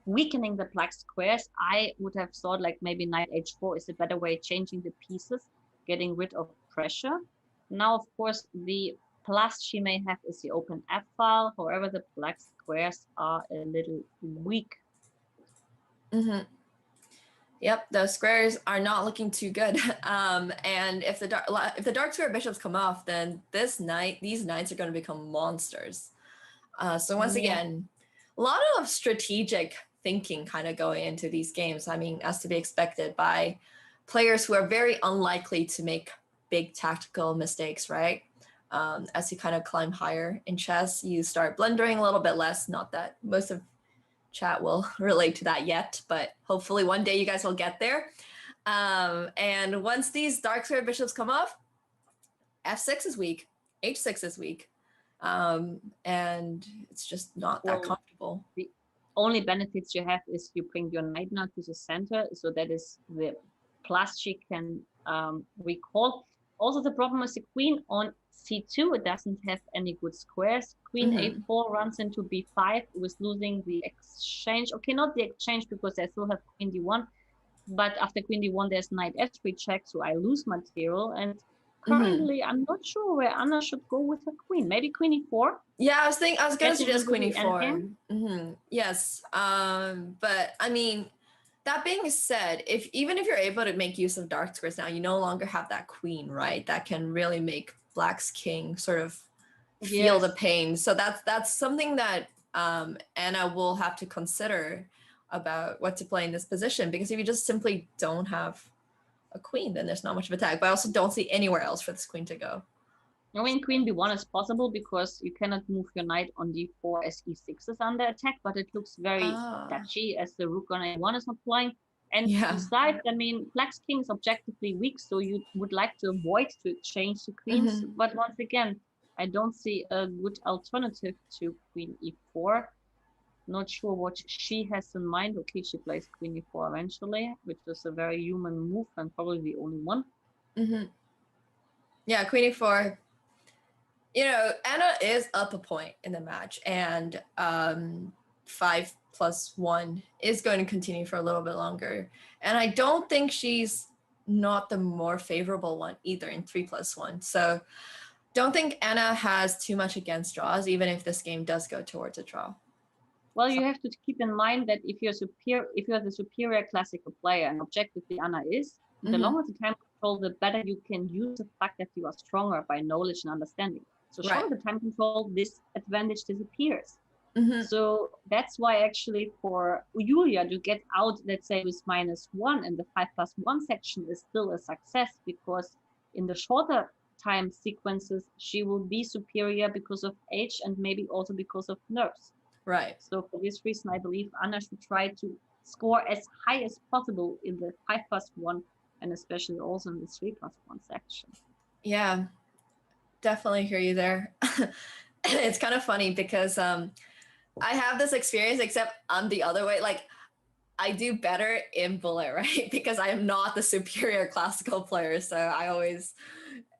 weakening the black squares. I would have thought like maybe knight h4 is a better way, changing the pieces, getting rid of pressure. Now, of course, the plus she may have is the open f file. However, the black squares are a little weak. Mm-hmm. Yep, the squares are not looking too good. And if the dark square bishops come off, then these knights are going to become monsters. So once again, a lot of strategic thinking kind of going into these games. I mean, as to be expected by players who are very unlikely to make big tactical mistakes, right? As you kind of climb higher in chess, you start blundering a little bit less. Not that most of chat will relate to that yet, but hopefully one day you guys will get there. And once these dark square bishops come off, f6 is weak, h6 is weak, and it's just not that Well, comfortable. the only benefits you have is you bring your knight now to the center, so that is the plus she can recall. Also, the problem is the queen on c2, it doesn't have any good squares. Queen a4 runs into b5 with losing the exchange. Okay, not the exchange because I still have queen d1, but after queen d1 there's knight f3 check, so I lose material. And currently I'm not sure where Anna should go with her queen. Maybe queen e4. Yeah, I was gonna Getting suggest queen into the e4. endgame. Yes, but I mean, that being said, even if you're able to make use of dark squares now, you no longer have that queen, right? That can really make black's king sort of feel the Yes. pain. So that's something that Anna will have to consider about what to play in this position, because if you just simply don't have a queen, then there's not much of attack. But I also don't see anywhere else for this queen to go. I mean, queen b1 is possible because you cannot move your knight on d4 as e6 is under attack, but it looks very sketchy as the rook on a1 is not flying. And besides, I mean, black's king is objectively weak, so you would like to avoid to exchange the queens. But once again, I don't see a good alternative to queen e4. Not sure what she has in mind. Okay, she plays queen e4 eventually, which is a very human move and probably the only one. Yeah, queen e4. You know, Anna is up a point in the match, and 5+1 is going to continue for a little bit longer. And I don't think she's not the more favorable one either in 3+1. So don't think Anna has too much against draws, even if this game does go towards a draw. Well, you have to keep in mind that if you're the superior classical player, and objectively Anna is, the longer the time control, the better you can use the fact that you are stronger by knowledge and understanding. So shorter the time control, this advantage disappears. So that's why actually for Julia to get out, let's say with -1 in the 5+1 section is still a success, because in the shorter time sequences, she will be superior because of age and maybe also because of nerves. Right. So for this reason, I believe Anna should try to score as high as possible in the 5+1 and especially also in the 3+1 section. Yeah, definitely hear you there. It's kind of funny because I have this experience, except I'm the other way. Like, I do better in bullet, right? Because I am not the superior classical player. So I always,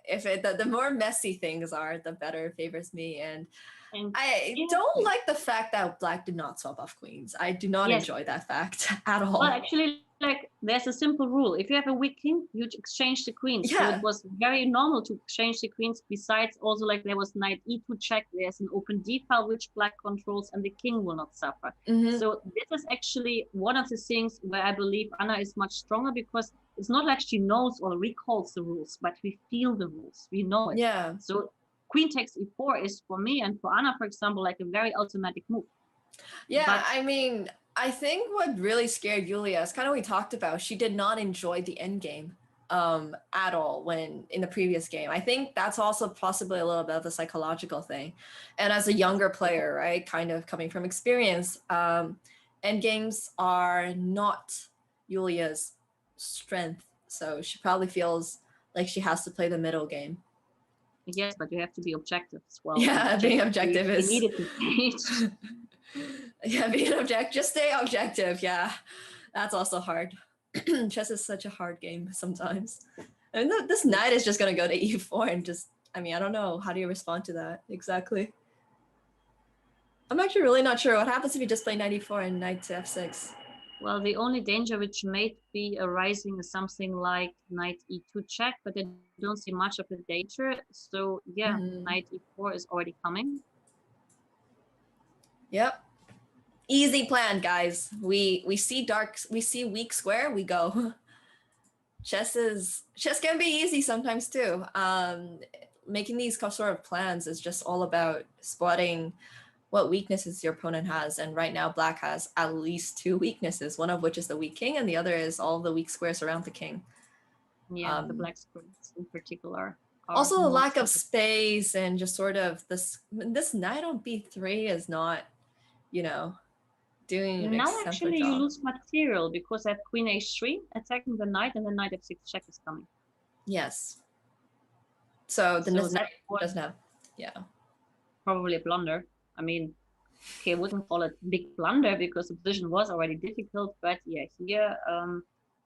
the more messy things are, the better it favors me. And I don't like the fact that black did not swap off queens. I do not enjoy that fact at all. Well, actually, like, there's a simple rule. If you have a weak king, you exchange the queens. So it was very normal to exchange the queens. Besides, also, like, there was knight e2 check. There's an open d file which black controls, and the king will not suffer. So this is actually one of the things where I believe Anna is much stronger, because it's not like she knows or recalls the rules, but we feel the rules. We know it. Yeah. So queen takes e4 is, for me and for Anna, for example, like a very automatic move. Yeah, but I mean, I think what really scared Julia is kind of what we talked about. She did not enjoy the end game at all when in the previous game. I think that's also possibly a little bit of the psychological thing. And as a younger player, right, kind of coming from experience, end games are not Julia's strength. So she probably feels like she has to play the middle game. Yes, but you have to be objective as well. Yeah, being objective is... Yeah, being objective. Just stay objective. Yeah, that's also hard. Chess is such a hard game sometimes. And this knight is just going to go to e4 and just, I mean, I don't know. How do you respond to that exactly? I'm actually really not sure. What happens if you just play knight e4 and knight to f6? Well, the only danger which may be arising is something like knight e2 check, but I don't see much of a danger. So yeah, knight e4 is already coming. Yep. Easy plan, guys. We see weak square, we go. Chess can be easy sometimes too. Making these sort of plans is just all about spotting what weaknesses your opponent has. And right now, black has at least 2 weaknesses, one of which is the weak king, and the other is all the weak squares around the king. Yeah, the black squares in particular. Also, the lack of space and just sort of this knight on b3 is not, you know, doing an now exemplary actually job. You lose material because I have queen h3 attacking the knight, and the knight f6 check is coming. Yes. So then this knight doesn't have Yeah. Probably a blunder. I mean, okay, I wouldn't call it big blunder because the position was already difficult, but yeah, here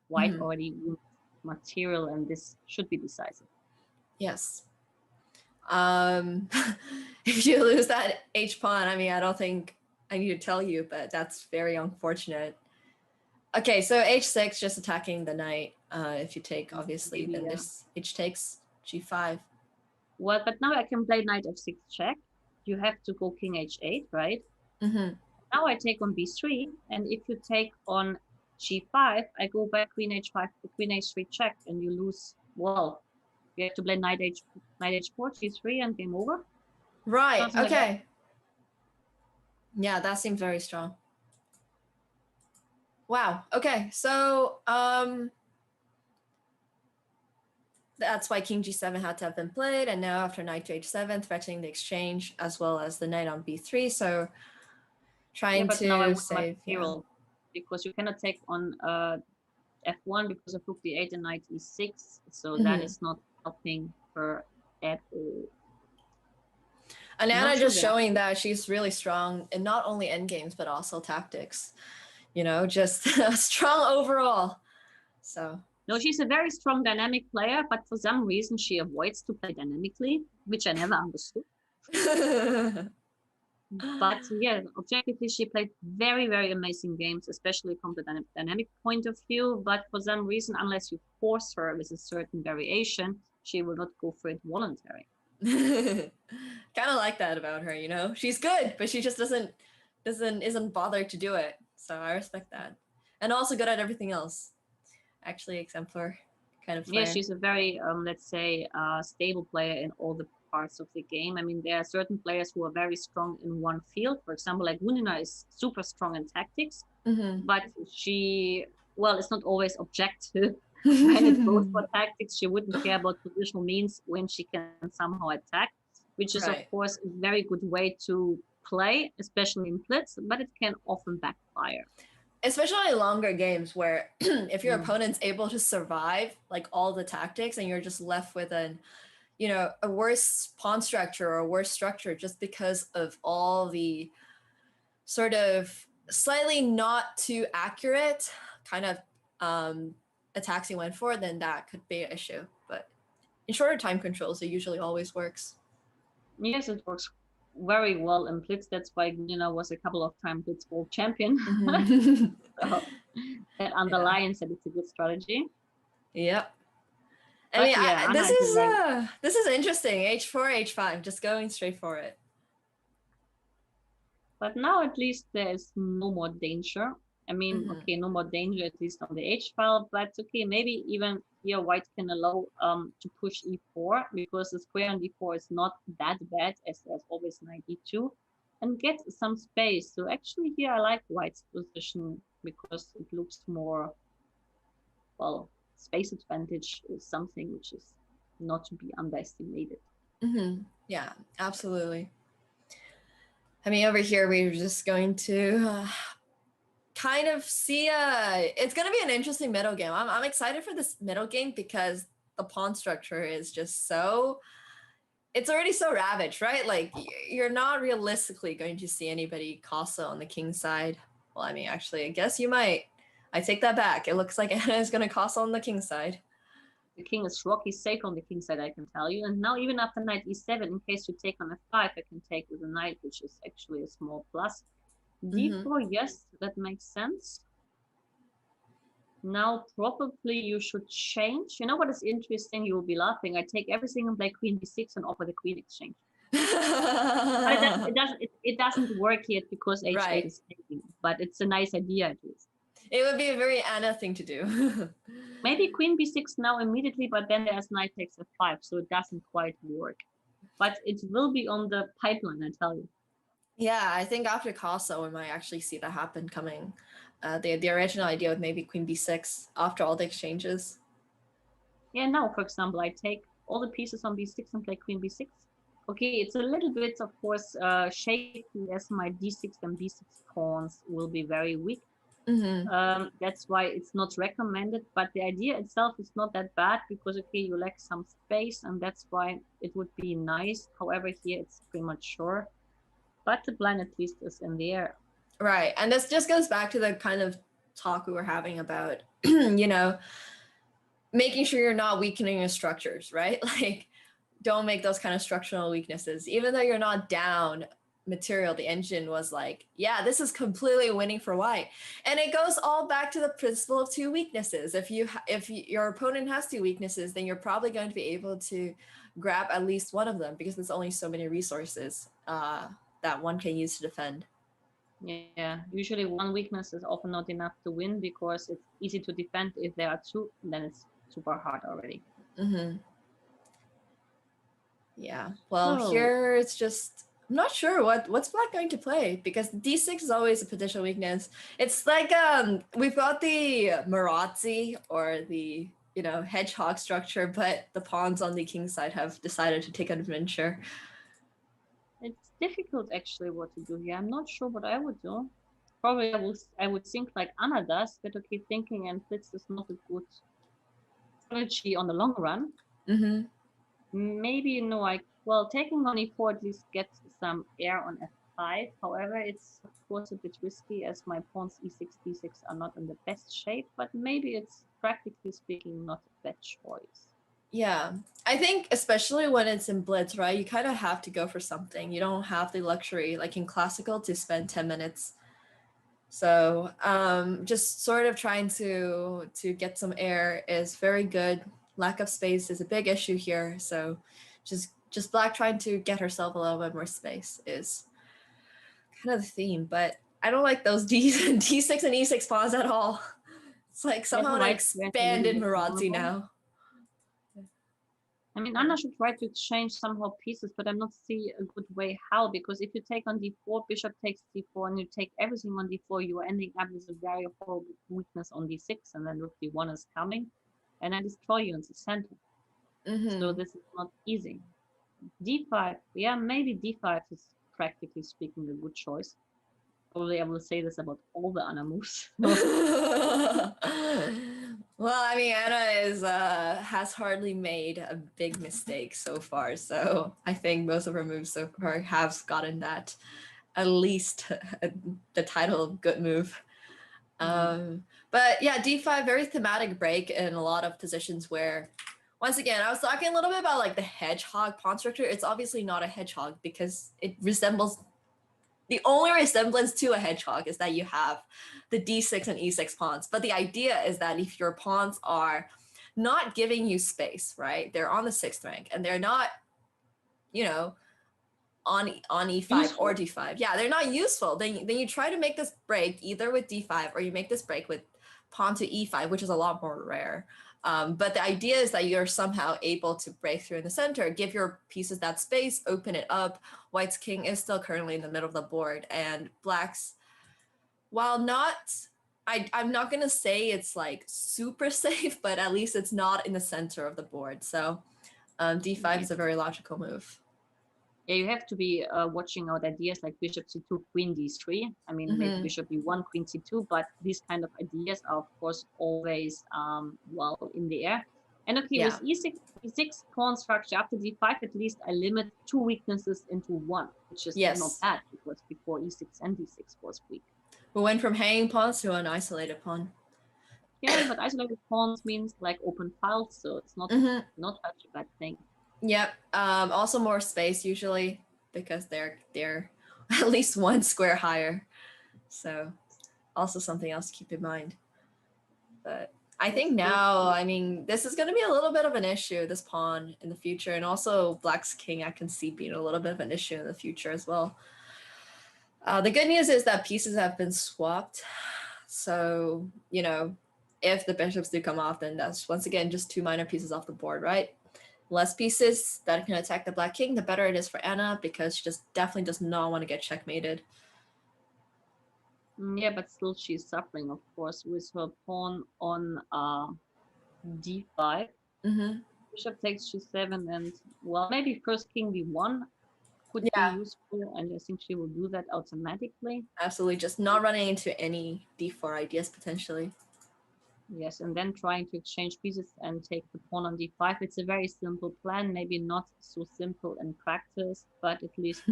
white already won material, and this should be decisive. Yes. If you lose that H pawn, I mean, I don't think I need to tell you, but that's very unfortunate. Okay, so H6, just attacking the knight. If you take, obviously, Maybe, then yeah. this H takes, G5. Well, but now I can play knight f6 check. You have to go king h8, right? Now I take on b3, and if you take on g5, I go back queen h5 to queen h3 check, and you lose. Well, you have to play knight h4, g3, and game over. Right. Something like Okay. Yeah, that seems very strong. Wow. Okay. So that's why king g7 had to have been played, and now after knight to h7, threatening the exchange as well as the knight on b3. So trying but now I to want save. material because you cannot take on f1 because of rook d8 and knight e6. So that is not helping her at all. And Anna Not just sure showing that she's really strong in not only endgames, but also tactics. You know, just strong overall. So. No, she's a very strong dynamic player, but for some reason she avoids to play dynamically, which I never understood. But yeah, objectively, she played very, very amazing games, especially from the dynamic point of view. But for some reason, unless you force her with a certain variation, she will not go for it voluntary. Kind of like that about her, you know. She's good, but she just isn't bothered to do it. So I respect that, and also good at everything else. Actually, exemplar kind of player. Yeah, she's a very let's say stable player in all the parts of the game. I mean, there are certain players who are very strong in one field. For example, like Gunina is super strong in tactics, but she, well, it's not always objective. When it goes for tactics, she wouldn't care about positional means when she can somehow attack, which is, of course, a very good way to play, especially in blitz, but it can often backfire. Especially longer games where if your opponent's able to survive like all the tactics and you're just left with a worse pawn structure or a worse structure just because of all the sort of slightly not too accurate kind of attacks you went for, then that could be an issue. But in shorter time controls, it usually always works. Yes, it works very well in blitz. That's why Gunina was a couple of times blitz world champion. So that underlines that it's a good strategy. Yep. But I mean, yeah, this is interesting. H4, H5, just going straight for it. But now at least there is no more danger. I mean, okay, no more danger at least on the H file, but okay, maybe even here white can allow to push E4 because the square on D4 is not that bad as there's always knight E2 and get some space. So actually here I like white's position because it looks more, well, space advantage is something which is not to be underestimated. Yeah, absolutely. I mean, over here, we're just going to kind of see it's going to be an interesting middle game. I'm excited for this middle game because the pawn structure is just so, it's already so ravaged, right? Like you're not realistically going to see anybody castle on the king side. Well, I mean, actually, I guess you might. I take that back. It looks like Anna is going to castle on the king side. The king is rocky safe on the king side, I can tell you. And now even after knight e7, in case you take on f5, I can take with a knight, which is actually a small plus. d4, yes, that makes sense. Now probably you should change. You know what is interesting? You will be laughing. I take everything and play queen b6 and offer the queen exchange. But it doesn't work yet because h8 is taking. But it's a nice idea at least. It would be a very Anna thing to do. Maybe queen b6 now immediately, but then there's knight takes f5, so it doesn't quite work. But it will be on the pipeline, I tell you. Yeah, I think after castle, we might actually see that happen coming. The original idea with maybe queen b6 after all the exchanges. Yeah, now, for example, I take all the pieces on b6 and play queen b6. Okay, it's a little bit, of course, shaky as my d6 and b6 pawns will be very weak. That's why it's not recommended, but the idea itself is not that bad because okay, you lack some space, and that's why it would be nice. However, here it's premature, but the plan at least is in the air. Right. And this just goes back to the kind of talk we were having about, you know, making sure you're not weakening your structures, right? Like, don't make those kind of structural weaknesses. Even though you're not down material, the engine was like, yeah, this is completely winning for white. And it goes all back to the principle of two weaknesses. If your opponent has two weaknesses, then you're probably going to be able to grab at least one of them because there's only so many resources that one can use to defend. Yeah, usually one weakness is often not enough to win because it's easy to defend. If there are two, then it's super hard already. Yeah, well, here it's just, I'm not sure what's Black going to play because d6 is always a potential weakness. It's like we've got the Marazzi or the, you know, hedgehog structure, but the pawns on the king side have decided to take an adventure. It's difficult actually what to do here. I'm not sure what I would do. Probably I would think like Anna does, but okay, thinking and blitz is not a good strategy on the long run. Maybe, you know, like, well, taking on e4 at least gets some air on f5. However, it's of course a bit risky as my pawns e6, d6 are not in the best shape, but maybe it's practically speaking not a bad choice. Yeah, I think especially when it's in blitz, right? You kind of have to go for something. You don't have the luxury, like in classical, to spend 10 minutes. So just sort of trying to get some air is very good. Lack of space is a big issue here. So just Black trying to get herself a little bit more space is kind of the theme. But I don't like those D6 and E6 pawns at all. It's like somehow an expanded Marazzi now. I mean, Anna should try to exchange somehow pieces, but I'm not see a good way how, because if you take on d4, bishop takes d4, and you take everything on d4, you are ending up with a very horrible weakness on d6, and then rook d1 is coming, and I destroy you in the center. So this is not easy. d5, yeah, maybe d5 is practically speaking a good choice. Probably I will say this about all the Anna moves. Well, I mean, Anna has hardly made a big mistake so far, so I think most of her moves so far have gotten that, at least the title of good move. But yeah, d5, very thematic break in a lot of positions where, once again, I was talking a little bit about like the hedgehog pawn structure. It's obviously not a hedgehog because it resembles, the only resemblance to a hedgehog is that you have the d6 and e6 pawns. But the idea is that if your pawns are not giving you space, right? They're on the 6th rank and they're not, you know, on e5 useful. Or d5. Yeah, they're not useful. Then you try to make this break either with d5 or you make this break with pawn to e5, which is a lot more rare. But the idea is that you're somehow able to break through in the center, give your pieces that space, open it up. White's king is still currently in the middle of the board, and Black's, while not, I'm not going to say it's like super safe, but at least it's not in the center of the board. So d5 is a very logical move. Yeah, you have to be watching out ideas like bishop c2, queen d3. I mean, maybe bishop b1, queen c2, but these kind of ideas are, of course, always well in the air. And okay, with e6 pawn structure after d5, at least I limit two weaknesses into one, which is not bad because before e6 and d6 was weak. We went from hanging pawns to an isolated pawn. Yeah, but isolated pawns means like open files, so it's not such a bad thing. Yep. Also more space usually because they're at least one square higher. So also something else to keep in mind. But I think now, I mean, this is going to be a little bit of an issue, this pawn in the future. And also Black's king, I can see being a little bit of an issue in the future as well. The good news is that pieces have been swapped. So, you know, if the bishops do come off, then that's once again just two minor pieces off the board, right? Less pieces that can attack the Black king, the better it is for Anna because she just definitely does not want to get checkmated. Yeah, but still she's suffering, of course, with her pawn on d5. Bishop takes g7 and, well, maybe first king b1. could be useful, and I think she will do that automatically. Absolutely, just not running into any d4 ideas potentially. Yes, and then trying to exchange pieces and take the pawn on d5. It's a very simple plan, maybe not so simple in practice, but at least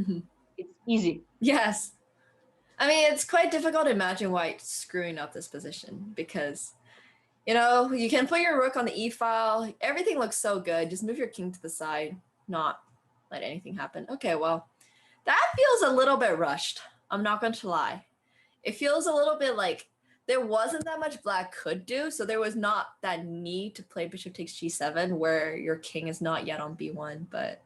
it's easy. Yes. I mean, it's quite difficult to imagine White screwing up this position because, you know, you can put your rook on the e-file. Everything looks so good. Just move your king to the side, not let anything happen. Okay, well, that feels a little bit rushed. I'm not going to lie. It feels a little bit like there wasn't that much black could do, so there was not that need to play bishop takes g7 where your king is not yet on b1, but...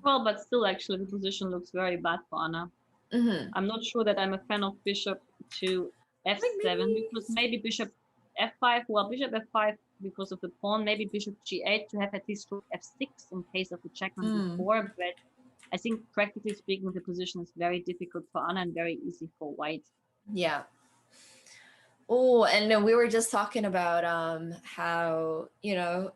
well, but still, actually, the position looks very bad for Anna. I'm not sure that I'm a fan of bishop to f7, because maybe bishop f5, well, bishop f5 because of the pawn, maybe bishop g8 to have at least rook f6 in case of a check on d4, but I think practically speaking, the position is very difficult for Anna and very easy for White. Yeah. Oh, and then we were just talking about how, you know,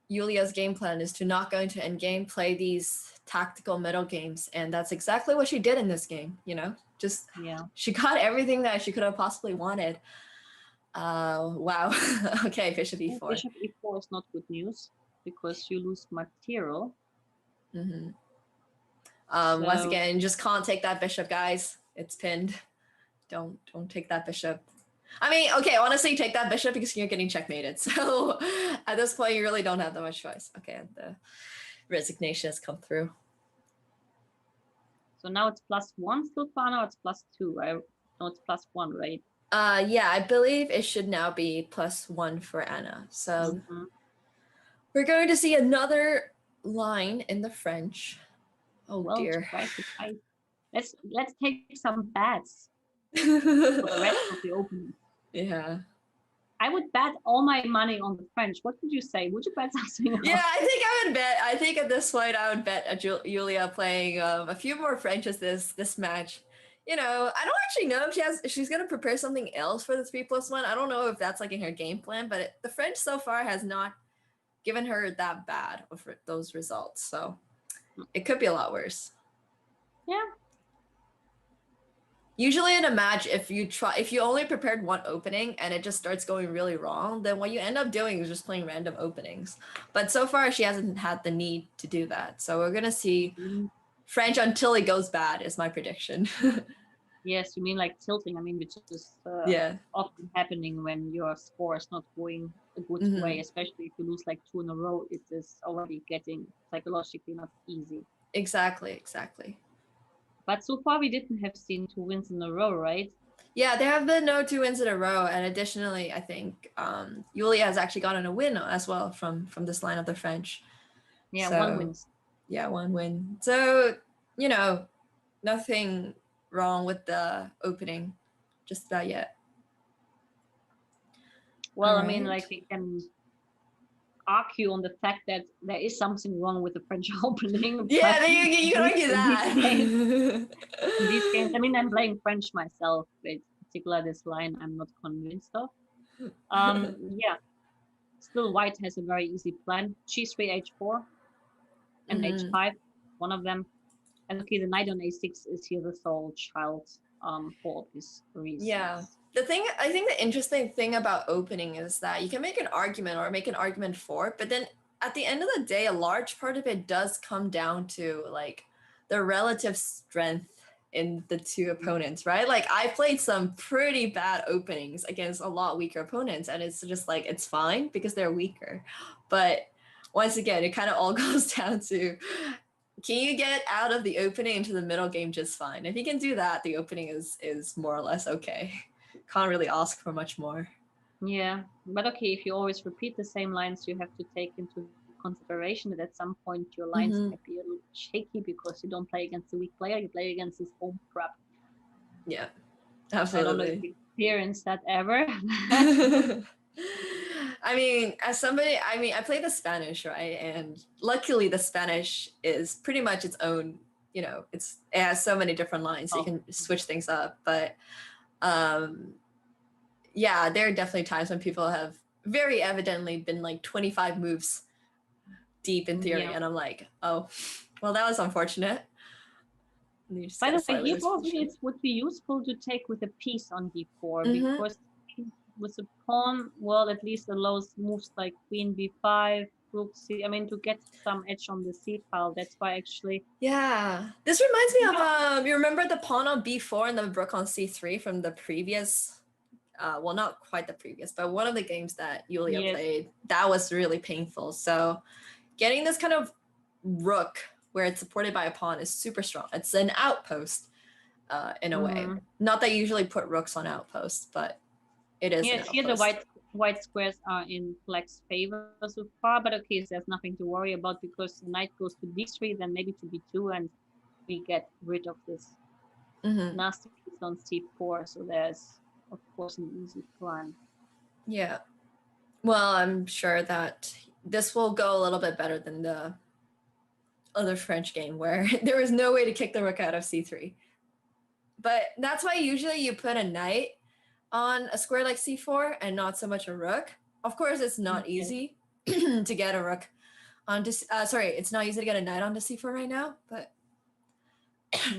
Yulia's game plan is to not go into endgame, play these tactical middle games, and that's exactly what she did in this game, you know? Just, she got everything that she could have possibly wanted. Wow. Okay, bishop e4. Bishop e4 is not good news, because you lose material. Once again, just can't take that bishop, guys. It's pinned. Don't take that bishop. I mean, okay, honestly, take that bishop because you're getting checkmated. So at this point, you really don't have that much choice. Okay, the resignation has come through. So now it's +1 still for Anna, or it's +2? No, it's +1, right? Yeah, I believe it should now be +1 for Anna. So we're going to see another line in the French. Oh, well, dear. Let's take some bets for the rest of the opening. Yeah. I would bet all my money on the French. What would you say? Would you bet something else? Yeah, I think I would bet. I think at this point I would bet Julia playing a few more Frenches this match. You know, I don't actually know if she's gonna prepare something else for the 3+1. I don't know if that's like in her game plan, but the French so far has not given her that bad of those results. So it could be a lot worse. Yeah. Usually in a match, if you only prepared one opening and it just starts going really wrong, then what you end up doing is just playing random openings. But so far, she hasn't had the need to do that. So we're gonna see French until it goes bad is my prediction. Yes, you mean like tilting? I mean, which is often happening when your score is not going a good way, especially if you lose like 2 in a row. It is already getting psychologically not easy. Exactly. But so far, we didn't have seen 2 wins in a row, right? Yeah, there have been no 2 wins in a row. And additionally, I think Yulia has actually gotten a win as well from this line of the French. Yeah, so, 1 win. Yeah, 1 win. So, you know, nothing wrong with the opening just about yet. Well, I mean, like we can argue on the fact that there is something wrong with the French opening. Yeah, you can argue that. In these games, I mean, I'm playing French myself, but particularly this line, I'm not convinced of. Yeah, still White has a very easy plan. G3, H4, and H5, one of them. And okay, the knight on A6 is here the sole child for obvious reasons. Yeah. I think the interesting thing about opening is that you can make an argument or make an argument for it, but then at the end of the day, a large part of it does come down to like the relative strength in the 2 opponents, right? Like I played some pretty bad openings against a lot weaker opponents, and it's just like, it's fine because they're weaker. But once again, it kind of all goes down to, can you get out of the opening into the middle game just fine? If you can do that, the opening is more or less okay. Can't really ask for much more. Yeah, but okay, if you always repeat the same lines, you have to take into consideration that at some point your lines might be a little shaky because you don't play against a weak player, you play against his home crap. Yeah, absolutely. I don't know if you experienced that ever. I mean, as somebody, I play the Spanish, right? And luckily the Spanish is pretty much its own, you know, it has so many different lines, so you can switch things up. But yeah, there are definitely times when people have very evidently been like 25 moves deep in theory, and I'm like, oh, Well, that was unfortunate. By the way, here probably it would be useful to take with a piece on d4 because with a pawn, well, at least allows moves like queen b5, rook c. I mean, to get some edge on the c file. That's why actually. Yeah, this reminds me of you remember the pawn on b4 and the rook on c3 from the previous. Well, not quite the previous, but one of the games that Yulia played. That was really painful. So, getting this kind of rook where it's supported by a pawn is super strong. It's an outpost in a way. Not that you usually put rooks on outposts, but it is. Yes, here the white squares are in black's favor so far, but okay, so there's nothing to worry about because the knight goes to d3, then maybe to b2, and we get rid of this nasty piece on c4. So there's, of course, an easy plan. Yeah. Well, I'm sure that this will go a little bit better than the other French game where there was no way to kick the rook out of c3. But that's why usually you put a knight on a square like c4 and not so much a rook. Of course, it's not easy to get a rook onto. It's not easy to get a knight onto c4 right now, but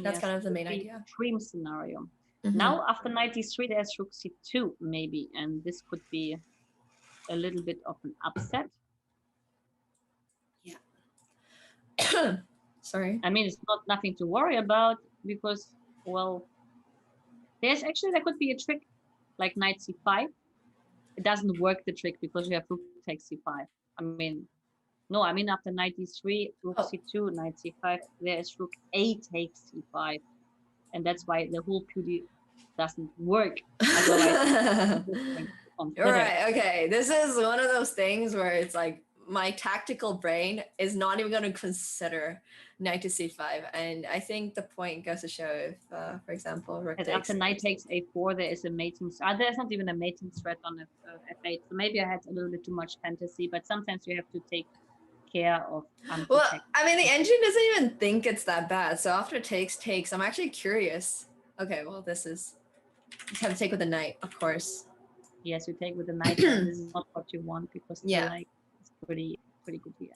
that's kind of the main idea. Dream scenario. Now after knight d3, there's rook c2 maybe, and this could be a little bit of an upset. Yeah. Sorry. I mean, it's not nothing to worry about because, well, there could be a trick like knight c5. It doesn't work, the trick, because you have rook takes c5. I mean after knight d3, rook c2, knight c5, there is rook a takes c5. And that's why the whole beauty doesn't work. Otherwise, right, okay. This is one of those things where it's like my tactical brain is not even going to consider knight to c5. And I think the point goes to show if, for example, rook takes... After knight takes a4, there is a mating... there's not even a mating threat on f8. So maybe I had a little bit too much fantasy, but sometimes you have to take care of... Well, I mean, the engine doesn't even think it's that bad. So after takes, I'm actually curious. Okay, well, this is... You have to take with the knight, of course. Yes, you take with the knight, but this is not what you want because the knight is pretty good here.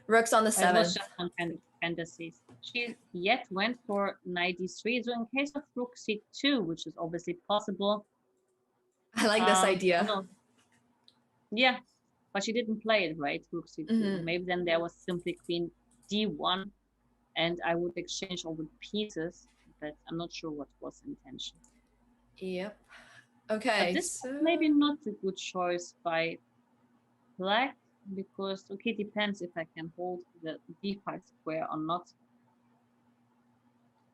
Rook's on the 7th. It was just some kind of fantasies. She yet went for knight d3. So in case of rook c2, which is obviously possible. I like this idea. Yeah, but she didn't play it, right? Rook c2. Maybe then there was simply queen d1, and I would exchange all the pieces, but I'm not sure what was the intention. Yep. Okay. But this is maybe not a good choice by black because, okay, depends if I can hold the d5 square or not.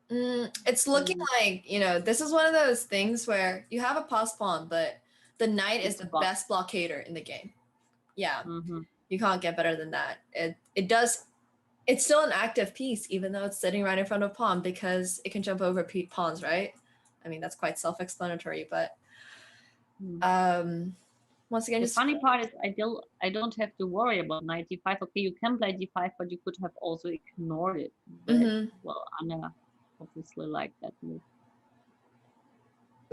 It's looking like, this is one of those things where you have a pass pawn, but the knight is the best blockader in the game. Yeah. You can't get better than that. It's still an active piece, even though it's sitting right in front of pawn because it can jump over pawns, right? I mean, that's quite self-explanatory, but once again, the funny part is I don't have to worry about knight d5. Okay, you can play d5, but you could have also ignored it. But, well, Anna obviously liked that move.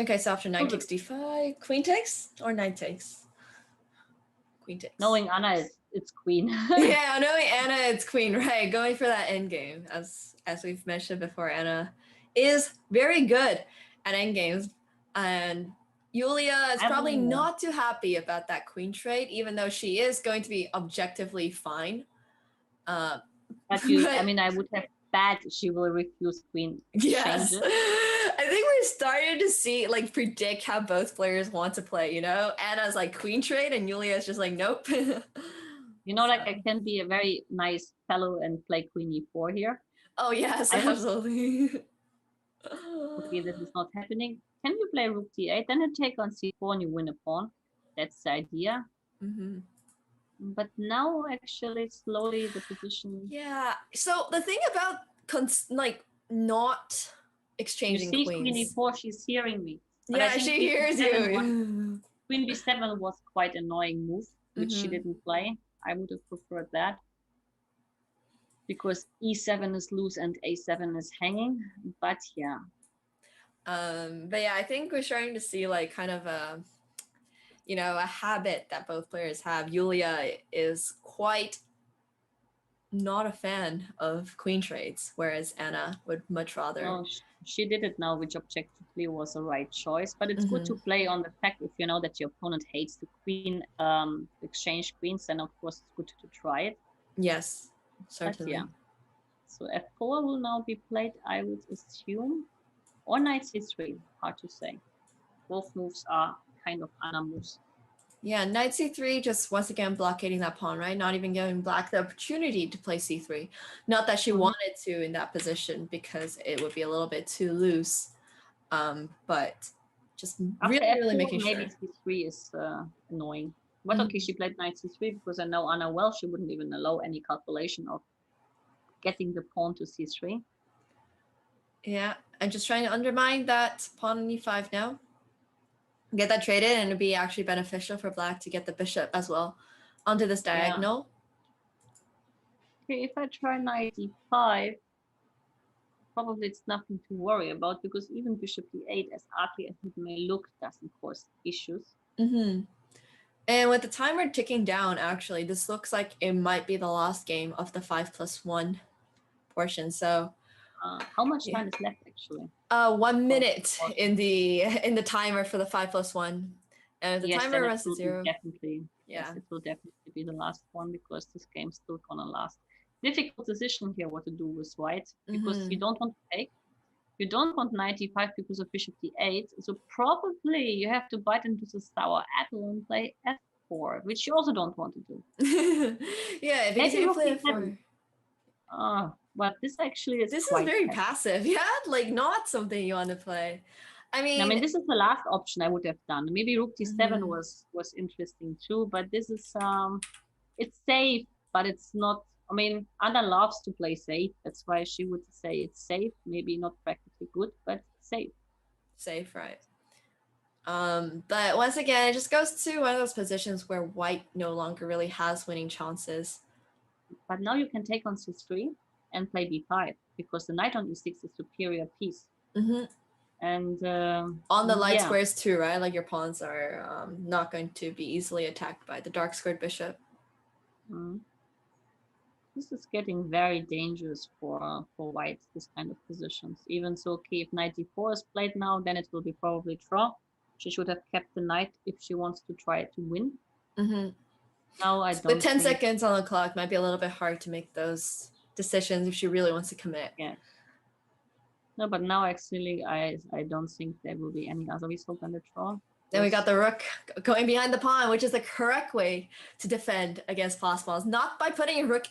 Okay, so after knight takes d5, queen takes or knight takes? Queen takes. Knowing Anna, it's queen. Yeah, knowing Anna, it's queen, right? Going for that endgame, as we've mentioned before, Anna is very good at endgames, and Yulia is probably not too happy about that queen trade, even though she is going to be objectively fine. But I would have bet she will refuse queen yes. changes. I think we're starting to see, predict how both players want to play, Anna's like queen trade and Yulia's just like, nope. I can be a very nice fellow and play queen e4 here. Oh, yes, absolutely. Okay, this is not happening. Can you play rook d8? Then you take on c4 and you win a pawn. That's the idea. But now, actually, slowly the position... Yeah. So the thing about, not exchanging queens... queen e4, she's hearing me. But yeah, she hears you. Queen b7 was quite an annoying move, which she didn't play. I would have preferred that. Because e7 is loose and a7 is hanging. But yeah. But yeah, I think we're starting to see kind of a habit that both players have. Yulia is quite not a fan of queen trades, whereas Anna would much rather. No, she did it now, which objectively was the right choice. But it's good to play on the fact if you know that your opponent hates the queen, exchange queens, then of course it's good to try it. Yes, certainly. But yeah. So f4 will now be played, I would assume, or knight c3. Hard to say. Both moves are kind of Anna moves. Yeah, knight c3 just once again blockading that pawn, right? Not even giving black the opportunity to play c3. Not that she wanted to in that position because it would be a little bit too loose. But just After really f4, making sure. maybe c3 is annoying. But okay, she played knight c3 because I know Anna well. She wouldn't even allow any calculation of getting the pawn to c3. Yeah, I'm just trying to undermine that pawn on e5 now. Get that traded, and it'd be actually beneficial for black to get the bishop as well onto this diagonal. Yeah. Okay, if I try knight e5, probably it's nothing to worry about because even bishop d8, as ugly as it may look, doesn't cause issues. And with the timer ticking down, actually, this looks like it might be the last game of the 5+1 portion. So, how much time is left actually? 1 minute in the timer for the 5+1, and the timer runs to 0. Definitely, yes, it will definitely be the last one because this game's still gonna last. Difficult decision here what to do with white because you don't want to take. You don't want knight e5 because of bishop d8. So probably you have to bite into the sour apple and play f4, which you also don't want to do. Yeah, because you play f4. But this actually is this is very passive. Yeah, like not something you want to play. I mean, this is the last option I would have done. Maybe rook d7 was interesting too, but this is it's safe, but it's not. I mean, Anna loves to play safe. That's why she would say it's safe. Maybe not practically good, but safe. Safe, right? But once again, it just goes to one of those positions where white no longer really has winning chances. But now you can take on c3 and play b5 because the knight on e6 is superior piece. And on the light squares too, right? Like your pawns are not going to be easily attacked by the dark squared bishop. This is getting very dangerous for white, this kind of positions. Even so, okay, if knight d4 is played now, then it will be probably draw. She should have kept the knight if she wants to try to win. Now I don't. With 10 seconds on the clock, might be a little bit hard to make those decisions if she really wants to commit. Yeah. No, but now actually, I don't think there will be any other result than the draw. Then we got the rook going behind the pawn, which is the correct way to defend against pass pawns. Not by putting a rook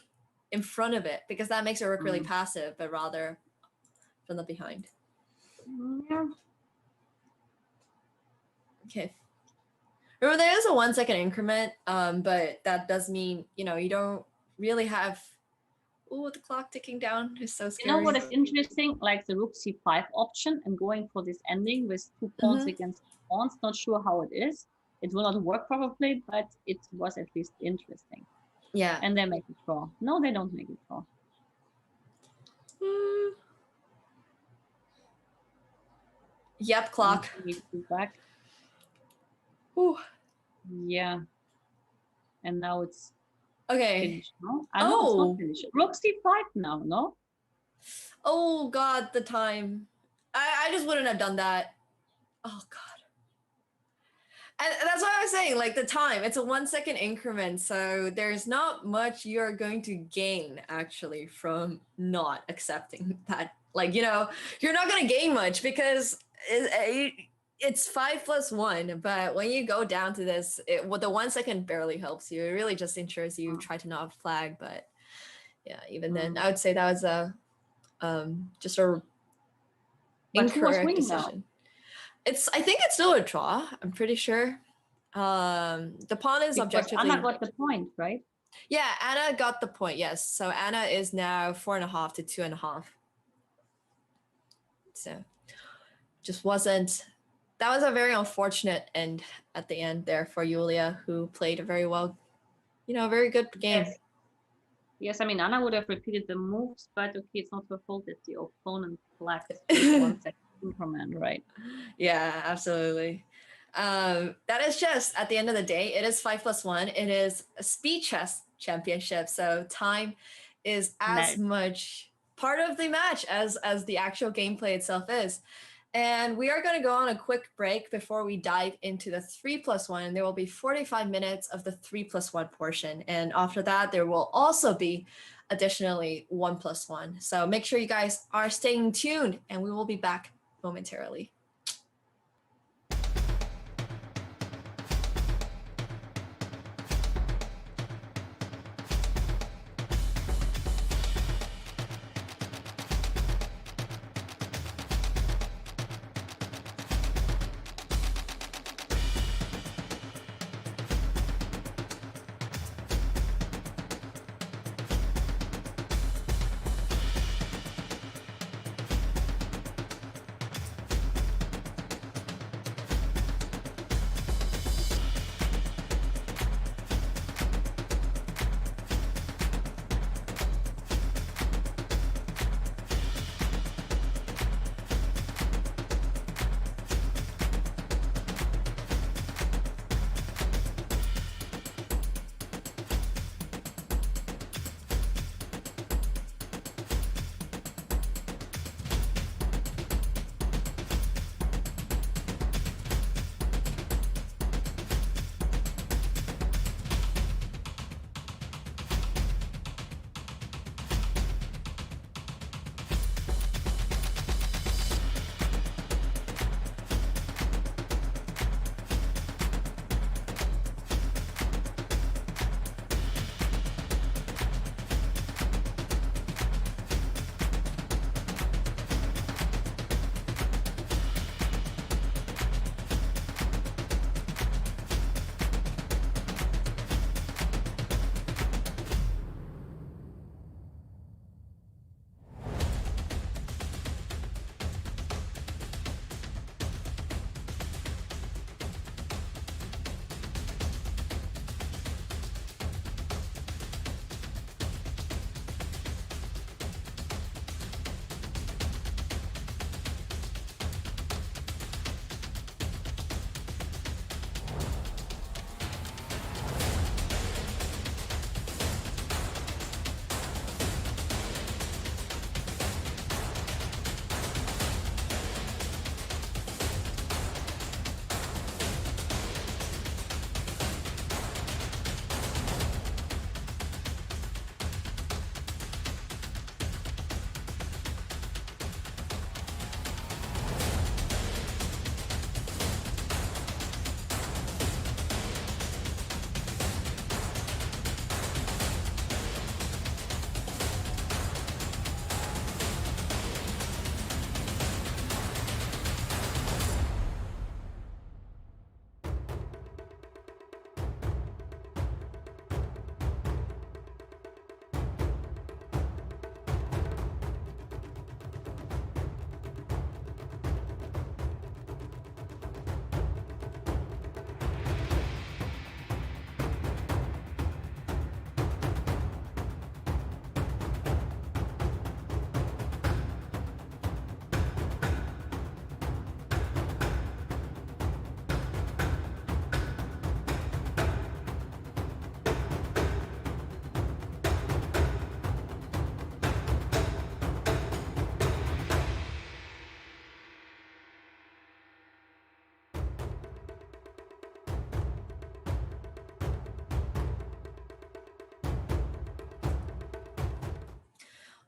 in front of it, because that makes a rook really passive, but rather from the behind. Yeah. Okay. Remember, there is a 1 second increment, but that does mean, you don't really have. Oh, the clock ticking down is so scary. You know what is interesting? Like the rook c5 option and going for this ending with 2 pawns against pawns. Not sure how it is. It will not work probably, but it was at least interesting. Yeah. And they make it draw. No, they don't make it draw. Yep, clock. Back. Ooh. Yeah. And now it's okay. Finished, no? It's not finished. Rook c5 now, no? Oh God, the time. I just wouldn't have done that. Oh God. And that's what I was saying, like the time, it's a 1 second increment. So there's not much you're going to gain actually from not accepting that. Like, you're not going to gain much because it's 5+1. But when you go down to this, the 1 second barely helps you. It really just ensures you try to not flag. But yeah, even then, I would say that was just a incorrect decision. I think it's still a draw. I'm pretty sure. The pawn is objectively. Anna got the point, right? Yeah, Anna got the point. Yes, so Anna is now 4.5 to 2.5. So, just wasn't. That was a very unfortunate end at the end there for Julia, who played a very well, very good game. Yes, I mean Anna would have repeated the moves, but okay, it's not her fault that the opponent flagged 1 second. Increment, right? Yeah, absolutely. That is just at the end of the day, it is 5+1. It is a speed chess championship, so time is as much part of the match as the actual gameplay itself is. And we are going to go on a quick break before we dive into the 3+1. There will be 45 minutes of the 3+1 portion. And after that, there will also be additionally 1+1. So make sure you guys are staying tuned, and we will be back momentarily.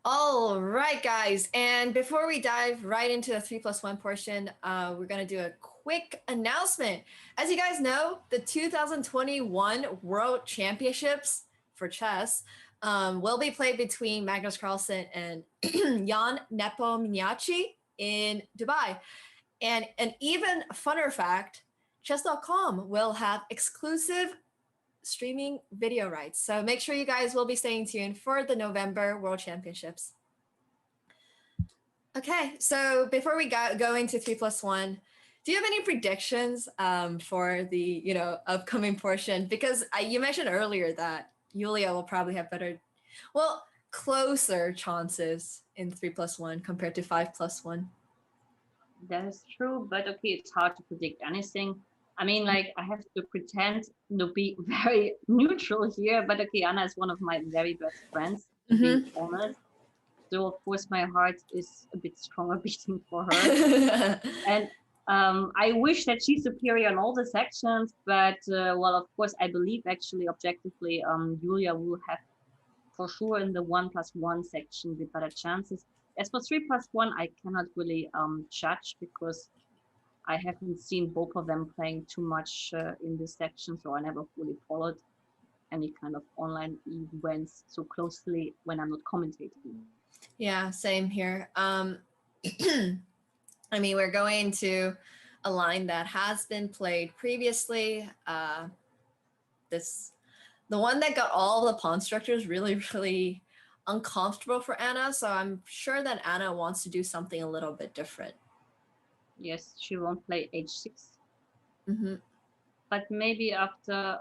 All right, guys. And before we dive right into the 3+1 portion, we're going to do a quick announcement. As you guys know, the 2021 World Championships for chess will be played between Magnus Carlsen and Jan Nepomniachtchi in Dubai. And an even funner fact, Chess.com will have exclusive streaming video rights. So make sure you guys will be staying tuned for the November World Championships. Okay, so before we go into 3+1, do you have any predictions for the upcoming portion? Because you mentioned earlier that Yulia will probably have closer chances in 3+1 compared to 5+1. That is true, but okay, it's hard to predict anything. I mean, like, I have to pretend to be very neutral here, but okay, Anna is one of my very best friends. to be honest. So of course my heart is a bit stronger beating for her. And I wish that she's superior in all the sections, but well, of course, I believe actually objectively, Julia will have for sure in the 1+1 section the better chances. As for 3+1, I cannot really judge because I haven't seen both of them playing too much in this section, so I never fully followed any kind of online events so closely when I'm not commentating. Yeah, same here. I mean, we're going to a line that has been played previously. The one that got all the pawn structures really, really uncomfortable for Anna. So I'm sure that Anna wants to do something a little bit different. Yes, she won't play h6. Mm-hmm. But maybe after,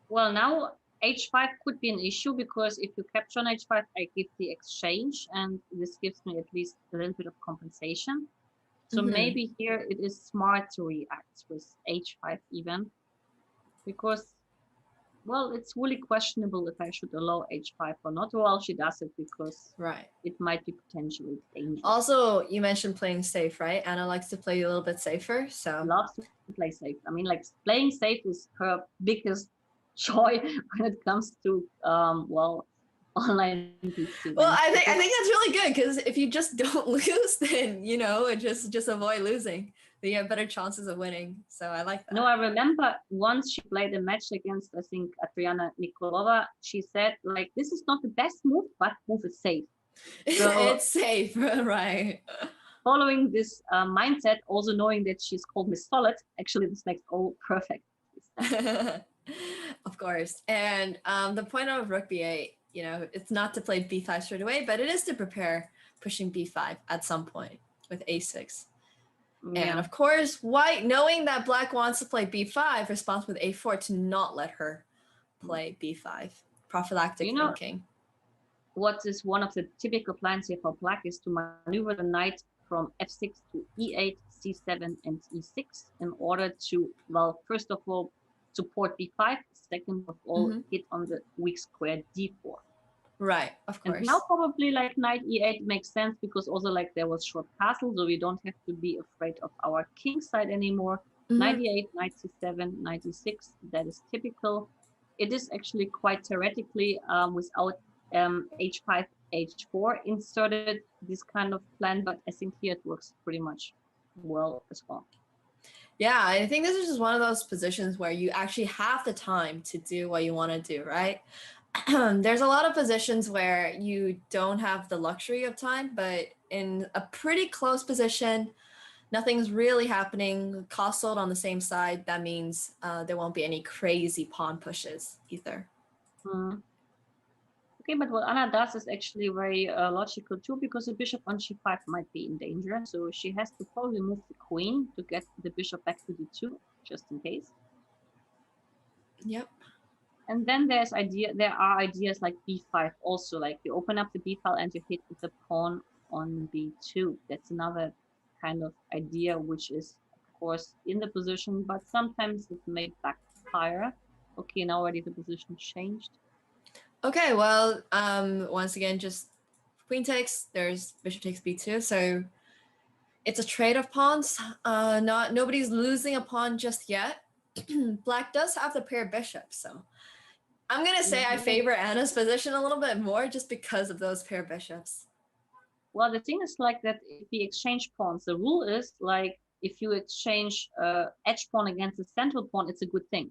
well, now h5 could be an issue because if you capture on h5, I give the exchange, and this gives me at least a little bit of compensation. So maybe here it is smart to react with h5 even, because, well, it's really questionable if I should allow h5 or not. Well, she does it because it might be potentially dangerous. Also, you mentioned playing safe, right? Anna likes to play a little bit safer, so loves to play safe. I mean, like playing safe is her biggest joy when it comes to well, online PC. Well, I think that's really good because if you just don't lose, then you know, just avoid losing. Then you have better chances of winning. So I like that. No, I remember once she played a match against, I think, Adriana Nikolova. She said, like, this is not the best move, but move is safe. So it's safe, right? Following this mindset, also knowing that she's called Miss Solid, actually this makes all perfect. Of course. And the point of rook b8, you know, it's not to play b5 straight away, but it is to prepare pushing b5 at some point with a6. Yeah. And of course, white, knowing that black wants to play b5, responds with a4 to not let her play b5. Prophylactic thinking. What is one of the typical plans here for black is to maneuver the knight from f6 to e8, c7, and e6 in order to, well, first of all, support b5, second of all, hit on the weak square d4. Right, of course. And now probably like knight e8 makes sense because also like there was short castle, so we don't have to be afraid of our king side anymore. Knight e8, knight c7, knight e6, that is typical. It is actually quite theoretically without h5, h4 inserted this kind of plan, but I think here it works pretty much well as well. Yeah, I think this is just one of those positions where you actually have the time to do what you want to do, right? There's a lot of positions where you don't have the luxury of time, but in a pretty close position, nothing's really happening, castled on the same side, that means there won't be any crazy pawn pushes either. Okay, but what Anna does is actually very logical too, because the bishop on g5 might be in danger. So she has to probably move the queen to get the bishop back to d2, just in case. Yep. And then there are ideas like b5 also, like you open up the b file and you hit with the pawn on b2. That's another kind of idea, which is, of course, in the position, but sometimes it may backfire. Okay, now already the position changed. Okay, well, once again, just queen takes, there's bishop takes b2, so it's a trade of pawns. Nobody's losing a pawn just yet. Black does have the pair bishops, so I'm gonna say I favor Anna's position a little bit more just because of those pair bishops. Well, the thing is like that if we exchange pawns, the rule is like if you exchange edge pawn against the central pawn, it's a good thing.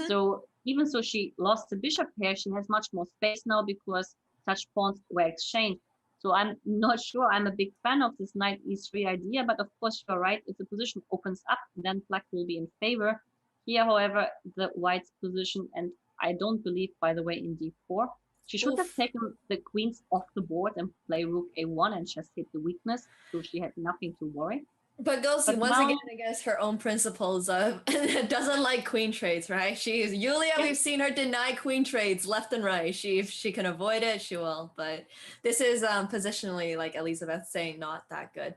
So even so she lost the bishop pair, she has much more space now because such pawns were exchanged. So I'm not sure I'm a big fan of this knight e3 idea, but of course you're right, if the position opens up, then black will be in favor. Here, however, the white's position, and I don't believe, by the way, in d4. She should have taken the queens off the board and play rook a1 and just hit the weakness, so she had nothing to worry. But Gosi, once again, against her own principles, doesn't like queen trades, right? Julia, we've seen her deny queen trades left and right. If she can avoid it, she will. But this is positionally, like Elizabeth's saying, not that good.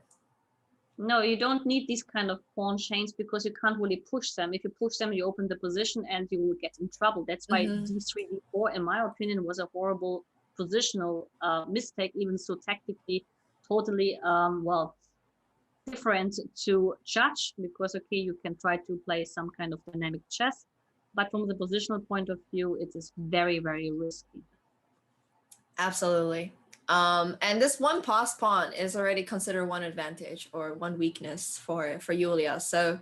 No, you don't need these kind of pawn chains because you can't really push them. If you push them, you open the position and you will get in trouble. That's why d3, d4, in my opinion, was a horrible positional mistake, even so tactically totally, well, different to judge, because, okay, you can try to play some kind of dynamic chess, but from the positional point of view, it is very, very risky. Absolutely. And this one pass pawn is already considered one advantage or one weakness for Julia. So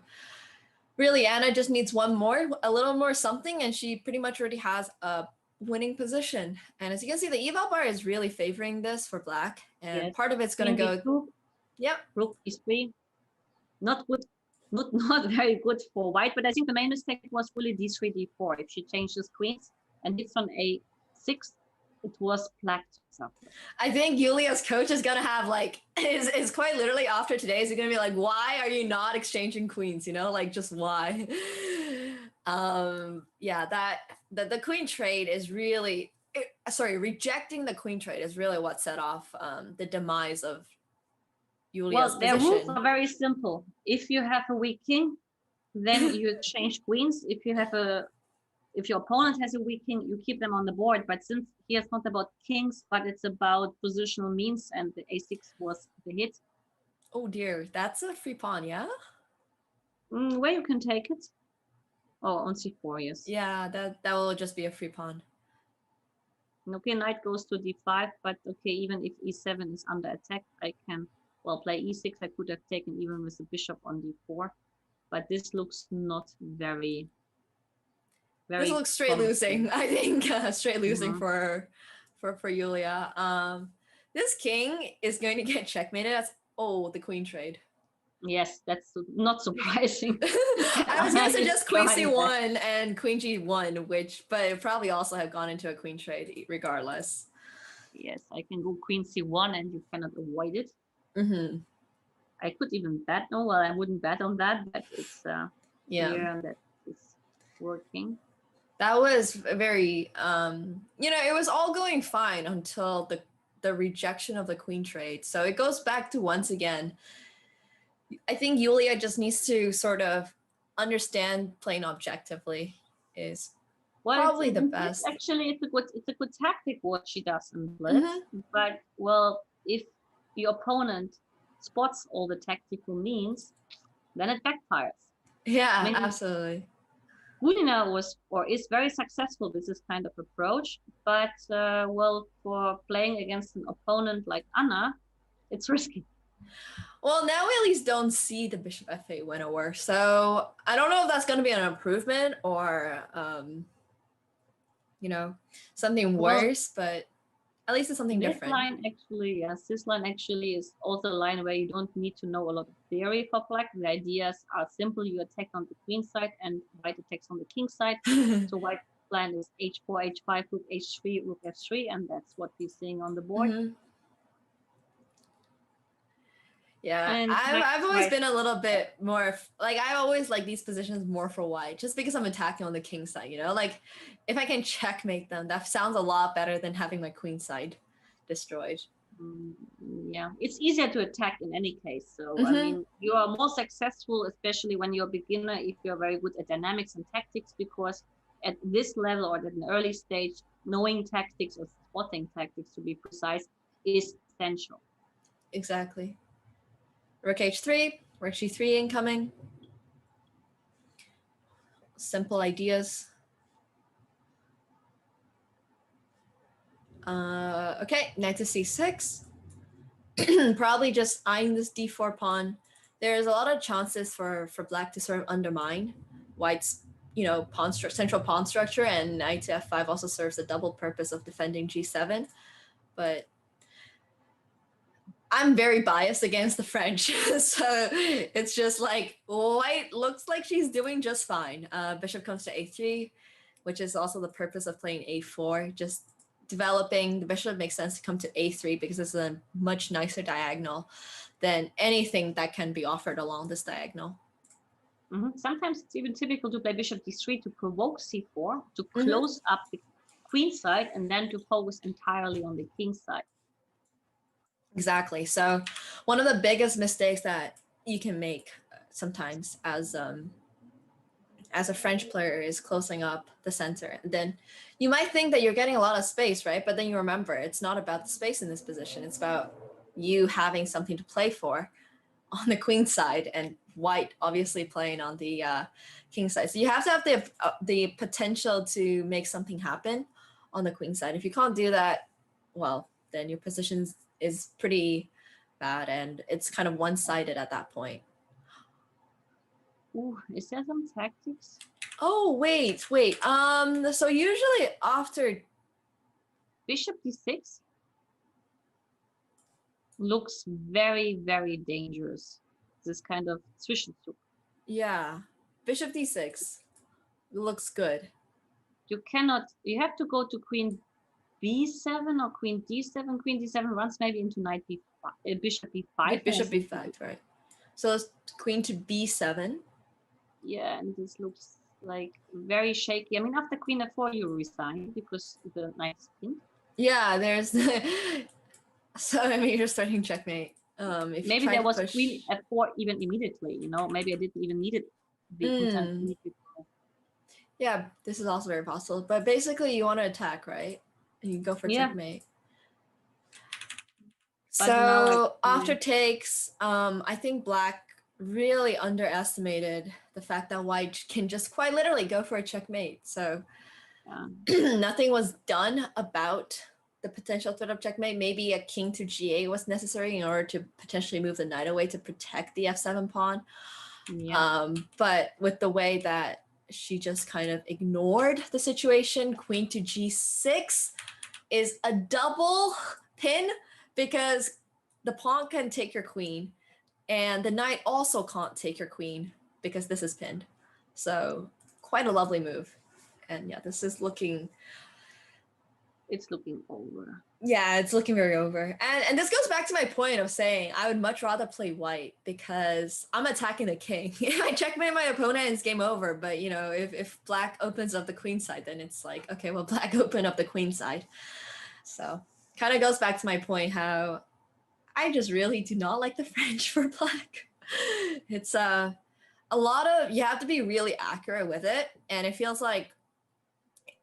really, Anna just needs one more, a little more something, and she pretty much already has a winning position. And as you can see, the eval bar is really favoring this for black, and Yes. part of it's going to go. Yep. Rook e3. Not good, not very good for white, but I think the main mistake was really d3, d4. If she changes queens and hits on a6, it was black. I think Julia's coach is gonna have like is quite literally after today is gonna be like, why are you not exchanging queens? You know, like just why? Yeah, that the queen trade is really rejecting the queen trade is really what set off the demise of Julia's position. Their rules position. are very simple. If you have a weak king, then you exchange queens. If your opponent has a weak king, you keep them on the board. But since here it's not about kings, but it's about positional means, and the a6 was the hit. Oh dear, that's a free pawn, yeah? Where you can take it. Oh, on c4, yes. Yeah, that will just be a free pawn. Okay, knight goes to d5, but okay, even if e7 is under attack, I can, well, play e6. I could have taken even with the bishop on d4, but this looks not very... This looks straight losing, I think. Straight losing for Julia. This king is going to get checkmated as the queen trade. Yes, that's not surprising. I was going to suggest queen c1 and queen g1, but it probably also have gone into a queen trade regardless. Yes, I can go queen c1 and you cannot avoid it. I could even bet. No, well, I wouldn't bet on that, but it's clear that it's working. That was very, it was all going fine until the rejection of the queen trade. So it goes back to, once again, I think Julia just needs to sort of understand playing objectively is probably the best. Actually, it's a good tactic what she does in blitz. But, well, if your opponent spots all the tactical means, then it backfires. Yeah, absolutely. Gudina is very successful with this kind of approach, but well, for playing against an opponent like Anna, it's risky. Well, now we at least don't see the bishop f8 win over, so I don't know if that's going to be an improvement or something worse, but at least it's something different. This line actually is also a line where you don't need to know a lot of theory for black. The ideas are simple. You attack on the queen side and white attacks on the king side. So white plan is h4, h5, rook h3, rook f3, and that's what we're seeing on the board. Yeah, and I've always been a little bit more like, I always like these positions more for white, just because I'm attacking on the king side, like if I can checkmate them, that sounds a lot better than having my queen side destroyed. Yeah, it's easier to attack in any case. So I mean, you are more successful, especially when you're a beginner, if you're very good at dynamics and tactics, because at this level or at an early stage, knowing tactics or spotting tactics, to be precise, is essential. Exactly. Rook h3, rook g3 incoming. Simple ideas. Okay, knight to c6. Probably just eyeing this d4 pawn. There's a lot of chances for black to sort of undermine white's, central pawn structure, and knight to f5 also serves the double purpose of defending g7. But I'm very biased against the French, so it's just like white looks like she's doing just fine. Bishop comes to a3, which is also the purpose of playing a4. Just developing the bishop makes sense to come to a3 because it's a much nicer diagonal than anything that can be offered along this diagonal. Sometimes it's even typical to play bishop d3 to provoke c4, to close up the queen side, and then to focus entirely on the king side. Exactly. So one of the biggest mistakes that you can make sometimes as a French player is closing up the center. And then you might think that you're getting a lot of space, right? But then you remember it's not about the space in this position. It's about you having something to play for on the queen side, and white obviously playing on the king side. So you have to have the potential to make something happen on the queen side. If you can't do that, well, then your position is pretty bad, and it's kind of one-sided at that point. Ooh, is there some tactics? Oh, wait. So usually after Bishop d6 looks very, very dangerous. This kind of Zwischenzug. yeah, bishop d6 looks good. You have to go to queen b7 or queen d7. Queen d7 runs maybe into knight b5, bishop b5. Bishop b5, right? So it's queen to b7. Yeah, and this looks like very shaky. I mean, after queen f4, you resign because the knight is pinned. Yeah, there's so I mean you're starting checkmate. If maybe there was queen f4 even immediately, you know, maybe I didn't even need it. Yeah, this is also very possible. But basically you want to attack, right? You go for checkmate. But so after takes, I think black really underestimated the fact that white can just quite literally go for a checkmate. So nothing was done about the potential threat of checkmate. Maybe a king to g8 was necessary in order to potentially move the knight away to protect the f7 pawn. But with the way that she just kind of ignored the situation, queen to g6 is a double pin, because the pawn can take your queen and the knight also can't take your queen because this is pinned. So quite a lovely move. And yeah, this is looking... It's looking over. Yeah, it's looking very over. And this goes back to my point of saying I would much rather play white because I'm attacking the king. If I checkmate my opponent, it's game over. But, you know, if black opens up the queen side, then it's like, okay, well, black open up the queen side. So kind of goes back to my point how I just really do not like the French for black. It's a lot of, you have to be really accurate with it. And it feels like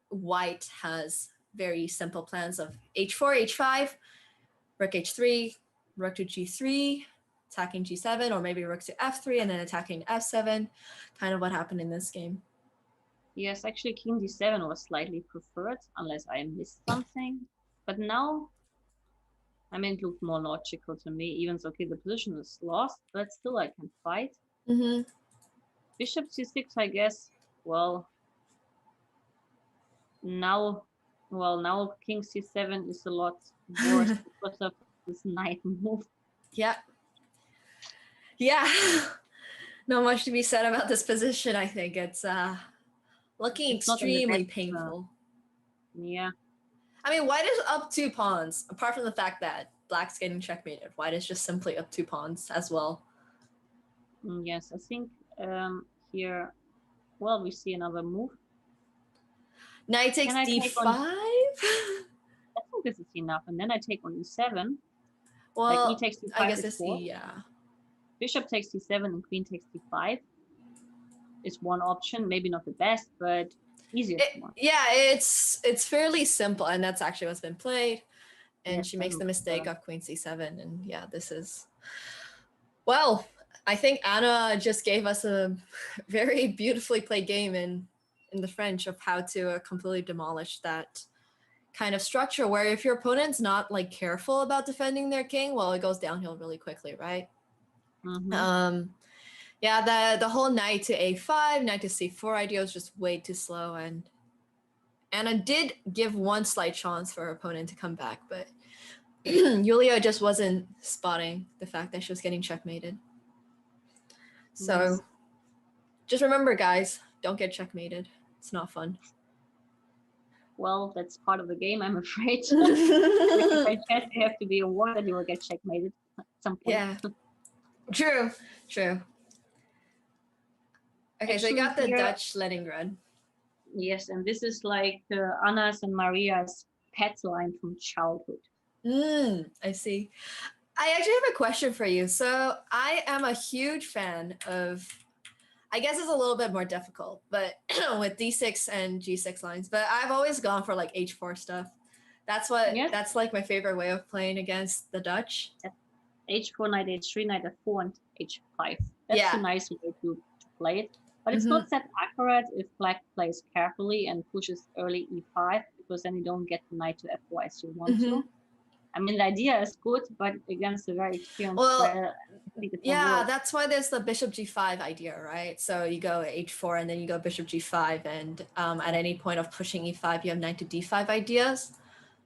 white has very simple plans of h4, h5, rook h3, rook to g3, attacking g7, or maybe rook to f3 and then attacking f7, kind of what happened in this game. Yes, actually king d7 was slightly preferred, unless I missed something. But now, I mean, it looked more logical to me, even though, okay, the position is lost, but still I can fight. Bishop c6, I guess, well, now king c7 is a lot worse because of this knight move. Yeah. Not much to be said about this position. I think it's looking extremely painful. Yeah. I mean, white is up 2 pawns, apart from the fact that black's getting checkmated. White is just simply up 2 pawns as well. Yes, I think here, well, we see another move. Knight takes d5? I think this is enough. And then I take on e7. Well, like e takes d5 I guess it's Bishop takes d7 and queen takes d5. It's one option, maybe not the best, but easiest one. Yeah, it's fairly simple, and that's actually what's been played. And yes, she makes the mistake of queen c7, and yeah, this is... Well, I think Anna just gave us a very beautifully played game in the French of how to completely demolish that kind of structure where if your opponent's not like careful about defending their king, well, it goes downhill really quickly, right? Yeah, the whole knight to a5, knight to c4 idea was just way too slow, and Anna did give one slight chance for her opponent to come back, but Yulia just wasn't spotting the fact that she was getting checkmated. So just remember, guys, don't get checkmated. It's not fun. Well, that's part of the game, I'm afraid. If you have to be aware that you will get checkmated at some point. Yeah, true. Okay, actually, so you got the Dutch Leningrad. Yes, and this is like Anna's and Maria's pet line from childhood. I see. I actually have a question for you. So I am a huge fan of, I guess it's a little bit more difficult, but with D6 and G6 lines, but I've always gone for like H4 stuff. Yes. That's like my favorite way of playing against the Dutch. H4, knight H3, knight F4, and H5. That's a nice way to play it. But it's not that accurate if black plays carefully and pushes early E5, because then you don't get the knight to F4 as you want to. I mean, the idea is good, but against a very experienced player, I think it's yeah, that's why there's the bishop G5 idea, right? So you go H4 and then you go bishop G5, and at any point of pushing E5, you have knight to D5 ideas.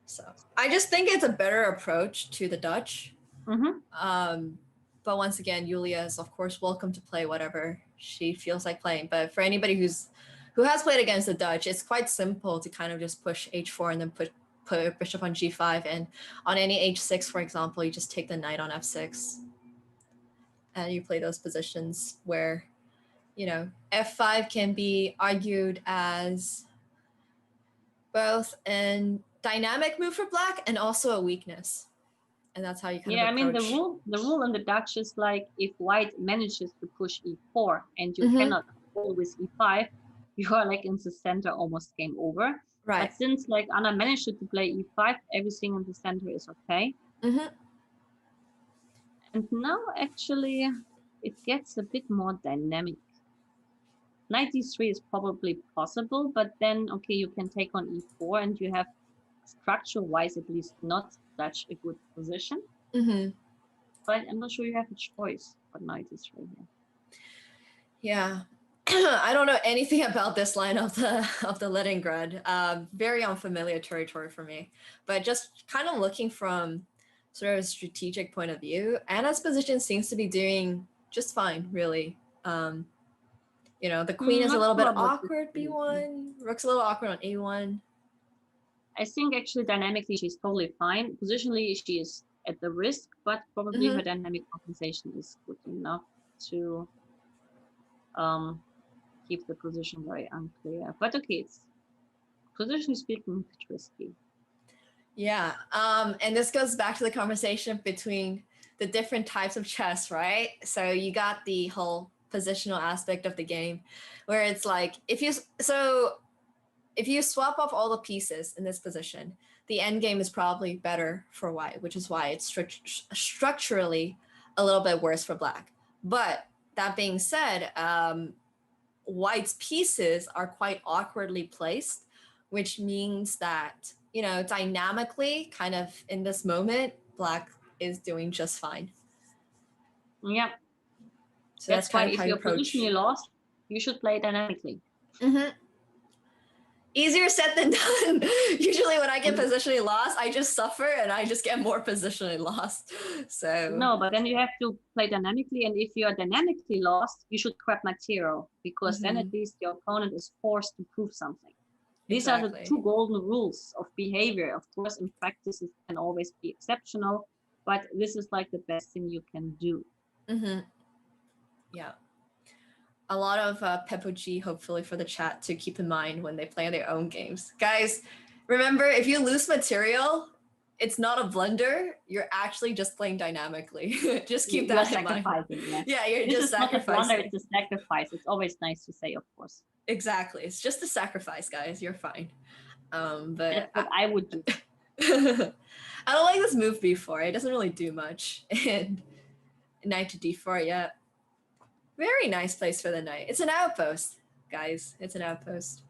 So I just think it's a better approach to the Dutch. But once again, Julia is of course welcome to play whatever she feels like playing. But for anybody who has played against the Dutch, it's quite simple to kind of just push H4 and then put bishop on G5, and on any H6, for example, you just take the knight on F6, and you play those positions where, you know, F5 can be argued as both a dynamic move for black and also a weakness. And that's how you kind of approach. I mean, the rule in the Dutch is like, if white manages to push E4 and you cannot hold with E5, you are like in the center, almost game over. Right. But since like Anna managed to play E5, everything in the center is okay. And now actually it gets a bit more dynamic. Knight D3 is probably possible, but then, okay, you can take on E4 and you have structure-wise at least not such a good position. But I'm not sure you have a choice for Knight D3 here. Yeah. I don't know anything about this line of the Leningrad. Very unfamiliar territory for me. But just kind of looking from sort of a strategic point of view, Anna's position seems to be doing just fine, really. You know, the queen is a little bit awkward, B1. Rook's a little awkward on A1. I think actually dynamically she's totally fine. Positionally she is at the risk, but probably her dynamic compensation is good enough to keep the position very unclear. But okay, it's positionally speaking risky. Yeah, and this goes back to the conversation between the different types of chess, right? So you got the whole positional aspect of the game, where it's like if you swap off all the pieces in this position, the end game is probably better for white, which is why it's structurally a little bit worse for black. But that being said, white's pieces are quite awkwardly placed, which means that, you know, dynamically, kind of in this moment, black is doing just fine. Yeah. So that's kind of how you approach. If you're positionally lost, you should play dynamically. Easier said than done. Usually when I get positionally lost, I just suffer and I just get more positionally lost. So no, but then you have to play dynamically, and if you are dynamically lost, you should grab material, because then at least your opponent is forced to prove something. These are the two golden rules of behavior. Of course, in practice it can always be exceptional, but this is like the best thing you can do. Yeah. A lot of pedagogy, hopefully, for the chat to keep in mind when they play their own games. Guys, remember, if you lose material, it's not a blunder. You're actually just playing dynamically. Just keep that in mind. Yeah, you're just sacrificing. It's not a blunder, it's a sacrifice. It's always nice to say, of course. Exactly. It's just a sacrifice, guys. You're fine. But that's what I would do. I don't like this move B4. It doesn't really do much. And knight to D4 yet. Very nice place for the knight. It's an outpost, guys. It's an outpost.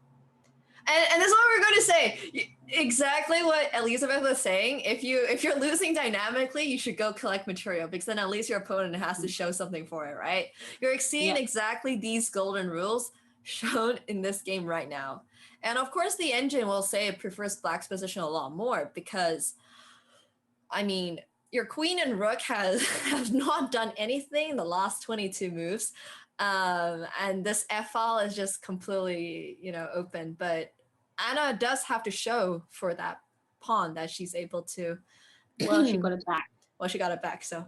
And this is what we're going to say. Exactly what Elizabeth was saying. If you're losing dynamically, you should go collect material, because then at least your opponent has to show something for it, right? You're seeing exactly these golden rules shown in this game right now. And of course, the engine will say it prefers black's position a lot more, because, I mean, your queen and rook have not done anything in the last 22 moves. And this F-file is just completely, you know, open. But Anna does have to show for that pawn that she's able to. Well, she got it back. Well, she got it back, so.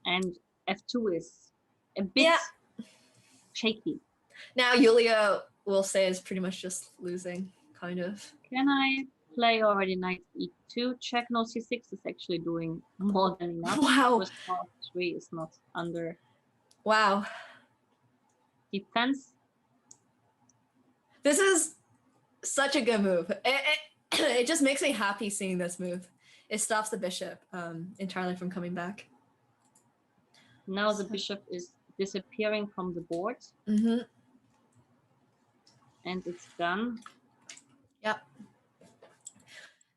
And F2 is a bit shaky. Now Yulia will say is pretty much just losing, kind of. Can I play already knight e2. Check, no, c6 is actually doing more than enough. Wow. Because pawn 3 is not under Wow. defense. This is such a good move. It just makes me happy seeing this move. It stops the bishop entirely from coming back. Now the bishop is disappearing from the board. Mm-hmm. And it's done. Yep.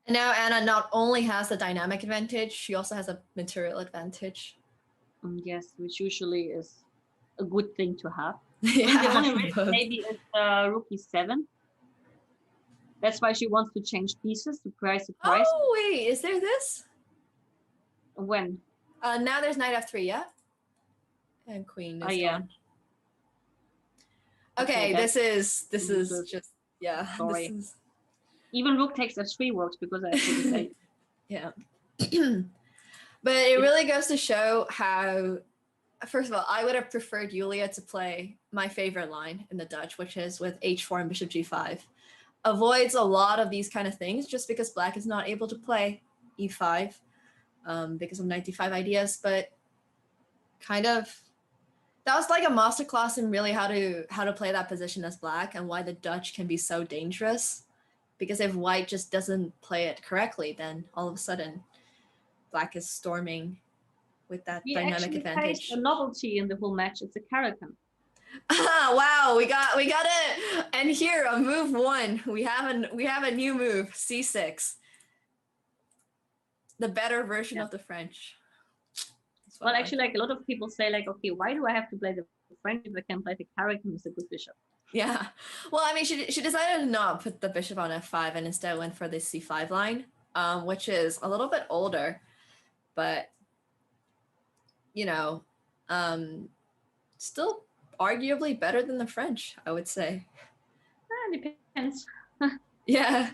And now Anna not only has the dynamic advantage, she also has a material advantage. Yes, which usually is a good thing to have. Yeah, the only risk maybe is rook e7. That's why she wants to change pieces, surprise. Oh, wait, is there this? When? Now there's knight f3, yeah? And queen is yeah. gone. Okay, this is just, yeah. Sorry. This is... Even rook takes f3 works because I actually say. Yeah. But it really goes to show how, first of all, I would have preferred Julia to play my favorite line in the Dutch, which is with h4 and bishop g5. Avoids a lot of these kind of things just because black is not able to play e5 because of knight d5 ideas, but kind of that was like a masterclass in really how to play that position as black and why the Dutch can be so dangerous. Because if white just doesn't play it correctly, then all of a sudden black is storming with that dynamic advantage. A novelty in the whole match. It's a Karakan. Wow, we got it. And here on move 1, we have a new move, c6. The better version of the French. Well, actually, like a lot of people say, like, okay, why do I have to play the French if I can play the Karakan with a good bishop? Yeah. Well, I mean, she decided to not put the bishop on f5 and instead went for the c5 line, which is a little bit older, but you know, still arguably better than the French, I would say. Depends. Yeah.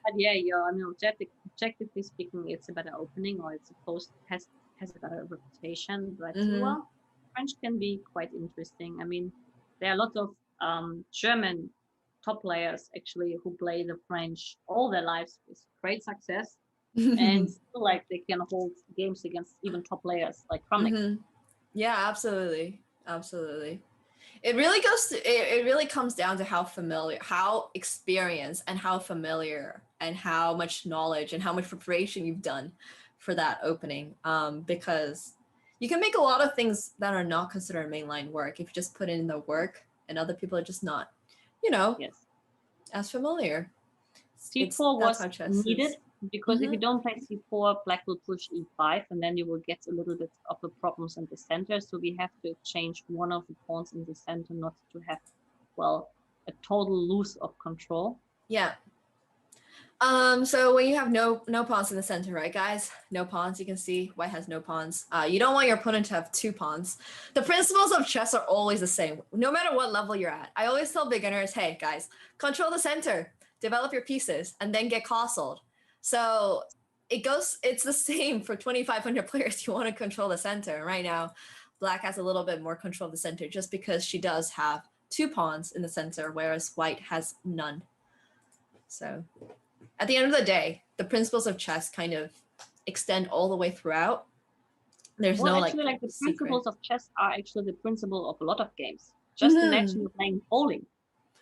But yeah, I mean, objectively speaking, it's a better opening, or it's supposed has a better reputation. But well, French can be quite interesting. I mean, there are lots of German top players actually who play the French all their lives with great success, and still like they can hold games against even top players like Kramnik. Yeah, absolutely. It really comes down to how experienced and how familiar and how much knowledge and how much preparation you've done for that opening. Because you can make a lot of things that are not considered mainline work if you just put in the work and other people are just not, as familiar. C4 was needed because if you don't play C4, black will push E5 and then you will get a little bit of the problems in the center. So we have to exchange one of the pawns in the center not to have, well, a total loss of control. Yeah. So when you have no pawns in the center, right, guys? No pawns, you can see white has no pawns. You don't want your opponent to have 2 pawns. The principles of chess are always the same, no matter what level you're at. I always tell beginners, hey, guys, control the center, develop your pieces, and then get castled. So it's the same for 2,500 players. You want to control the center. Right now, black has a little bit more control of the center just because she does have 2 pawns in the center, whereas white has none. So at the end of the day, the principles of chess kind of extend all the way throughout. There's no actually, like the principles of chess are actually the principle of a lot of games. Just imagine you're playing bowling.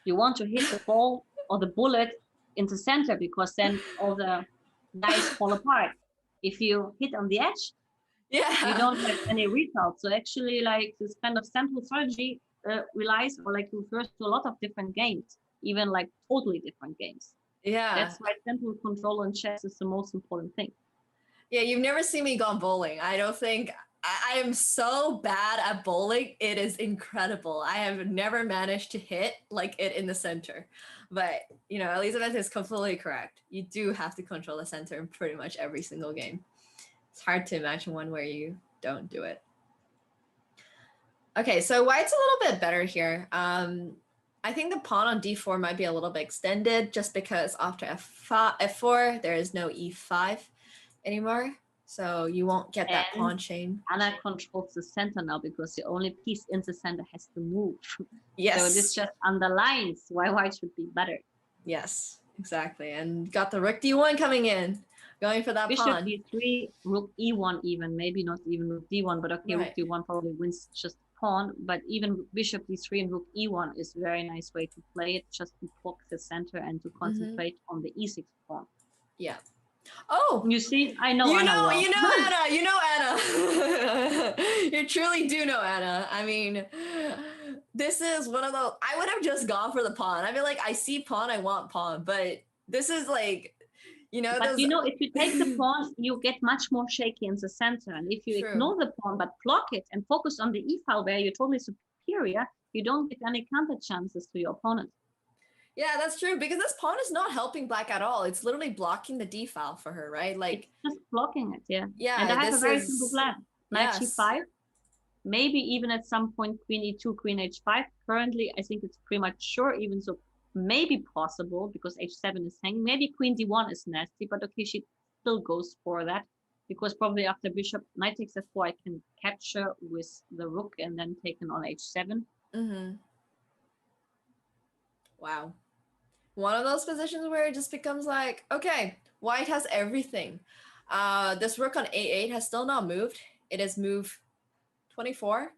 You want to hit the ball or the bullet in the center because then all the dice fall apart. If you hit on the edge, you don't have any result. So actually, like this kind of central strategy relies or like refers to a lot of different games, even like totally different games. Yeah. That's why central control in chess is the most important thing. Yeah, you've never seen me gone bowling. I don't think I am so bad at bowling. It is incredible. I have never managed to hit like it in the center. But, Elizabeth is completely correct. You do have to control the center in pretty much every single game. It's hard to imagine one where you don't do it. Okay, so white's a little bit better here. I think the pawn on d4 might be a little bit extended just because after f4, there is no e5 anymore. So you won't get that pawn chain. Anna controls the center now because the only piece in the center has to move. Yes. So this just underlines why white should be better. Yes. Exactly. And got the rook d1 coming in. Going for that Bishop pawn. d3, rook e1 even, maybe not even rook d1, but okay, rook Right. d1 probably wins just pawn, but even bishop d3 and rook e1 is a very nice way to play it, just to block the center and to concentrate on the e6 pawn. Yeah. Oh, You see, I know you Anna know, well. you know Anna, you know Anna. You truly do know Anna. I mean, this is one of those, I would have just gone for the pawn. I'd be like, I see pawn, I want pawn, but this is like, you know, But those. you know, if you take the pawn, you get much more shaky in the center. And if you True. ignore the pawn but block it and focus on the e file where you're totally superior, you don't get any counter chances to your opponent. Yeah, that's true, because this pawn is not helping black at all. It's literally blocking the d file for her, right? Like, it's just blocking it, yeah. Yeah, and I have this a very is- simple plan. Knight yes. g5, maybe even at some point queen e2, queen h5. Currently, I think it's pretty much sure, even so maybe possible because h7 is hanging. Maybe queen d1 is nasty, but okay, she still goes for that because probably after bishop knight takes f4, I can capture with the rook and then taken on h7. Wow. One of those positions where it just becomes like, okay, white has everything. This rook on a8 has still not moved. It has moved 24.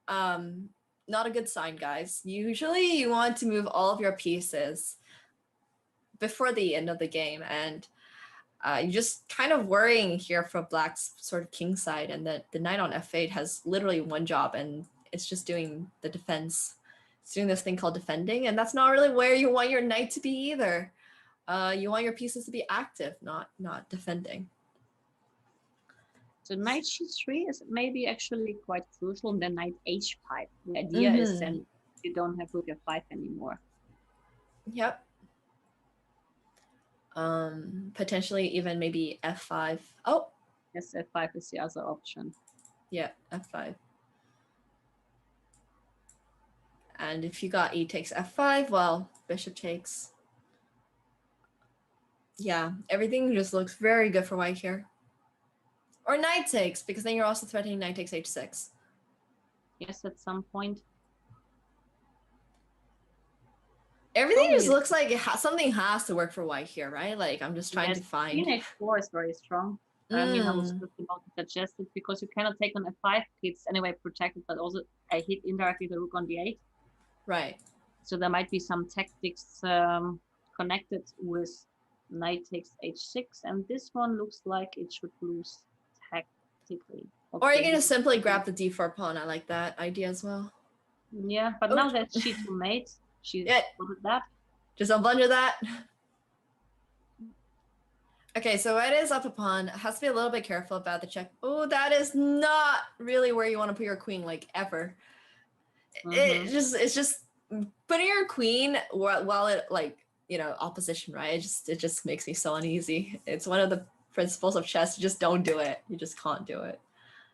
Not a good sign, guys. Usually you want to move all of your pieces before the end of the game, and you're just kind of worrying here for black's sort of king side, and that the knight on f8 has literally one job, and it's just doing the defense. It's doing this thing called defending, and that's not really where you want your knight to be either. You want your pieces to be active, not defending. So knight c3 is maybe actually quite crucial, and then knight h5. The idea is then you don't have rook f5 anymore. Yep. Potentially even maybe f5. Oh, yes, f5 is the other option. Yeah, f5. And if you got e takes f5, well, bishop takes. Yeah, everything just looks very good for white here. Or knight takes, because then you're also threatening knight takes h6. Yes, at some point. Everything just looks like something has to work for white here, right? Like, I'm just trying to find. Queen h4 is very strong. I mean, I was just about to suggest it because you cannot take on f5. It's anyway protected, but also I hit indirectly the rook on d8. Right. So there might be some tactics connected with knight takes h6, and this one looks like it should lose tactically. Okay. Or you can just simply grab the d4 pawn. I like that idea as well. Yeah, but now that she2 mate, she spotted that. Just unblunder that. Okay, so it is up a pawn. Has to be a little bit careful about the check. Oh, that is not really where you want to put your queen, like, ever. It's just putting your queen while it, like, you know, opposition, right? It just makes me so uneasy. It's one of the principles of chess. You just don't do it. You just can't do it.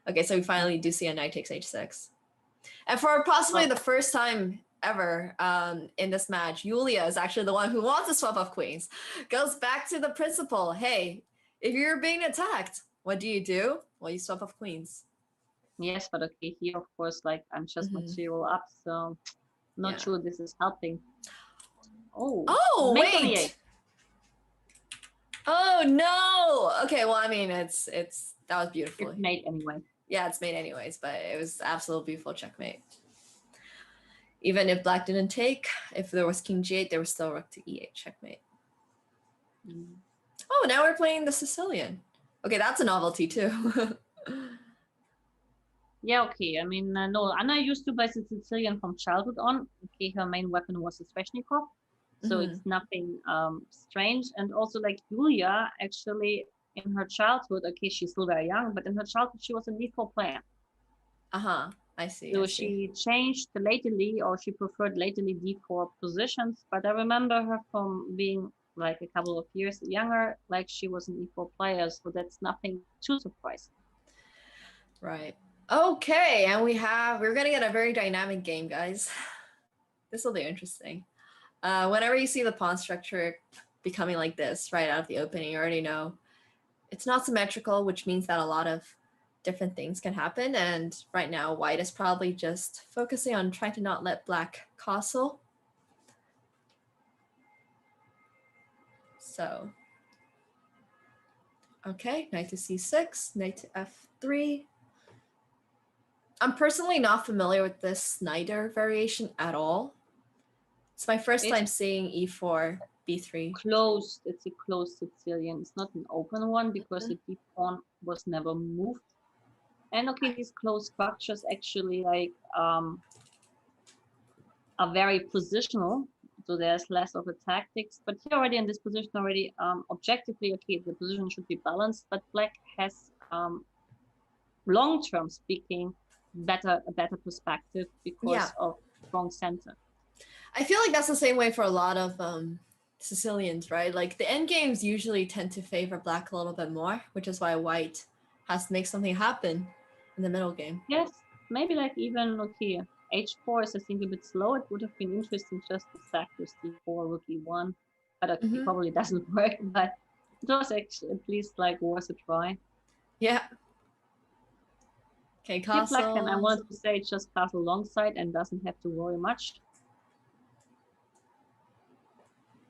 Okay, so we finally do see a knight takes h6. And for possibly the first time ever in this match, Yulia is actually the one who wants to swap off queens. Goes back to the principle. Hey, if you're being attacked, what do? Well, you swap off queens. Yes, but okay, here, of course, like, I'm just material up, so not sure this is helping. Oh, wait. Oh, no. Okay, well, I mean, that was beautiful. It's mate anyway. Yeah, it's mate anyways, but it was absolutely beautiful checkmate. Even if black didn't take, if there was king g8, there was still rook to e8 checkmate. Oh, now we're playing the Sicilian. Okay, that's a novelty too. Yeah, okay. I mean, no, Anna used to play the Sicilian from childhood on. Okay, her main weapon was the Sveshnikov. So it's nothing strange. And also, like, Yulia, actually, in her childhood, okay, she's still very young, but in her childhood, she was a d4 player. I see. So she changed lately, or she preferred lately d4 positions. But I remember her from being like a couple of years younger, like she was an e4 player. So that's nothing too surprising. Right. Okay, and we're gonna get a very dynamic game, guys. This will be interesting. Whenever you see the pawn structure becoming like this right out of the opening, you already know it's not symmetrical, which means that a lot of different things can happen. And right now, white is probably just focusing on trying to not let black castle. So, okay, knight to c6, knight to f3. I'm personally not familiar with this Snyder variation at all. It's my first time seeing e4, b3. Closed. It's a closed Sicilian. It's not an open one because the deep pawn was never moved. And okay, these closed structures actually like are very positional. So there's less of a tactics, but here already in this position already objectively, okay, the position should be balanced, but black has long-term speaking a better perspective because of strong center. I feel like that's the same way for a lot of Sicilians, right? Like the end games usually tend to favor black a little bit more, which is why white has to make something happen in the middle game. Yes, maybe like even okay, h4 is I think a bit slow. It would have been interesting just to sack this d4, rook e1, but it probably doesn't work. But it was actually at least like worth a try. Yeah. Okay, castle. Black, and I wanted to say it's just castle long side and doesn't have to worry much.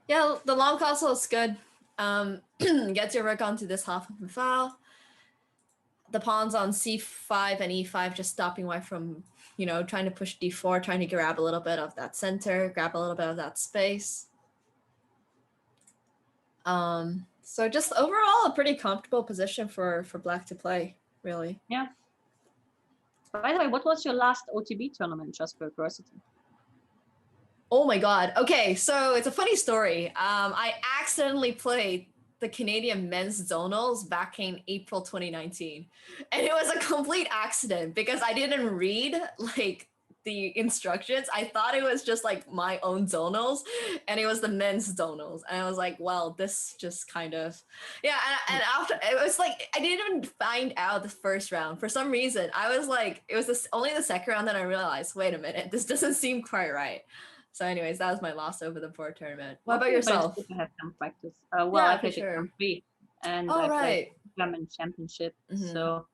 Yeah, the long castle is good. Gets your rook onto this half of the file. The pawns on c5 and e5 just stopping white from, you know, trying to push d4, trying to grab a little bit of that center, grab a little bit of that space. So just overall a pretty comfortable position for black to play, really. Yeah. By the way, what was your last OTB tournament, just for curiosity? Oh my God. Okay, so it's a funny story. I accidentally played the Canadian men's zonals back in April 2019. And it was a complete accident because I didn't read like the instructions. I thought it was just like my own zonals and it was the men's zonals. And I was like, well, this just kind of, yeah. And after it was like, I didn't even find out the first round for some reason. I was like, it was only the second round that I realized, wait a minute, this doesn't seem quite right. So anyways, that was my loss over the board tournament. What about yourself? But it's good to have some practice. Well, I played the Grand Prix and I played the German Championship. So,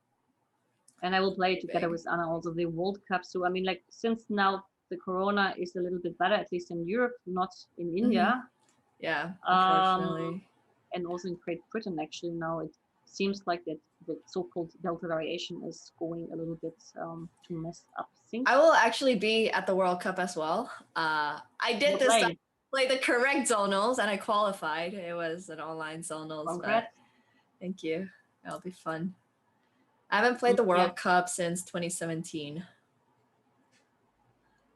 and I will play together with Anna also the World Cup. So I mean, like since now the Corona is a little bit better, at least in Europe, not in India. Yeah, unfortunately. And also in Great Britain, actually now it seems like that the so-called Delta variation is going a little bit to mess up things. I will actually be at the World Cup as well. I did this time play the correct zonals and I qualified. It was an online zonals. Congrats. Thank you. That'll be fun. I haven't played the World Cup since 2017.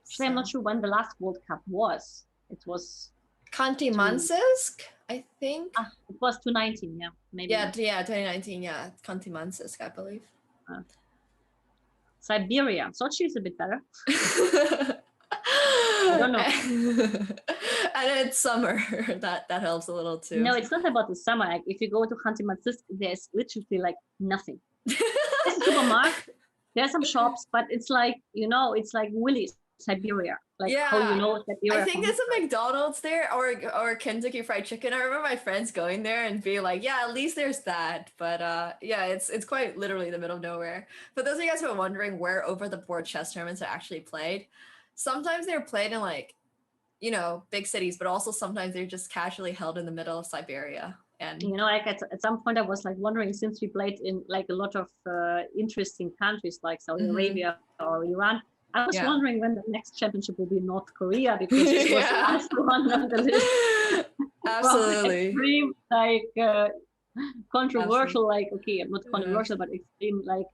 Actually, I'm not sure when the last World Cup was. It was Khanty-Mansiysk, I think. It was 2019, yeah, maybe. Yeah, 2019, yeah. Khanty-Mansiysk, I believe. Siberia. Sochi is a bit better. I don't know. And it's summer. That helps a little too. No, it's not about the summer. Like, if you go to Khanty-Mansiysk, there's literally like nothing. There's a supermarket, there's some shops, but it's like, you know, it's like Willy's Siberia. Like how you know Siberia. I think there's a McDonald's there or Kentucky Fried Chicken. I remember my friends going there and being like, yeah, at least there's that. But yeah, it's quite literally the middle of nowhere. For those of you guys who are wondering where over the board chess tournaments are actually played, sometimes they're played in like, you know, big cities, but also sometimes they're just casually held in the middle of Siberia. And you know, like at some point I was like wondering, since we played in like a lot of interesting countries like Saudi Arabia or Iran, I was wondering when the next championship will be in North Korea, because it was the last one on the list. Absolutely. Extreme, like controversial, like okay, not controversial, but extreme, like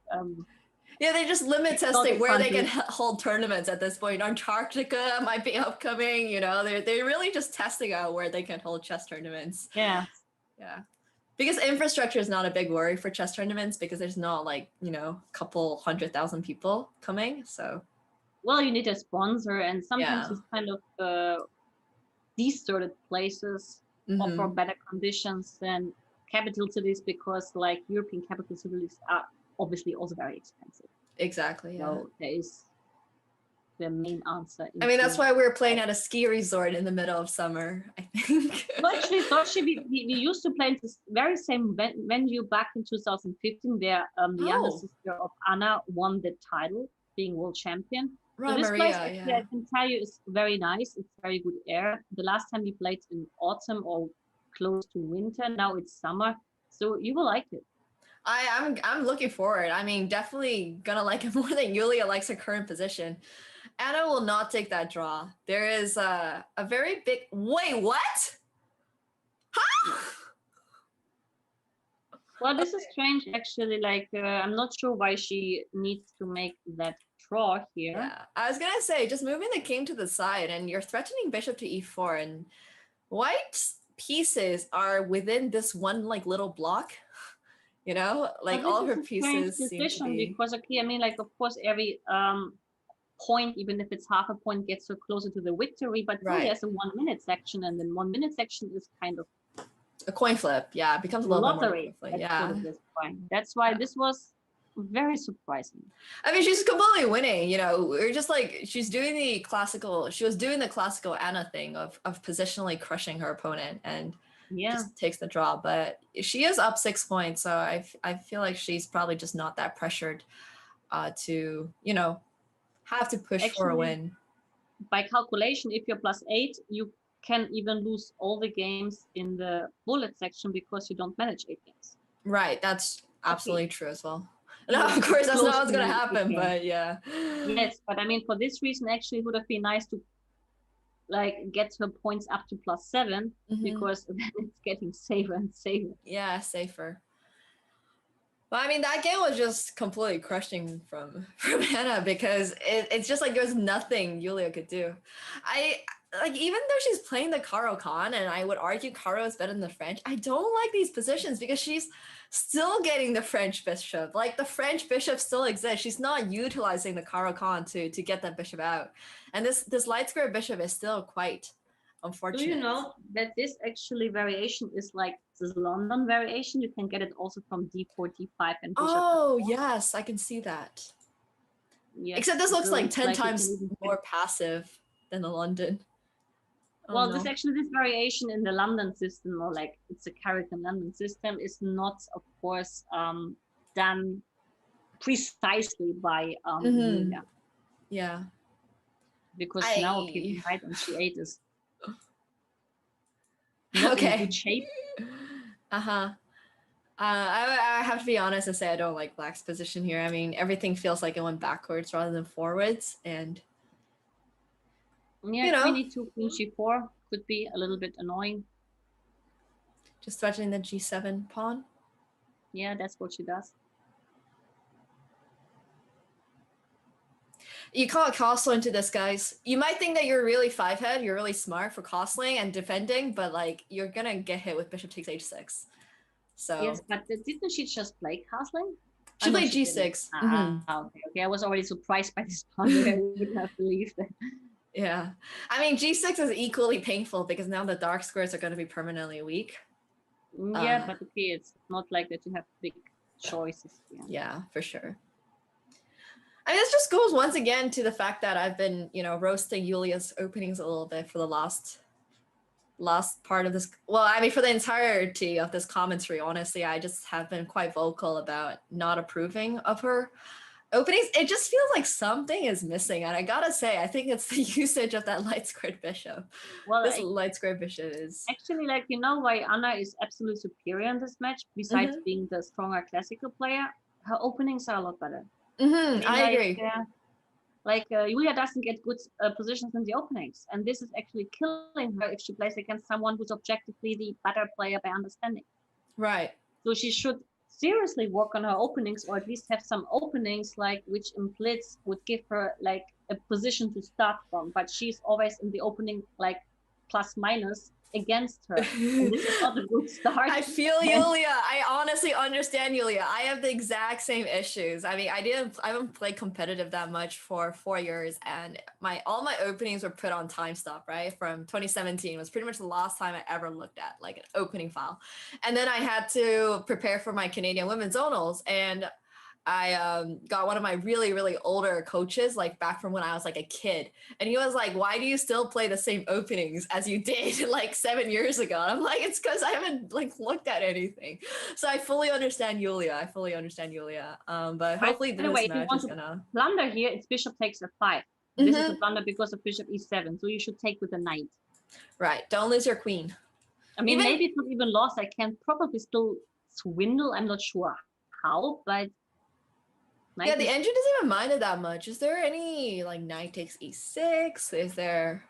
yeah, they just limit testing where they can hold tournaments at this point. Antarctica might be upcoming, you know, they're really just testing out where they can hold chess tournaments. Yeah. Yeah. Because infrastructure is not a big worry for chess tournaments because there's not like, you know, a couple 100,000 people coming. So, well, you need a sponsor, and sometimes it's kind of deserted places offer better conditions than capital cities, because like European capital cities are obviously also very expensive. Exactly. Yeah. So there is the main answer. I mean, that's why we're playing at a ski resort in the middle of summer, I think. So actually, we used to play in this very same venue back in 2015, where the younger sister of Anna won the title, being world champion. So this place, actually, I can tell you, is very nice. It's very good air. The last time we played in autumn, or close to winter. Now it's summer, so you will like it. I'm looking forward. I mean, definitely gonna like it more than Yulia likes her current position. Anna will not take that draw. There is a very big. Wait, what? Huh? Well, this is strange, actually. Like, I'm not sure why she needs to make that draw here. Yeah, I was gonna say, just moving the king to the side, and you're threatening bishop to e4, and white's pieces are within this one like little block. You know, like But all of this her is a strange pieces seem to decision be. because, okay, I mean, like, of course, every point, even if it's half a point, gets her closer to the victory. But Right. there's a 1 minute section, and then 1 minute section is kind of A coin flip, yeah, it becomes a little bit more lottery. coin flip, Let's yeah. put it this way. That's why Yeah. this was very surprising. I mean, she's completely winning. You know, we're just like she was doing the classical Anna thing of positionally crushing her opponent and Yeah. just takes the draw. But she is up 6 points, so I feel like she's probably just not that pressured to, you know, have to push for a Actually, win. By calculation, if you're +8, you can even lose all the games in the bullet section because you don't manage 8 games. Right, that's absolutely true as well. No, Yeah, of course, that's close not what's to gonna manage happen, 8 games. but yeah. Yes, but I mean, for this reason, actually, it would have been nice to like get her points up to +7 Mhm. because then it's getting safer and safer. Yeah, safer. But I mean, that game was just completely crushing from Anna because it's just like there's nothing Yulia could do. I like even though she's playing the Caro Khan, and I would argue Caro is better than the French. I don't like these positions because she's still getting the French bishop. Like the French bishop still exists. She's not utilizing the Caro Khan to get that bishop out. And this light square bishop is still quite unfortunate. Do you know that this actually variation is like this London variation? You can get it also from d4, d5, and bishop. Oh yes, I can see that. Yes, Except this looks so like it's 10 like you times can even more passive than the London. Oh, well, no. this variation in the London system, or like it's a Carrick London system, is not, of course, done precisely by Julia. Yeah. Because now, okay, right on c8 is not in good shape. I have to be honest and say I don't like Black's position here. I mean, everything feels like it went backwards rather than forwards, and yeah, you know, queen e2, queen g4 could be a little bit annoying. Just threatening the g7 pawn. Yeah, that's what she does. You can't castle into this, guys. You might think that you're really 5-head, you're really smart for castling and defending, but like you're gonna get hit with bishop takes h6. So yes, but didn't she just play castling? She played g6. Okay, I was already surprised by this pawn. I wouldn't have believed it. Yeah, I mean g6 is equally painful because now the dark squares are going to be permanently weak. Yeah, but okay, it's not like that you have big choices. Yeah, for sure. I mean, this just goes once again to the fact that I've been, you know, roasting Yulia's openings a little bit for the last part of this. Well, I mean, for the entirety of this commentary, honestly, I just have been quite vocal about not approving of her openings. It just feels like something is missing. And I gotta say, I think it's the usage of that light squared bishop. Well, this light squared bishop is... Actually, like, you know why Anna is absolutely superior in this match, besides being the stronger classical player? Her openings are a lot better. I agree. Like Yulia doesn't get good positions in the openings, and this is actually killing her if she plays against someone who's objectively the better player by understanding. Right. So she should seriously work on her openings, or at least have some openings like which in blitz would give her like a position to start from. But she's always in the opening like plus minus against her. And this is not a good start. I feel Yulia. I honestly understand Yulia. I have the exact same issues. I mean, I haven't played competitive that much for 4 years, and all my openings were put on time stop, right? From 2017 was pretty much the last time I ever looked at like an opening file. And then I had to prepare for my Canadian women's zonals, and I got one of my really, really older coaches, like back from when I was like a kid. And he was like, why do you still play the same openings as you did like 7 years ago? And I'm like, it's because I haven't like looked at anything. So I fully understand Yulia. But hopefully this match is gonna... Blunder here, it's bishop takes f5. This is a blunder because of bishop e7. So you should take with a knight. Right. Don't lose your queen. I mean, Even- maybe it's not even lost. I can probably still swindle. I'm not sure how, but Yeah, the engine doesn't even mind it that much. Is there any like knight takes e6? Is there?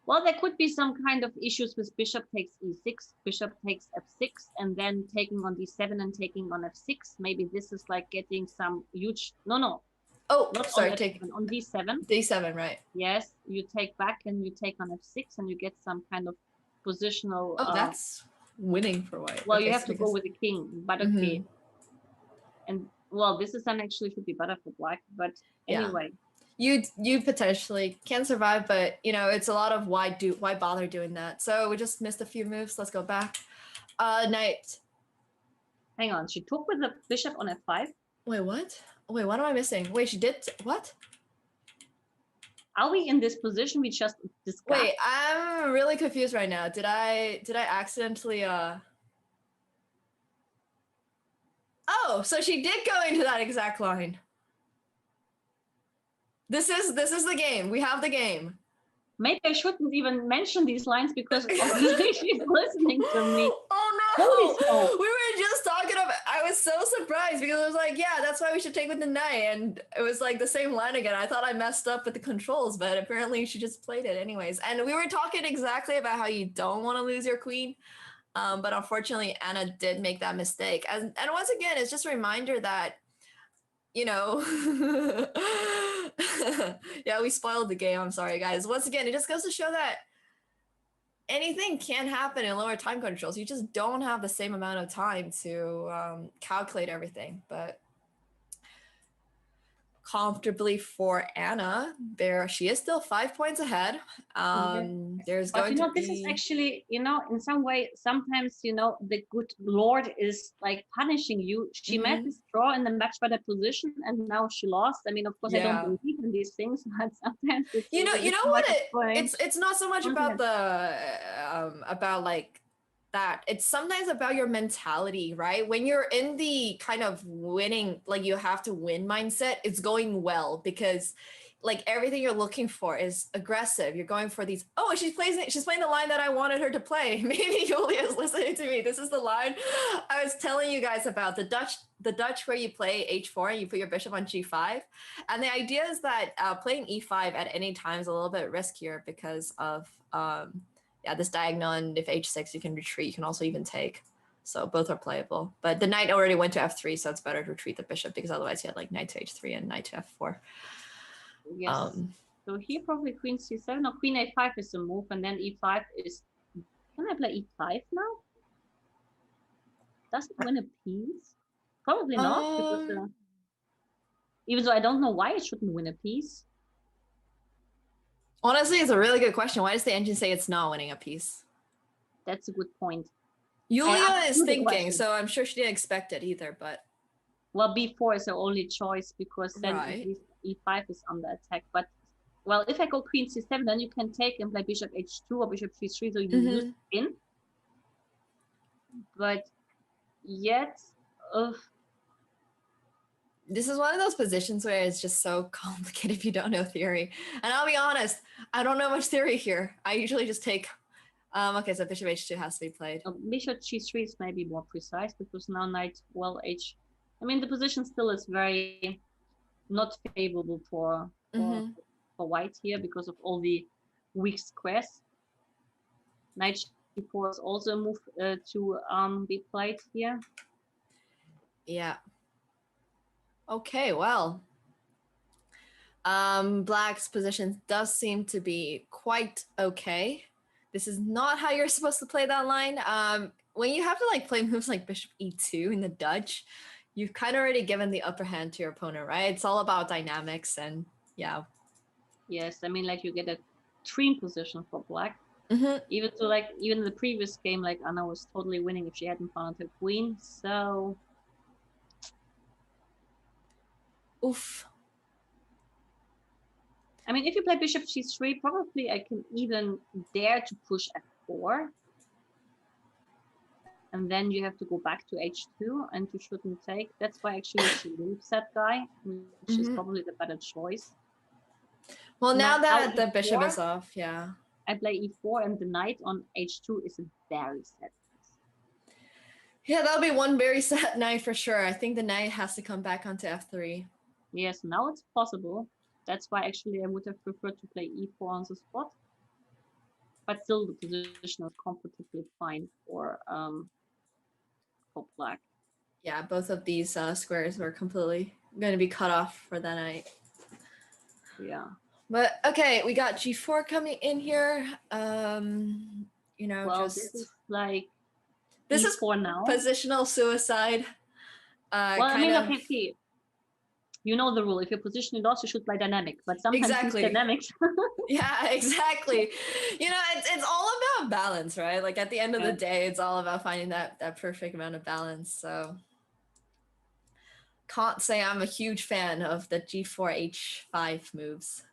well, there could be some kind of issues with bishop takes e6, bishop takes f6, and then taking on d7 and taking on f6. Maybe this is like getting some huge. No. Oh, Not sorry, on take F7, on d7. d7, right? Yes, you take back and you take on f6, and you get some kind of positional. Oh, that's winning for white. Well, Okay, you have so to go with the king, but okay. And well, this is then actually should be better for black, but anyway. You potentially can survive, but you know it's a lot of why bother doing that? So we just missed a few moves. Let's go back. Knight. Hang on, she took with the bishop on f5. Wait, what? Wait, what am I missing? Wait, she did what? Are we in this position we just discussed? Wait, I'm really confused right now. Did I accidentally Oh, so she did go into that exact line. This is the game. We have the game. Maybe I shouldn't even mention these lines because obviously she's listening to me. Oh no! We were just talking about. I was so surprised because I was like, "Yeah, that's why we should take with the knight," and it was like the same line again. I thought I messed up with the controls, but apparently she just played it anyways. And we were talking exactly about how you don't want to lose your queen, but unfortunately, Anna did make that mistake. And once again, it's just a reminder that, you know, yeah, we spoiled the game. I'm sorry, guys. Once again, it just goes to show that anything can happen in lower time controls. You just don't have the same amount of time to calculate everything. But comfortably for Anna, she is still 5 points ahead. There's but going to be... this is actually, in some way, sometimes, the good Lord is like punishing you. She made this draw in the much better position and now she lost. I mean, of course, I don't believe in these things, but sometimes it's it's not so much about about like that. It's sometimes about your mentality, right? When you're in the kind of winning, like you have to win mindset, it's going well because like everything you're looking for is aggressive. You're going for these, she's playing the line that I wanted her to play. Maybe Julia is listening to me. This is the line I was telling you guys about, the Dutch where you play h4 and you put your bishop on g5. And the idea is that playing e5 at any time is a little bit riskier because of this diagonal, and if h6 you can retreat, you can also even take. So both are playable. But the knight already went to f3, so it's better to retreat the bishop because otherwise you had like knight to h3 and knight to f4. Yes. So here probably queen c7 or queen a5 is a move, and then e5 is... Can I play e5 now? Does it win a piece? Probably not, because even though I don't know why it shouldn't win a piece. Honestly, it's a really good question. Why does the engine say it's not winning a piece? That's a good point. Julia is thinking, so I'm sure she didn't expect it either, but... Well, b4 is the only choice because then e5 is under attack. But, well, if I go queen c7, then you can take and play bishop h2 or bishop c3, so you lose in. But yet... This is one of those positions where it's just so complicated if you don't know theory. And I'll be honest, I don't know much theory here. I usually just take... okay, so bishop h2 has to be played. Bishop g3 is maybe more precise because now knight, I mean, the position still is very not favorable for white here because of all the weak squares. Knight g4 is also a move to be played here. Yeah. Okay, well, Black's position does seem to be quite okay. This is not how you're supposed to play that line. When you have to like play moves like bishop e2 in the Dutch, you've kind of already given the upper hand to your opponent, right? It's all about dynamics and yeah. Yes, I mean, like you get a dream position for Black. Even in the previous game, like Anna was totally winning if she hadn't found her queen. So. Oof. I mean, if you play bishop g3, probably I can even dare to push f4. And then you have to go back to h2 and you shouldn't take. That's why actually she leaves that guy, which is probably the better choice. Well, now that the bishop is off, yeah. I play e4 and the knight on h2 is a very sad piece. Yeah, that'll be one very sad knight for sure. I think the knight has to come back onto f3. Yes, now it's possible. That's why actually I would have preferred to play e4 on the spot. But still the position is comfortably fine for black. Yeah, both of these squares were completely going to be cut off for that knight. Yeah. But okay, we got g4 coming in here. You know, well, just this is like this is e4 now. Positional suicide. Well, I mean, okay. You know the rule. If your position is lost, you should play dynamic. But sometimes exactly. these dynamics. Yeah, exactly. You know, it's all about balance, right? Like at the end of the day, it's all about finding that perfect amount of balance. So can't say I'm a huge fan of the g4 h5 moves.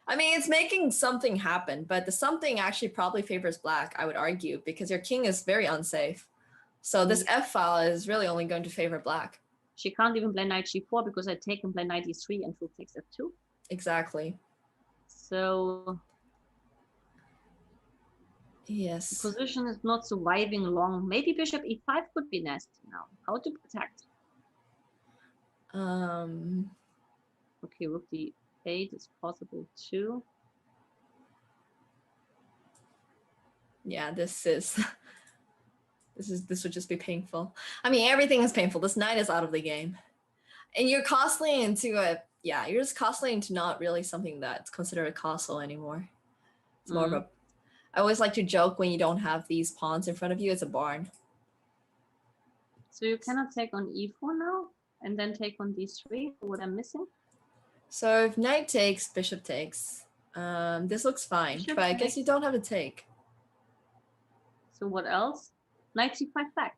I mean, it's making something happen, but the something actually probably favors black, I would argue, because your king is very unsafe. So this f file is really only going to favor black. She can't even play knight g4 because I take and play knight e3 and rook takes f2. Exactly. So yes, the position is not surviving long. Maybe bishop e5 could be nasty now. How to protect? Okay, rook d8 is possible too. Yeah, this would just be painful. I mean, everything is painful. This knight is out of the game. And you're costly into you're just costly into not really something that's considered a castle anymore. It's more of a, I always like to joke when you don't have these pawns in front of you, it's a barn. So you cannot take on e4 now and then take on d3, what I'm missing? So if knight takes, bishop takes. This looks fine, Bishop but I guess you don't have a take. So what else? Knight c5 back.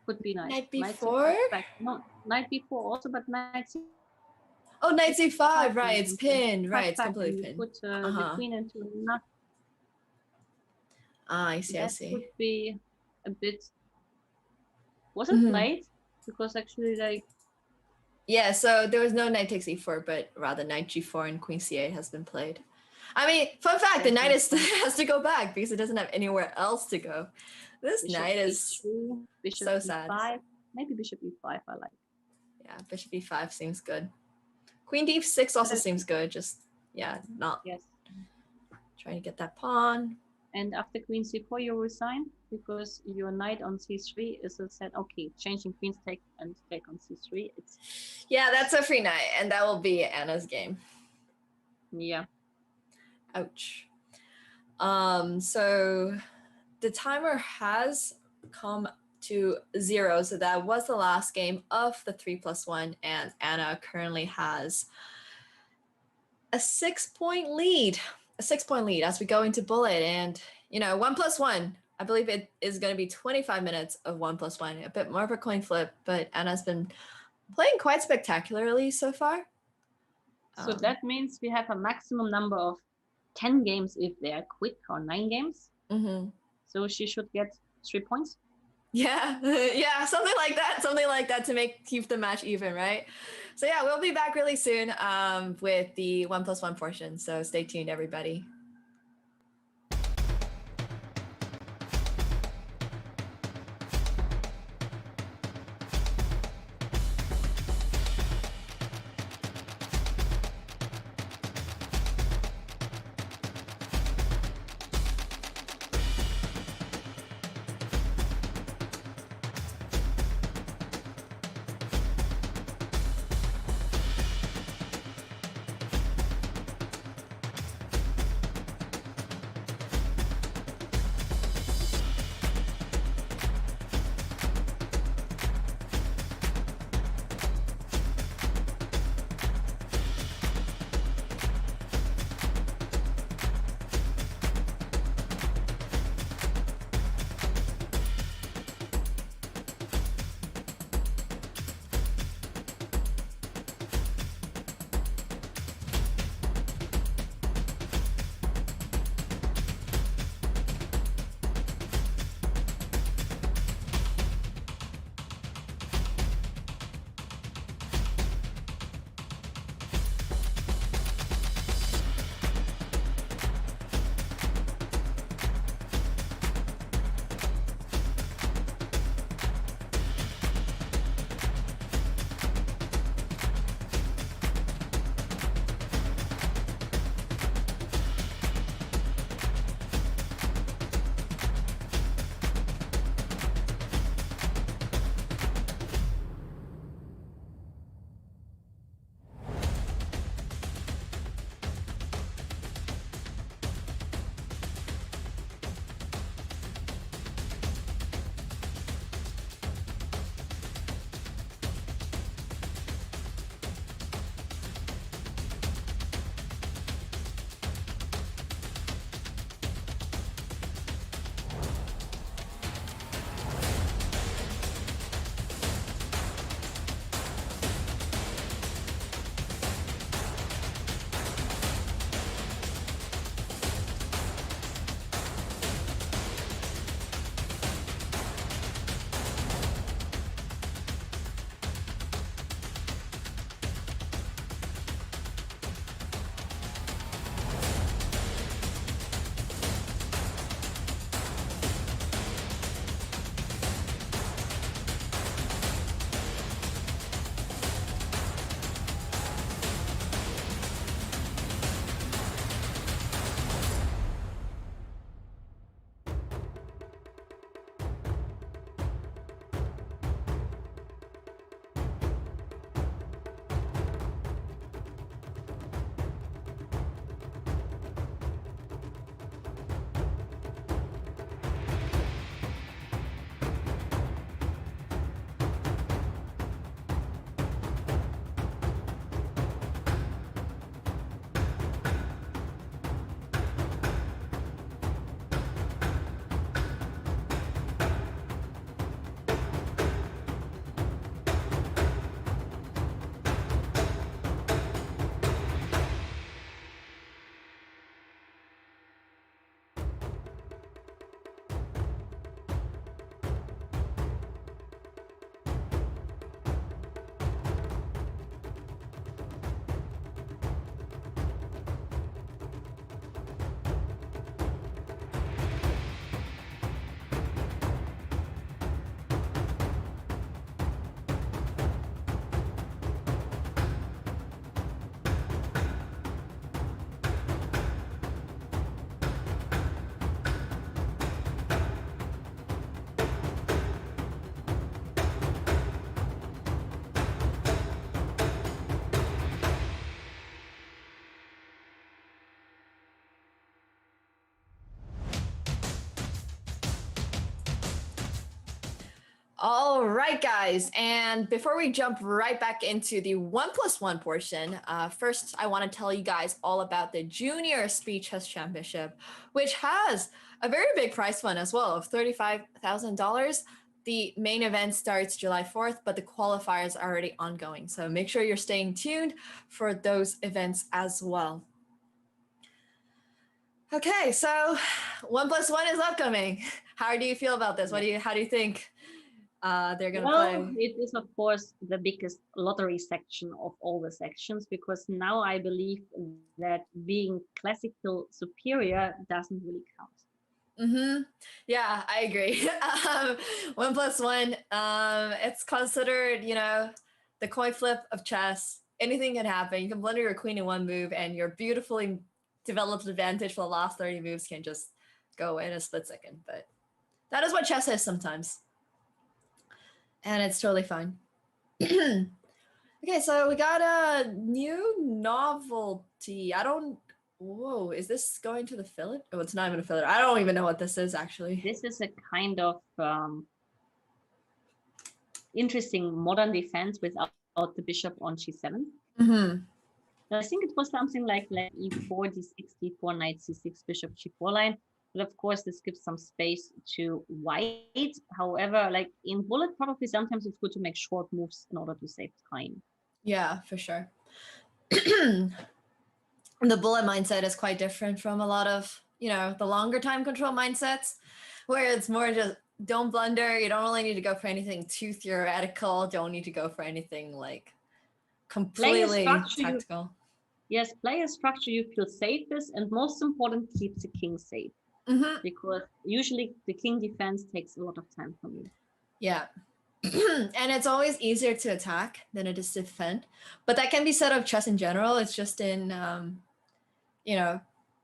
Could be nice. Knight b4? No, knight b4 also, but knight c. Oh, knight c5, right? It's pinned, right? It's back completely and pinned. Put the queen into another. Ah, I see. That I see. would be a bit. Wasn't late because actually, like. Yeah, so there was no knight takes e4, but rather knight g4 and queen c8 has been played. I mean, fun fact, the knight has to go back because it doesn't have anywhere else to go. This bishop knight is e2, bishop so e5, sad. Maybe bishop e5 I like. Yeah, bishop e5 seems good. Queen d6 also seems good, just, not trying to get that pawn. And after queen c4, you resign because your knight on c3 is a set. Okay, changing queens take on c3. Yeah, that's a free knight, and that will be Anna's game. Yeah. Ouch. So the timer has come to 0. So that was the last game of the 3+1, and Anna currently has a 6-point lead. A 6-point lead as we go into bullet, and 1+1. I believe it is going to be 25 minutes of 1+1, a bit more of a coin flip, but Anna's been playing quite spectacularly so far. So that means we have a maximum number of 10 games if they are quick, or 9 games. So she should get 3 points. Yeah, yeah, something like that to keep the match even, right? So yeah, we'll be back really soon with the 1+1 portion. So stay tuned, everybody. All right, guys. And before we jump right back into the 1+1 portion, first I want to tell you guys all about the Junior Speed Chess Championship, which has a very big prize fund as well of $35,000. The main event starts July 4th, but the qualifiers are already ongoing. So make sure you're staying tuned for those events as well. Okay, so 1+1 is upcoming. How do you feel about this? How do you think they're gonna play? It is of course the biggest lottery section of all the sections, because now I believe that being classical superior doesn't really count. Yeah, I agree. 1+1, it's considered, the coin flip of chess. Anything can happen. You can blunder your queen in one move, and your beautifully developed advantage for the last 30 moves can just go in a split second. But that is what chess is sometimes. And it's totally fine. Okay, so we got a new novelty. Whoa, is this going to the fillet? Oh, it's not even a fillet. I don't even know what this is, actually. This is a kind of interesting modern defense without the bishop on g7. I think it was something like e4, d6, d4, knight c6, bishop g4 line. But of course, this gives some space to white. However, like in bullet, probably sometimes it's good to make short moves in order to save time. Yeah, for sure. The bullet mindset is quite different from a lot of, the longer time control mindsets, where it's more just don't blunder. You don't really need to go for anything too theoretical. Don't need to go for anything like completely tactical. Yes, play a structure you feel safe with, and most important, keep the king safe. Because usually the king defense takes a lot of time from you. Yeah. And it's always easier to attack than it is to defend. But that can be said of chess in general. It's just in,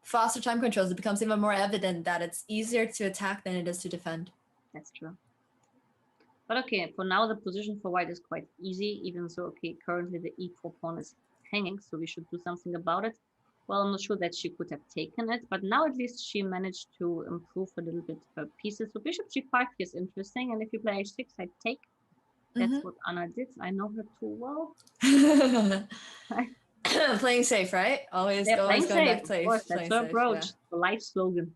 faster time controls, it becomes even more evident that it's easier to attack than it is to defend. That's true. But okay, for now, the position for white is quite easy, even so, okay, currently the e4 pawn is hanging, so we should do something about it. Well, I'm not sure that she could have taken it, but now at least she managed to improve a little bit her pieces. So bishop g5 is interesting, and if you play h6, I take. That's what Anna did. I know her too well. Playing safe, right? Always going back safe. Of course, that's her approach. The life slogan.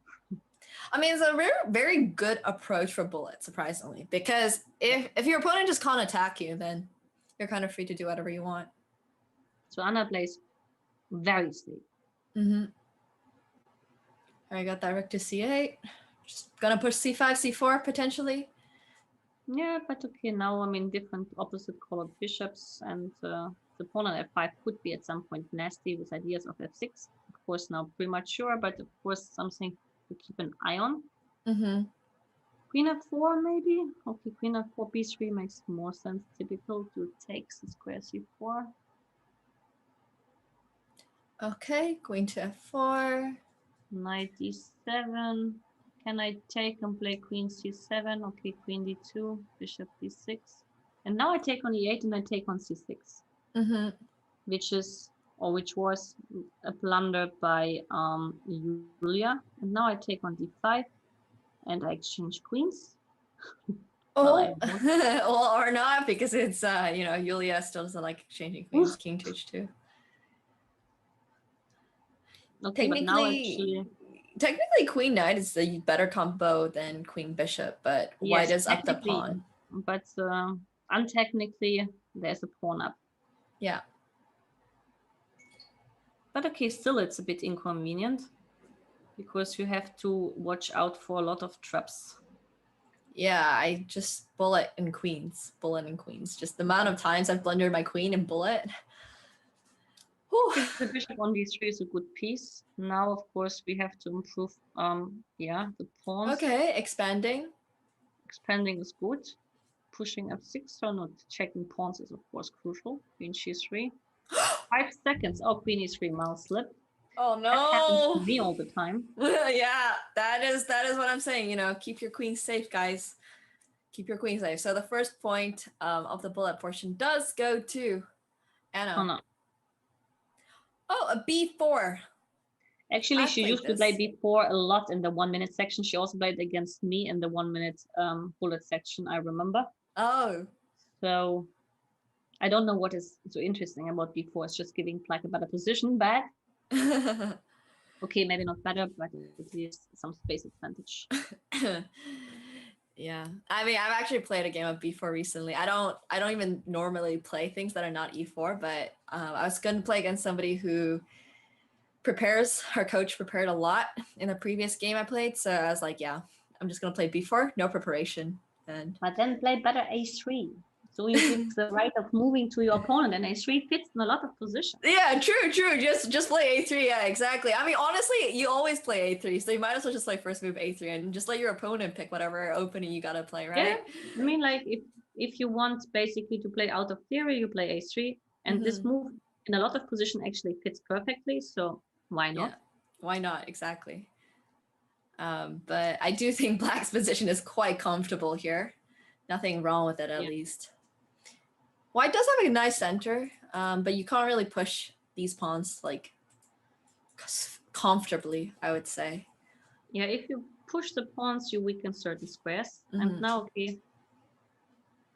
I mean, it's a very good approach for bullet, surprisingly, because if your opponent just can't attack you, then you're kind of free to do whatever you want. So Anna plays very safe. I got that rook to c8. Just gonna push c5, c4 potentially. Yeah, but okay, now I mean different opposite colored bishops, and the pawn on f5 could be at some point nasty with ideas of f6. Of course, now premature, but of course something to keep an eye on. Queen f4 maybe. Okay, queen f4, b3 makes more sense. Typical to take the square c4. Okay, queen to f4. Knight d7. Can I take and play queen c7? Okay, queen d2, bishop d6. And now I take on e8 and I take on c6. Which was a blunder by Julia. And now I take on d5 and I exchange queens. Well, or not, because it's Julia still doesn't like exchanging queens. King to h2. Okay, but now technically queen knight is a better combo than queen bishop, but yes, white is up the pawn. But untechnically, there's a pawn up. Yeah. But okay, still it's a bit inconvenient because you have to watch out for a lot of traps. Yeah, I just bullet and queens. Just the amount of times I've blundered my queen and bullet. The bishop on d3 is a good piece. Now, of course, we have to improve, the pawns. Okay, expanding. Expanding is good. Pushing f6, so not checking pawns is, of course, crucial. Queen c3. 5 seconds. Oh, queen e3 mouse slip. Oh, no. That happens to me all the time. Yeah, that is what I'm saying. Keep your queen safe, guys. Keep your queen safe. So the first point of the bullet portion does go to Anna. Oh, no. Oh, a b4. Actually, she used to play b4 a lot in the 1 minute section. She also played against me in the 1 minute bullet section, I remember. Oh. So I don't know what is so interesting about b4. It's just giving like a better position, but okay, maybe not better, but at least some space advantage. Yeah, I mean, I've actually played a game of b4 recently. I don't even normally play things that are not e4, but I was going to play against somebody who her coach prepared a lot in the previous game I played, so I was like, yeah, I'm just going to play b4, no preparation. But then play better a3. So you give the right of moving to your opponent, and a3 fits in a lot of positions. Yeah, true. Just play a3. Yeah, exactly. I mean, honestly, you always play a3, so you might as well just play first move a3 and just let your opponent pick whatever opening you gotta play, right? Yeah, I mean, like if you want basically to play out of theory, you play a3, and this move in a lot of position actually fits perfectly. So why not? Yeah, why not? Exactly. But I do think Black's position is quite comfortable here. Nothing wrong with it, at least. White does have a nice center, but you can't really push these pawns like comfortably, I would say. Yeah, if you push the pawns, you weaken certain squares. And now, okay,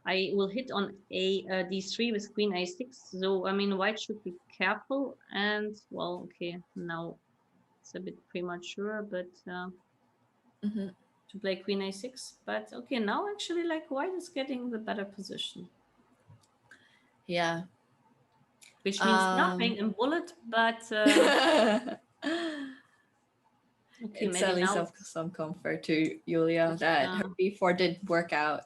I will hit on d3 with queen a6. So, I mean, white should be careful. And, well, okay, now it's a bit premature, but to play queen a6. But, okay, now actually, like, white is getting the better position. Yeah. Which means nothing in bullet, but... Okay, it's at least some comfort to Julia that her b4 did work out.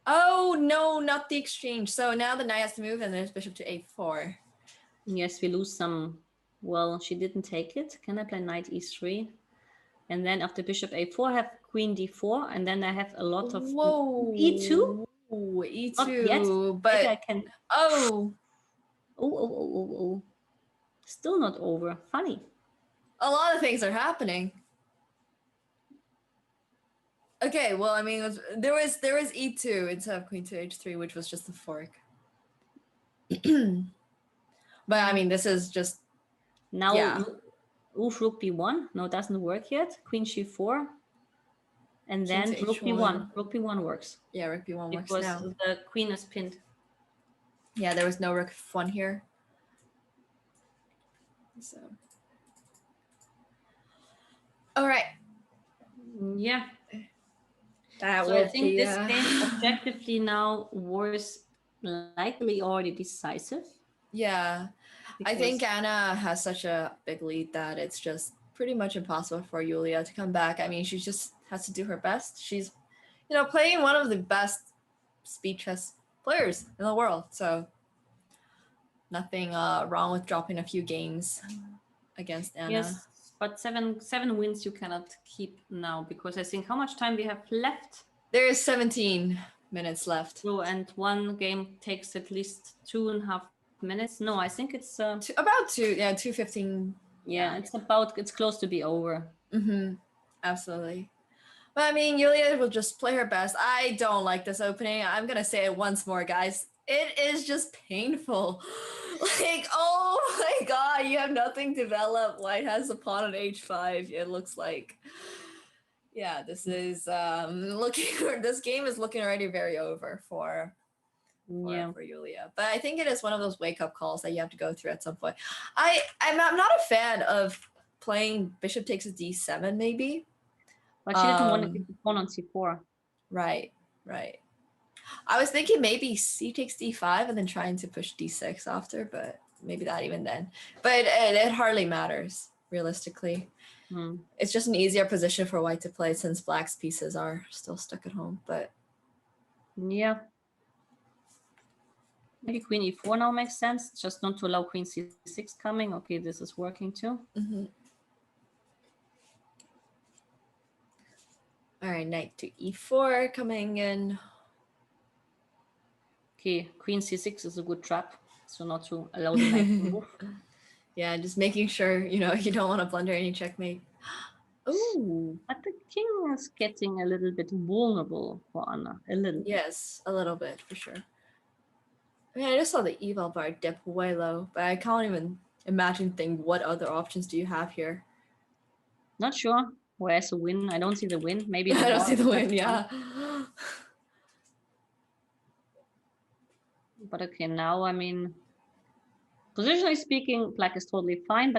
Oh, no, not the exchange. So now the knight has to move and there's bishop to a4. Yes, we lose some. Well, she didn't take it. Can I play knight e3? And then after bishop a4, I have queen d4. And then I have a lot of e2. Ooh, e2. Not yet. But maybe I can... Oh. Still not over. Funny. A lot of things are happening. Okay, well, I mean, there was e2 instead of queen to h3, which was just a fork. But I mean, this is just now. Rook b1. No, it doesn't work yet. Queen c4, and then rook b1. Rook b1 works. Yeah, rook b1 works now. Because the queen is pinned. Yeah, there was no rook f1 here. So. All right. Yeah. So I think this game objectively now was likely already decisive. Yeah. I think Anna has such a big lead that it's just pretty much impossible for Julia to come back. I mean, she just has to do her best. She's, playing one of the best speed chess players in the world. So nothing wrong with dropping a few games against Anna. Yes, but seven wins you cannot keep now, because I think how much time we have left? There is 17 minutes left. So, and one game takes at least 2.5 minutes. No, I think it's about 2:15. Yeah, it's close to be over. Absolutely. But I mean, Julia will just play her best. I don't like this opening. I'm gonna say it once more, guys. It is just painful. Like, oh my god, you have nothing developed. White has a pawn on h5. It looks like, yeah, this is this game is looking already very over for Julia. But I think it is one of those wake-up calls that you have to go through at some point. I'm not a fan of playing bishop takes a d7 maybe. But she didn't want to keep the pawn on c4. Right. I was thinking maybe c takes d5 and then trying to push d6 after, but maybe not even then. But it hardly matters, realistically. It's just an easier position for white to play since black's pieces are still stuck at home. But yeah. Maybe queen e4 now makes sense, just not to allow queen c6 coming. Okay, this is working too. All right, knight to e4 coming in. Okay, queen c6 is a good trap, so not to allow the knight to move. Yeah, just making sure, you don't want to blunder any checkmate. Ooh. But the king is getting a little bit vulnerable for Anna, a little. Yes, a little bit, for sure. I mean, I just saw the eval bar dip way low, but I can't even imagine what other options do you have here? Not sure. Where's the win? I don't see the win. Maybe I don't see the win, yeah. But okay, now, I mean, positionally speaking, black is totally fine, but